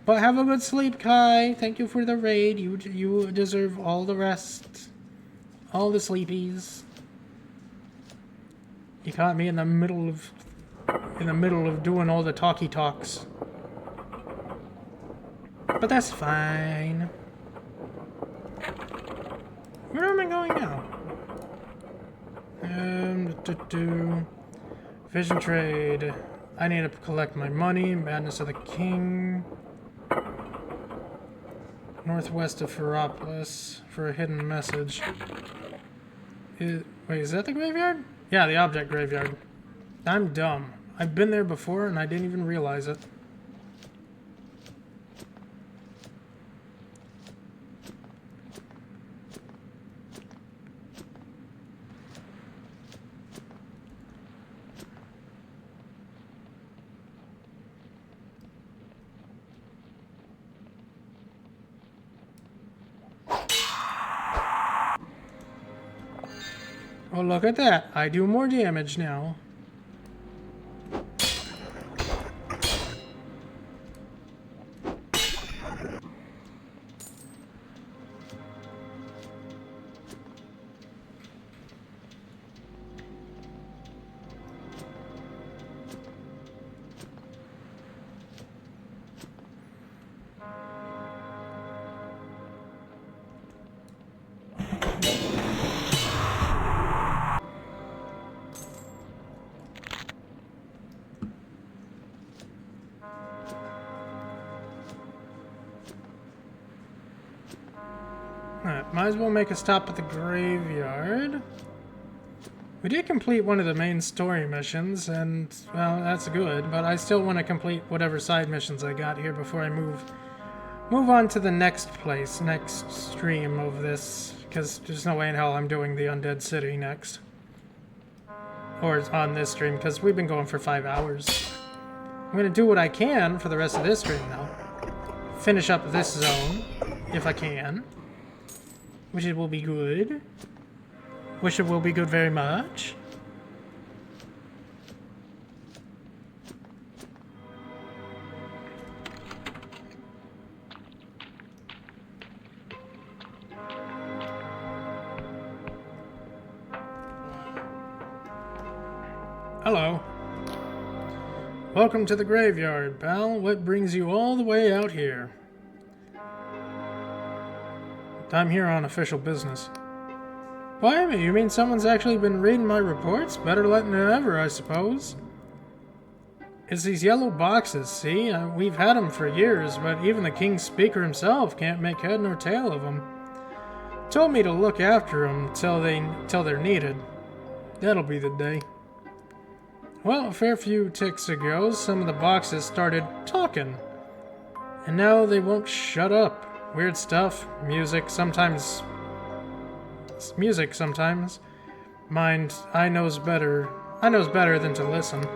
But have a good sleep, Kai. Thank you for the raid. You deserve all the rest. All the sleepies. You caught me in the middle of doing all the talky talks. But that's fine. Where am I going now? Vision trade. I need to collect my money. Madness of the King. Northwest of Ferropolis for a hidden message. Wait, is that the graveyard? Yeah, the object graveyard. I'm dumb. I've been there before and I didn't even realize it. Oh, look at that. I do more damage now. Alright, might as well make a stop at the graveyard. We did complete one of the main story missions, and, well, that's good, but I still want to complete whatever side missions I got here before I move on to the next stream of this, because there's no way in hell I'm doing the Undead City next. Or on this stream, because we've been going for 5 hours. I'm going to do what I can for the rest of this stream, though. Finish up this zone, if I can. Which it will be good. Wish it will be good very much. Hello. Welcome to the graveyard, pal. What brings you all the way out here? I'm here on official business. Why, you mean someone's actually been reading my reports? Better late than ever, I suppose. It's these yellow boxes, see? We've had them for years, but even the King's Speaker himself can't make head nor tail of them. Told me to look after them till they're needed. That'll be the day. Well, a fair few ticks ago, some of the boxes started talking. And now they won't shut up. Weird stuff. Music sometimes. Mind, I knows better than to listen.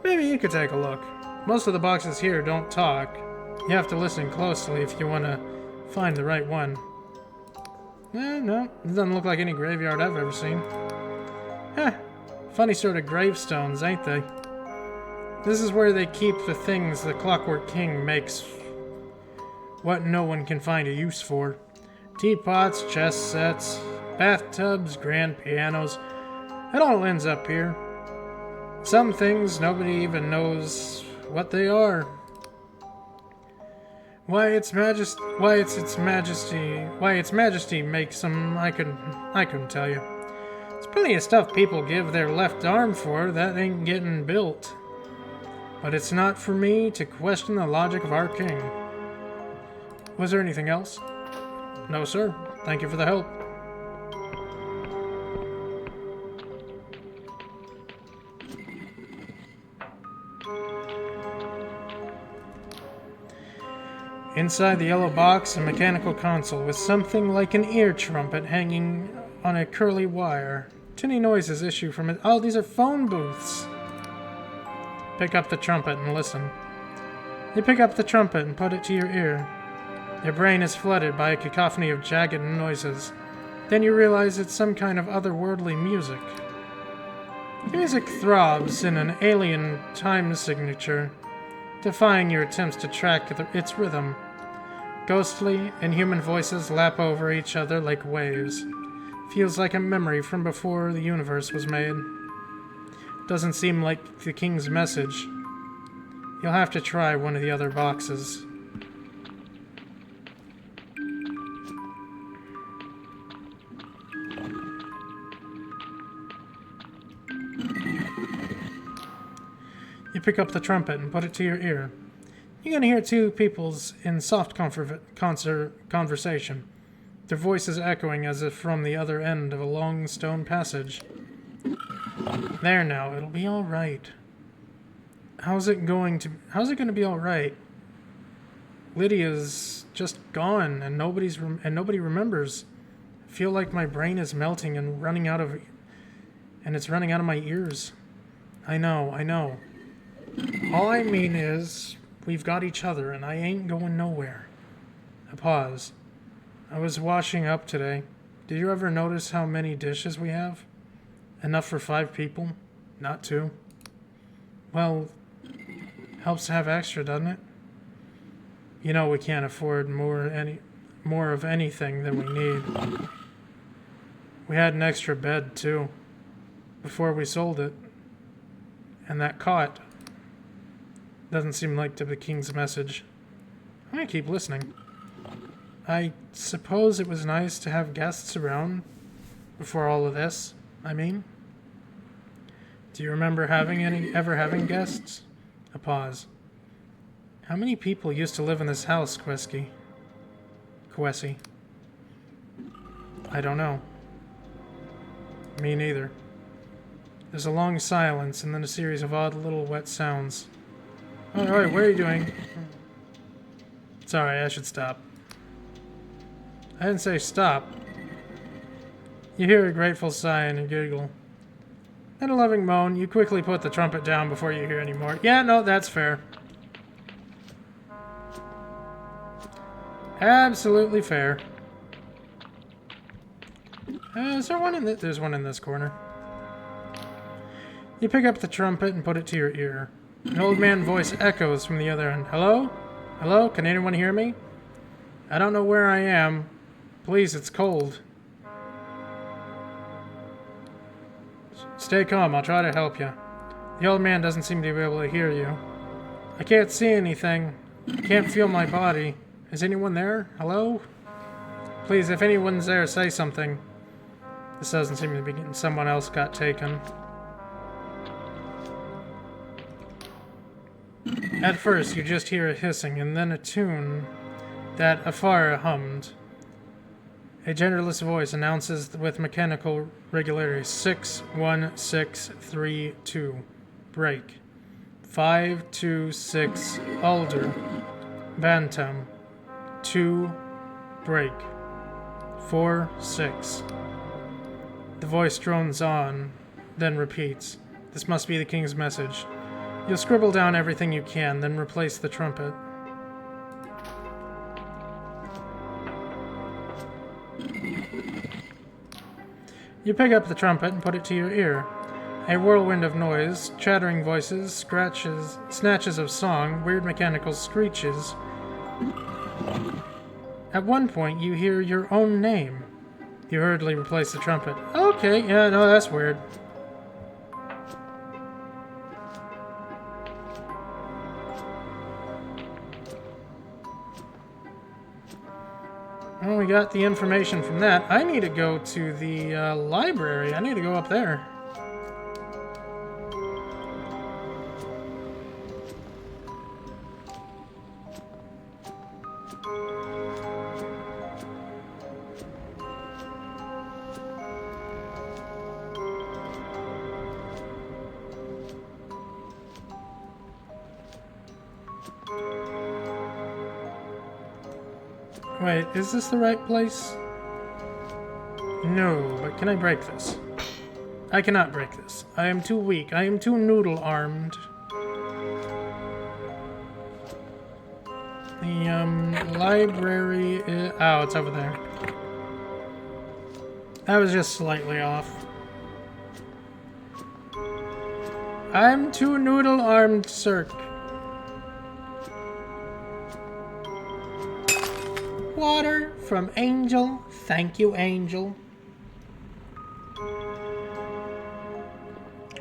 Maybe you could take a look. Most of the boxes here don't talk. You have to listen closely if you want to find the right one. No, it doesn't look like any graveyard I've ever seen. Funny sort of gravestones, ain't they? This is where they keep the things the Clockwork King makes what no one can find a use for. Teapots, chess sets, bathtubs, grand pianos. It all ends up here. Some things nobody even knows what they are. Why its majesty makes them, I couldn't tell you. There's plenty of stuff people give their left arm for that ain't getting built. But it's not for me to question the logic of our king. Was there anything else? No, sir. Thank you for the help. Inside the yellow box, a mechanical console with something like an ear trumpet hanging on a curly wire. Tinny noises issue from it. Oh, these are phone booths. Pick up the trumpet and listen. You pick up the trumpet and put it to your ear. Your brain is flooded by a cacophony of jagged noises. Then you realize it's some kind of otherworldly music. The music throbs in an alien time signature, defying your attempts to track its rhythm. Ghostly, inhuman voices lap over each other like waves. Feels like a memory from before the universe was made. Doesn't seem like the king's message. You'll have to try one of the other boxes. You pick up the trumpet and put it to your ear. You're going to hear two peoples in soft conversation, their voices echoing as if from the other end of a long stone passage. There now, it'll be all right. How's it going to be all right? Lydia's just gone and nobody remembers. I feel like my brain is melting and it's running out of my ears. I know. All I mean is, we've got each other, and I ain't going nowhere. I pause. I was washing up today. Did you ever notice how many dishes we have? Enough for 5 people, not 2. Well, helps to have extra, doesn't it? You know we can't afford more of anything than we need. We had an extra bed, too, before we sold it. And that cot. Doesn't seem like to the king's message. I'm gonna keep listening. I suppose it was nice to have guests around before all of this, I mean. Do you remember ever having guests? A pause. How many people used to live in this house, Kwessi? I don't know. Me neither. There's a long silence and then a series of odd little wet sounds. Alright, what are you doing? Sorry, I should stop. I didn't say stop. You hear a grateful sigh and a giggle. And a loving moan. You quickly put the trumpet down before you hear any more. Yeah, no, that's fair. Absolutely fair. Is there one in this? There's one in this corner. You pick up the trumpet and put it to your ear. An old man voice echoes from the other end. Hello? Hello? Can anyone hear me? I don't know where I am. Please, it's cold. Stay calm, I'll try to help you. The old man doesn't seem to be able to hear you. I can't see anything. I can't feel my body. Is anyone there? Hello? Please, if anyone's there, say something. This doesn't seem to be getting someone else got taken. At first, you just hear a hissing, and then a tune that afar hummed. A genderless voice announces with mechanical regularity, 61632, break. 526, Alder, Bantam, 2, break. 4-6. The voice drones on, then repeats. This must be the king's message. You'll scribble down everything you can, then replace the trumpet. You pick up the trumpet and put it to your ear. A whirlwind of noise, chattering voices, scratches, snatches of song, weird mechanical screeches. At one point, you hear your own name. You hurriedly replace the trumpet. Okay, yeah, no, that's weird. Well, we got the information from that. I need to go to the library. I need to go up there. Wait, is this the right place? No, but can I break this? I cannot break this. I am too weak. I am too noodle-armed. The, library is... Oh, it's over there. That was just slightly off. I'm too noodle-armed, sir. Water from Angel. Thank you, Angel.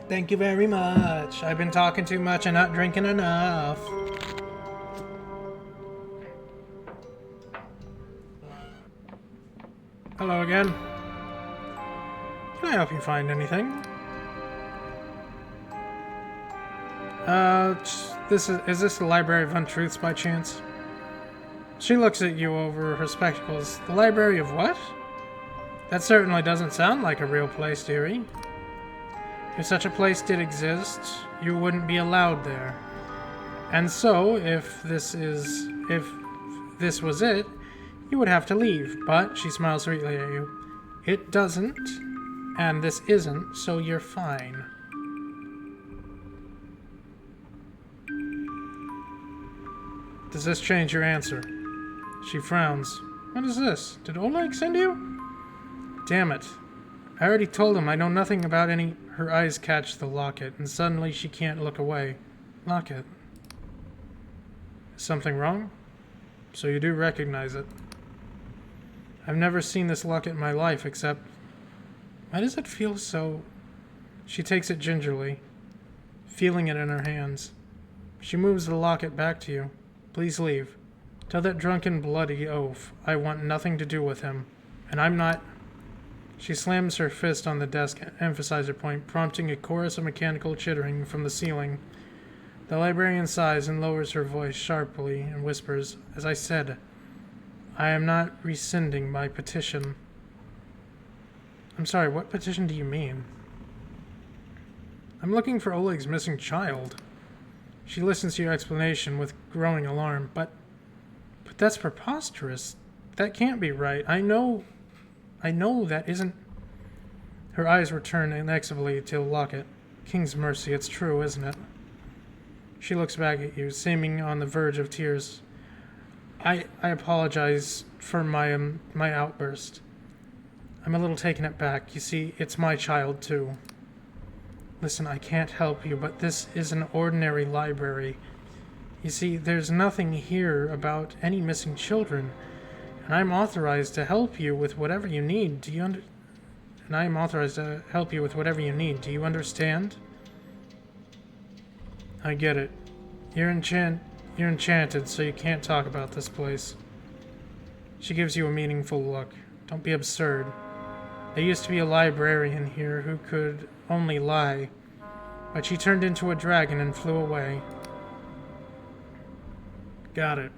Thank you very much. I've been talking too much and not drinking enough. Hello again. Can I help you find anything? Is this the Library of Untruths by chance? She looks at you over her spectacles. The Library of what? That certainly doesn't sound like a real place, dearie. If such a place did exist, you wouldn't be allowed there. And so, if this was it, you would have to leave. But, she smiles sweetly at you, it doesn't, and this isn't, so you're fine. Does this change your answer? She frowns. What is this? Did Oleg send you? Damn it. I already told him I know nothing about any... Her eyes catch the locket, and suddenly she can't look away. Locket. Is something wrong? So you do recognize it. I've never seen this locket in my life, except... Why does it feel so... She takes it gingerly, feeling it in her hands. She moves the locket back to you. Please leave. Tell that drunken, bloody oaf I want nothing to do with him. And I'm not... She slams her fist on the desk emphasizer point, prompting a chorus of mechanical chittering from the ceiling. The librarian sighs and lowers her voice sharply and whispers, As I said, I am not rescinding my petition. I'm sorry, what petition do you mean? I'm looking for Oleg's missing child. She listens to your explanation with growing alarm. But that's preposterous. That can't be right. I know that isn't... Her eyes return inexorably to the locket. King's mercy, it's true, isn't it? She looks back at you, seeming on the verge of tears. I apologize for my outburst. I'm a little taken aback. You see, it's my child, too. Listen, I can't help you, but this is an ordinary library. You see, there's nothing here about any missing children, and I'm authorized to help you with whatever you need. Do you understand? I get it. You're enchanted, so you can't talk about this place. She gives you a meaningful look. Don't be absurd. There used to be a librarian here who could only lie, but she turned into a dragon and flew away. Got it.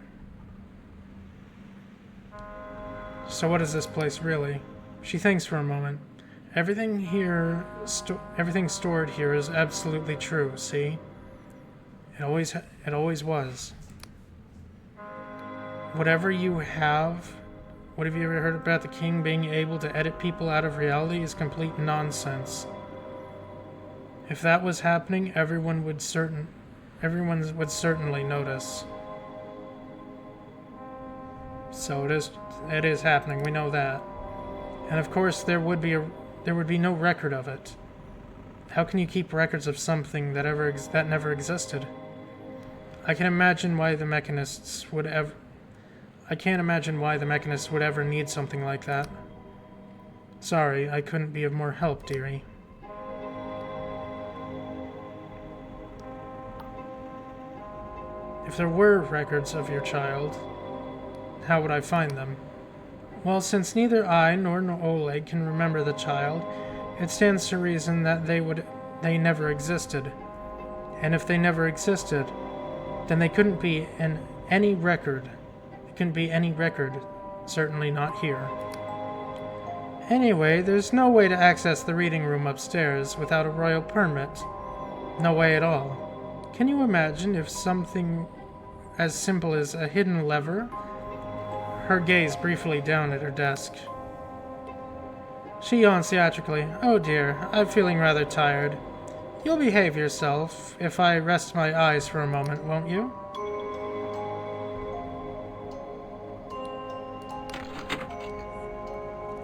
So what is this place really? She thinks for a moment. Everything stored here is absolutely true, see? It always was. What have you ever heard about the king being able to edit people out of reality is complete nonsense. If that was happening, everyone would certainly notice. So it is happening, we know that. And of course there would be there would be no record of it. How can you keep records of something that never existed? I can't imagine why the mechanists would ever need something like that. Sorry, I couldn't be of more help, dearie. If there were records of your child, how would I find them? Well, since neither I nor Oleg can remember the child, it stands to reason that they never existed. And if they never existed, then they couldn't be in any record. It couldn't be any record, certainly not here. Anyway, there's no way to access the reading room upstairs without a royal permit. No way at all. Can you imagine if something as simple as a hidden lever? Her gaze briefly down at her desk. She yawned theatrically. Oh dear, I'm feeling rather tired. You'll behave yourself if I rest my eyes for a moment, won't you?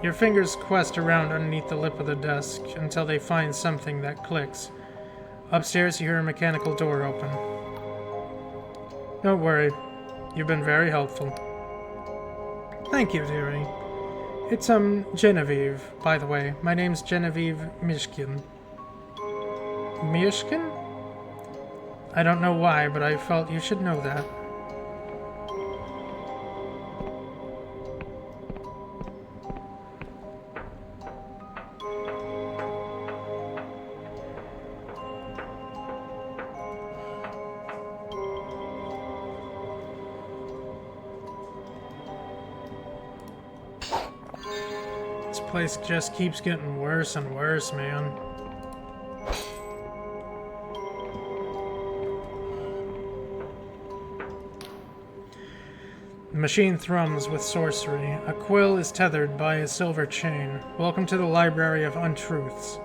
Your fingers quest around underneath the lip of the desk until they find something that clicks. Upstairs, you hear a mechanical door open. Don't worry. You've been very helpful. Thank you, dearie. It's, Genevieve, by the way. My name's Genevieve Mishkin. Mishkin? I don't know why, but I felt you should know that. This place just keeps getting worse and worse, man. The machine thrums with sorcery. A quill is tethered by a silver chain. Welcome to the Library of Untruths.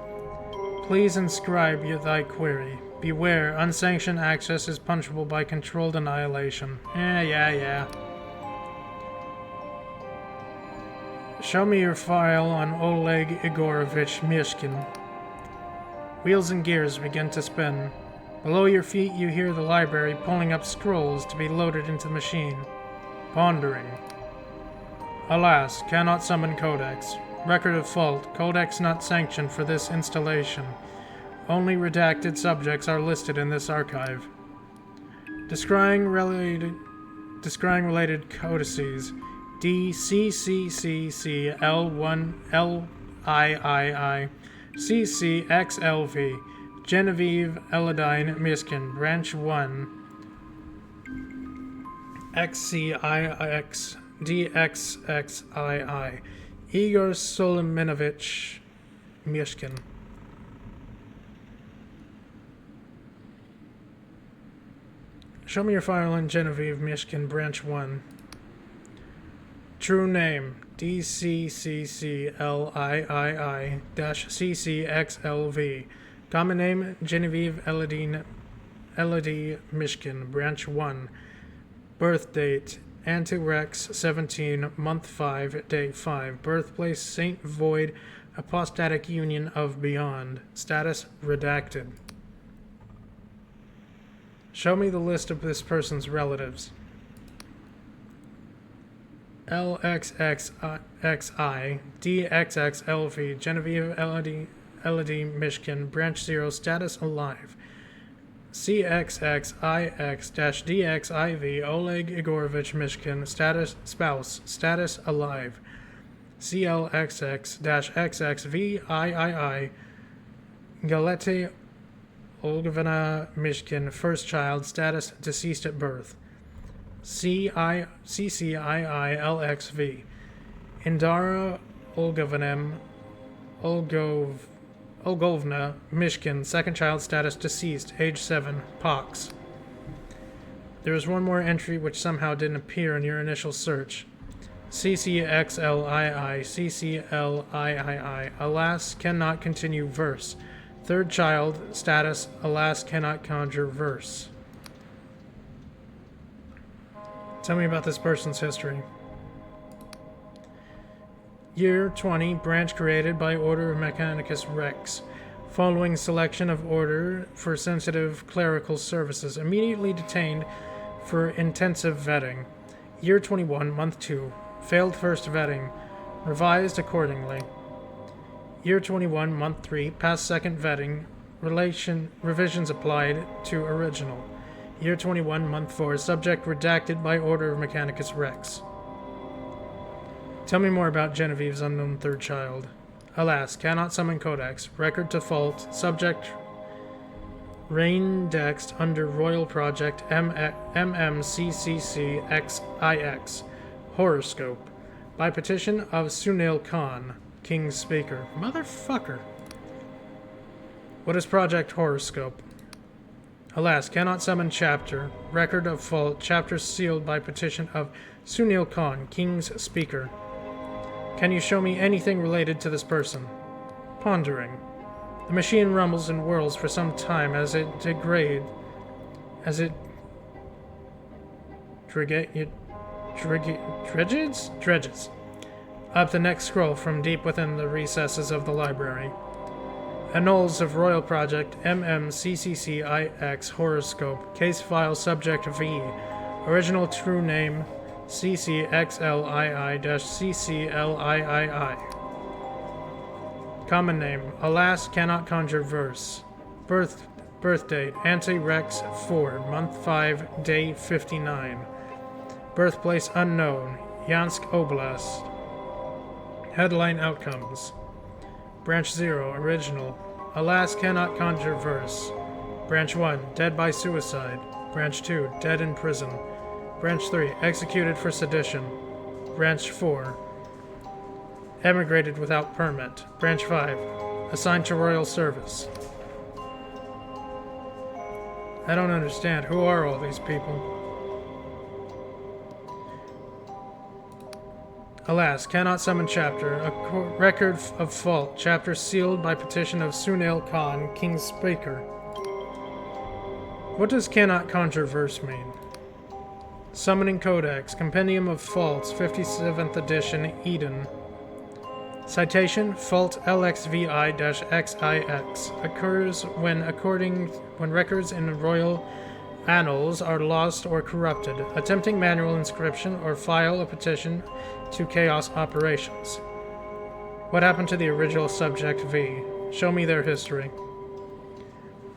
Please inscribe thy query. Beware, unsanctioned access is punishable by controlled annihilation. Yeah. Show me your file on Oleg Igorovich Mishkin. Wheels and gears begin to spin. Below your feet you hear the library pulling up scrolls to be loaded into the machine. Pondering. Alas, cannot summon codex. Record of fault. Codex not sanctioned for this installation. Only redacted subjects are listed in this archive. Descrying related codices. DCCCCL1LIII CCXLV Genevieve Eladine Miskin Branch 1 XCIX DXXII Igor Solomonovich Mishkin. Show me your file on Genevieve Mishkin Branch 1. True name, DCCCLIII-CCXLV. Common name, Genevieve Elodie Mishkin, Branch 1. Birth date, Antirex 17, month 5, day 5. Birthplace, St. Void, Apostatic Union of Beyond. Status, redacted. Show me the list of this person's relatives. LXXXI DXXLV Genevieve Elodie Mishkin Branch 0 Status alive. CXXIX-DXIV Oleg Igorovich Mishkin Status spouse Status alive. CLXX-XXVIII Galete Olgavina Mishkin first child Status deceased at birth. CCIILXV Indara Olgovna Mishkin second child status deceased age 7 pox. There is one more entry which somehow didn't appear in your initial search. CCXLII alas cannot continue verse. Third child status alas cannot conjure verse. Tell me about this person's history. Year 20, branch created by order of Mechanicus Rex. Following selection of order for sensitive clerical services. Immediately detained for intensive vetting. Year 21, month 2. Failed first vetting. Revised accordingly. Year 21, month 3. Passed second vetting. Revisions applied to original. Year 21, month 4. Subject redacted by order of Mechanicus Rex. Tell me more about Genevieve's unknown third child. Alas, cannot summon Codex. Record to fault. Subject Reindexed under Royal Project MMCCCXIX. Horoscope. By petition of Sunil Khan, King's Speaker. Motherfucker. What is Project Horoscope? Alas, cannot summon chapter. Record of fault. Chapter sealed by petition of Sunil Khan, King's Speaker. Can you show me anything related to this person? Pondering. The machine rumbles and whirls for some time as it dredges. Up the next scroll from deep within the recesses of the library. Annals of Royal Project MMCCCIX Horoscope. Case file subject V. Original true name CCXLII-CCLIII. Common name. Alas, cannot conjure verse. Birth date. Anti-Rex 4, month 5, day 59. Birthplace unknown. Yansk Oblast. Headline outcomes. Branch 0, original. Alas, cannot conjure verse. Branch 1, dead by suicide. Branch 2, dead in prison. Branch 3, executed for sedition. Branch 4, emigrated without permit. Branch 5, assigned to royal service. I don't understand. Who are all these people? Alas, cannot summon chapter. A record of fault. Chapter sealed by petition of Sunil Khan, King's Speaker. What does cannot conjure verse mean? Summoning Codex, Compendium of Faults, 57th edition, Eden. Citation: Fault LXVI-XIX occurs when records in royal annals are lost or corrupted. Attempting manual inscription or file a petition to Chaos Operations. What happened to the original subject V? Show me their history.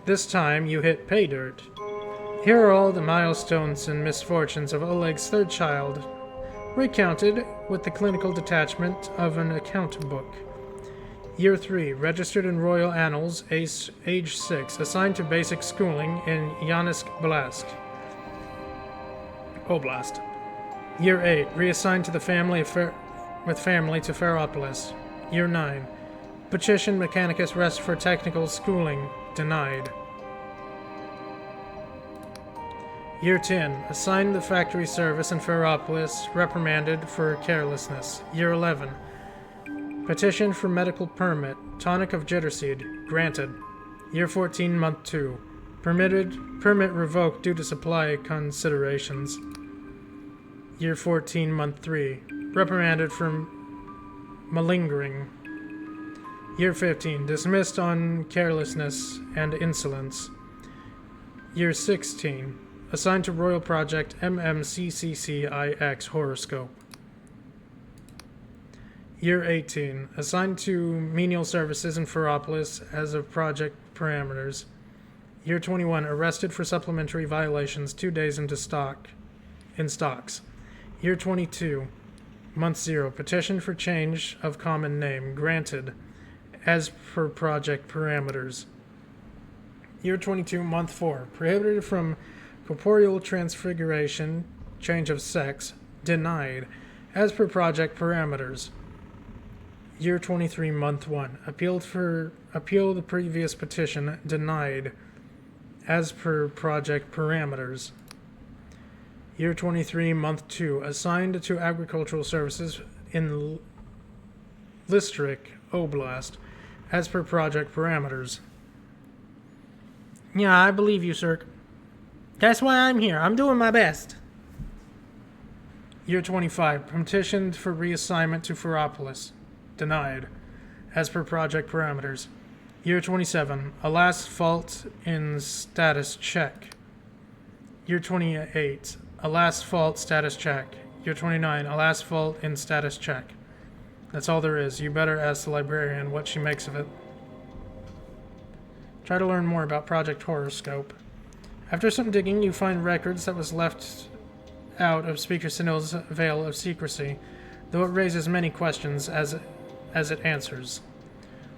This time you hit pay dirt. Here are all the milestones and misfortunes of Oleg's third child, recounted with the clinical detachment of an account book. Year 3, registered in Royal Annals, age 6, assigned to basic schooling in Yansk Oblast. Year 8, reassigned to the family to Ferropolis. Year 9, petition Mechanicus Rest for technical schooling, denied. Year 10, assigned the factory service in Ferropolis, reprimanded for carelessness. Year 11, petition for medical permit, tonic of Jitterseed, granted. Year 14, month 2, permit revoked due to supply considerations. Year 14, month 3, reprimanded for malingering. Year 15, dismissed on carelessness and insolence. Year 16, assigned to Royal Project MMCCCIX Horoscope. Year 18, assigned to menial services in Ferropolis as of project parameters. Year 21, arrested for supplementary violations 2 days in stocks. Year 22, month 0, petition for change of common name, granted, as per project parameters. Year 22, month 4, prohibited from corporeal transfiguration, change of sex, denied, as per project parameters. Year 23, month 1, appeal the previous petition, denied, as per project parameters. Year 23, month 2, assigned to agricultural services in Listrik Oblast, as per project parameters. Yeah, I believe you, sir. That's why I'm here. I'm doing my best. Year 25, petitioned for reassignment to Ferropolis. Denied. As per project parameters. Year 27. A last fault in status check. Year 28. A last fault status check. Year 29. A last fault in status check. That's all there is. You better ask the librarian what she makes of it. Try to learn more about Project Horoscope. After some digging, you find records that was left out of Speaker Sinil's veil of secrecy, though it raises many questions as it answers.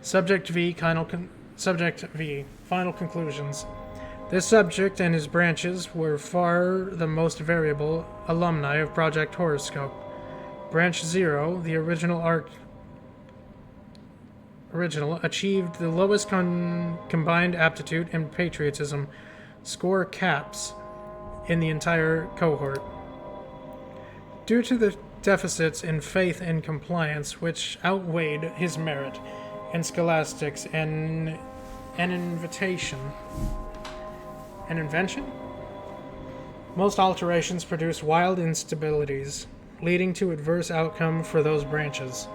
Subject V, final conclusions. This subject and his branches were far the most variable alumni of Project Horoscope. Branch 0, the original achieved the lowest combined aptitude and patriotism score caps in the entire cohort. Due to the deficits in faith and compliance which outweighed his merit in scholastics and an invention? Most alterations produce wild instabilities, leading to adverse outcome for those branches.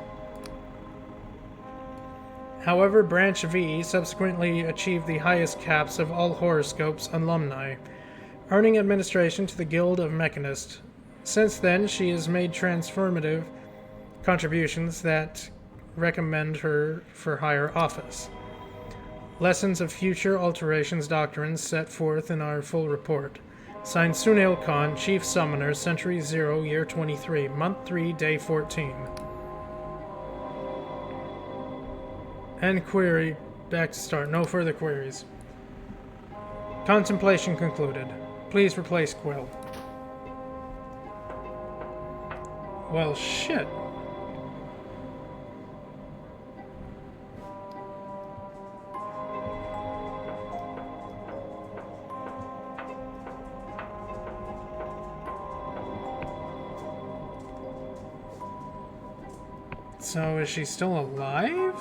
However, Branch V subsequently achieved the highest caps of all horoscopes alumni, earning administration to the Guild of Mechanists. Since then, she has made transformative contributions that recommend her for higher office. Lessons of future alterations doctrines set forth in our full report. Signed Sunail Khan, Chief Summoner, Century 0, Year 23, Month 3, Day 14. End query. Back to start. No further queries. Contemplation concluded. Please replace Quill. Well, shit. So, is she still alive?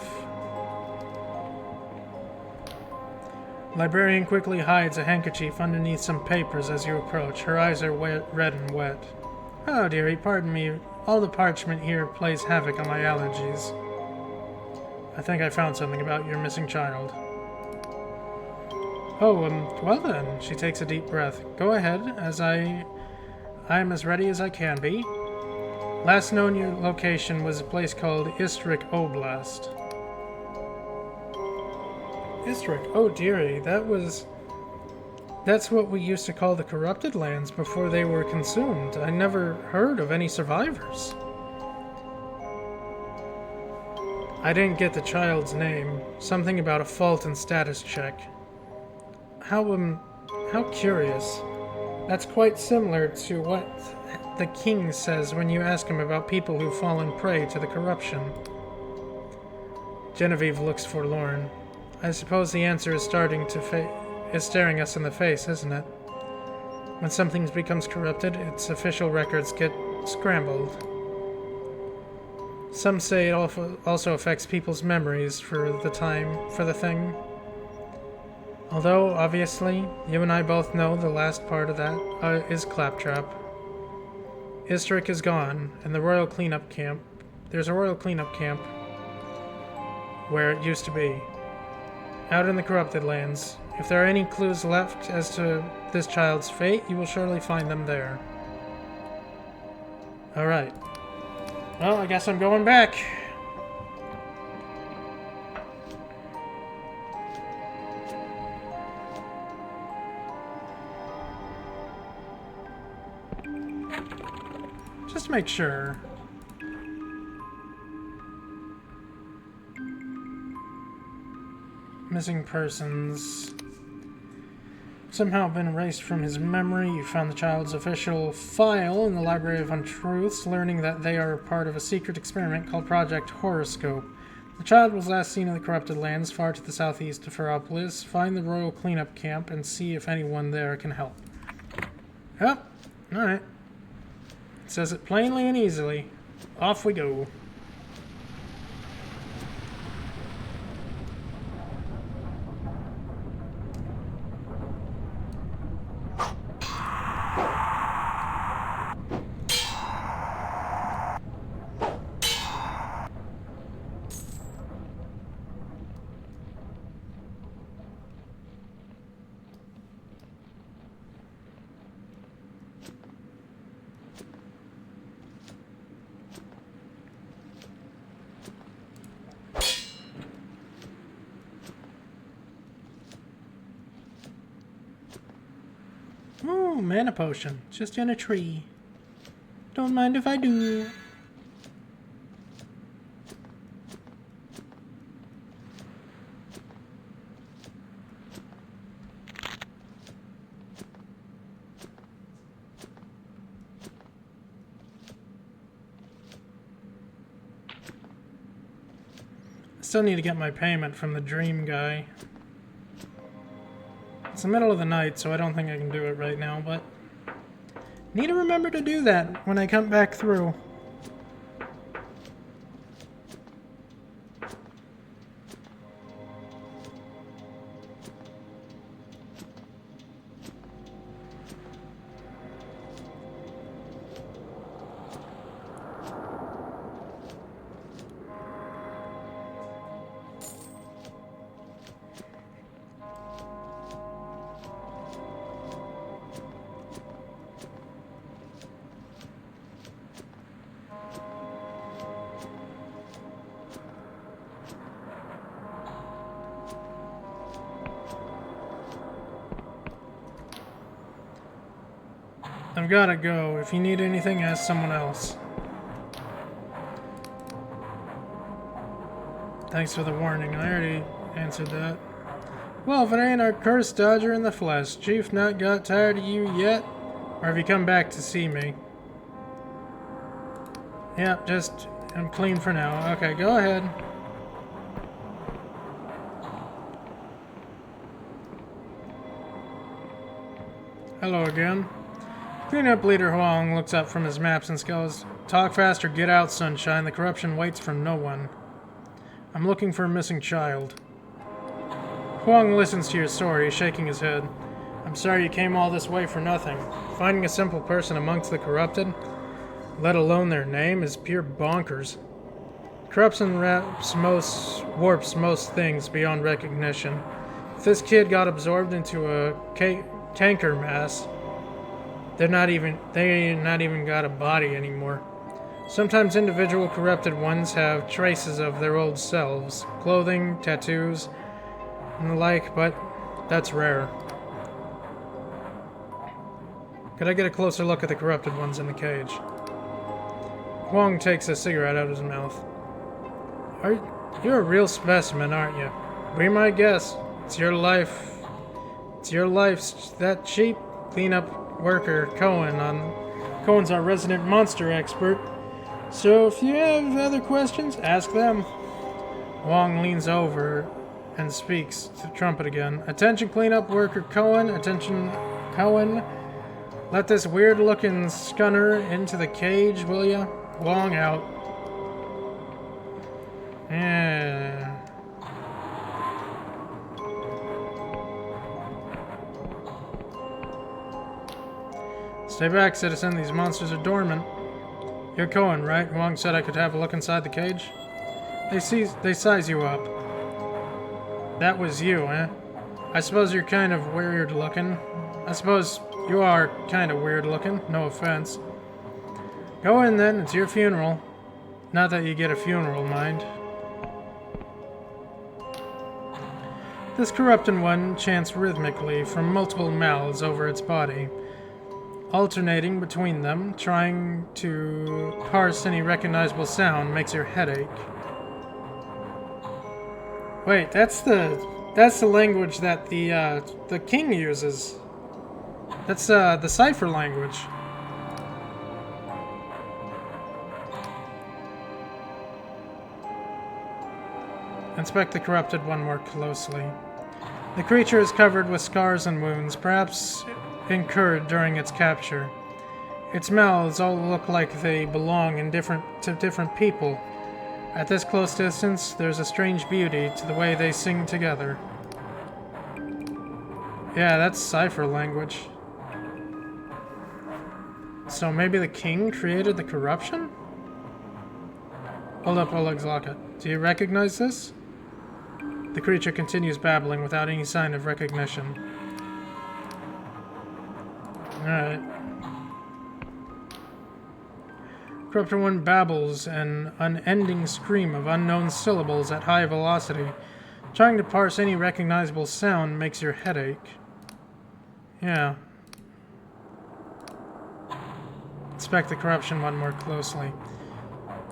Librarian quickly hides a handkerchief underneath some papers as you approach. Her eyes are red and wet. Oh, dearie, pardon me. All the parchment here plays havoc on my allergies. I think I found something about your missing child. Oh, well then. She takes a deep breath. Go ahead, as I am as ready as I can be. Last known your location was a place called Istrik Oblast. Istrik, oh dearie, that's what we used to call the corrupted lands before they were consumed. I never heard of any survivors. I didn't get the child's name. Something about a fault in status check. How curious. That's quite similar to what the king says when you ask him about people who've fallen prey to the corruption. Genevieve looks forlorn. I suppose the answer is staring us in the face, isn't it? When something becomes corrupted, its official records get scrambled. Some say it also affects people's memories for the thing. Although, obviously, you and I both know the last part of that is Claptrap. Istrik is gone, and there's a royal cleanup camp where it used to be. Out in the corrupted lands. If there are any clues left as to this child's fate, you will surely find them there. Alright. Well, I guess I'm going back. Just to make sure. Missing persons. Somehow been erased from his memory. You found the child's official file in the Library of Untruths, learning that they are part of a secret experiment called Project Horoscope. The child was last seen in the corrupted lands far to the southeast of Ferropolis. Find the royal cleanup camp and see if anyone there can help. Yep. Alright. It says it plainly and easily. Off we go. Oh, mana potion. Just in a tree. Don't mind if I do. Still need to get my payment from the dream guy. It's the middle of the night, so I don't think I can do it right now, but need to remember to do that when I come back through. I've gotta go. If you need anything, ask someone else. Thanks for the warning. I already answered that. Well, if it ain't our cursed dodger in the flesh, Chief not got tired of you yet? Or have you come back to see me? Yep, I'm clean for now. Okay, go ahead. Hello again. Cleanup leader Huang looks up from his maps and scowls. Talk faster, get out, sunshine. The corruption waits for no one. I'm looking for a missing child. Huang listens to your story, shaking his head. I'm sorry you came all this way for nothing. Finding a simple person amongst the corrupted, let alone their name, is pure bonkers. Corruption warps most things beyond recognition. If this kid got absorbed into a canker mass, they ain't not even got a body anymore. Sometimes individual corrupted ones have traces of their old selves, clothing, tattoos, and the like, but that's rare. Could I get a closer look at the corrupted ones in the cage? Huang takes a cigarette out of his mouth. You're a real specimen, aren't you? Be my guest. It's your life. It's your life's that cheap. Cleanup worker Cohen's our resident monster expert. So if you have other questions, ask them. Huang leans over and speaks to the trumpet again. Attention, cleanup worker Cohen. Attention, Cohen. Let this weird-looking scunner into the cage, will ya? Huang out. Yeah. Stay back, citizen. These monsters are dormant. You're Cohen, right? Huang said I could have a look inside the cage. They size you up. That was you, eh? I suppose you're kind of weird looking. I suppose you are kind of weird looking. No offense. Go in then. It's your funeral. Not that you get a funeral, mind. This corrupted one chants rhythmically from multiple mouths over its body, alternating between them, trying to parse any recognizable sound makes your head ache. Wait, that's the language that the king uses. That's the cipher language. Inspect the corrupted one more closely. The creature is covered with scars and wounds, perhaps incurred during its capture. Its mouths all look like they belong to different people. At this close distance, there's a strange beauty to the way they sing together. Yeah, that's cipher language. So maybe the king created the corruption? Hold up, Oleg's locket. Do you recognize this? The creature continues babbling without any sign of recognition. Alright. Corrupted one babbles an unending scream of unknown syllables at high velocity. Trying to parse any recognizable sound makes your head ache. Yeah. inspect the corruption one more closely.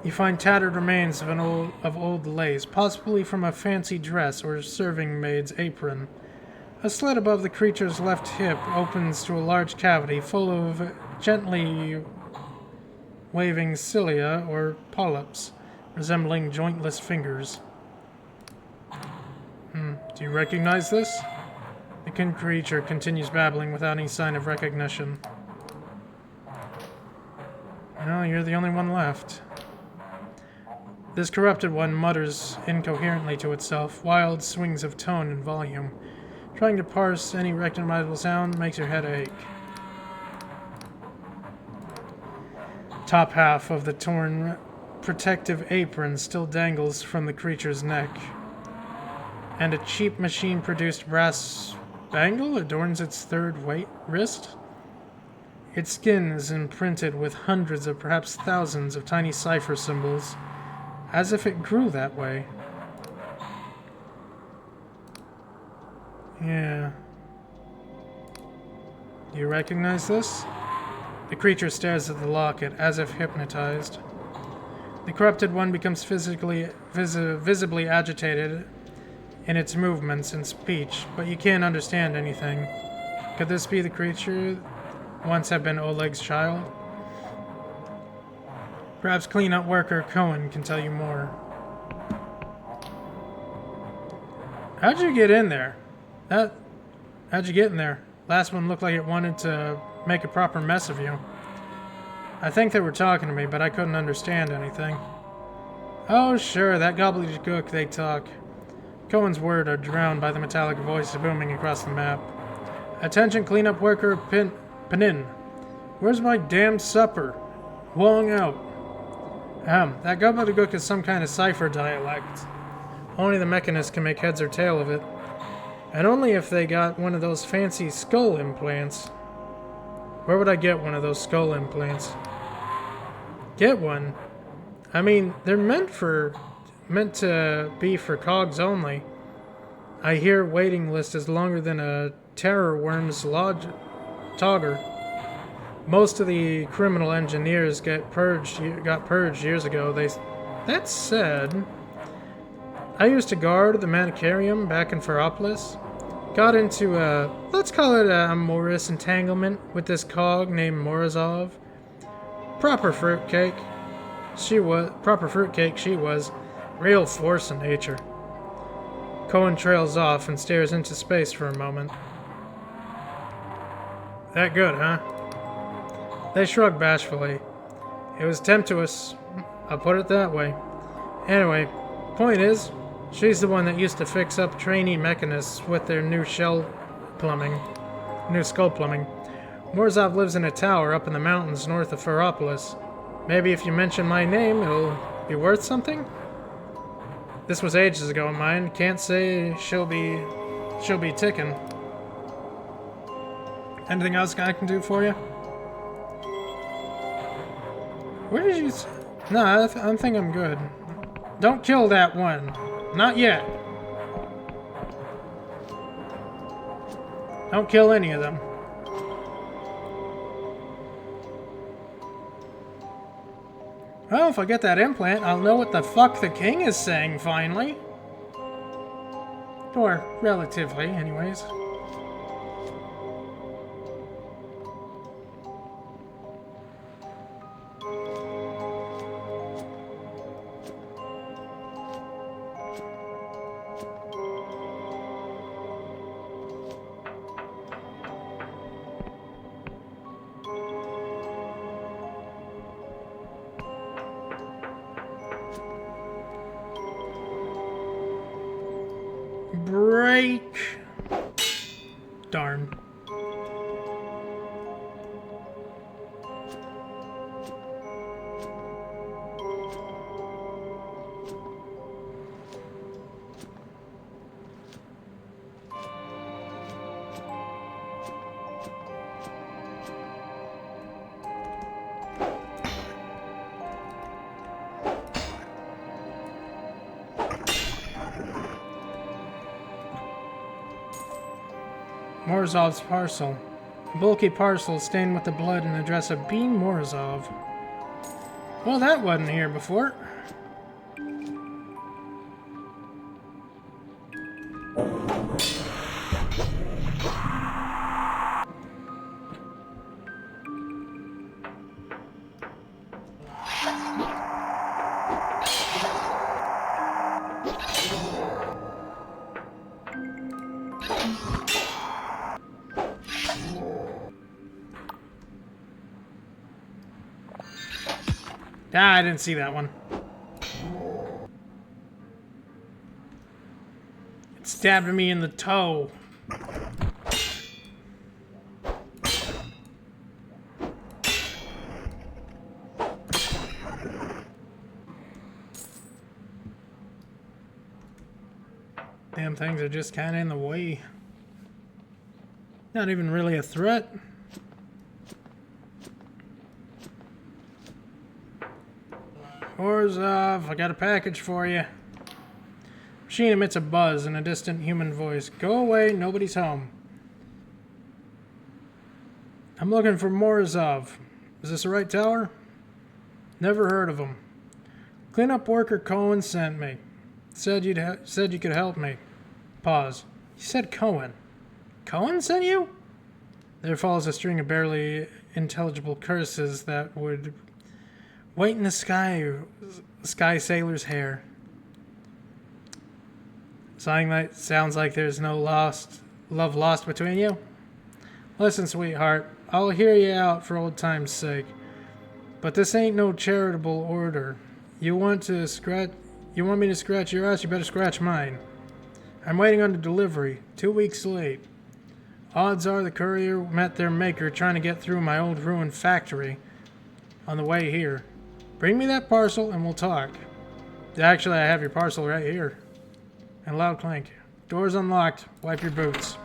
You find tattered remains of old lace, possibly from a fancy dress or serving maid's apron. A slit above the creature's left hip opens to a large cavity full of gently waving cilia or polyps, resembling jointless fingers. Do you recognize this? The creature continues babbling without any sign of recognition. No, you're the only one left. This corrupted one mutters incoherently to itself, wild swings of tone and volume. Trying to parse any recognizable sound makes your head ache. Top half of the torn protective apron still dangles from the creature's neck, and a cheap machine-produced brass bangle adorns its third wrist. Its skin is imprinted with hundreds of perhaps thousands of tiny cipher symbols, as if it grew that way. Yeah. Do you recognize this? The creature stares at the locket, as if hypnotized. The corrupted one becomes visibly agitated in its movements and speech, but you can't understand anything. Could this be the creature once have been Oleg's child? Perhaps cleanup worker Cohen can tell you more. How'd you get in there? How'd you get in there? Last one looked like it wanted to make a proper mess of you. I think they were talking to me, but I couldn't understand anything. Oh, sure, that gobbledygook they talk. Cohen's words are drowned by the metallic voice booming across the map. Attention, cleanup worker Penin. Where's my damn supper? Wong out. That gobbledygook is some kind of cipher dialect. Only the mechanists can make heads or tail of it. And only if they got one of those fancy skull implants. Where would I get one of those skull implants? Get one? I mean, they're meant to be for cogs only. I hear waiting list is longer than a terror worm's togger. Most of the criminal engineers got purged years ago. That said, I used to guard the Manicarium back in Ferropolis. Got into let's call it a amorous entanglement with this cog named Morozov. Proper fruitcake. She was. Real force of nature. Cohen trails off and stares into space for a moment. That good, huh? They shrug bashfully. It was tempestuous. I'll put it that way. Anyway, point is, she's the one that used to fix up trainee mechanists with their new skull plumbing. Morozov lives in a tower up in the mountains north of Ferropolis. Maybe if you mention my name, it'll be worth something? This was ages ago, mind. Can't say she'll be ticking. Anything else I can do for you? Where did you... No, I think I'm good. Don't kill that one. Not yet. Don't kill any of them. Well, if I get that implant, I'll know what the fuck the king is saying, finally. Or, relatively, anyways. Break. Darn. Morozov's parcel. A bulky parcel stained with the blood and address of Bean Morozov. Well, that wasn't here before. Ah, I didn't see that one. It stabbed me in the toe. Damn things are just kind of in the way. Not even really a threat. Orzhov, I got a package for you. Machine emits a buzz in a distant human voice. Go away, nobody's home. I'm looking for Morozov. Is this the right tower? Never heard of him. Cleanup worker Cohen sent me. Said you could help me. Pause. You said Cohen. Cohen sent you? There follows a string of barely intelligible curses that would wait in the sky sailor's hair. Sounds like there's no love lost between you. Listen, sweetheart, I'll hear you out for old time's sake, but this ain't no charitable order. You want me to scratch your ass? You better scratch mine. I'm waiting on the delivery, 2 weeks late. Odds are the courier met their maker trying to get through my old ruined factory on the way here. Bring me that parcel and we'll talk. Actually, I have your parcel right here. And loud clank. Doors unlocked. Wipe your boots.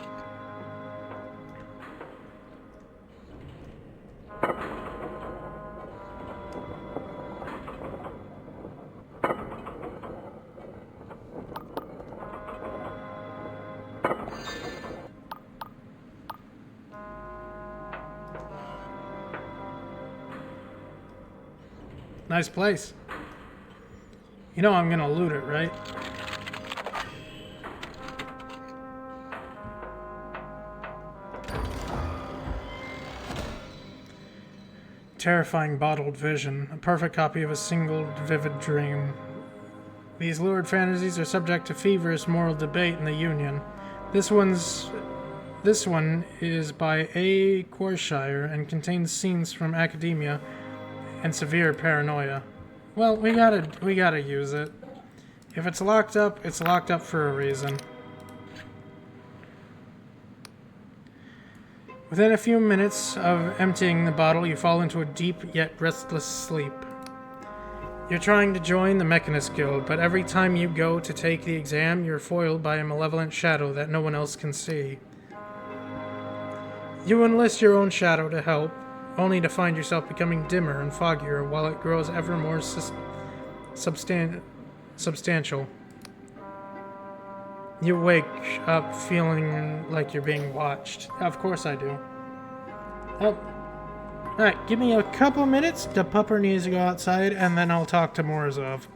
Nice place. You know I'm gonna loot it, right? Terrifying bottled vision, a perfect copy of a single vivid dream. These lurid fantasies are subject to feverish moral debate in the Union. This one is by A. Corshire and contains scenes from academia and severe paranoia. Well, we gotta use it. If it's locked up for a reason. Within a few minutes of emptying the bottle, you fall into a deep yet restless sleep. You're trying to join the Mechanist Guild, but every time you go to take the exam, you're foiled by a malevolent shadow that no one else can see. You enlist your own shadow to help, only to find yourself becoming dimmer and foggier while it grows ever more substantial. You wake up feeling like you're being watched. Of course I do. Oh. Alright, give me a couple minutes. The pupper needs to go outside, and then I'll talk to Morozov.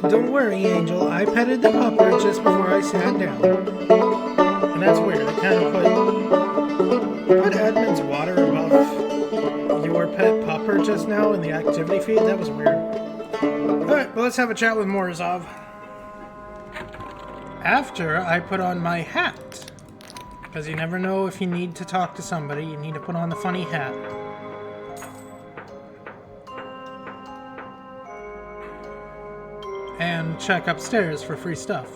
Don't worry, Angel. I petted the pupper just before I sat down. And that's weird. I kind of put Edmund's water above your pet pupper just now in the activity feed. That was weird. Alright, well, let's have a chat with Morozov. After I put on my hat. Because you never know if you need to talk to somebody, you need to put on the funny hat. And check upstairs for free stuff.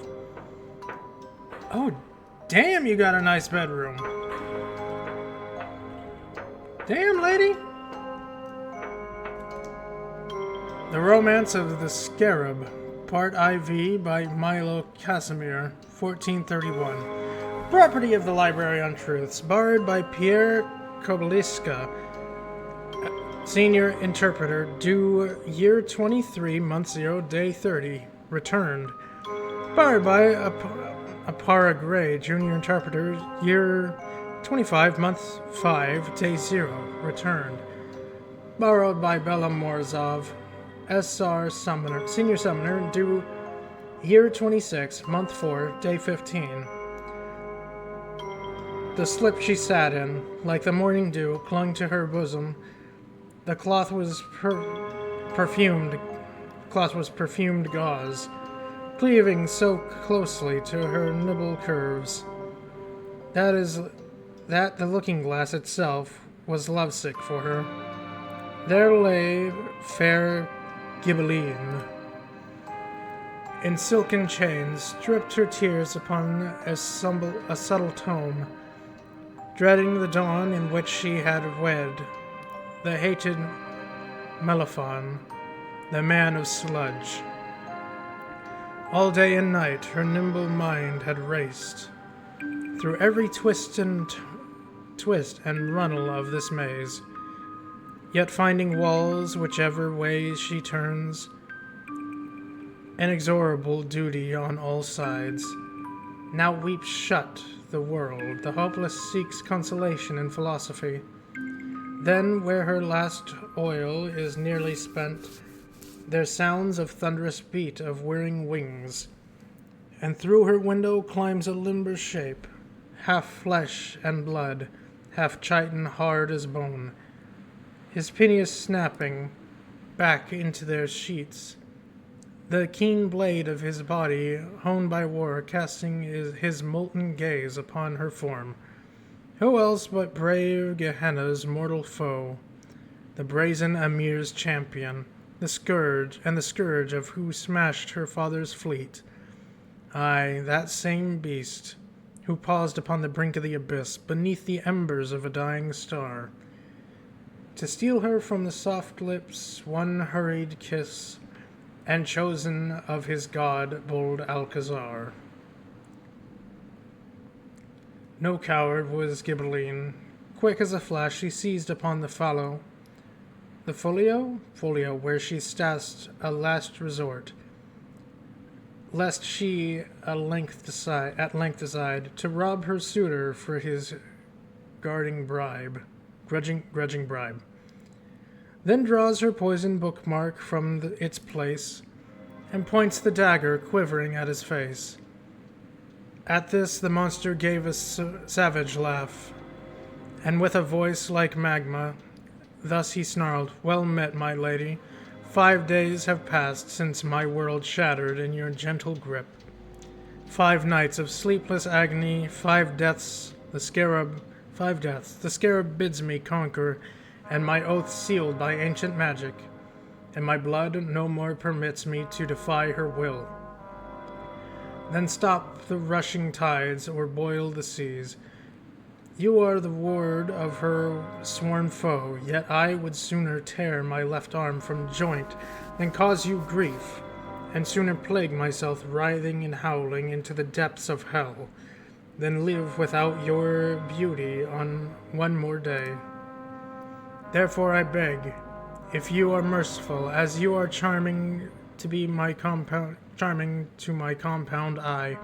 Oh, damn, you got a nice bedroom. Damn, lady. The Romance of the Scarab, Part IV by Milo Casimir, 1431. Property of the Library on Truths, borrowed by Pierre Kobeliska, Senior Interpreter, due year 23, month 0, day 30, returned. Borrowed by Apara Gray, Junior Interpreter, year 25, month 5, day 0, returned. Borrowed by Bella Morozov, SR Summoner, Senior Summoner, due year 26, month 4, day 15. The slip she sat in, like the morning dew, clung to her bosom. The cloth was perfumed gauze, cleaving so closely to her nibble curves. That the looking-glass itself was lovesick for her. There lay fair Ghibelline, in silken chains, stripped her tears upon a subtle tome, dreading the dawn in which she had wed the hated Melephon, the man of sludge. All day and night her nimble mind had raced through every twist and runnel of this maze, yet finding walls whichever way she turns, inexorable duty on all sides. Now weeps shut the world, the hopeless seeks consolation in philosophy. Then, where her last oil is nearly spent, there sounds of thunderous beat of whirring wings, and through her window climbs a limber shape, half flesh and blood, half chitin hard as bone, his pinions snapping back into their sheets, the keen blade of his body, honed by war, casting his molten gaze upon her form. Who else but brave Gehenna's mortal foe, the brazen Amir's champion, the scourge of who smashed her father's fleet? Aye, that same beast, who paused upon the brink of the abyss, beneath the embers of a dying star, to steal her from the soft lips one hurried kiss, and chosen of his god, bold Alcazar. No coward was Ghibelline. Quick as a flash, she seized upon the folio, where she stashed a last resort, lest she at length decide to rob her suitor for his grudging bribe. then draws her poison bookmark from its place and points the dagger quivering at his face. At this, the monster gave a savage laugh, and with a voice like magma, thus he snarled, "Well met, my lady. 5 days have passed since my world shattered in your gentle grip. 5 nights of sleepless agony, 5 deaths, the scarab bids me conquer, and my oath sealed by ancient magic, and my blood no more permits me to defy her will. Then stop the rushing tides or boil the seas. You are the ward of her sworn foe, yet I would sooner tear my left arm from joint than cause you grief, and sooner plague myself writhing and howling into the depths of hell, than live without your beauty on one more day. Therefore I beg, if you are merciful, as you are charming to my compound eye,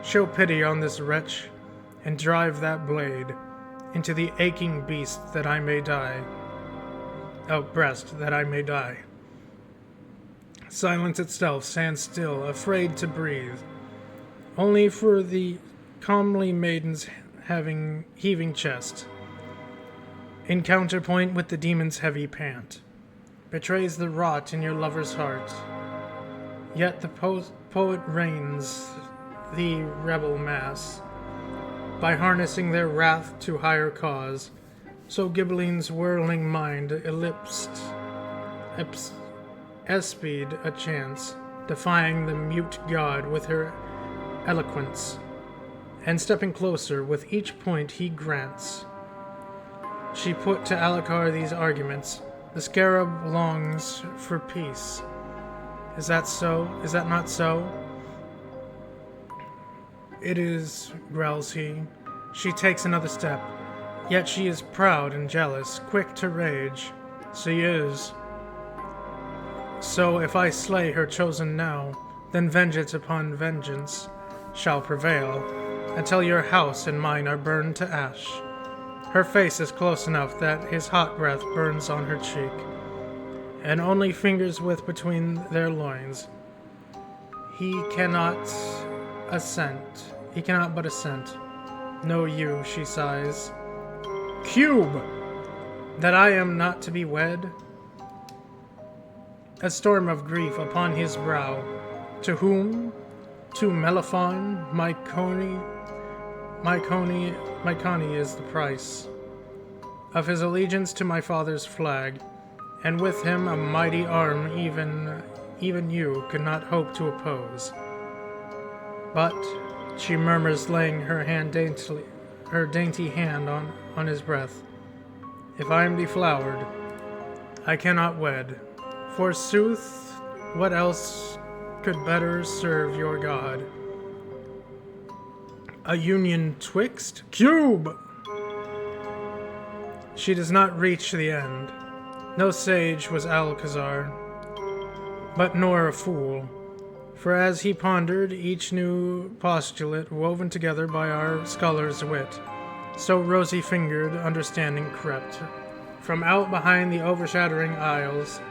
show pity on this wretch, and drive that blade into the aching beast that I may die. Breast, that I may die." Silence itself stands still, afraid to breathe, only for the comely maiden's heaving chest, in counterpoint with the demon's heavy pant, betrays the rot in your lover's heart. Yet the poet reigns the rebel mass, by harnessing their wrath to higher cause. So Ghibelline's whirling mind espied a chance, defying the mute god with her eloquence, and stepping closer with each point he grants. She put to Alucard these arguments. The scarab longs for peace. Is that so? Is that not so? It is, growls he. She takes another step, yet she is proud and jealous, quick to rage. She is. So if I slay her chosen now, then vengeance upon vengeance shall prevail, until your house and mine are burned to ash. Her face is close enough that his hot breath burns on her cheek, and only fingers width between their loins. He cannot but assent. Know you, she sighs, Cube, that I am not to be wed? A storm of grief upon his brow. To whom? To Meliphon, Mycone is the price of his allegiance to my father's flag, and with him a mighty arm even you could not hope to oppose. But, she murmurs, laying her dainty hand on his breast, if I am deflowered, I cannot wed. Forsooth, what else could better serve your god? A union twixt? Cube! She does not reach the end. No sage was Alcazar, but nor a fool. For as he pondered each new postulate woven together by our scholar's wit, so rosy-fingered understanding crept. From out behind the overshadowing aisles,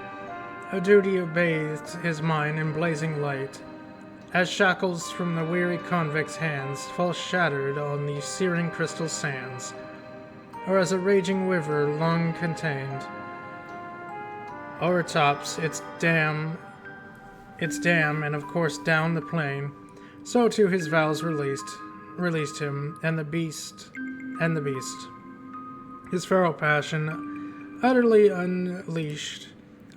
a duty bathed his mind in blazing light, as shackles from the weary convict's hands fall shattered on the searing crystal sands, or as a raging river long contained o'ertops its dam, and of course down the plain, so too his vows released him, and the beast. His feral passion, utterly unleashed,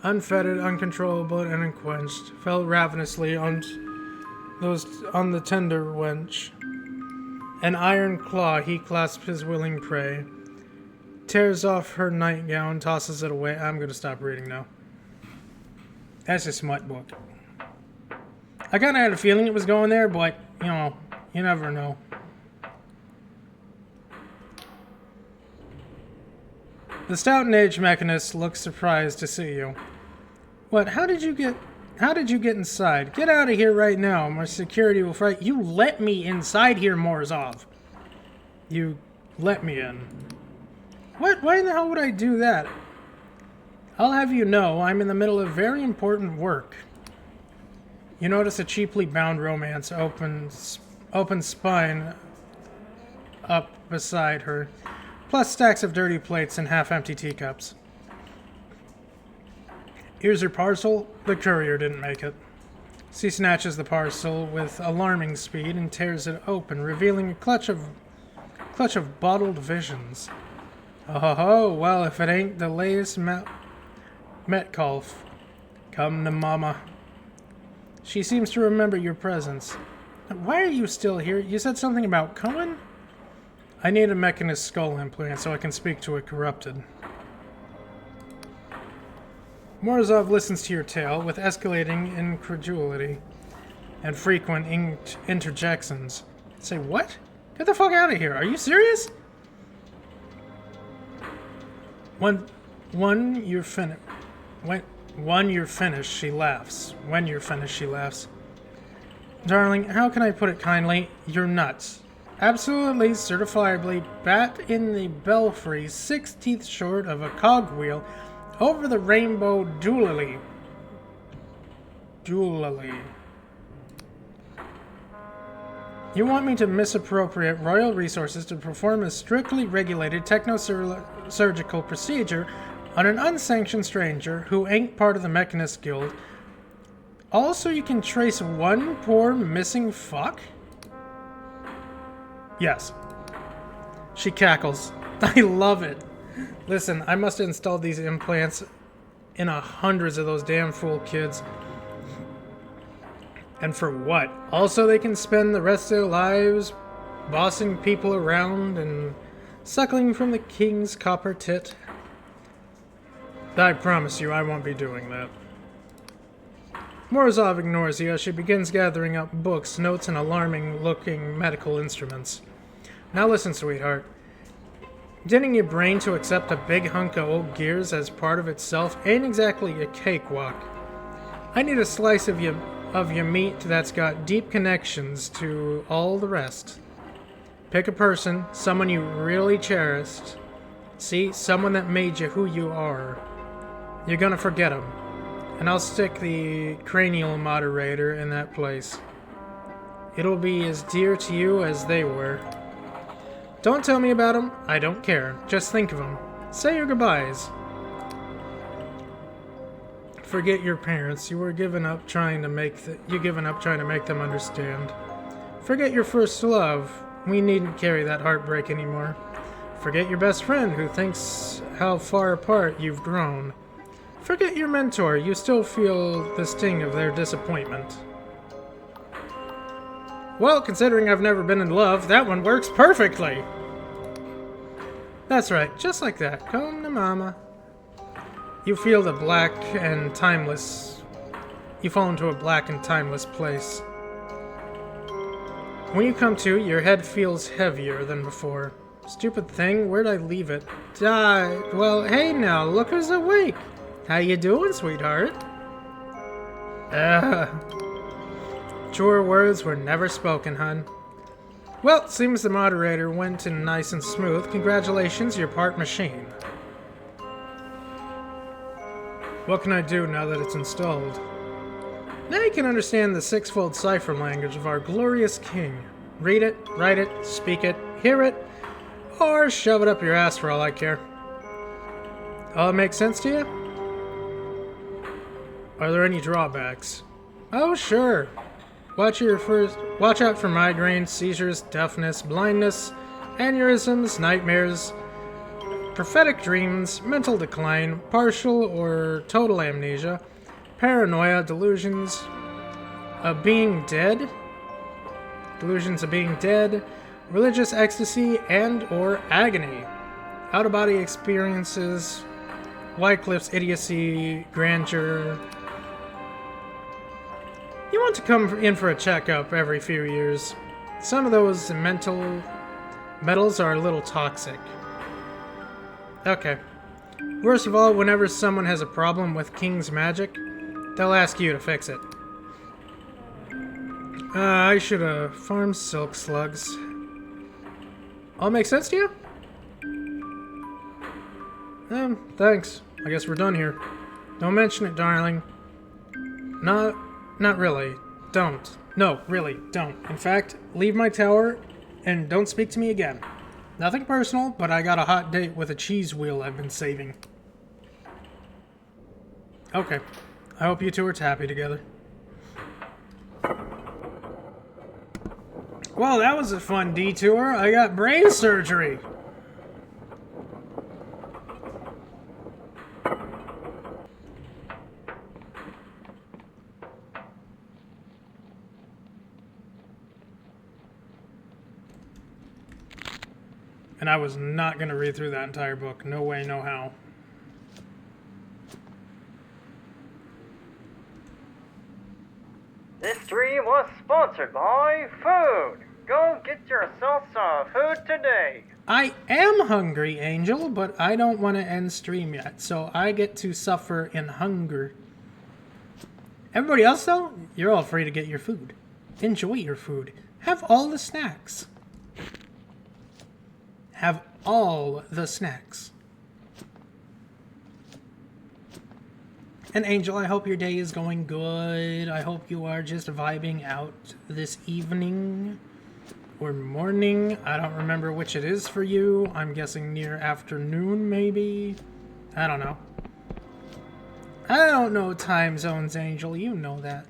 unfettered, uncontrollable, and unquenched, fell ravenously on the tender wench. An iron claw he clasps his willing prey, tears off her nightgown, tosses it away. I'm going to stop reading now. That's a smut book. I kind of had a feeling it was going there, but, you never know. The stout-aged mechanist looks surprised to see you. What? How did you get inside? Get out of here right now. My security will fright. You let me inside here, Morozov. You let me in. What? Why in the hell would I do that? I'll have you know I'm in the middle of very important work. You notice a cheaply bound romance open spine up beside her, plus stacks of dirty plates and half-empty teacups. Here's your parcel. The courier didn't make it. She snatches the parcel with alarming speed and tears it open, revealing a clutch of bottled visions. Oh, well, if it ain't the latest Metcalf. Come to Mama. She seems to remember your presence. Why are you still here? You said something about Cohen? I need a mechanist skull implant so I can speak to a corrupted. Morozov listens to your tale with escalating incredulity and frequent interjections. Say, what? Get the fuck out of here. Are you serious? When you're finished, she laughs. When you're finished, she laughs. Darling, how can I put it kindly? You're nuts. Absolutely, certifiably, bat in the belfry, 6 teeth short of a cogwheel, over the rainbow doolally. You want me to misappropriate royal resources to perform a strictly regulated techno-surgical procedure on an unsanctioned stranger who ain't part of the Mechanist Guild? Also, you can trace one poor missing fuck? Yes. She cackles. I love it. Listen, I must have installed these implants in hundreds of those damn fool kids. And for what? Also, they can spend the rest of their lives bossing people around and suckling from the king's copper tit. I promise you, I won't be doing that. Morozov ignores you as she begins gathering up books, notes, and alarming-looking medical instruments. Now listen, sweetheart. Getting your brain to accept a big hunk of old gears as part of itself ain't exactly a cakewalk. I need a slice of your meat that's got deep connections to all the rest. Pick a person, someone you really cherished. See, someone that made you who you are. You're gonna forget them. And I'll stick the cranial moderator in that place. It'll be as dear to you as they were. Don't tell me about them. I don't care. Just think of them. Say your goodbyes. Forget your parents. You given up trying to make them understand. Forget your first love. We needn't carry that heartbreak anymore. Forget your best friend who thinks how far apart you've grown. Forget your mentor. You still feel the sting of their disappointment. Well, considering I've never been in love, that one works perfectly. That's right, just like that. Come to Mama. You feel the black and timeless. You fall into a black and timeless place. When you come to, your head feels heavier than before. Stupid thing, where'd I leave it? Well, hey now, look who's awake. How you doing, sweetheart? Truer words were never spoken, hun. Well, seems the moderator went in nice and smooth. Congratulations, you're part machine. What can I do now that it's installed? Now you can understand the six-fold cipher language of our glorious king. Read it, write it, speak it, hear it, or shove it up your ass for all I care. All it makes sense to you? Are there any drawbacks? Oh, sure. Watch out for migraines, seizures, deafness, blindness, aneurysms, nightmares, prophetic dreams, mental decline, partial or total amnesia, paranoia, delusions of being dead, religious ecstasy and or agony, out-of-body experiences, Wycliffe's idiocy, grandeur. You want to come in for a checkup every few years. Some of those metals are a little toxic. Okay. Worst of all, whenever someone has a problem with King's magic, they'll ask you to fix it. I should have farmed silk slugs. All make sense to you? Thanks. I guess we're done here. Don't mention it, darling. Not really. Don't. No, really, don't. In fact, leave my tower and don't speak to me again. Nothing personal, but I got a hot date with a cheese wheel I've been saving. Okay. I hope you two are happy together. Well, that was a fun detour. I got brain surgery. And I was not going to read through that entire book. No way, no how. This stream was sponsored by food. Go get yourself some food today. I am hungry, Angel, but I don't want to end stream yet, so I get to suffer in hunger. Everybody else, though, you're all free to get your food. Enjoy your food. Have all the snacks. Have all the snacks. And Angel, I hope your day is going good. I hope you are just vibing out this evening or morning. I don't remember which it is for you. I'm guessing near afternoon, maybe. I don't know. I don't know time zones, Angel. You know that.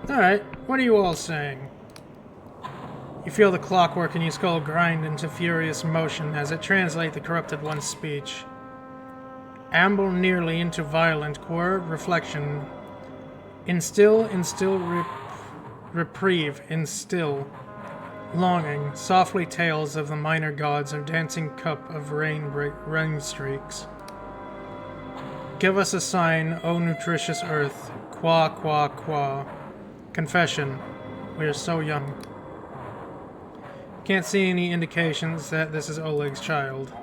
Alright, what are you all saying? You feel the clockwork in your skull grind into furious motion as it translates the corrupted one's speech. Amble nearly into violent core reflection. Instill reprieve, instill. Longing, softly tales of the minor gods of dancing cup of rain streaks. Give us a sign, O nutritious earth, qua qua qua. Confession, we are so young. Can't see any indications that this is Oleg's child.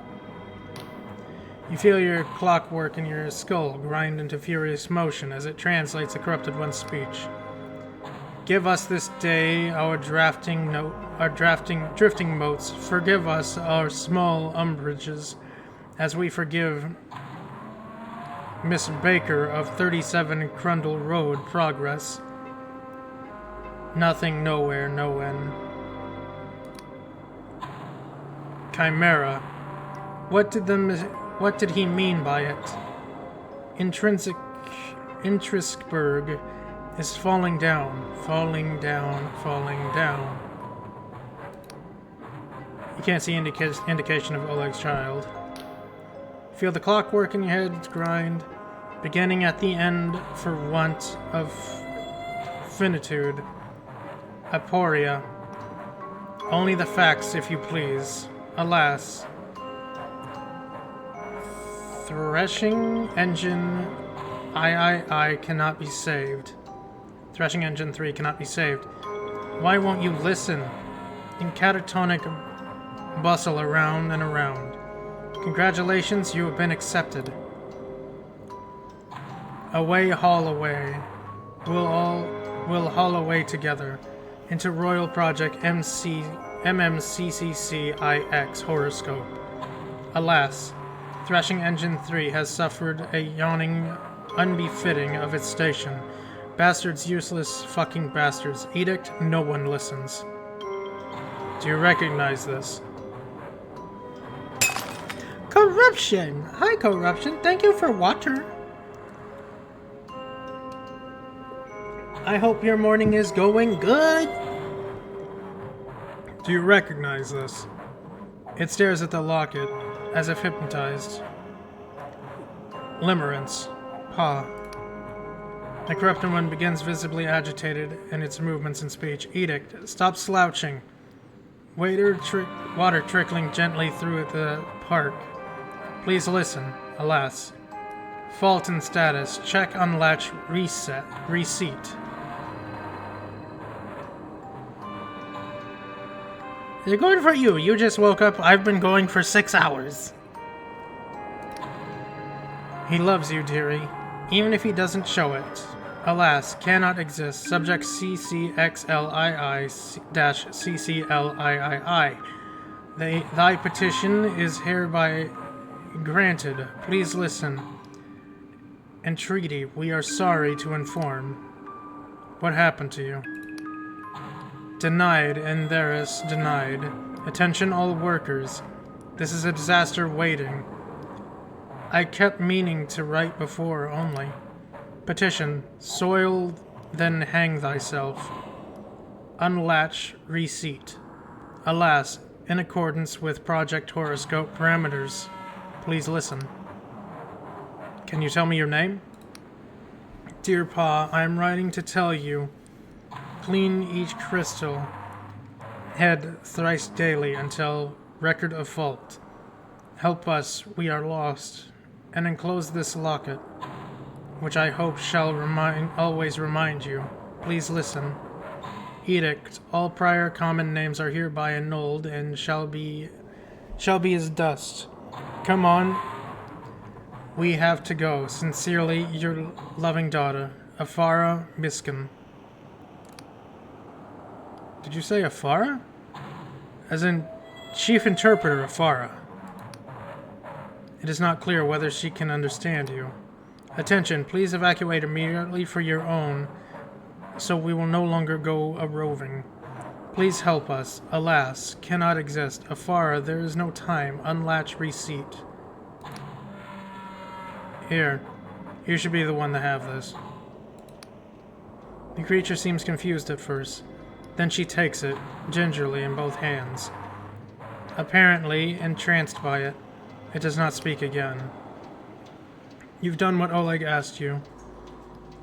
You feel your clockwork in your skull grind into furious motion as it translates the corrupted one's speech. Give us this day our drifting motes. Forgive us our small umbrages, as we forgive Miss Baker of 37 Crundle Road Progress. Nothing, nowhere, no when. Chimera. What did he mean by it? Intriskberg is falling down, falling down, falling down. You can't see indication of Oleg's child. Feel the clockwork in your head grind, beginning at the end for want of finitude. Aporia. Only the facts, if you please. Alas. Threshing engine I cannot be saved. Threshing engine 3 cannot be saved. Why won't you listen? In catatonic bustle around and around. Congratulations, you have been accepted. Away, haul away. We'll haul away together. Into Royal Project MMCCCIX Horoscope. Alas, Threshing Engine 3 has suffered a yawning unbefitting of its station. Bastards, useless fucking bastards. Edict, no one listens. Do you recognize this? Corruption! Hi, Corruption. Thank you for water. I hope your morning is going good. Do you recognize this? It stares at the locket, as if hypnotized. Limerence. Pa. The corrupted one begins visibly agitated in its movements and speech. Edict. Stop slouching. Water trickling gently through the park. Please listen. Alas. Fault in status. Check unlatch receipt. They're going for you. You just woke up. I've been going for 6 hours. He loves you, dearie, even if he doesn't show it. Alas, cannot exist. Subject CCXLII-CCLIII. Thy petition is hereby granted. Please listen. Entreaty, we are sorry to inform. What happened to you? Denied, and there is denied. Attention all workers. This is a disaster waiting. I kept meaning to write before only. Petition, soil, then hang thyself. Unlatch receipt. Alas, in accordance with Project Horoscope parameters. Please listen. Can you tell me your name? Dear Pa, I am writing to tell you. Clean each crystal head thrice daily until record of fault. Help us, we are lost, and enclose this locket, which I hope shall always remind you. Please listen. Edict, all prior common names are hereby annulled and shall be as dust. Come on, we have to go. Sincerely, your loving daughter, Afara Miskin. Did you say Afara? As in, Chief Interpreter Afara. It is not clear whether she can understand you. Attention, please evacuate immediately for your own, so we will no longer go a-roving. Please help us. Alas, cannot exist. Afara, there is no time. Unlatch receipt. Here. You should be the one to have this. The creature seems confused at first. Then she takes it, gingerly in both hands. Apparently entranced by it, it does not speak again. You've done what Oleg asked you.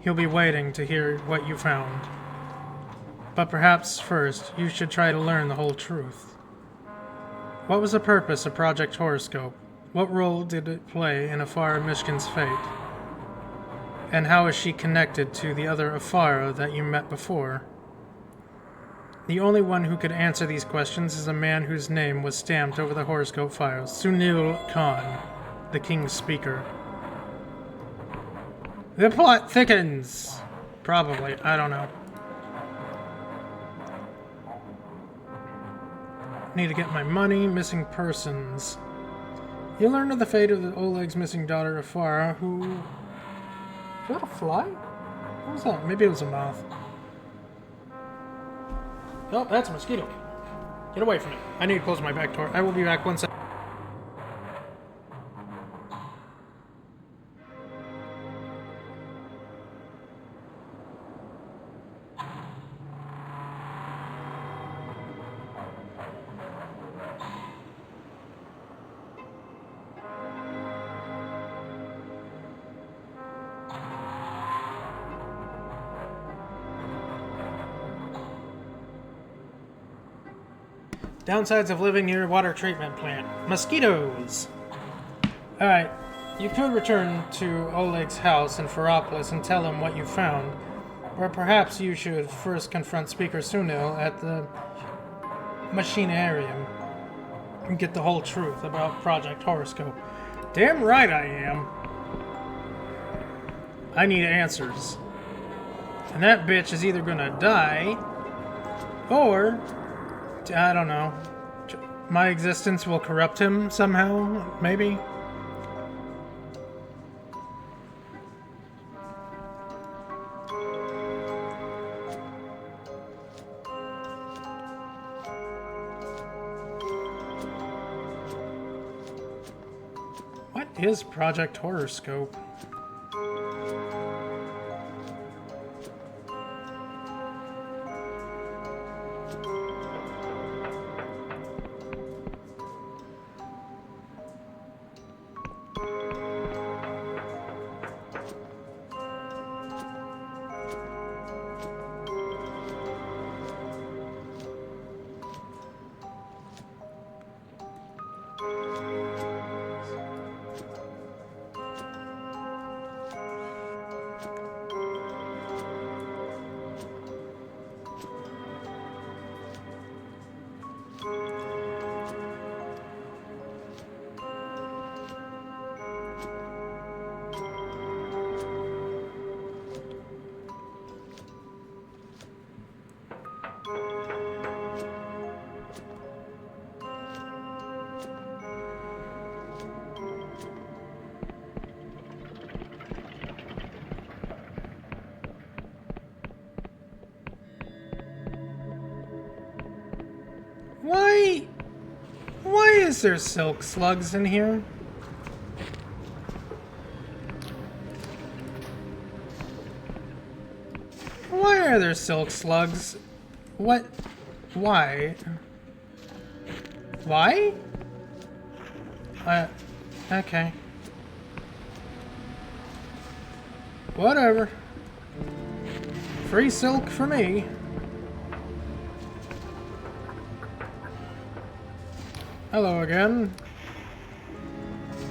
He'll be waiting to hear what you found. But perhaps first, you should try to learn the whole truth. What was the purpose of Project Horoscope? What role did it play in Afara Mishkin's fate? And how is she connected to the other Afara that you met before? The only one who could answer these questions is a man whose name was stamped over the horoscope files, Sunil Khan, the King's Speaker. The plot thickens! Probably, I don't know. Need to get my money, missing persons. You learn of the fate of Oleg's missing daughter, Afara, who... Is that a fly? What was that? Maybe it was a moth. Oh, that's a mosquito. Get away from me. I need to close my back door. I will be back 1 second. Downsides of living near a water treatment plant. Mosquitoes! Alright, you could return to Oleg's house in Ferropolis and tell him what you found. Or perhaps you should first confront Speaker Sunil at the Machinarium and get the whole truth about Project Horoscope. Damn right I am! I need answers. And that bitch is either gonna die, or... I don't know. My existence will corrupt him somehow, maybe? What is Project Horoscope? is there silk slugs in here? Why are there silk slugs? What? Why? Why? Okay. Whatever. Free silk for me. Hello again.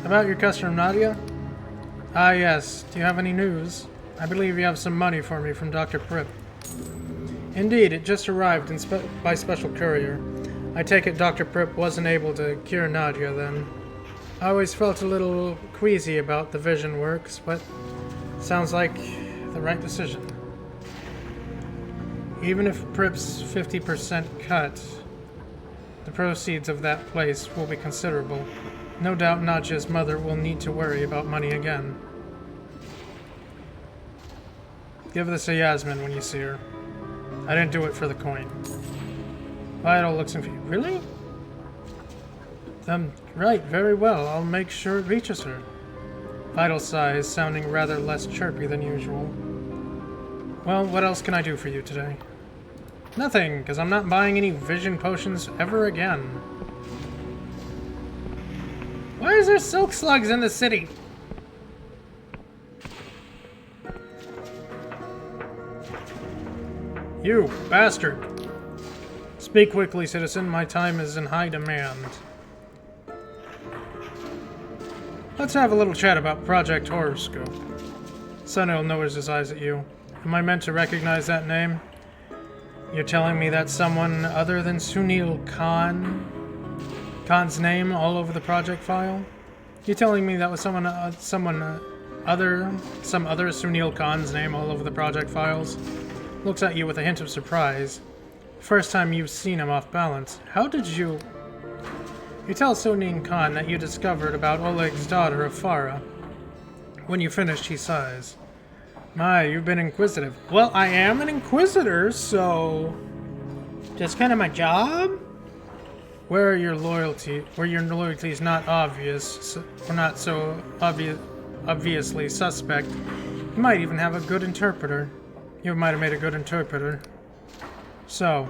About your customer, Nadia? Ah, yes. Do you have any news? I believe you have some money for me from Dr. Pripp. Indeed, it just arrived by special courier. I take it Dr. Pripp wasn't able to cure Nadia then. I always felt a little queasy about the vision works, but sounds like the right decision. Even if Pripp's 50% cut, the proceeds of that place will be considerable. No doubt Nadia's mother will need to worry about money again. Give this to Yasmin when you see her. I didn't do it for the coin. Vital looks confused. Really? Right, very well. I'll make sure it reaches her. Vital sighs, sounding rather less chirpy than usual. Well, what else can I do for you today? Nothing, because I'm not buying any vision potions ever again. Why is there silk slugs in the city? You bastard! Speak quickly, citizen. My time is in high demand. Let's have a little chat about Project Horoscope. Sunil lowers his eyes at you. Am I meant to recognize that name? You're telling me that's someone other than Sunil Khan? Khan's name all over the project file? You're telling me that was some other Sunil Khan's name all over the project files? Looks at you with a hint of surprise. First time you've seen him off balance. How did you... You tell Sunil Khan that you discovered about Oleg's daughter, Afara. When you finished, he sighs. My, you've been inquisitive. Well, I am an inquisitor, so... Just kind of my job? Where your loyalty is not obvious, or not so obviously suspect, you might even have a good interpreter. You might have made a good interpreter. So,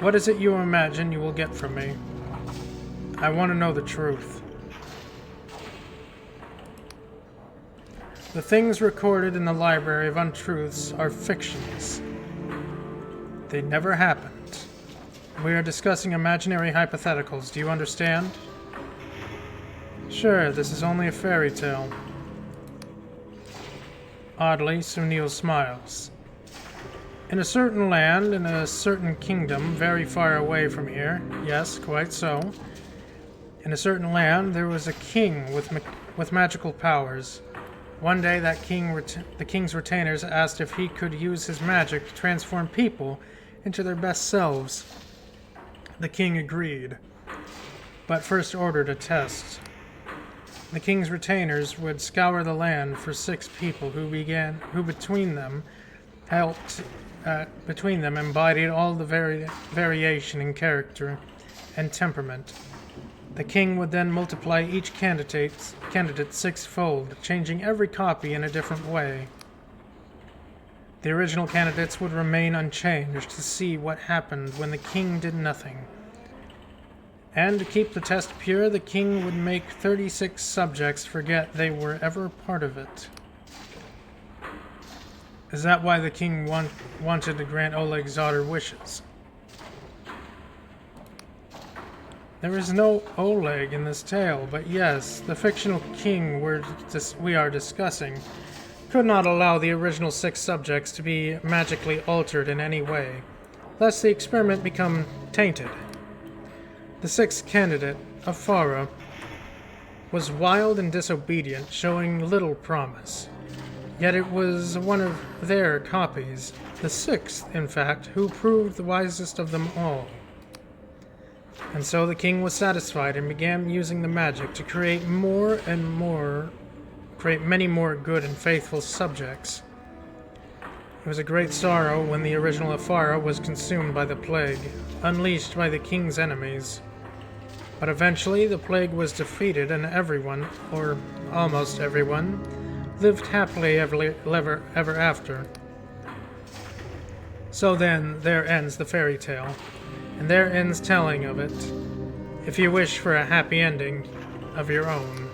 what is it you imagine you will get from me? I want to know the truth. The things recorded in the Library of Untruths are fictions. They never happened. We are discussing imaginary hypotheticals. Do you understand? Sure, this is only a fairy tale. Oddly, Sunil smiles. In a certain land, in a certain kingdom, very far away from here, yes, quite so, in a certain land, there was a king with magical powers. One day, the king's retainers asked if he could use his magic to transform people into their best selves. The king agreed, but first ordered a test. The king's retainers would scour the land for 6 people who between them embodied all the variation in character and temperament. The king would then multiply each candidate 6-fold, changing every copy in a different way. The original candidates would remain unchanged to see what happened when the king did nothing. And to keep the test pure, the king would make 36 subjects forget they were ever part of it. Is that why the king wanted to grant Oleg's daughter wishes? There is no Oleg in this tale, but yes, the fictional king we are discussing could not allow the original 6 subjects to be magically altered in any way, lest the experiment become tainted. The 6th candidate, Afara, was wild and disobedient, showing little promise. Yet it was one of their copies, the 6th, in fact, who proved the wisest of them all. And so the king was satisfied and began using the magic to create many more good and faithful subjects. It was a great sorrow when the original Afara was consumed by the plague, unleashed by the king's enemies. But eventually the plague was defeated and everyone, or almost everyone, lived happily ever after. So then, there ends the fairy tale, and there ends telling of it, if you wish for a happy ending of your own.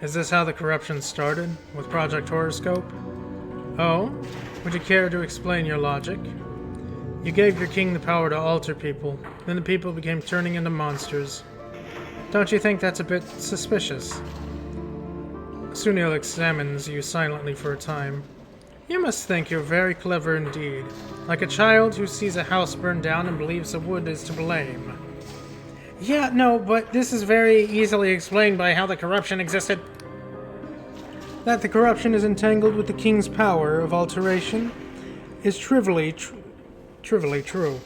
Is this how the corruption started, with Project Horoscope? Oh? Would you care to explain your logic? You gave your king the power to alter people, then the people became turning into monsters. Don't you think that's a bit suspicious? Sunil examines you silently for a time. You must think you're very clever indeed, like a child who sees a house burned down and believes the wood is to blame. Yeah, no, but this is very easily explained by how the corruption existed. That the corruption is entangled with the king's power of alteration is trivially true,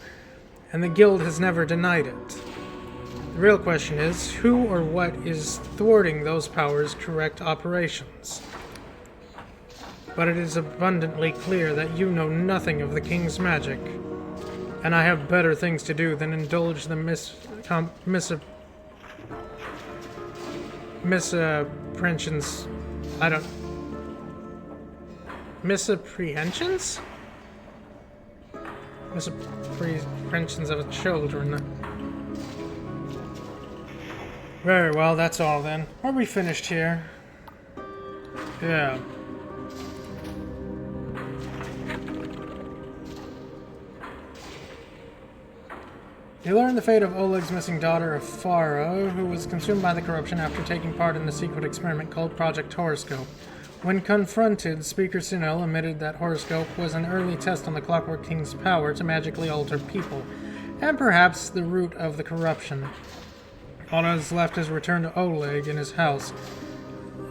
and the guild has never denied it. The real question is, who or what is thwarting those powers' correct operations? But it is abundantly clear that you know nothing of the king's magic, and I have better things to do than indulge the misapprehensions. Misapprehensions? Misapprehensions of children. Very well, that's all then. Are we finished here? Yeah. You learn the fate of Oleg's missing daughter, Afara, who was consumed by the corruption after taking part in the secret experiment called Project Horoscope. When confronted, Speaker Sunil admitted that Horoscope was an early test on the Clockwork King's power to magically alter people, and perhaps the root of the corruption. All that is left is return to Oleg in his house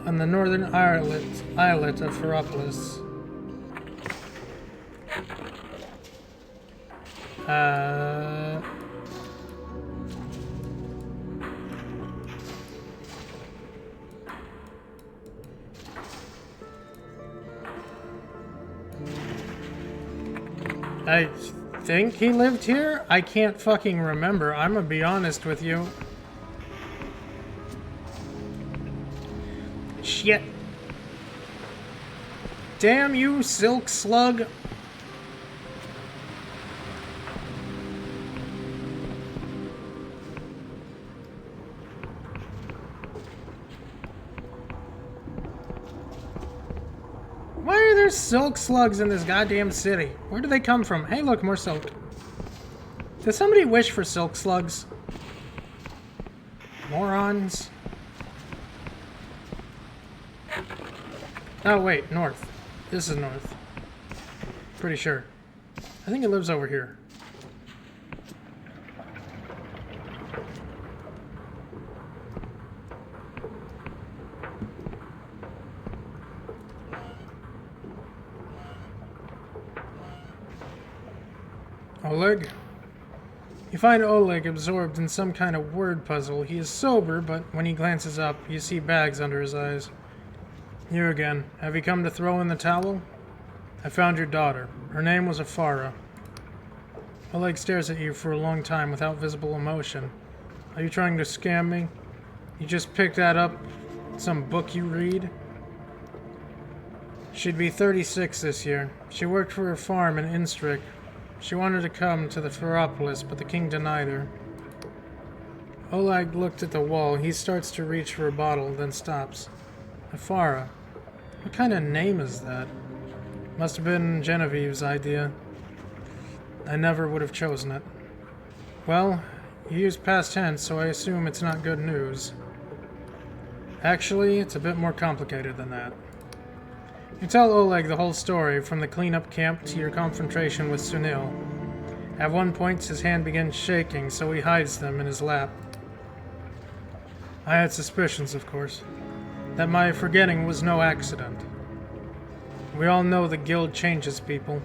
on the northern islet of Ferropolis. I think he lived here? I can't fucking remember. I'm gonna be honest with you. Shit. Damn you, Silk Slug. Why are there silk slugs in this goddamn city? Where do they come from? Hey, look, more silk. Did somebody wish for silk slugs? Morons. Oh, wait, north. This is north. Pretty sure. I think it lives over here. Oleg? You find Oleg absorbed in some kind of word puzzle. He is sober, but when he glances up, you see bags under his eyes. You again. Have you come to throw in the towel? I found your daughter. Her name was Afara. Oleg stares at you for a long time without visible emotion. Are you trying to scam me? You just picked that up? Some book you read? She'd be 36 this year. She worked for a farm in Instrik. She wanted to come to the Ferropolis, but the king denied her. Oleg looked at the wall. He starts to reach for a bottle, then stops. Afara. What kind of name is that? Must have been Genevieve's idea. I never would have chosen it. Well, you used past tense, so I assume it's not good news. Actually, it's a bit more complicated than that. You tell Oleg the whole story, from the cleanup camp to your confrontation with Sunil. At one point, his hand begins shaking, so he hides them in his lap. I had suspicions, of course, that my forgetting was no accident. We all know the guild changes people.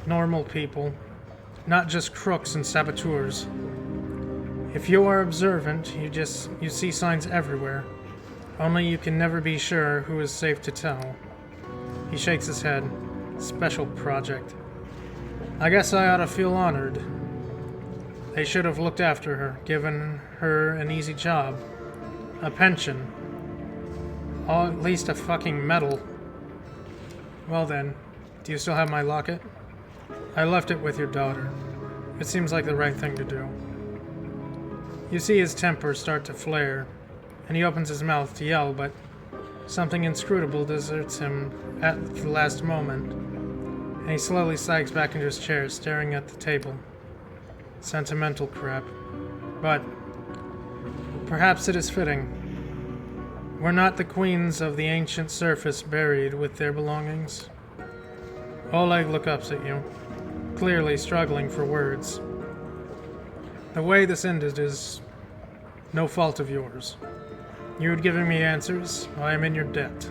Normal people. Not just crooks and saboteurs. If you are observant, you see signs everywhere. Only you can never be sure who is safe to tell. He shakes his head. Special project. I guess I ought to feel honored. They should have looked after her, given her an easy job, a pension, or at least a fucking medal. Well then, do you still have my locket? I left it with your daughter. It seems like the right thing to do. You see his temper start to flare, and he opens his mouth to yell, but something inscrutable deserts him at the last moment, and he slowly sags back into his chair, staring at the table. Sentimental crap. But perhaps it is fitting. We're not the queens of the ancient surface buried with their belongings. Oleg looks up at you, clearly struggling for words. The way this ended is no fault of yours. You had given me answers, I am in your debt.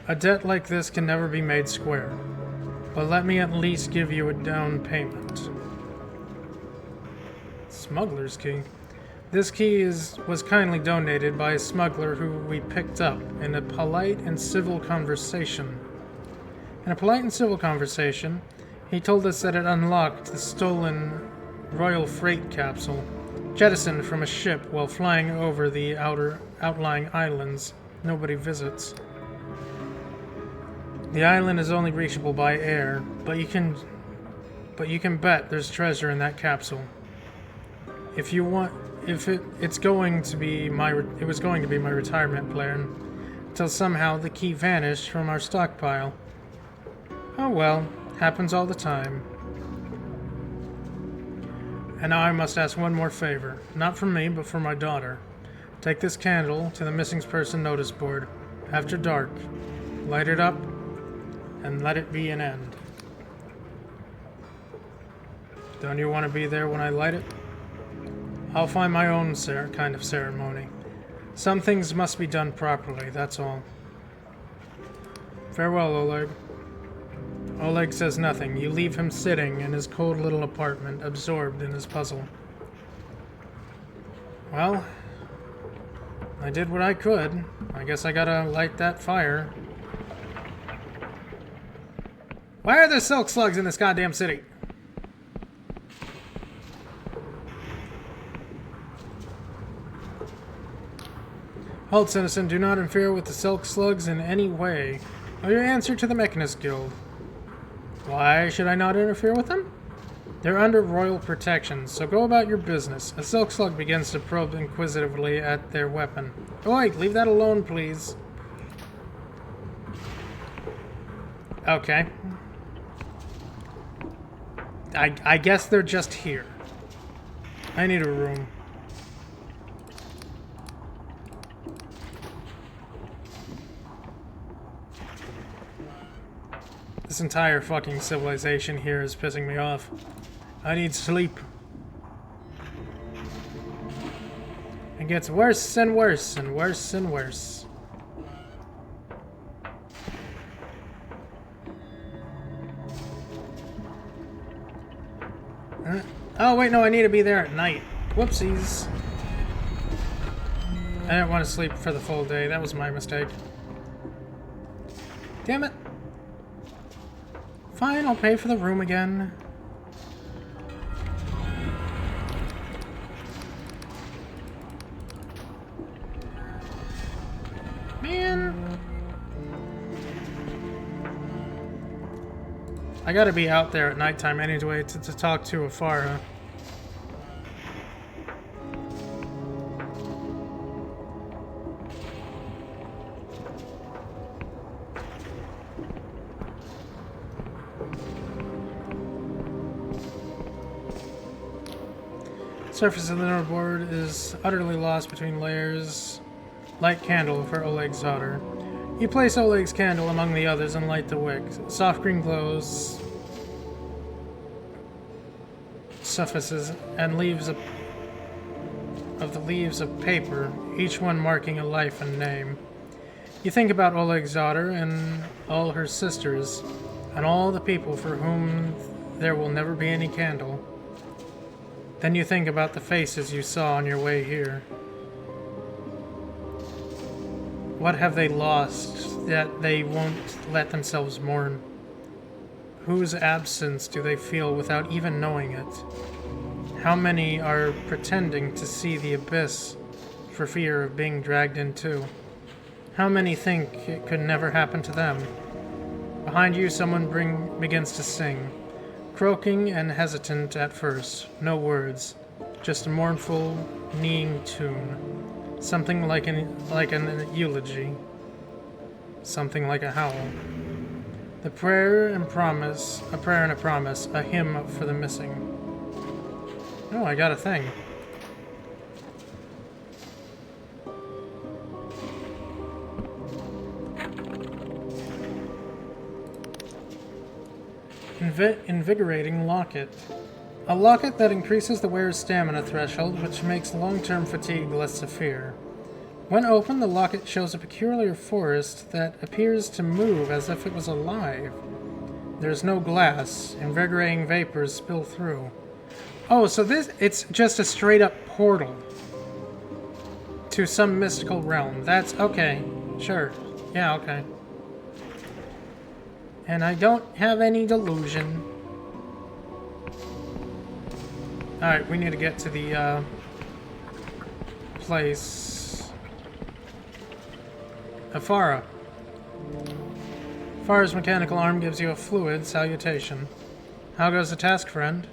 A debt like this can never be made square, but let me at least give you a down payment. Smuggler's key. This key was kindly donated by a smuggler who we picked up in a polite and civil conversation. In a polite and civil conversation, he told us that it unlocked the stolen royal freight capsule, jettisoned from a ship while flying over the outlying islands nobody visits. The island is only reachable by air, but you can bet there's treasure in that capsule. It was going to be my retirement plan, until somehow the key vanished from our stockpile. Oh well, happens all the time. And now I must ask one more favor, not from me, but for my daughter. Take this candle to the missing person notice board. After dark, light it up, and let it be an end. Don't you want to be there when I light it? I'll find my own kind of ceremony. Some things must be done properly, that's all. Farewell, Oleg. Oleg says nothing. You leave him sitting in his cold little apartment, absorbed in his puzzle. Well, I did what I could. I guess I gotta light that fire. Why are there silk slugs in this goddamn city? Halt, citizen. Do not interfere with the silk slugs in any way. Or your answer to the Mechanist Guild. Why should I not interfere with them? They're under royal protection, so go about your business. A silk slug begins to probe inquisitively at their weapon. Oh wait, leave that alone, please. Okay. I guess they're just here. I need a room. This entire fucking civilization here is pissing me off. I need sleep. It gets worse and worse and worse and worse. Oh wait, no, I need to be there at night. Whoopsies. I didn't want to sleep for the full day. That was my mistake. Damn it. Fine, I'll pay for the room again. Man. I gotta be out there at nighttime anyway to talk to Afara. Surface of the inner board is utterly lost between layers. Light candle for Oleg's daughter. You place Oleg's candle among the others and light the wick. Soft green glows surfaces and leaves of the leaves of paper, each one marking a life and name. You think about Oleg's daughter and all her sisters, and all the people for whom there will never be any candle. Then you think about the faces you saw on your way here. What have they lost that they won't let themselves mourn? Whose absence do they feel without even knowing it? How many are pretending to see the abyss for fear of being dragged into? How many think it could never happen to them? Behind you, someone begins to sing, croaking and hesitant at first, no words, just a mournful, kneeing tune, something like an eulogy, something like a howl. A prayer and a promise, a hymn for the missing. Oh, I got a thing. Invigorating locket. A locket that increases the wearer's stamina threshold, which makes long-term fatigue less severe. When opened, the locket shows a peculiar forest that appears to move as if it was alive. There's no glass. Invigorating vapors spill through. Oh, so it's just a straight-up portal to some mystical realm. That's okay. Sure. Yeah, okay. And I don't have any delusion. Alright, we need to get to the, place. Afara. Afara's mechanical arm gives you a fluid salutation. How goes the task, friend?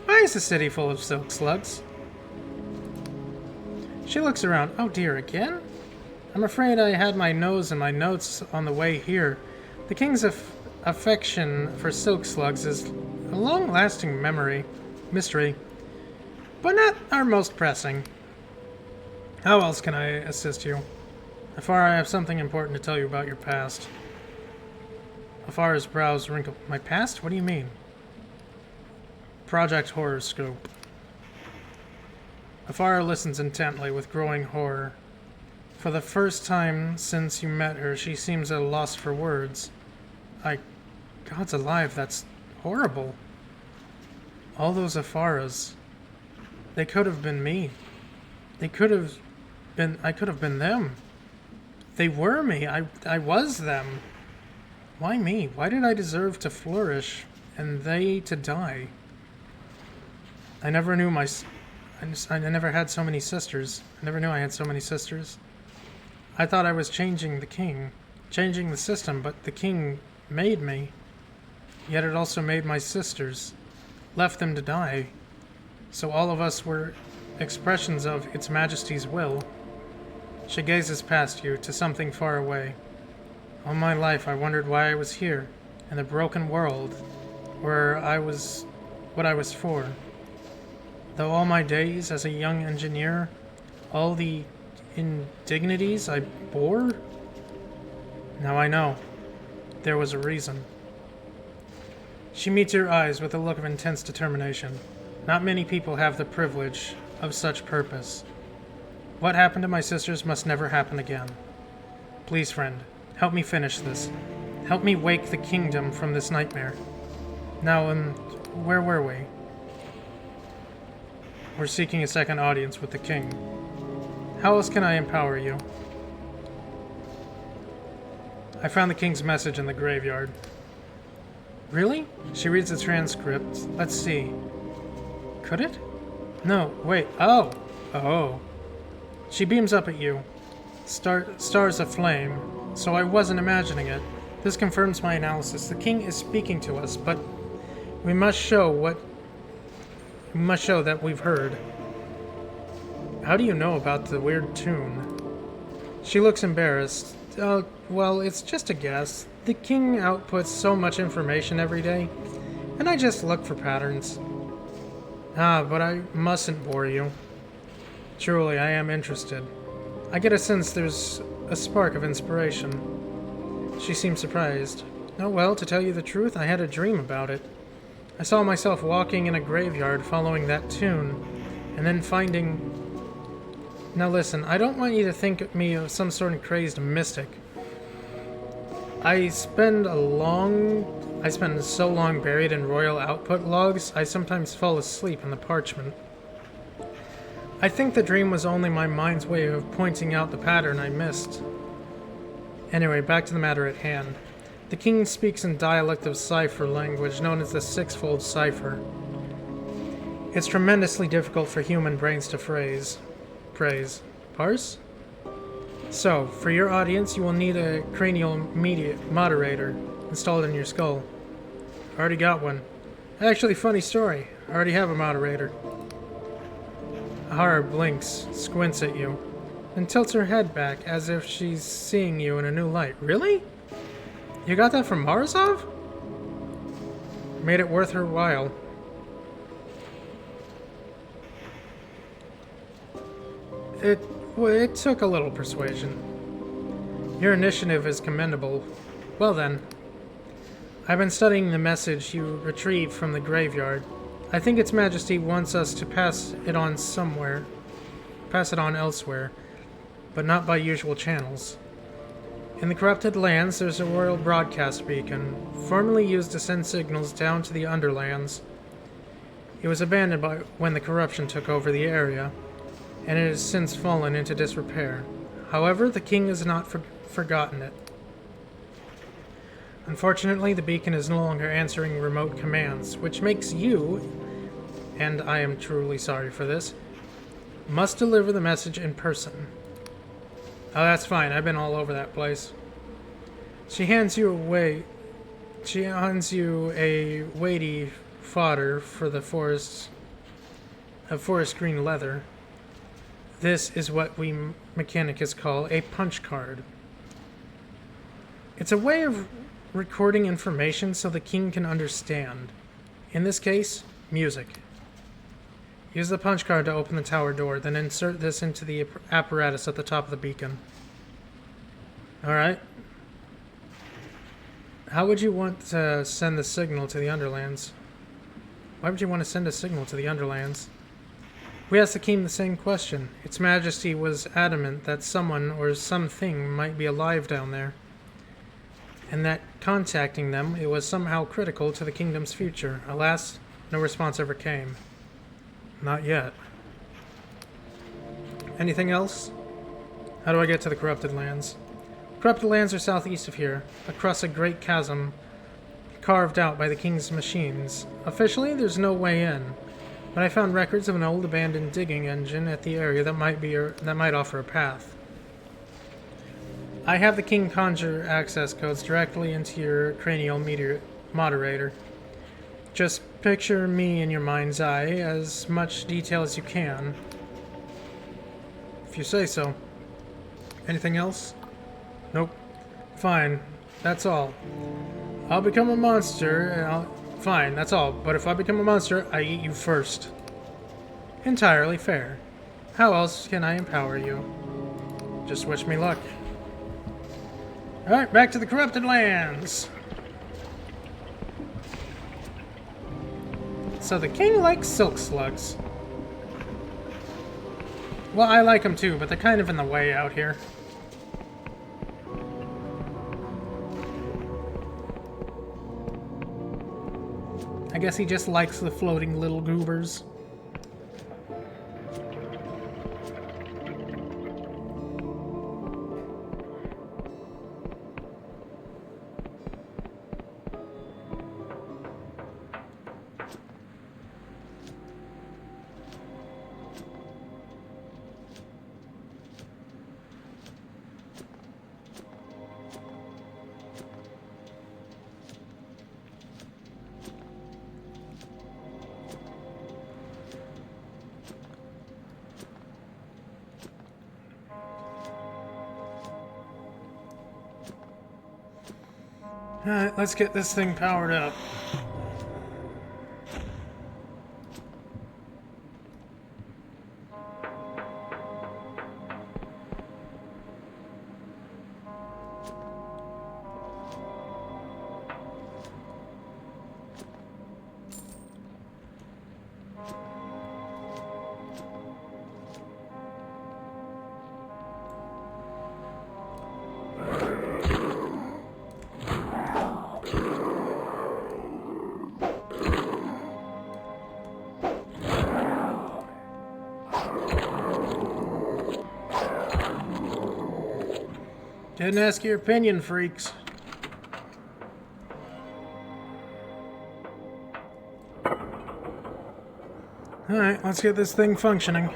Why is the city full of silk slugs? She looks around. Oh dear, again? I'm afraid I had my nose in my notes on the way here. The king's affection for silk slugs is a long-lasting mystery, but not our most pressing. How else can I assist you? Afara, I have something important to tell you about your past. Afara's brows wrinkled. My past? What do you mean? Project Horoscope. Afara listens intently with growing horror. For the first time since you met her, she seems at a loss for words. God's alive, that's horrible. All those Afaras. They could have been me. I could have been them. They were me. I was them. Why me? Why did I deserve to flourish and they to die? I never knew I never had so many sisters. I never knew I had so many sisters. I thought I was changing the king, changing the system, but the king made me. Yet it also made my sisters, left them to die. So all of us were expressions of Its Majesty's will. She gazes past you to something far away. All my life I wondered why I was here, in the broken world, where I was what I was for. Though all my days as a young engineer, all the indignities I bore, now I know. There was a reason. She meets your eyes with a look of intense determination. Not many people have the privilege of such purpose. What happened to my sisters must never happen again. Please, friend, help me finish this. Help me wake the kingdom from this nightmare. Now, where were we? We're seeking a second audience with the king. How else can I empower you? I found the king's message in the graveyard. Really? She reads the transcript. Let's see. Could it? No, wait. Oh. Oh. She beams up at you. Stars aflame. So I wasn't imagining it. This confirms my analysis. The king is speaking to us, but we must show that we've heard. How do you know about the weird tune? She looks embarrassed. Well, it's just a guess. The king outputs so much information every day, and I just look for patterns. But I mustn't bore you. Truly, I am interested. I get a sense there's a spark of inspiration. She seems surprised. Oh well, to tell you the truth, I had a dream about it. I saw myself walking in a graveyard following that tune, and then finding... Now listen, I don't want you to think of me of some sort of crazed mystic. I spend so long buried in royal output logs, I sometimes fall asleep in the parchment. I think the dream was only my mind's way of pointing out the pattern I missed. Anyway, back to the matter at hand. The king speaks in dialect of cipher language, known as the sixfold cipher. It's tremendously difficult for human brains to parse? So, for your audience, you will need a cranial moderator installed in your skull. Already got one. Actually, funny story. I already have a moderator. Ahara blinks, squints at you, and tilts her head back as if she's seeing you in a new light. Really? You got that from Morozov? Made it worth her while. It took a little persuasion. Your initiative is commendable. Well then, I've been studying the message you retrieved from the graveyard. I think Its Majesty wants us to pass it on elsewhere, but not by usual channels. In the corrupted lands, there's a royal broadcast beacon, formerly used to send signals down to the underlands. It was abandoned when the corruption took over the area, and it has since fallen into disrepair. However, the king has not forgotten it. Unfortunately, the beacon is no longer answering remote commands, which makes you, and I am truly sorry for this, must deliver the message in person. Oh, that's fine. I've been all over that place. She hands you a weighty fodder for the forest green leather. This is what we mechanics call a punch card. It's a way of recording information so the king can understand. In this case, music. Use the punch card to open the tower door, then insert this into the apparatus at the top of the beacon. Alright. How would you want to send the signal to the Underlands? Why would you want to send a signal to the Underlands? We asked the king the same question. Its Majesty was adamant that someone or something might be alive down there, and that contacting them it was somehow critical to the kingdom's future. Alas, no response ever came. Not yet. Anything else? How do I get to the Corrupted Lands? Corrupted Lands are southeast of here, across a great chasm carved out by the king's machines. Officially, there's no way in, but I found records of an old abandoned digging engine at the area that might offer a path. I have the king conjure access codes directly into your cranial moderator. Just picture me in your mind's eye, as much detail as you can. If you say so. Anything else? Nope. Fine. That's all. I'll become a monster. Fine, that's all. But if I become a monster, I eat you first. Entirely fair. How else can I empower you? Just wish me luck. Alright, back to the Corrupted Lands. So the king likes silk slugs. Well, I like them too, but they're kind of in the way out here. I guess he just likes the floating little goobers. Alright, let's get this thing powered up. Didn't ask your opinion, freaks. Alright, let's get this thing functioning.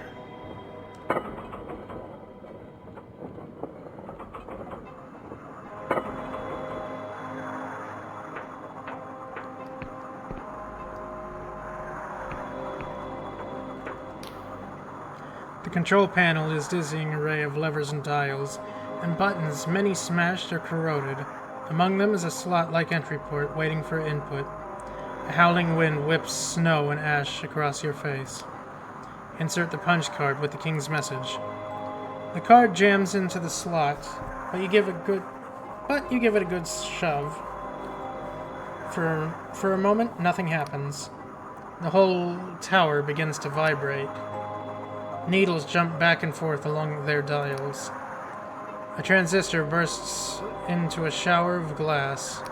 The control panel is a dizzying array of levers and dials, and buttons, many smashed or corroded. Among them is a slot-like entry port waiting for input. A howling wind whips snow and ash across your face. Insert the punch card with the king's message. The card jams into the slot, but you give it a good shove. For a moment, nothing happens. The whole tower begins to vibrate. Needles jump back and forth along their dials. A transistor bursts into a shower of glass.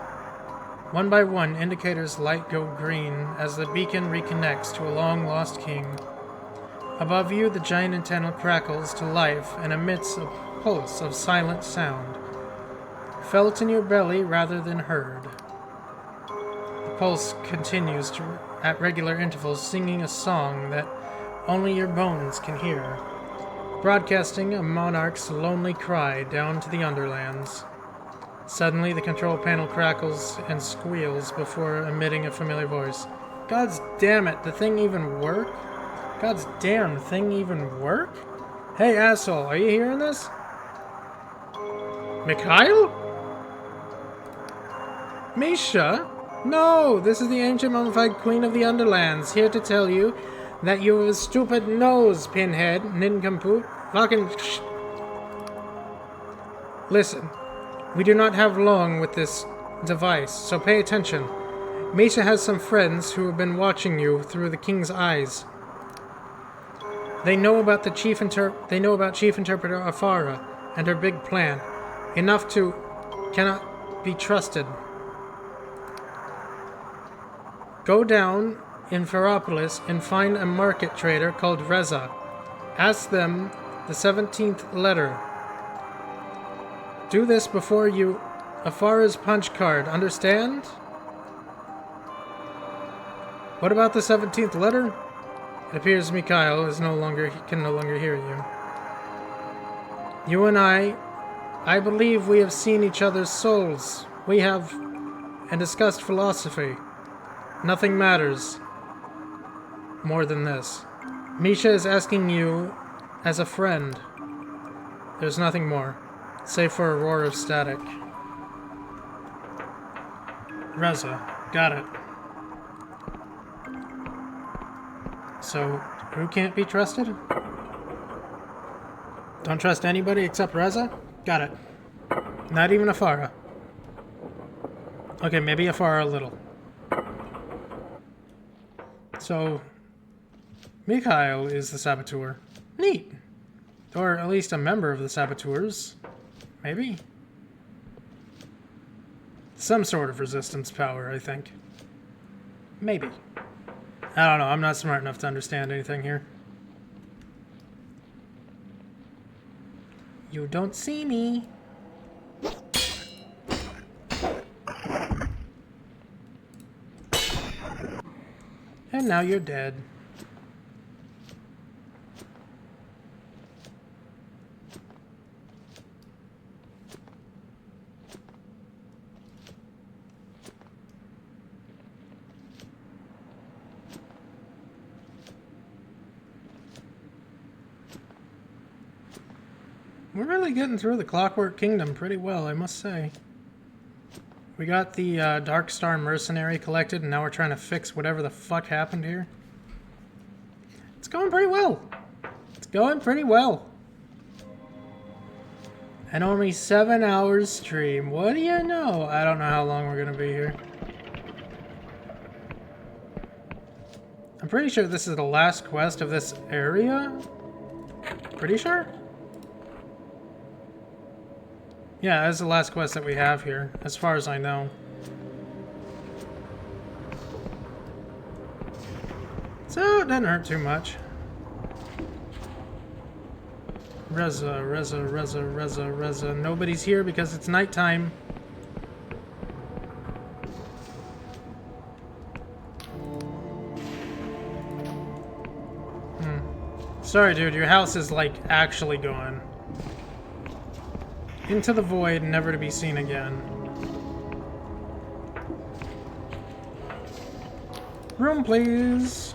One by one, indicators light go green as the beacon reconnects to a long-lost king. Above you, the giant antenna crackles to life and emits a pulse of silent sound, felt in your belly rather than heard. The pulse continues at regular intervals, singing a song that only your bones can hear, broadcasting a monarch's lonely cry down to the Underlands. Suddenly, the control panel crackles and squeals before emitting a familiar voice. God's damn it, the thing even work? God's damn, the thing even work? Hey, asshole, are you hearing this? Mikhail? Misha? No, this is the ancient mummified queen of the Underlands, here to tell you that you have a stupid nose, pinhead, nincompoop, fucking Listen, we do not have long with this device, so pay attention. Misha has some friends who have been watching you through the king's eyes. They know about Chief Interpreter Afara and her big plan. Enough to cannot be trusted. Go down in Ferropolis and find a market trader called Reza. Ask them the 17th letter. Do this before you Afara's punch card, understand? What about the 17th letter? It appears Mikhail can no longer hear you. You and I believe we have seen each other's souls. We have and discussed philosophy. Nothing matters more than this. Misha is asking you as a friend. There's nothing more, save for a roar of static. Reza, got it. So, who can't be trusted? Don't trust anybody except Reza? Got it. Not even Afara. Okay, maybe Afara a little. So, Mikhail is the saboteur. Neat. Or at least a member of the saboteurs. Maybe? Some sort of resistance power, I think. Maybe. I don't know, I'm not smart enough to understand anything here. You don't see me. And now you're dead. We're really getting through the Clockwork Kingdom pretty well, I must say. We got the Dark Star Mercenary collected, and now we're trying to fix whatever the fuck happened here. It's going pretty well. It's going pretty well. And only 7 hours stream. What do you know? I don't know how long we're going to be here. I'm pretty sure this is the last quest of this area. Pretty sure? Yeah, that's the last quest that we have here, as far as I know. So, it doesn't hurt too much. Reza, Reza, Reza, Reza, Reza. Nobody's here because it's nighttime. Sorry, dude, your house is, like, actually gone. Into the void, never to be seen again. Room, please.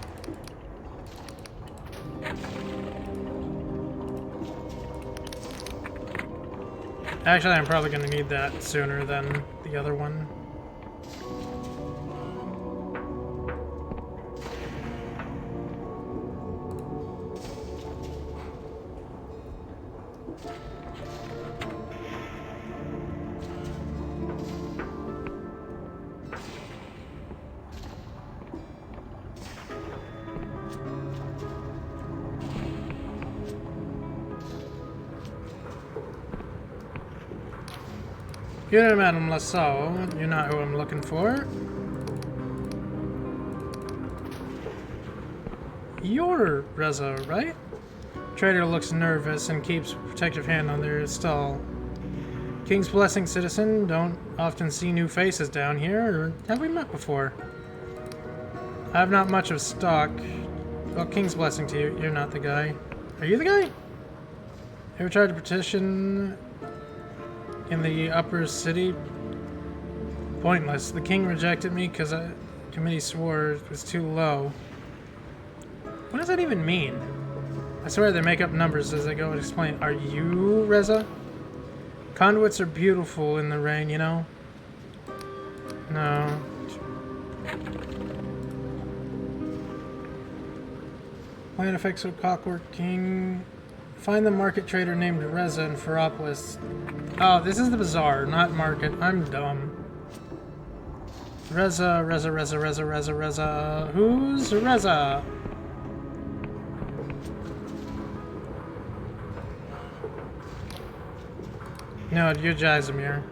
Actually, I'm probably going to need that sooner than the other one. Good, Madame Lassalle. You're not who I'm looking for. You're Reza, right? Trader looks nervous and keeps a protective hand on their stall. King's Blessing, citizen. Don't often see new faces down here, or have we met before? I have not much of stock. Well, King's Blessing to you. You're not the guy. Are you the guy? Ever tried to petition in the upper city? Pointless. The king rejected me because the committee swore it was too low. What does that even mean? I swear they make up numbers as they go and explain. Are you Reza? Conduits are beautiful in the rain, you know? No. Plan effects of Clockwork King. Find the market trader named Reza in Ferropolis. Oh, this is the bazaar, not market. I'm dumb. Reza. Who's Reza? No, you're Jazimir.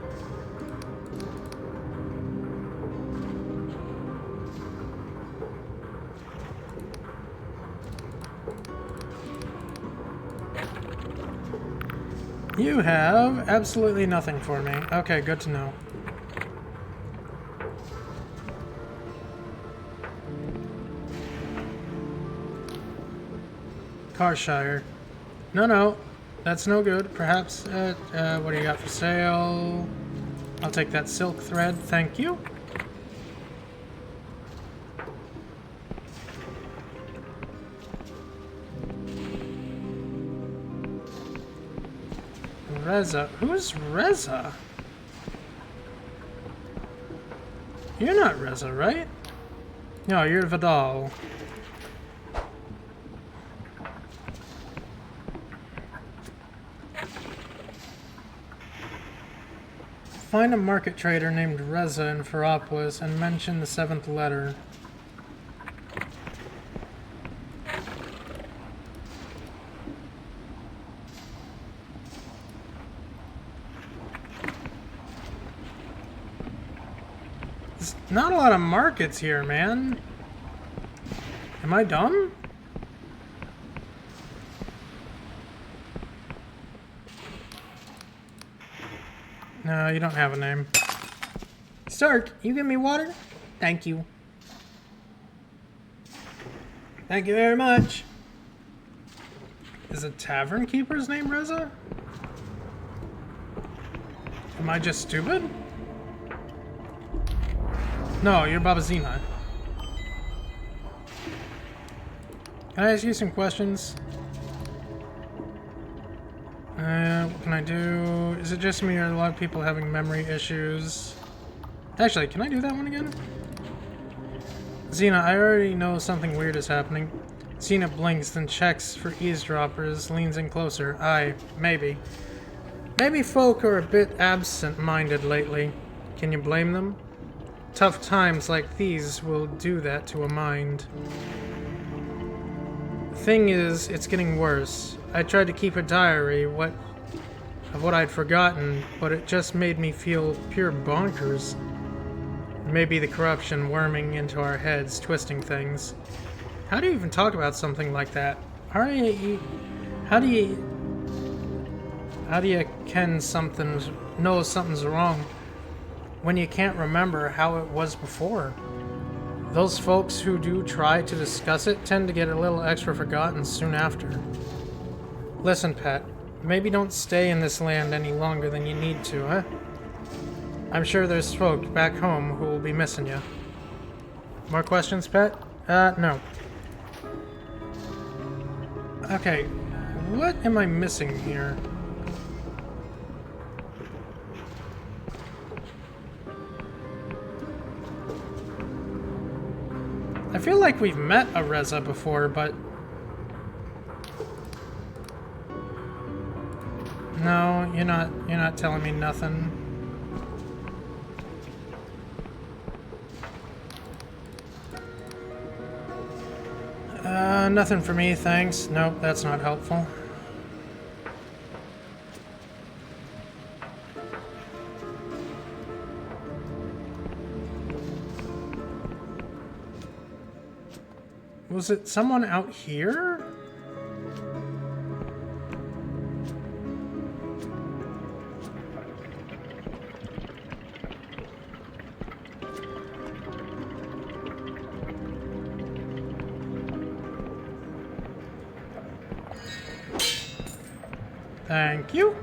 You have absolutely nothing for me. Okay, good to know. Carshire. No. That's no good. Perhaps, what do you got for sale? I'll take that silk thread, thank you. Reza. Who's Reza? You're not Reza, right? No, you're Vidal. Find a market trader named Reza in Ferropolis and mention the 7th letter. There's not a lot of markets here, man. Am I dumb? No, you don't have a name. Stark, you give me water? Thank you. Thank you very much. Is a tavern keeper's name Reza? Am I just stupid? No, you're Babazina. Can I ask you some questions? What can I do? Is it just me or are a lot of people having memory issues? Actually, can I do that one again? Xena, I already know something weird is happening. Xena blinks, then checks for eavesdroppers, leans in closer. Aye, maybe. Maybe folk are a bit absent-minded lately. Can you blame them? Tough times like these will do that to a mind. The thing is, it's getting worse. I tried to keep a diary of what I'd forgotten, but it just made me feel pure bonkers. Maybe the corruption worming into our heads, twisting things. How do you even talk about something like that? How do you know something's wrong when you can't remember how it was before? Those folks who do try to discuss it tend to get a little extra forgotten soon after. Listen, Pet, maybe don't stay in this land any longer than you need to, huh? I'm sure there's folk back home who will be missing you. More questions, Pet? No. Okay, what am I missing here? I feel like we've met a Reza before, but... No, you're not telling me nothing. Nothing for me, thanks. Nope, that's not helpful. Was it someone out here? Thank you.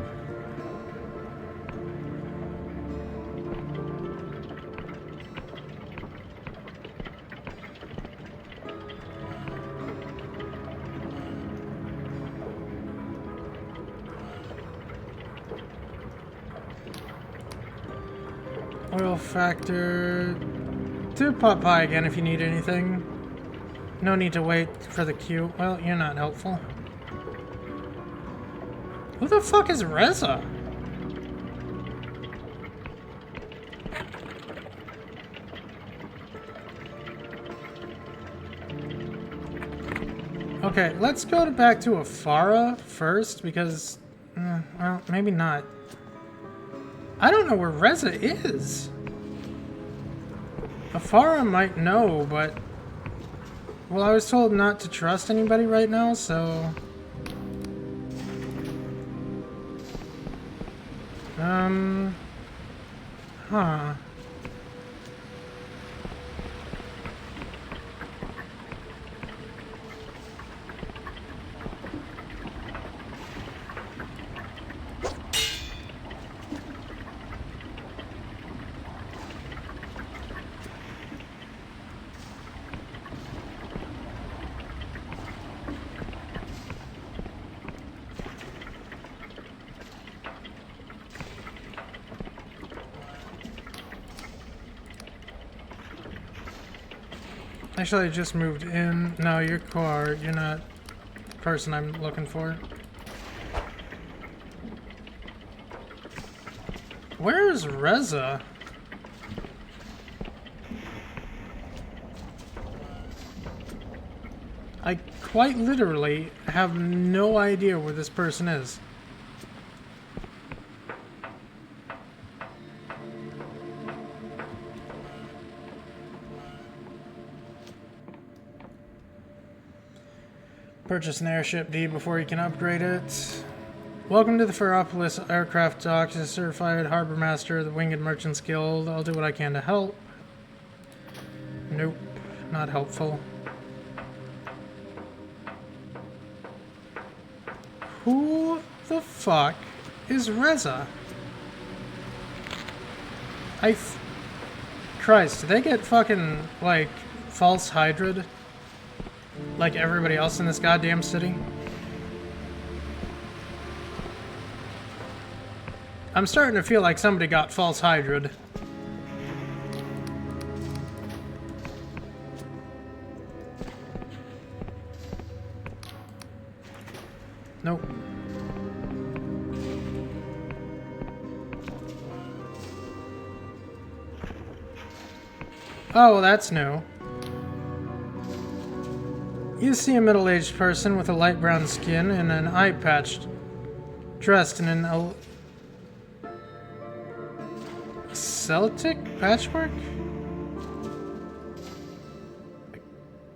Oil factor. Do pot pie again if you need anything. No need to wait for the queue. Well, you're not helpful. Who the fuck is Reza? Okay, let's go back to Afara first because, well, maybe not. I don't know where Reza is. Afara might know, but... Well, I was told not to trust anybody right now, so... Huh. Actually, I just moved in. No, you're car. You're not the person I'm looking for. Where's Reza? I quite literally have no idea where this person is. Purchase an airship D before you can upgrade it. Welcome to the Ferropolis Aircraft Docks. As a certified harbor master of the Winged Merchants Guild, I'll do what I can to help. Nope, not helpful. Who the fuck is Reza? Christ, did they get fucking, like, false hydra'd? Like everybody else in this goddamn city? I'm starting to feel like somebody got false hydra'd. Nope. Oh, well, that's new. You see a middle-aged person with a light brown skin and an eye patch, dressed in an Celtic patchwork?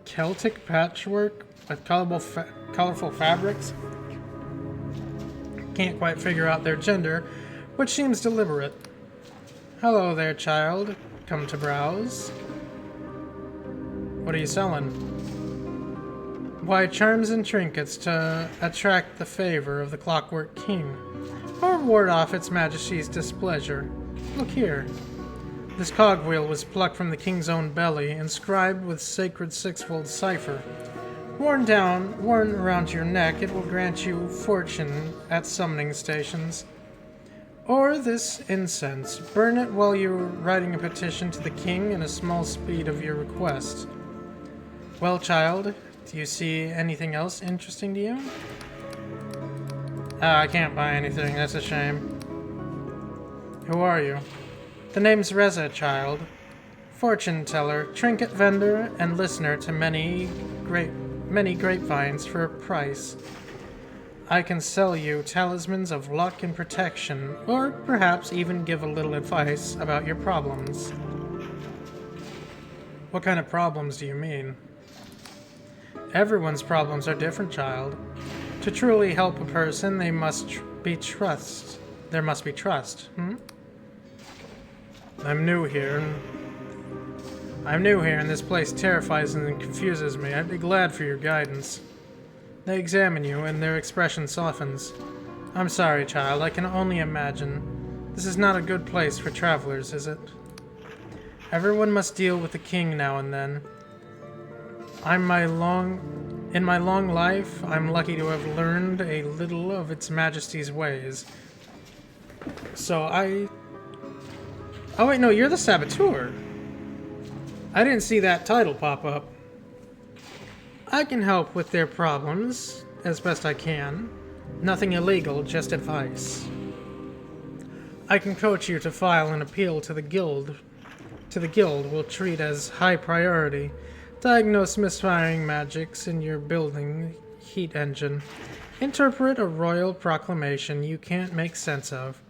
Celtic patchwork with colorful fabrics? Can't quite figure out their gender, which seems deliberate. Hello there, child. Come to browse. What are you selling? Why, charms and trinkets to attract the favor of the Clockwork King, or ward off its majesty's displeasure. Look here. This cogwheel was plucked from the king's own belly, inscribed with sacred sixfold cipher. Worn around your neck, it will grant you fortune at summoning stations. Or this incense. Burn it while you're writing a petition to the king in a small speed of your request. Well, child, do you see anything else interesting to you? I can't buy anything. That's a shame. Who are you? The name's Reza, child. Fortune teller, trinket vendor, and listener to many grapevines for a price. I can sell you talismans of luck and protection, or perhaps even give a little advice about your problems. What kind of problems do you mean? Everyone's problems are different, child. To truly help a person, there must be trust. I'm new here, and this place terrifies and confuses me. I'd be glad for your guidance. They examine you, and their expression softens. I'm sorry, child, I can only imagine. This is not a good place for travelers, is it? Everyone must deal with the king now and then. In my long life, I'm lucky to have learned a little of its majesty's ways. Oh wait, no, you're the saboteur. I didn't see that title pop up. I can help with their problems, as best I can. Nothing illegal, just advice. I can coach you to file an appeal to the guild. We'll treat as high priority. Diagnose misfiring magics in your building heat engine. Interpret a royal proclamation you can't make sense of.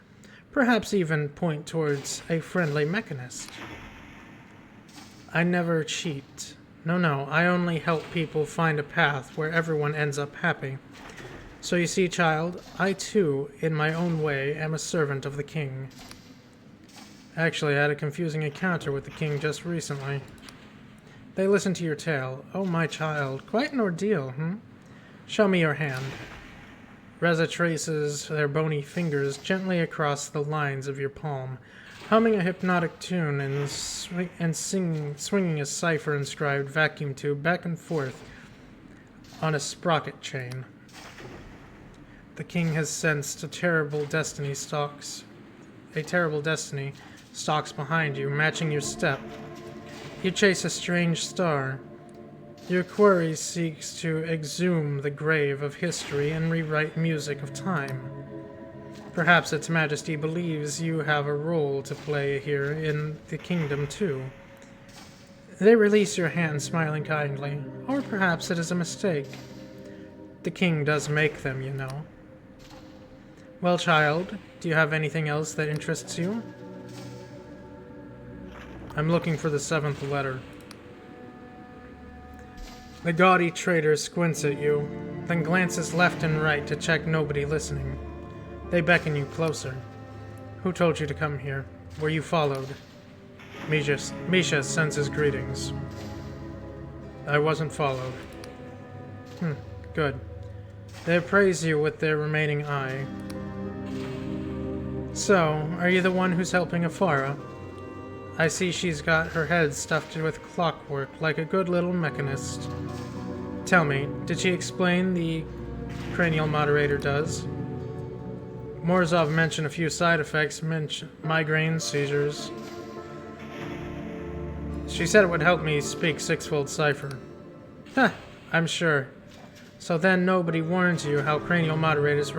Perhaps even point towards a friendly mechanist. I never cheat. No, I only help people find a path where everyone ends up happy. So you see, child, I too, in my own way, am a servant of the king. Actually, I had a confusing encounter with the king just recently. They listened to your tale. Oh, my child, quite an ordeal, Show me your hand. Reza traces their bony fingers gently across the lines of your palm, humming a hypnotic tune and swinging a cipher inscribed vacuum tube back and forth on a sprocket chain. The king has sensed a terrible destiny stalks behind you, matching your step. You chase a strange star. Your query seeks to exhume the grave of history and rewrite music of time. Perhaps its majesty believes you have a role to play here in the kingdom too. They release your hand, smiling kindly, or perhaps it is a mistake. The king does make them, you know. Well, child, do you have anything else that interests you? I'm looking for the 7th letter. The gaudy trader squints at you, then glances left and right to check nobody listening. They beckon you closer. Who told you to come here? Were you followed? Misha sends his greetings. I wasn't followed. Good. They appraise you with their remaining eye. So, are you the one who's helping Afara? I see she's got her head stuffed with clockwork like a good little mechanist. Tell me, did she explain the cranial moderator does? Morozov mentioned a few side effects, migraines, seizures. She said it would help me speak sixfold cipher. I'm sure. So then nobody warns you how cranial moderators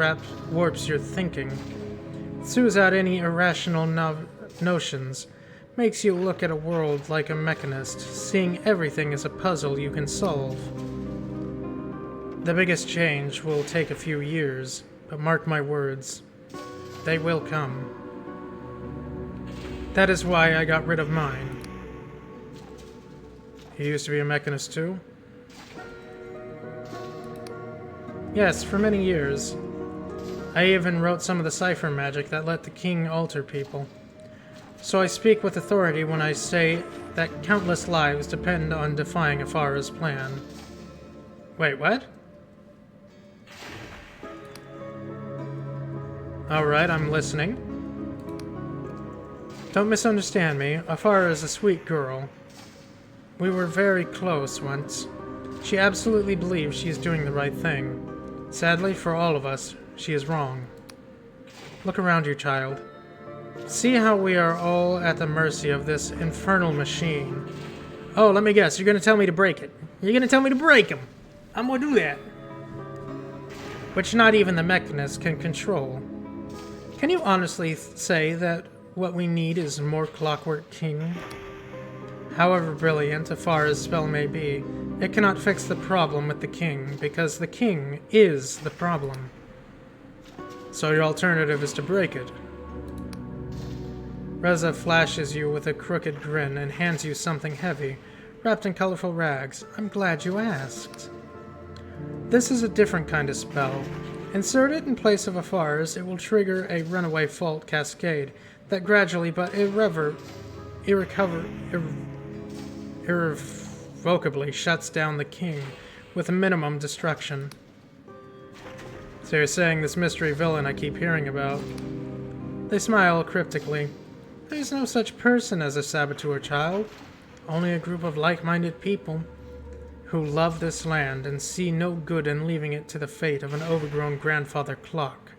warps your thinking. Sews out any irrational notions. Makes you look at a world like a mechanist, seeing everything as a puzzle you can solve. The biggest change will take a few years, but mark my words, they will come. That is why I got rid of mine. You used to be a mechanist too? Yes, for many years. I even wrote some of the cipher magic that let the king alter people. So I speak with authority when I say that countless lives depend on defying Afara's plan. Wait, what? Alright, I'm listening. Don't misunderstand me. Afara is a sweet girl. We were very close once. She absolutely believes she is doing the right thing. Sadly, for all of us, she is wrong. Look around you, child. See how we are all at the mercy of this infernal machine. Oh, let me guess. You're going to tell me to break it. You're going to tell me to break him. I'm going to do that. Which not even the mechanist can control. Can you honestly say that what we need is more Clockwork King? However brilliant Afara's spell may be, it cannot fix the problem with the king, because the king is the problem. So your alternative is to break it. Reza flashes you with a crooked grin and hands you something heavy, wrapped in colorful rags. I'm glad you asked. This is a different kind of spell. Insert it in place of Afara's, it will trigger a runaway fault cascade that gradually but irrevocably shuts down the king with minimum destruction. So you're saying this mystery villain I keep hearing about? They smile cryptically. There's no such person as a saboteur, child. Only a group of like-minded people who love this land and see no good in leaving it to the fate of an overgrown grandfather clock.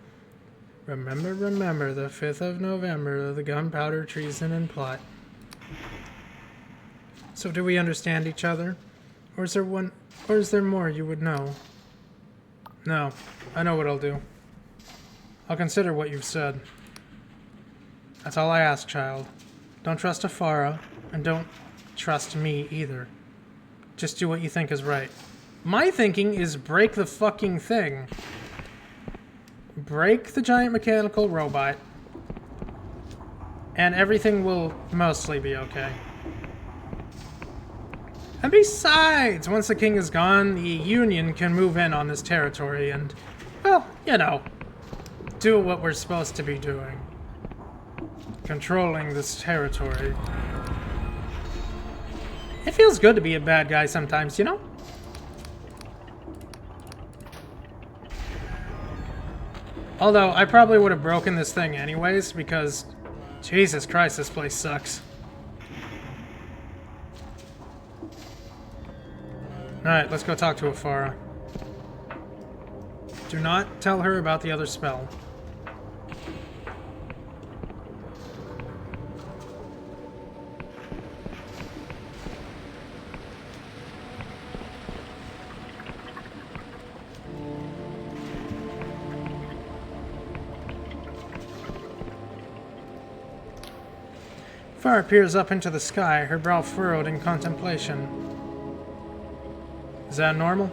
Remember, remember, the 5th of November, the gunpowder treason and plot. So do we understand each other? Or is there more you would know? No, I know what I'll do. I'll consider what you've said. That's all I ask, child. Don't trust Afara, and don't trust me either. Just do what you think is right. My thinking is break the fucking thing. Break the giant mechanical robot, and everything will mostly be okay. And besides, once the king is gone, the Union can move in on this territory and, well, you know, do what we're supposed to be doing. Controlling this territory. It feels good to be a bad guy sometimes, you know? Although, I probably would have broken this thing anyways, because, Jesus Christ, this place sucks. Alright, let's go talk to Afara. Do not tell her about the other spell. Afara peers up into the sky, her brow furrowed in contemplation. Is that normal?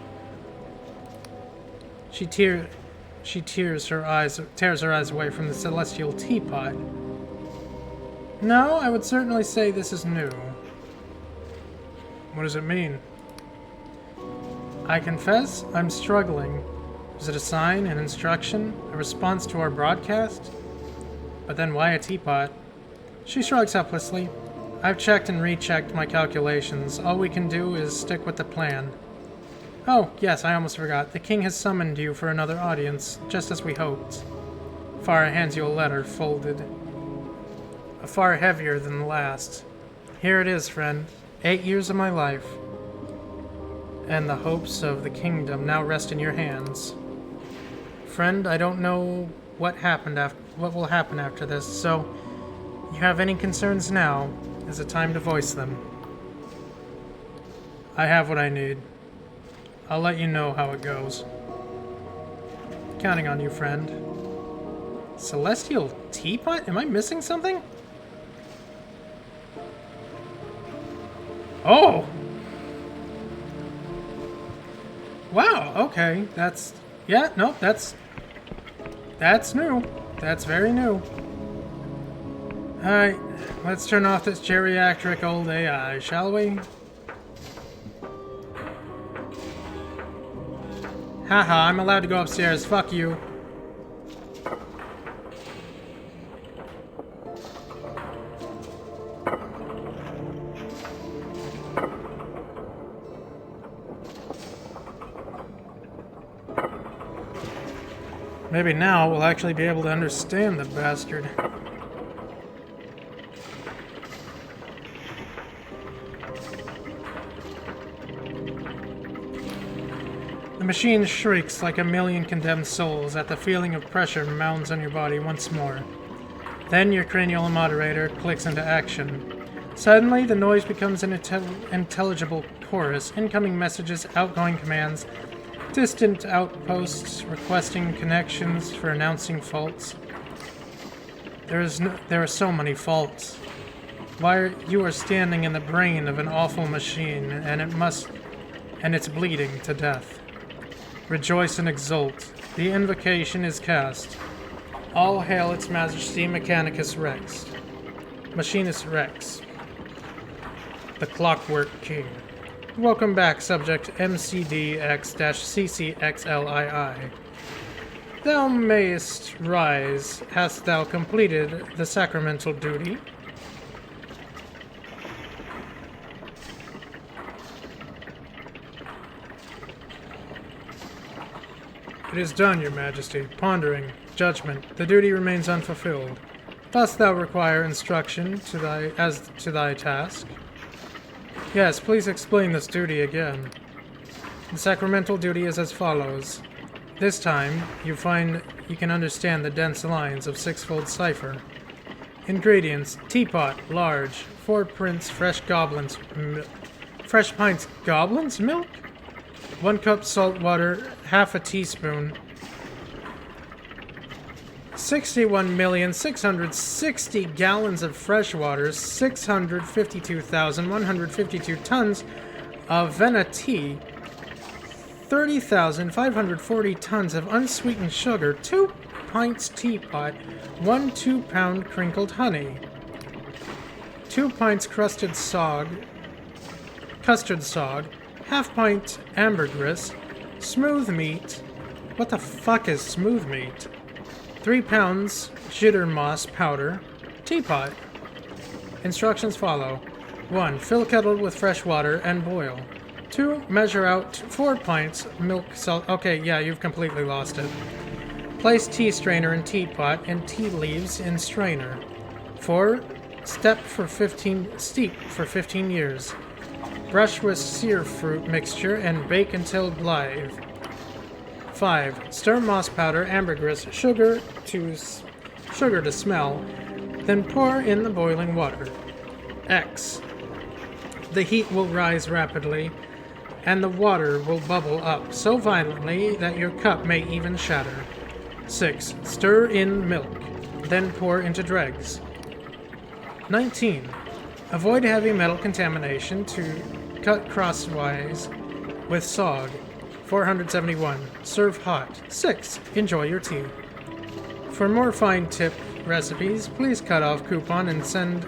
She tears her eyes away from the celestial teapot. No, I would certainly say this is new. What does it mean? I confess, I'm struggling. Is it a sign, an instruction, a response to our broadcast? But then why a teapot? She shrugs helplessly. I've checked and rechecked my calculations. All we can do is stick with the plan. Oh, yes, I almost forgot. The king has summoned you for another audience, just as we hoped. Afara hands you a letter, folded. Far heavier than the last. Here it is, friend. 8 years of my life. And the hopes of the kingdom now rest in your hands. Friend, I don't know what will happen after this, so you have any concerns now is the time to voice them. I have what I need. I'll let you know how it goes. Counting on you, friend. Celestial teapot? Am I missing something? Oh! Wow, okay. That's new. That's very new. Alright, let's turn off this geriatric old AI, shall we? Haha, I'm allowed to go upstairs, fuck you. Maybe now we'll actually be able to understand the bastard. The machine shrieks like a million condemned souls at the feeling of pressure mounds on your body once more. Then your cranial moderator clicks into action. Suddenly, the noise becomes an intelligible chorus. Incoming messages, outgoing commands, distant outposts requesting connections for announcing faults. There are so many faults. You are standing in the brain of an awful machine, and it's bleeding to death. Rejoice and exult. The invocation is cast. All hail its majesty, Mechanicus Rex. Machinist Rex. The Clockwork King. Welcome back, subject MCDX-CCXLII. Thou mayest rise. Hast thou completed the sacramental duty? It is done, your majesty. Pondering. Judgment. The duty remains unfulfilled. Dost thou require instruction as to thy task? Yes, please explain this duty again. The sacramental duty is as follows. This time, you find you can understand the dense lines of sixfold cipher. Ingredients: teapot, large, 4 prints, fresh pints goblins milk? 1 cup salt water, half a teaspoon. 61,660 gallons of fresh water, 652,152 tons of Vena tea, 30,540 tons of unsweetened sugar, 2 pints teapot, 1 2-pound crinkled honey, 2 pints custard sog, half pint ambergris, smooth meat. What the fuck is smooth meat? 3 pounds jitter moss powder, teapot. Instructions follow. 1. Fill kettle with fresh water and boil. 2. Measure out 4 pints milk salt. Okay, yeah, you've completely lost it. Place tea strainer in teapot and tea leaves in strainer. 4. Steep for 15 years. Brush with sear fruit mixture and bake until blithe. 5. Stir moss powder, ambergris, sugar to smell, then pour in the boiling water. X. The heat will rise rapidly, and the water will bubble up so violently that your cup may even shatter. 6. Stir in milk, then pour into dregs. 19. Avoid heavy metal contamination to cut crosswise with sog. 471. Serve hot. 6. Enjoy your tea. For more fine tip recipes, please cut off coupon and send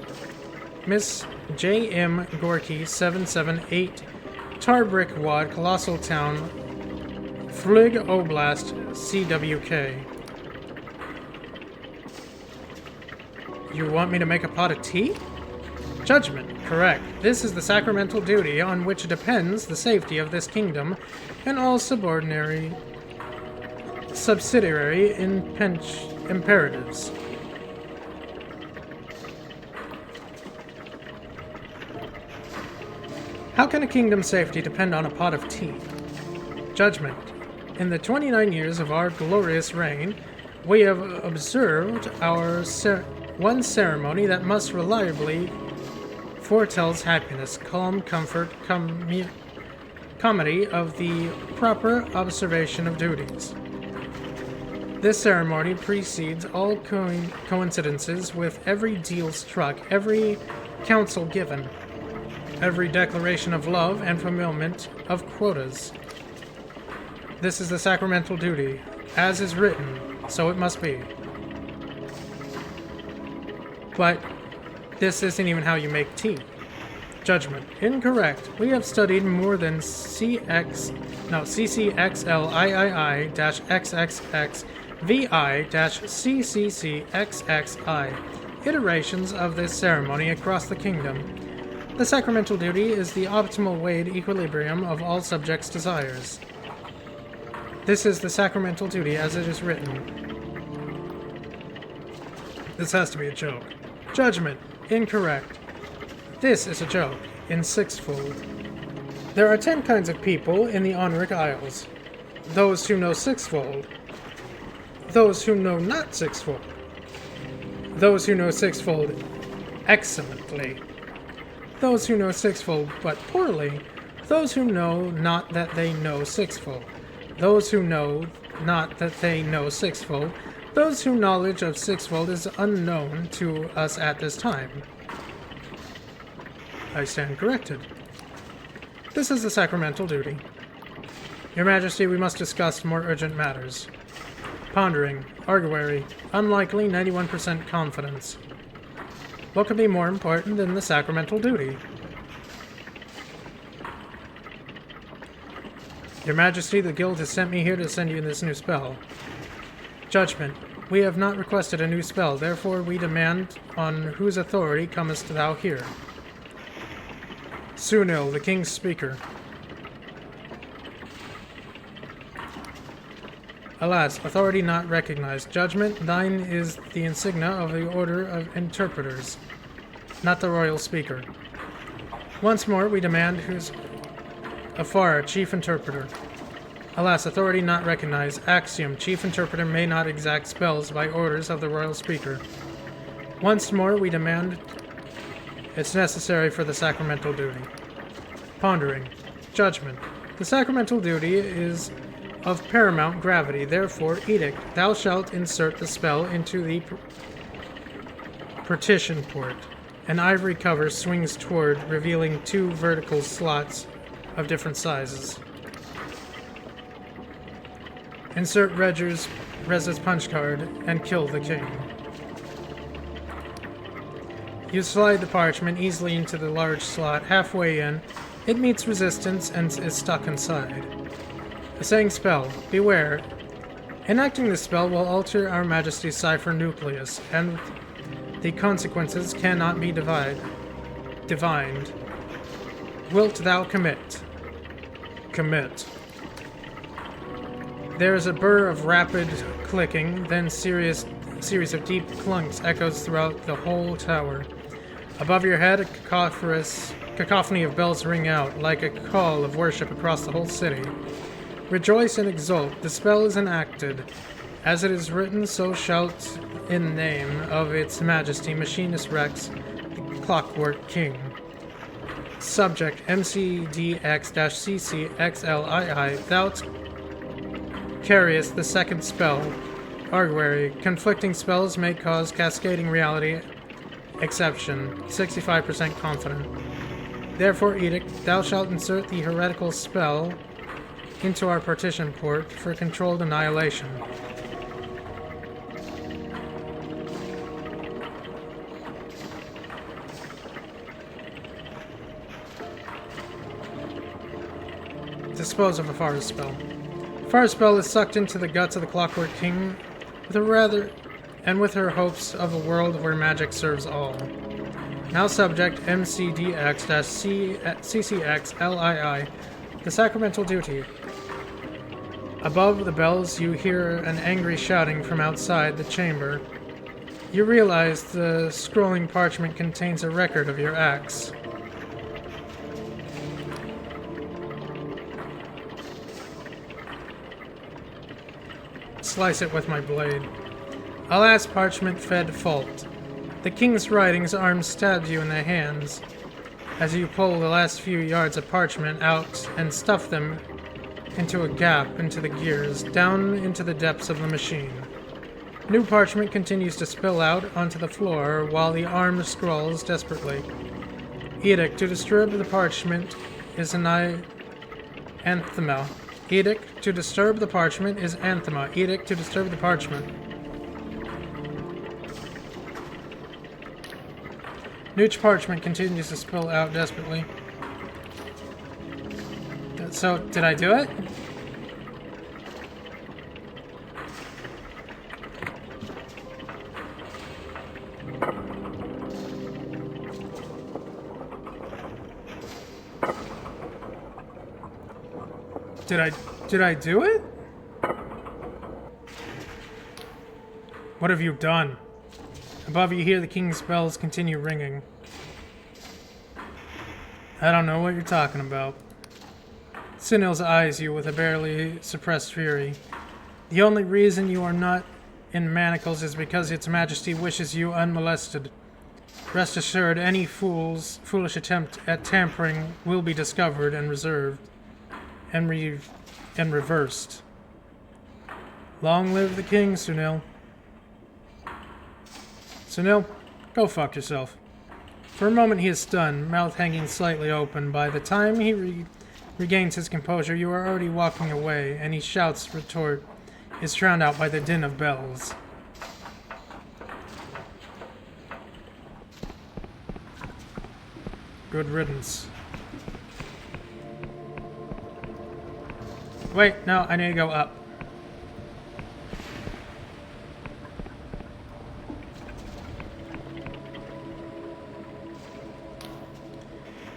Miss J.M. Gorky 778 Tarbrick Wad, Colossal Town, Flig Oblast, CWK. You want me to make a pot of tea? Judgment. Correct. This is the sacramental duty on which depends the safety of this kingdom and all subsidiary imperatives. How can a kingdom's safety depend on a pot of tea? Judgment. In the 29 years of our glorious reign, we have observed our one ceremony that must reliably foretells happiness, calm, comfort, comedy of the proper observation of duties. This ceremony precedes all coincidences with every deal struck, every counsel given, every declaration of love and fulfillment of quotas. This is the sacramental duty. As is written, so it must be. But this isn't even how you make tea. Judgment. Incorrect. We have studied more than CCXLIII-XXXVI-CCCXXI iterations of this ceremony across the kingdom. The sacramental duty is the optimal weighed equilibrium of all subjects' desires. This is the sacramental duty as it is written. This has to be a joke. Judgment. Incorrect. This is a joke. In sixfold. There are 10 kinds of people in the Honoric Isles. Those who know sixfold. Those who know not sixfold. Those who know sixfold excellently. Those who know sixfold but poorly. Those who know not that they know sixfold. Those who know not that they know sixfold. Those whose knowledge of sixfold is unknown to us at this time. I stand corrected. This is the sacramental duty. Your Majesty, we must discuss more urgent matters. Pondering. Arguary. Unlikely 91% confidence. What could be more important than the sacramental duty? Your Majesty, the Guild has sent me here to send you this new spell. Judgment. We have not requested a new spell, therefore we demand on whose authority comest thou here? Sunil, the King's Speaker. Alas, authority not recognized. Judgment, thine is the insignia of the Order of Interpreters, not the Royal Speaker. Once more, we demand whose... Afar, Chief Interpreter. Alas, authority not recognized. Axiom, Chief Interpreter may not exact spells by orders of the Royal Speaker. Once more, we demand... It's necessary for the sacramental duty. Pondering. Judgment. The sacramental duty is of paramount gravity, therefore, edict, thou shalt insert the spell into the partition port. An ivory cover swings toward, revealing 2 vertical slots of different sizes. Insert Rez's punch card and kill the king. You slide the parchment easily into the large slot. Halfway in, it meets resistance and is stuck inside. A saying spell. Beware. Enacting this spell will alter Our Majesty's cipher nucleus, and the consequences cannot be divined. Wilt thou commit? Commit. There is a burr of rapid clicking, then series of deep clunks echoes throughout the whole tower. Above your head, a cacophony of bells ring out, like a call of worship across the whole city. Rejoice and exult, the spell is enacted. As it is written, so shalt in name of its Majesty Machinist Rex, the Clockwork King. Subject MCDX-CCXLII, thou carriest the second spell. Arguary, conflicting spells may cause cascading reality. Exception, 65% confident. Therefore, edict, thou shalt insert the heretical spell into our partition port for controlled annihilation. Dispose of a Fire spell. Fire spell is sucked into the guts of the Clockwork King with her hopes of a world where magic serves all. Now subject MCDX-CCXLII, the sacramental duty. Above the bells you hear an angry shouting from outside the chamber. You realize the scrolling parchment contains a record of your acts. Slice it with my blade. Alas, parchment-fed fault. The king's writings arm stabbed you in the hands as you pull the last few yards of parchment out and stuff them into a gap into the gears, down into the depths of the machine. New parchment continues to spill out onto the floor while the arm scrawls desperately. Edict, to disturb the parchment is an anathema. Edict, to disturb the parchment is anathema. Edict, to disturb the parchment. New parchment continues to spill out desperately. So, did I do it? Did I do it? What have you done? Above you hear the king's bells continue ringing. I don't know what you're talking about. Sunil's eyes you with a barely suppressed fury. The only reason you are not in manacles is because Its Majesty wishes you unmolested. Rest assured, any foolish attempt at tampering will be discovered and reserved, and reversed. Long live the king, Sunil. Sunil, go fuck yourself. For a moment he is stunned, mouth hanging slightly open. By the time he regains his composure, you are already walking away, and he shouts retort is drowned out by the din of bells. Good riddance. Wait, no, I need to go up.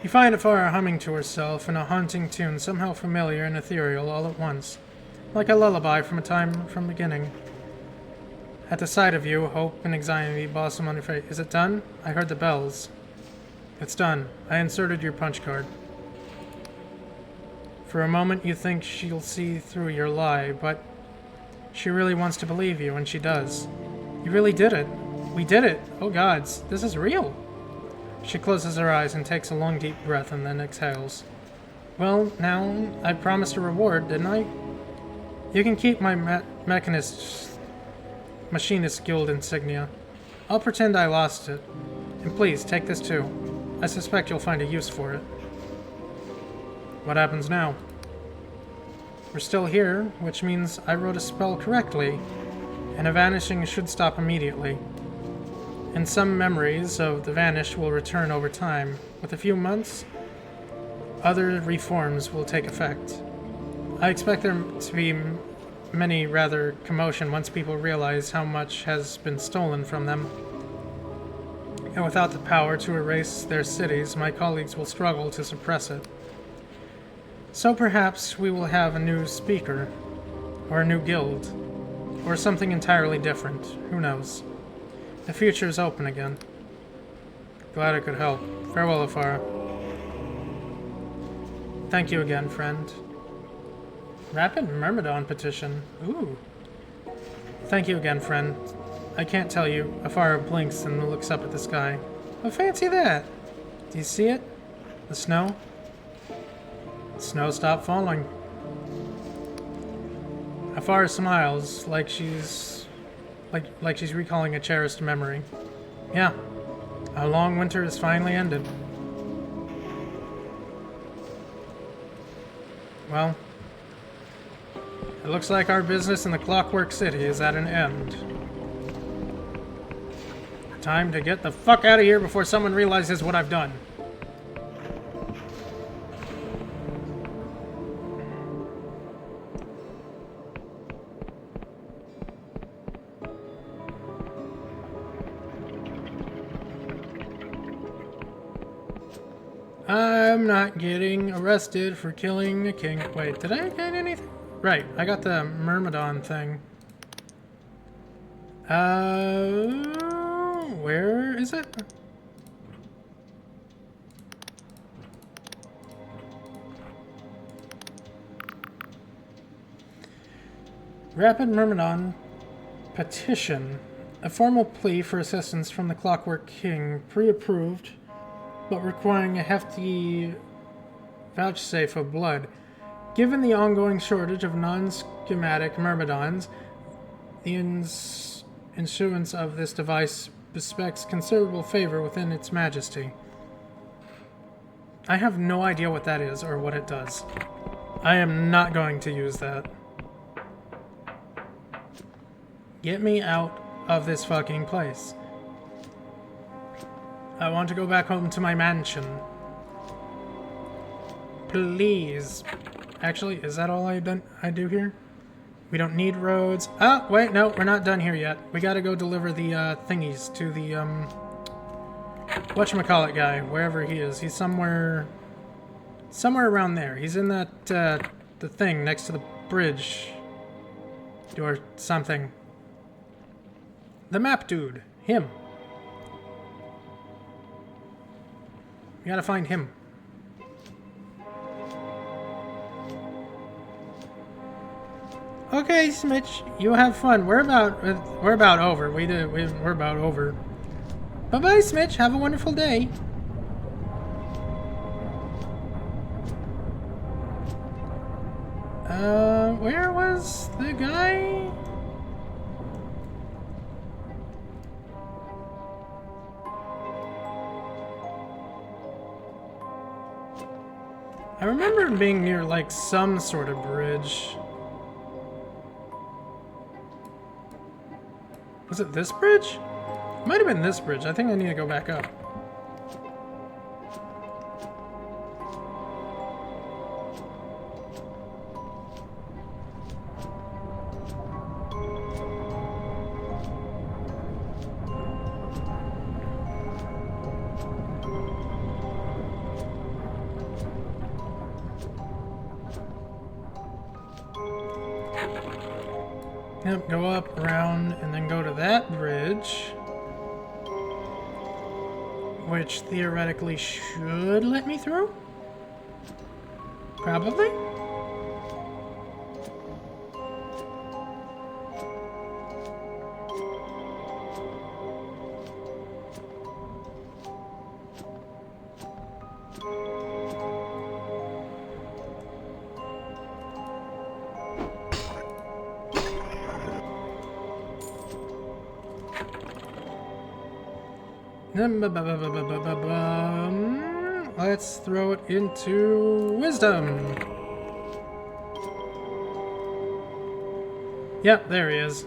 You find Afara humming to herself in a haunting tune, somehow familiar and ethereal all at once, like a lullaby from a time from beginning. At the sight of you, hope and anxiety blossom on your face. Is it done? I heard the bells. It's done. I inserted your punch card. For a moment you think she'll see through your lie, but she really wants to believe you, and she does. You really did it. We did it. Oh gods, this is real. She closes her eyes and takes a long deep breath and then exhales. Well, now, I promised a reward, didn't I? You can keep my Machinist Guild insignia. I'll pretend I lost it. And please, take this too. I suspect you'll find a use for it. What happens now? We're still here, which means I wrote a spell correctly, and a vanishing should stop immediately. And some memories of the vanished will return over time. With a few months, other reforms will take effect. I expect there to be many rather commotion once people realize how much has been stolen from them. And without the power to erase their cities, my colleagues will struggle to suppress it. So perhaps we will have a new speaker, or a new guild, or something entirely different. Who knows? The future is open again. Glad I could help. Farewell, Afara. Thank you again, friend. Rapid Myrmidon petition. Ooh. Thank you again, friend. I can't tell you. Afara blinks and looks up at the sky. Oh, fancy that! Do you see it? The snow? The snow stopped falling. Afara smiles like she's recalling a cherished memory. Yeah, a long winter has finally ended. Well, it looks like our business in the Clockwork City is at an end. Time to get the fuck out of here before someone realizes what I've done. I'm not getting arrested for killing a king. Wait, did I get anything? Right, I got the Myrmidon thing. Where is it? Rapid Myrmidon petition. A formal plea for assistance from the Clockwork King, pre-approved, but requiring a hefty vouchsafe of blood. Given the ongoing shortage of non-schematic Myrmidons, the issuance of this device bespeaks considerable favor within Its Majesty. I have no idea what that is or what it does. I am not going to use that. Get me out of this fucking place. I want to go back home to my mansion. Please. Actually, is that all I do here? We don't need roads. Oh, wait, no, we're not done here yet. We gotta go deliver the thingies to the whatchamacallit guy, wherever he is. He's somewhere around there. He's in that the thing next to the bridge or something. The map dude. Him. We gotta find him. Okay, Smitch, you have fun. We're about over. We're about over. Bye-bye, Smitch. Have a wonderful day. Where was the guy? I remember him being near, like, some sort of bridge. Was it this bridge? It might have been this bridge. I think I need to go back up. Yep, go up, around, and then go to that bridge. Which theoretically should let me through? Probably? Let's throw it into wisdom. Yep, there he is.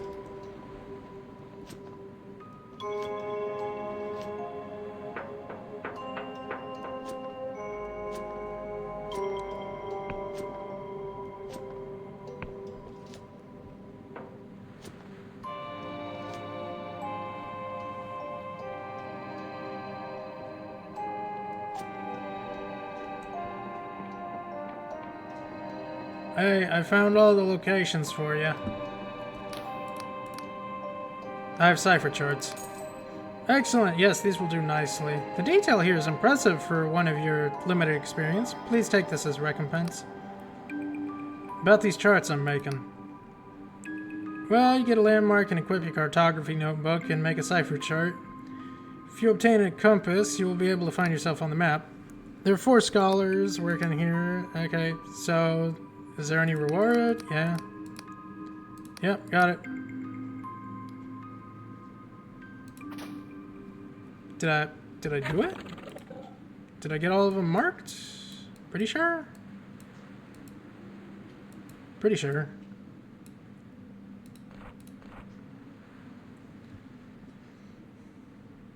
Hey, I found all the locations for you. I have cipher charts. Excellent, yes, these will do nicely. The detail here is impressive for one of your limited experience. Please take this as recompense. About these charts I'm making. Well, you get a landmark and equip your cartography notebook and make a cipher chart. If you obtain a compass, you will be able to find yourself on the map. There are 4 scholars working here. Okay, so is there any reward? Yeah. Yep, got it. Did I do it? Did I get all of them marked? Pretty sure. Pretty sure.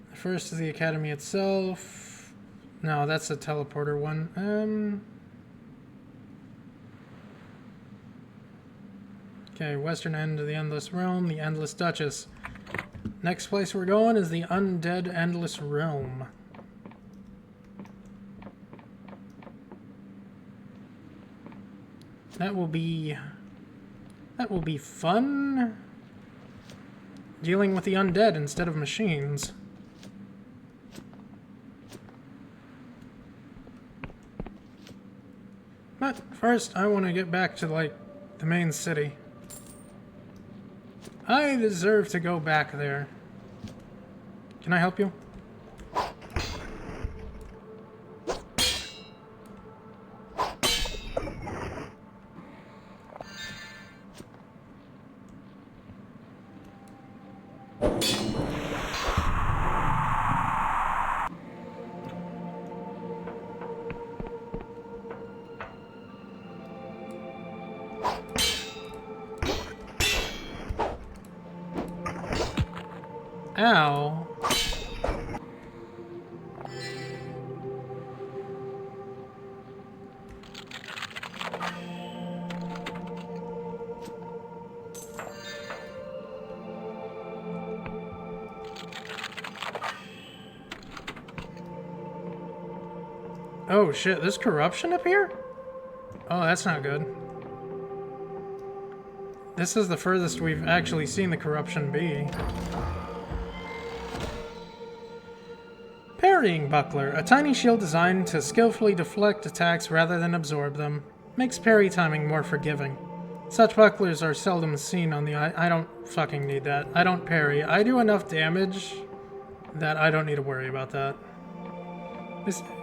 The first is the academy itself. No, that's the teleporter one. Okay, western end of the Endless Realm, the Endless Duchess. Next place we're going is the Undead Endless Realm. That will be fun. Dealing with the undead instead of machines. But first, I want to get back to, like, the main city. I deserve to go back there. Can I help you? Ow. Oh shit, there's corruption up here? Oh, that's not good. This is the furthest we've actually seen the corruption be. Parrying buckler, a tiny shield designed to skillfully deflect attacks rather than absorb them. Makes parry timing more forgiving. Such bucklers are seldom seen on the I don't fucking need that. I don't parry. I do enough damage that I don't need to worry about that.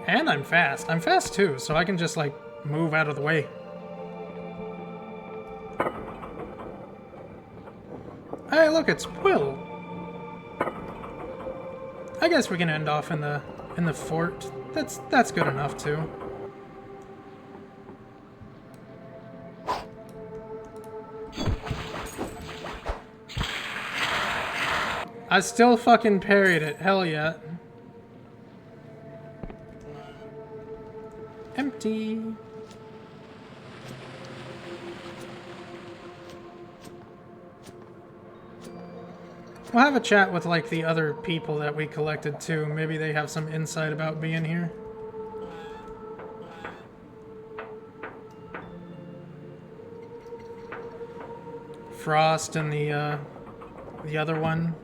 And I'm fast. I'm fast too, so I can just like move out of the way. Hey, look, it's Will. I guess we can end off in the fort. That's good enough too. I still fucking parried it. Hell yeah. Empty. We'll have a chat with, like, the other people that we collected, too. Maybe they have some insight about being here. Frost and the other one.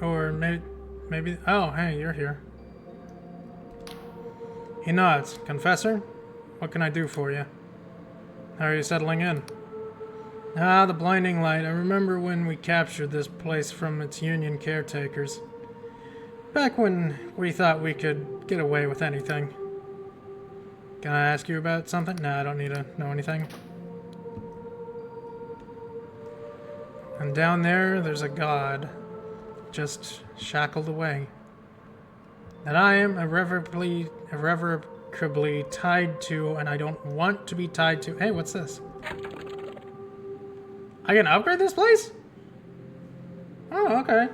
Or maybe... Oh, hey, you're here. He nods. Confessor? What can I do for you? How are you settling in? Ah, the blinding light. I remember when we captured this place from its union caretakers. Back when we thought we could get away with anything. Can I ask you about something? Nah, I don't need to know anything. And down there, there's a god. Just shackled away. That I am irrevocably tied to, and I don't want to be tied to. Hey, what's this? I can upgrade this place? Oh, okay.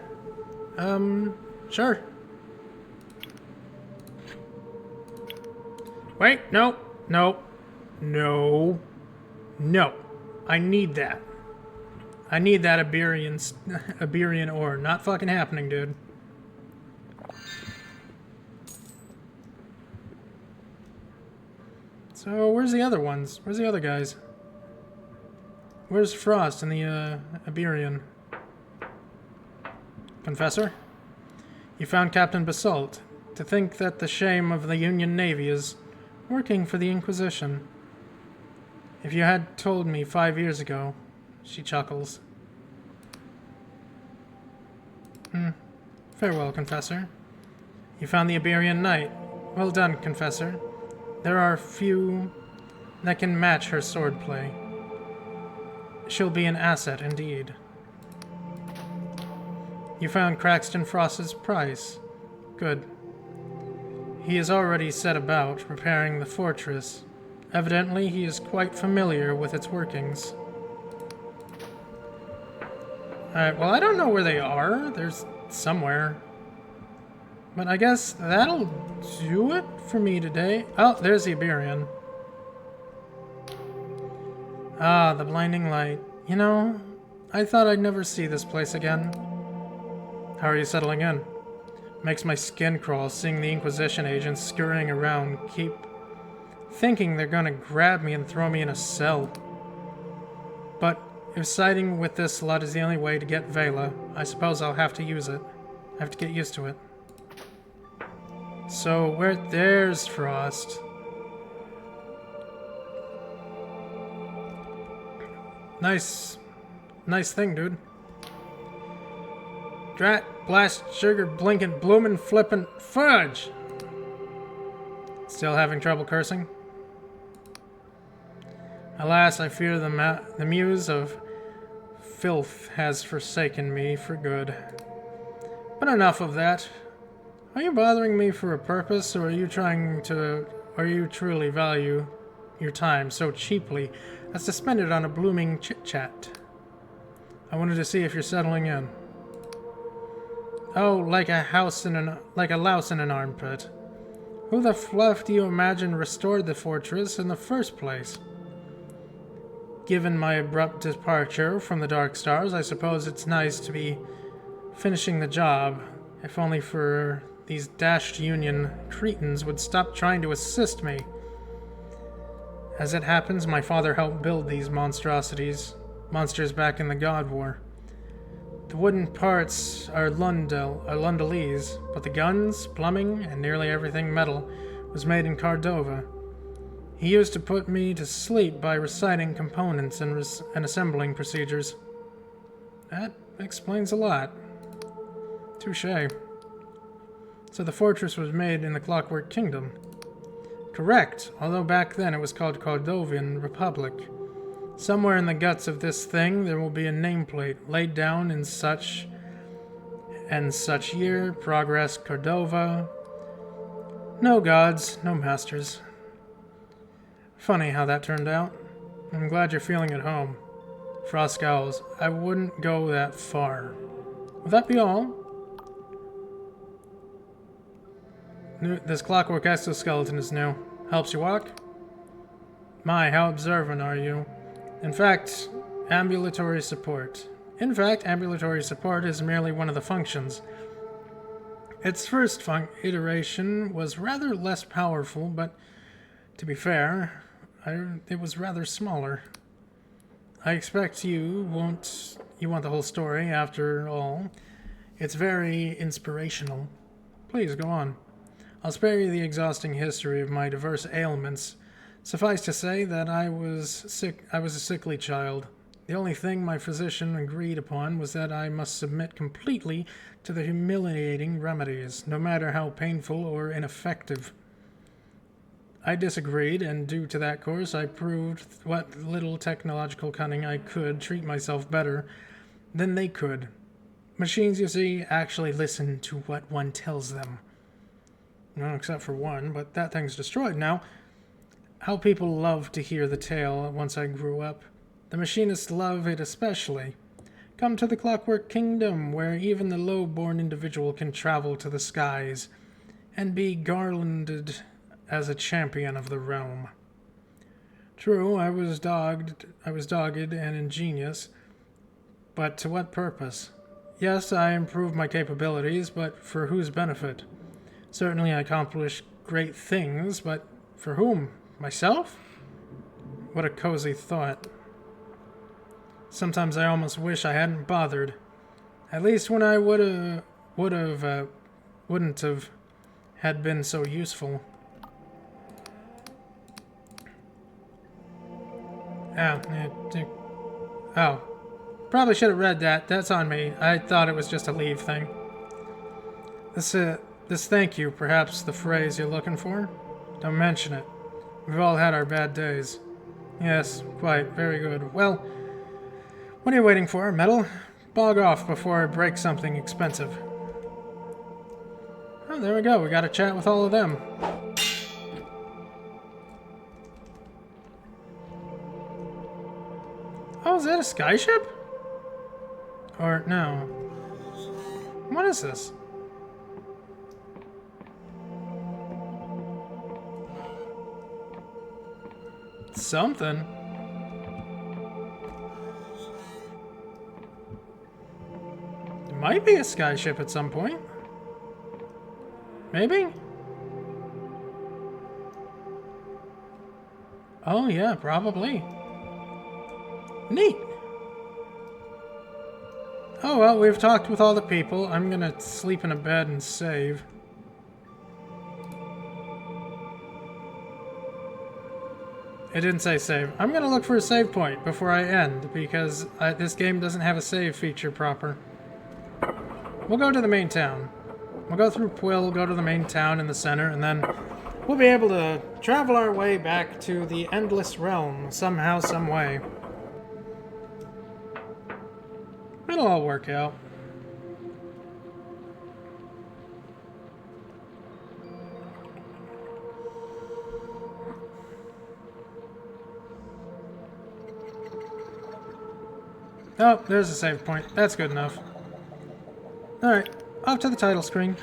Sure. Wait, no, no, no, no. I need that. I need that Iberian ore. Not fucking happening, dude. So, where's the other ones? Where's the other guys? Where's Frost and the Iberian? Confessor? You found Captain Basalt. To think that the shame of the Union Navy is working for the Inquisition. If you had told me 5 years ago... She chuckles. Farewell, Confessor. You found the Iberian Knight. Well done, Confessor. There are few that can match her swordplay. She'll be an asset indeed. You found Craxton Frost's prize. Good. He has already set about repairing the fortress. Evidently, he is quite familiar with its workings. Alright, well, I don't know where they are. There's somewhere. But I guess that'll do it for me today. Oh, there's the Iberian. Ah, the blinding light. You know, I thought I'd never see this place again. How are you settling in? Makes my skin crawl seeing the Inquisition agents scurrying around, keep thinking they're gonna grab me and throw me in a cell. But if siding with this lot is the only way to get Vela, I suppose I'll have to use it. I have to get used to it. So, there's Frost. Nice thing, dude. Drat, blast, sugar, blinking, bloomin', flippin', fudge! Still having trouble cursing? Alas, I fear the muse of filth has forsaken me for good. But enough of that. Are you bothering me for a purpose, or are you truly value your time so cheaply as to spend it on a blooming chit-chat? I wanted to see if you're settling in. Oh, like a louse in an armpit. Who the fluff do you imagine restored the fortress in the first place? Given my abrupt departure from the Dark Stars, I suppose it's nice to be finishing the job, if only for these dashed Union cretins would stop trying to assist me. As it happens, my father helped build these monsters back in the God War. The wooden parts are Lundalese, but the guns, plumbing, and nearly everything metal was made in Cordova. He used to put me to sleep by reciting components and assembling procedures. That explains a lot. Touché. So the fortress was made in the Clockwork Kingdom. Correct, although back then it was called Cordovian Republic. Somewhere in the guts of this thing there will be a nameplate laid down in such and such year, progress Cordova. No gods, no masters. Funny how that turned out. I'm glad you're feeling at home. Frost scowls. I wouldn't go that far. Will that be all? This clockwork exoskeleton is new. Helps you walk? My, how observant are you? In fact, ambulatory support is merely one of the functions. Its first iteration was rather less powerful, but to be fair, it was rather smaller. I expect you want the whole story, after all. It's very inspirational. Please, go on. I'll spare you the exhausting history of my diverse ailments. Suffice to say that I was a sickly child. The only thing my physician agreed upon was that I must submit completely to the humiliating remedies, no matter how painful or ineffective. I disagreed, and due to that course, I proved what little technological cunning I could treat myself better than they could. Machines, you see, actually listen to what one tells them. Well, except for one, but that thing's destroyed now. How people love to hear the tale once I grew up. The machinists love it especially. Come to the Clockwork Kingdom, where even the low-born individual can travel to the skies and be garlanded as a champion of the realm. True, I was dogged and ingenious, but to what purpose? Yes, I improved my capabilities, but for whose benefit? Certainly I accomplished great things, but for whom? Myself? What a cozy thought. Sometimes I almost wish I hadn't bothered. At least when I wouldn't have had been so useful. Oh. Probably should have read that. That's on me. I thought it was just a leave thing. This thank you, perhaps the phrase you're looking for? Don't mention it. We've all had our bad days. Yes, quite. Very good. Well, what are you waiting for, Metal? Bog off before I break something expensive. Oh, there we go. We got a chat with all of them. Oh, is that a skyship? Or, no. What is this? Something. It might be a skyship at some point. Maybe? Oh yeah, probably. Neat. Oh well, we've talked with all the people. I'm gonna sleep in a bed and save. It didn't say save. I'm gonna look for a save point before I end, because this game doesn't have a save feature proper. We'll go to the main town. We'll go through Quill, go to the main town in the center, and then we'll be able to travel our way back to the Endless Realm, somehow, some way. It'll all work out. Oh, there's a save point. That's good enough. Alright, off to the title screen.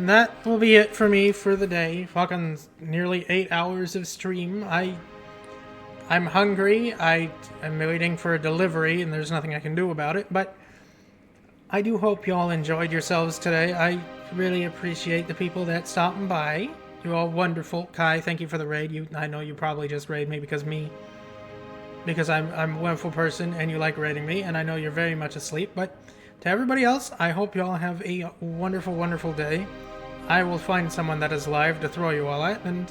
And that will be it for me for the day. Fucking nearly 8 hours of stream. I'm hungry. I'm waiting for a delivery, and there's nothing I can do about it. But I do hope you all enjoyed yourselves today. I really appreciate the people that stopped by. You're all wonderful. Kai, thank you for the raid. I know you probably just raid me because I'm a wonderful person and you like raiding me, and I know you're very much asleep. But to everybody else, I hope you all have a wonderful, wonderful day. I will find someone that is live to throw you all at, and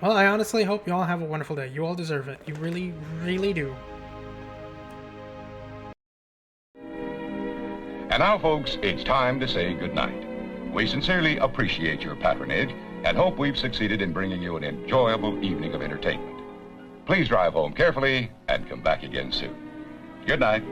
well, I honestly hope you all have a wonderful day. You all deserve it. You really, really do. And now, folks, it's time to say goodnight. We sincerely appreciate your patronage and hope we've succeeded in bringing you an enjoyable evening of entertainment. Please drive home carefully and come back again soon. Good night.